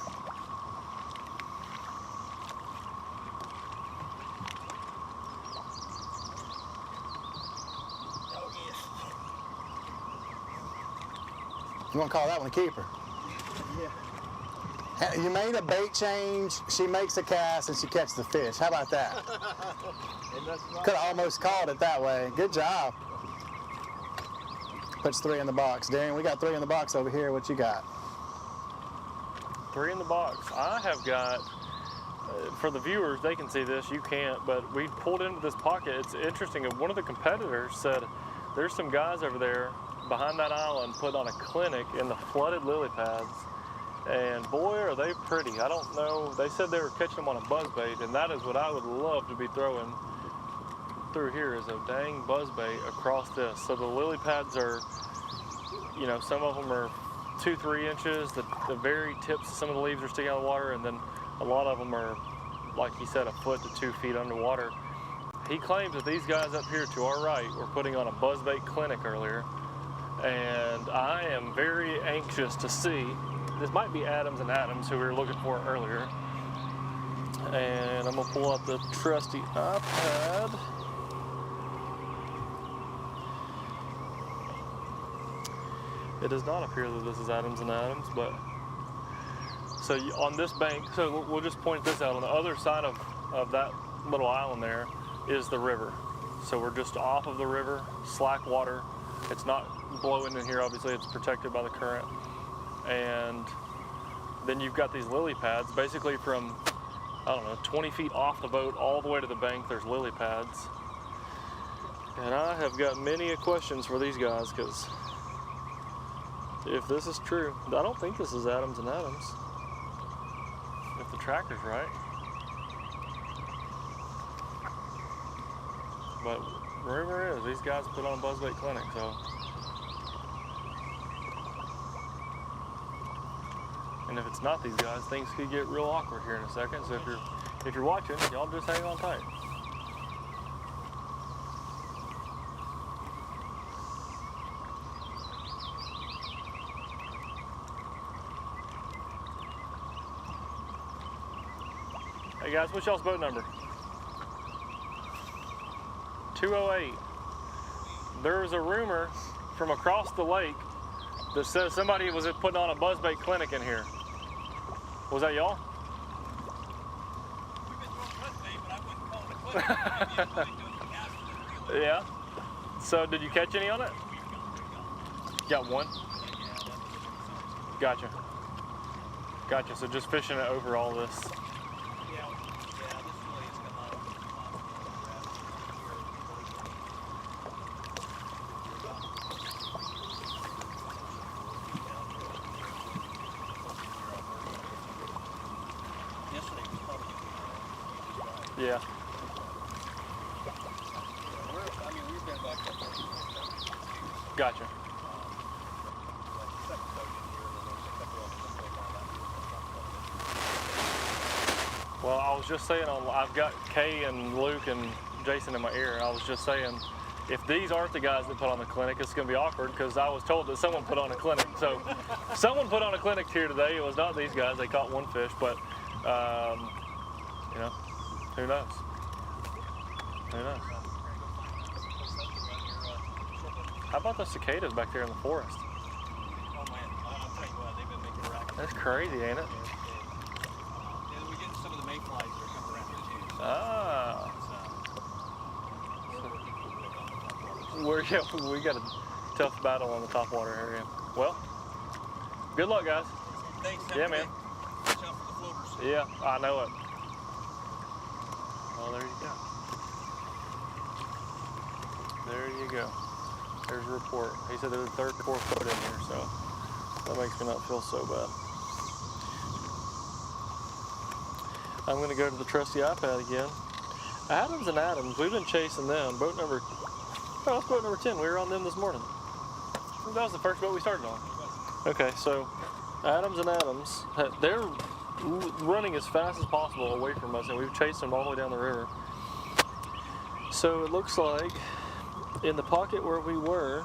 You want to call that one a keeper? Yeah. You made a bait change, she makes a cast, and she catches the fish. How about that? Could have almost called it that way. Good job. Puts 3 in the box. Darian, we got 3 in the box over here. What you got? 3 in the box. I have got, for the viewers, they can see this, you can't, but we pulled into this pocket. It's interesting. One of the competitors said, there's some guys over there behind that island putting on a clinic in the flooded lily pads. And boy, are they pretty. I don't know. They said they were catching them on a buzzbait, and that is what I would love to be throwing through here is a dang buzzbait across this. So the lily pads are, you know, some of them are 2-3 inches. The very tips of some of the leaves are sticking out of the water, and then a lot of them are, like he said, 1 foot to 2 feet underwater. He claims that these guys up here to our right were putting on a buzzbait clinic earlier, and I am very anxious to see. This might be Adams and Adams, who we were looking for earlier. And I'm gonna pull out the trusty iPad. It does not appear that this is Adams and Adams, but so on this bank, so we'll just point this out. On the other side of that little island there is the river. So we're just off of the river, slack water. It's not blowing in here, obviously, it's protected by the current. And then you've got these lily pads, basically from, I don't know, 20 feet off the boat all the way to the bank, there's lily pads. And I have got many questions for these guys, because if this is true, I don't think this is Adams and Adams, if the tracker's right. But rumor is these guys put on a buzzbait clinic, so. And if it's not these guys, things could get real awkward here in a second. So if you're watching, y'all just hang on tight. Hey guys, what's y'all's boat number? 208. There was a rumor from across the lake that says somebody was putting on a buzzbait clinic in here. Was that y'all? Yeah. So did you catch any on it? Got one? Gotcha. Gotcha. So just fishing it over all this. Yeah. Gotcha. Well, I was just saying, I've got Kay and Luke and Jason in my ear. I was just saying, if these aren't the guys that put on the clinic, it's going to be awkward, because I was told that someone put on a clinic. So someone put on a clinic here today. It was not these guys. They caught one fish, but you know, who knows? Who knows? How about the cicadas back there in the forest? Oh man, I'll tell you what, they've been making a racket. That's crazy, ain't it? Yeah, we're getting some of the mayflies that are coming around here too. Ah. We got a tough battle on the topwater area. Well, good luck, guys. Thanks. Yeah, man. Watch out for the floaters. Yeah, I know it. Oh, there you go. There you go. There's a report. He said there was a third or fourth boat in here, so that makes me not feel so bad. I'm going to go to the trusty iPad again. Adams and Adams, we've been chasing them. Boat number, that's boat number 10. We were on them this morning. That was the first boat we started on. Okay, so Adams and Adams, they're running as fast as possible away from us, and we've chased them all the way down the river. So it looks like in the pocket where we were,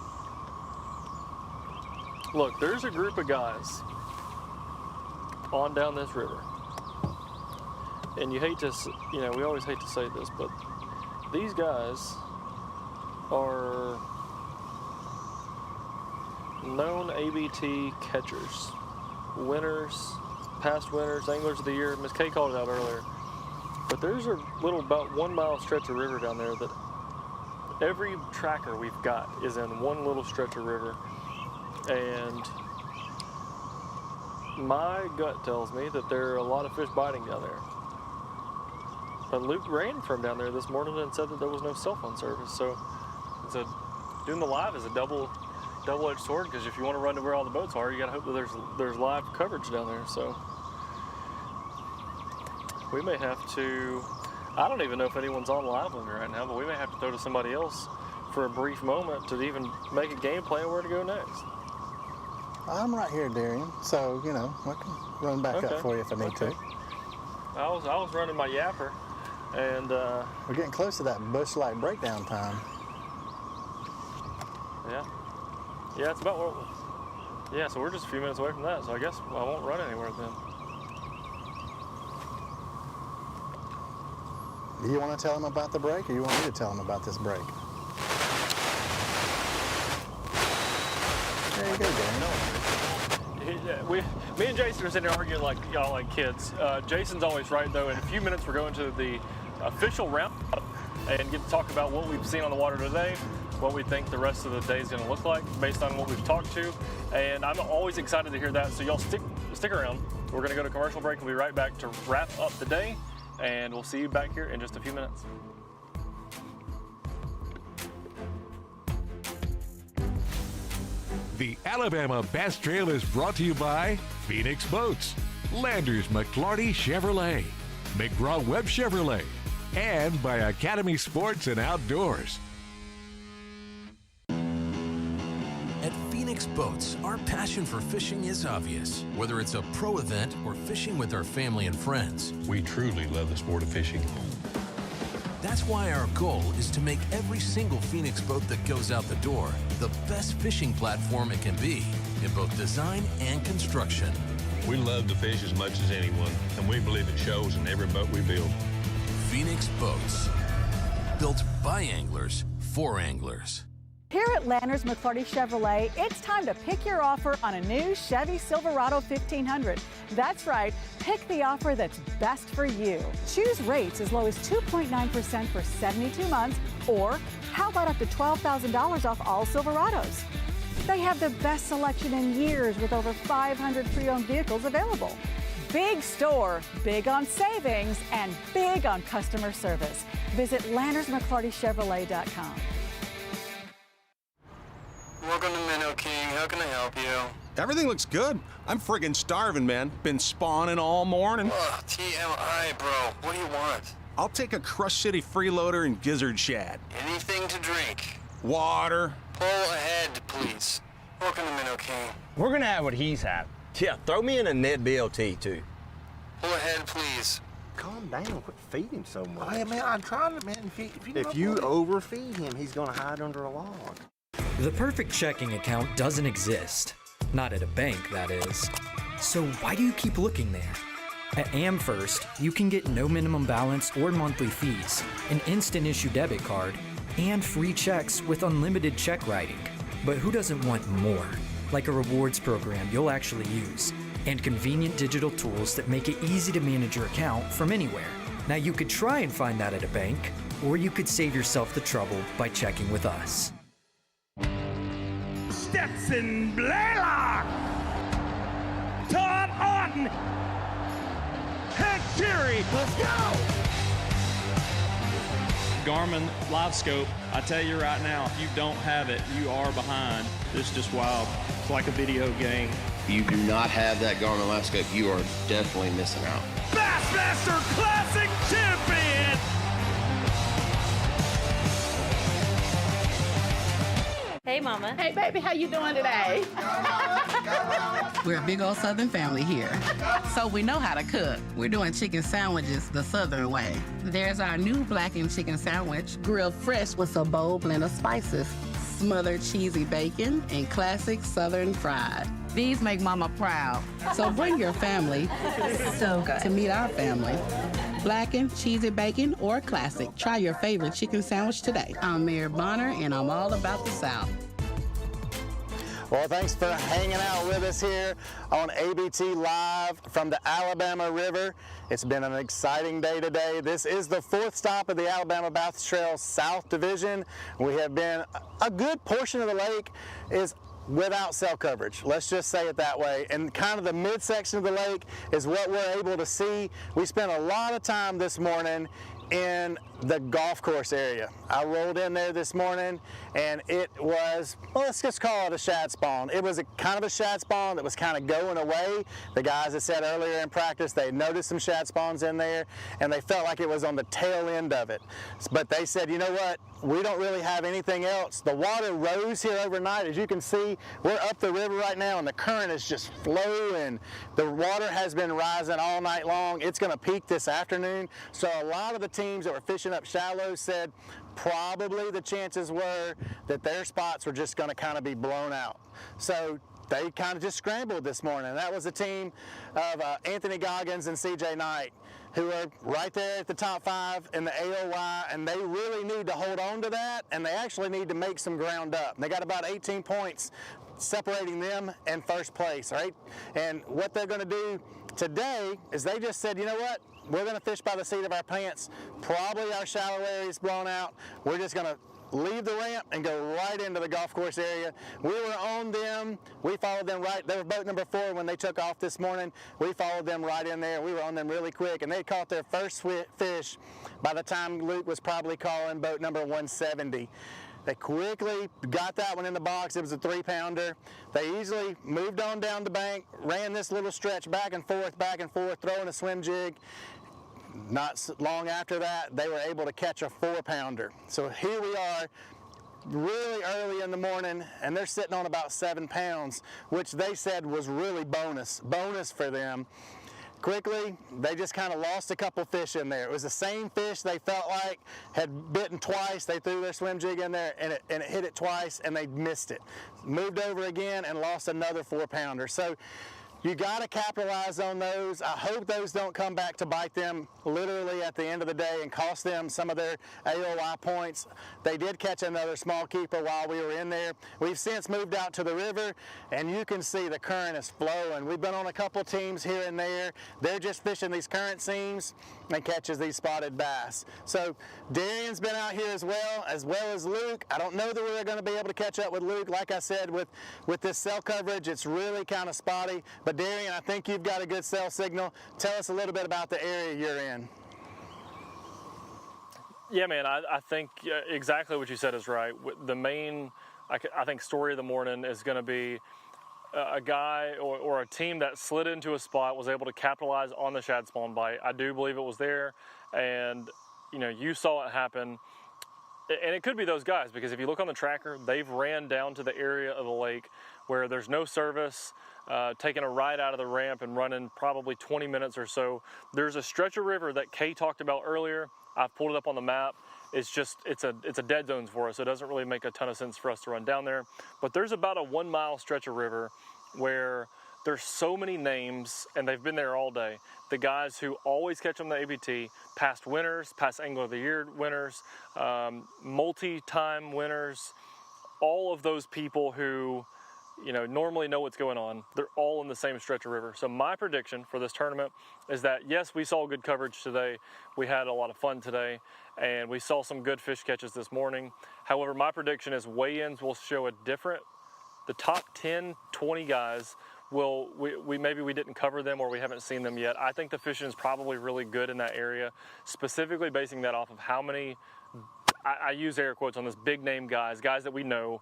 look, there's a group of guys on down this river. And you hate to, you know, we always hate to say this, but these guys are known ABT catchers, winners, past winners, anglers of the year. Miss Kay called it out earlier. But there's a little about 1 mile stretch of river down there that every tracker we've got is in one little stretch of river. And my gut tells me that there are a lot of fish biting down there. But Luke ran from down there this morning and said that there was no cell phone service. So doing the live is a double-edged sword, because if you want to run to where all the boats are, you got to hope that there's live coverage down there. So we may have to, I don't even know if anyone's on live with me right now, but we may have to throw to somebody else for a brief moment to even make a game plan where to go next. I'm right here, Darian, so, you know, I can run back up for you if I need to. I was running my yapper, and we're getting close to that bush light breakdown time. Yeah, it's about yeah, so we're just a few minutes away from that, so I guess I won't run anywhere then. Do you want to tell them about the break, or you want me to tell them about this break? There you go, Darian. Me and Jason are sitting there arguing like y'all like kids. Jason's always right, though. In a few minutes, we're going to the official roundup and get to talk about what we've seen on the water today, what we think the rest of the day is going to look like based on what we've talked to. And I'm always excited to hear that, so y'all stick around. We're going to go to commercial break. We'll be right back to wrap up the day, and we'll see you back here in just a few minutes. The Alabama Bass Trail is brought to you by Phoenix Boats, Landers McClarty Chevrolet, McGraw-Webb Chevrolet, and by Academy Sports and Outdoors. At Phoenix Boats, our passion for fishing is obvious. Whether it's a pro event or fishing with our family and friends, we truly love the sport of fishing. That's why our goal is to make every single Phoenix boat that goes out the door the best fishing platform it can be in both design and construction. We love to fish as much as anyone, and we believe it shows in every boat we build. Phoenix Boats, built by anglers for anglers. Here at Landers McClarty Chevrolet, it's time to pick your offer on a new Chevy Silverado 1500. That's right, pick the offer that's best for you. Choose rates as low as 2.9% for 72 months, or how about up to $12,000 off all Silverados? They have the best selection in years with over 500 pre-owned vehicles available. Big store, big on savings, and big on customer service. Visit LandersMcClartyChevrolet.com. Welcome to Minnow King. How can I help you? Everything looks good. I'm friggin' starving, man. Been spawning all morning. Ugh, TMI, bro. What do you want? I'll take a Crush City freeloader and gizzard shad. Anything to drink. Water. Pull ahead, please. Welcome to Minnow King. We're gonna have what he's had. Yeah, throw me in a Ned BLT, too. Pull ahead, please. Calm down. Quit feeding him so much. Hey, man, I'm trying to, man. If you overfeed him, he's gonna hide under a log. The perfect checking account doesn't exist. Not at a bank, that is. So why do you keep looking there? At AmFirst, you can get no minimum balance or monthly fees, an instant issue debit card, and free checks with unlimited check writing. But who doesn't want more? Like a rewards program you'll actually use, and convenient digital tools that make it easy to manage your account from anywhere. Now you could try and find that at a bank, or you could save yourself the trouble by checking with us. Stetson Blaylock, Todd Auten, Head Terry, let's go! Garmin Live Scope, I tell you right now, if you don't have it, you are behind. It's just wild. It's like a video game. If you do not have that Garmin Live Scope, you are definitely missing out. Bassmaster Classic Champion! Hey, Mama. Hey, baby, how you doing today? We're a big old Southern family here, so we know how to cook. We're doing chicken sandwiches the Southern way. There's our new blackened chicken sandwich, grilled fresh with a bold blend of spices, smothered cheesy bacon, and classic Southern fried. These make Mama proud, so bring your family so good to meet our family. Blackened, cheesy bacon, or classic. Try your favorite chicken sandwich today. I'm Mary Bonner, and I'm all about the South. Well, thanks for hanging out with us here on ABT Live from the Alabama River. It's been an exciting day today. This is the 4th stop of the Alabama Bass Trail South Division. We have been, a good portion of the lake is without cell coverage. Let's just say it that way. And kind of the midsection of the lake is what we're able to see. We spent a lot of time this morning in the golf course area. I rolled in there this morning and it was, well, let's just call it a shad spawn. It was kind of a shad spawn that was kind of going away. The guys that said earlier in practice they noticed some shad spawns in there and they felt like it was on the tail end of it. But they said, you know what, we don't really have anything else. The water rose here overnight. As you can see, we're up the river right now and the current is just flowing. The water has been rising all night long. It's going to peak this afternoon. So a lot of the teams that were fishing up shallow said probably the chances were that their spots were just going to kind of be blown out. So they kind of just scrambled this morning. That was a team of Anthony Goggins and CJ Knight, who are right there at the top 5 in the AOY, and they really need to hold on to that, and they actually need to make some ground up. They got about 18 points separating them and first place, right? And what they're going to do today is they just said, you know what? We're going to fish by the seat of our pants. Probably our shallow area is blown out. We're just going to leave the ramp and go right into the golf course area. We were on them. We followed them right. They were boat number 4 when they took off this morning. We followed them right in there. We were on them really quick, and they caught their first fish by the time Luke was probably calling boat number 170. They quickly got that one in the box. It was a 3-pounder. They easily moved on down the bank, ran this little stretch back and forth, throwing a swim jig. Not long after that, they were able to catch a 4-pounder. So here we are, really early in the morning, and they're sitting on about 7 pounds, which they said was really bonus for them. Quickly, they just kind of lost a couple fish in there. It was the same fish they felt like had bitten twice. They threw their swim jig in there, and it hit it twice, and they missed it. Moved over again and lost another 4-pounder. So you got to capitalize on those. I hope those don't come back to bite them literally at the end of the day and cost them some of their AOY points. They did catch another small keeper while we were in there. We've since moved out to the river, and you can see the current is flowing. We've been on a couple teams here and there. They're just fishing these current seams and catches these spotted bass. So Darian's been out here as well as Luke. I don't know that we're going to be able to catch up with Luke. Like I said, with this cell coverage, it's really kind of spotty. But Darian, I think you've got a good cell signal. Tell us a little bit about the area you're in. Yeah, man, I think exactly what you said is right. The main, I think, story of the morning is going to be a guy or a team that slid into a spot, was able to capitalize on the shad spawn bite. I do believe it was there, and you saw it happen. And it could be those guys, because if you look on the tracker, they've ran down to the area of the lake where there's no service, taking a ride out of the ramp and running probably 20 minutes or so. There's a stretch of river that Kay talked about earlier. I've pulled it up on the map. It's a dead zone for us. So it doesn't really make a ton of sense for us to run down there. But there's about a 1-mile stretch of river where there's so many names, and they've been there all day. The guys who always catch on the ABT, past winners, past Angler of the Year winners, multi-time winners, all of those people who normally know what's going on, they're all in the same stretch of river. So my prediction for this tournament is that, yes, we saw good coverage today. We had a lot of fun today, and we saw some good fish catches this morning. However, my prediction is weigh-ins will show the top 10, 20 guys maybe we didn't cover them or we haven't seen them yet. I think the fishing is probably really good in that area, specifically basing that off of how many, I use air quotes on this, big name guys that we know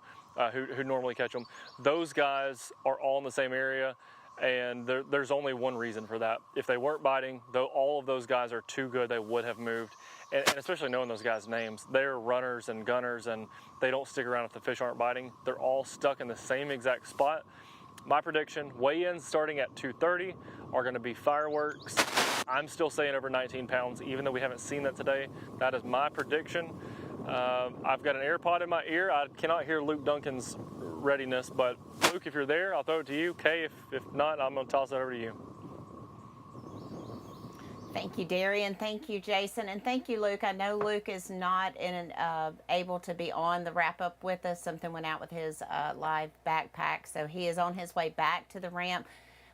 who normally catch them. Those guys are all in the same area, And there's only one reason for that. If they weren't biting, though all of those guys are too good, they would have moved. And especially knowing those guys' names, they're runners and gunners, and they don't stick around if the fish aren't biting. They're all stuck in the same exact spot. My prediction, weigh-ins starting at 2:30 are going to be fireworks. I'm still saying over 19 pounds, even though we haven't seen that today. That is my prediction. I've got an AirPod in my ear. I cannot hear Luke Duncan's readiness, but Luke, if you're there, I'll throw it to you. Kay, if not, I'm going to toss it over to you. Thank you, Darian. Thank you, Jason. And thank you, Luke. I know Luke is not able to be on the wrap-up with us. Something went out with his live backpack, so he is on his way back to the ramp.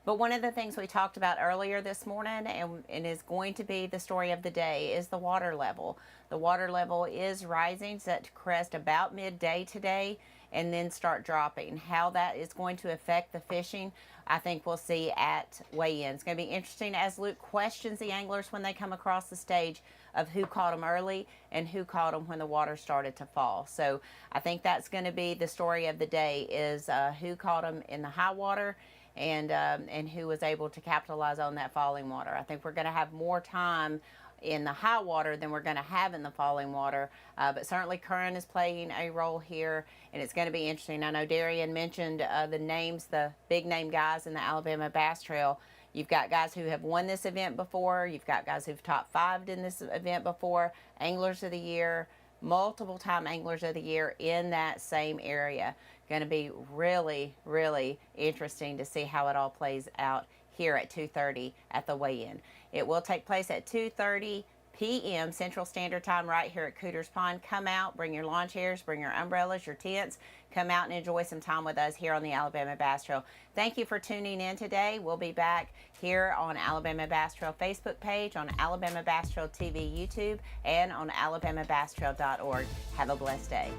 But one of the things we talked about earlier this morning, and is going to be the story of the day, is the water level. The water level is rising, set to crest about midday today, and then start dropping. How that is going to affect the fishing, I think we'll see at weigh-in. It's going to be interesting as Luke questions the anglers when they come across the stage of who caught them early and who caught them when the water started to fall. So I think that's going to be the story of the day, is who caught them in the high water and who was able to capitalize on that falling water. I think we're going to have more time in the high water than we're going to have in the falling water, but certainly current is playing a role here, and it's going to be interesting. I know Darian mentioned the names, the big name guys in the Alabama Bass Trail. You've got guys who have won this event before. You've got guys who've top fived in this event before, Anglers of the Year, multiple time Anglers of the Year in that same area. Going to be really, really interesting to see how it all plays out here at 2:30 at the weigh-in. It will take place at 2:30 p.m. Central Standard Time right here at Cooter's Pond. Come out, bring your lawn chairs, bring your umbrellas, your tents. Come out and enjoy some time with us here on the Alabama Bass Trail. Thank you for tuning in today. We'll be back here on Alabama Bass Trail Facebook page, on Alabama Bass Trail TV YouTube, and on alabamabasstrail.org. Have a blessed day.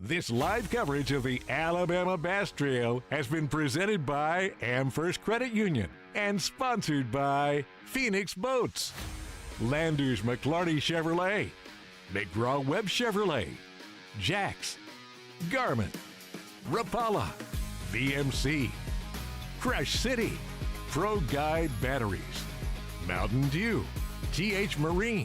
This live coverage of the Alabama Bass Trail has been presented by AmFirst Credit Union and sponsored by Phoenix Boats, Landers McClarty Chevrolet, McGraw-Webb Chevrolet, Jax, Garmin, Rapala, VMC, Crush City, Pro Guide Batteries, Mountain Dew, TH Marine,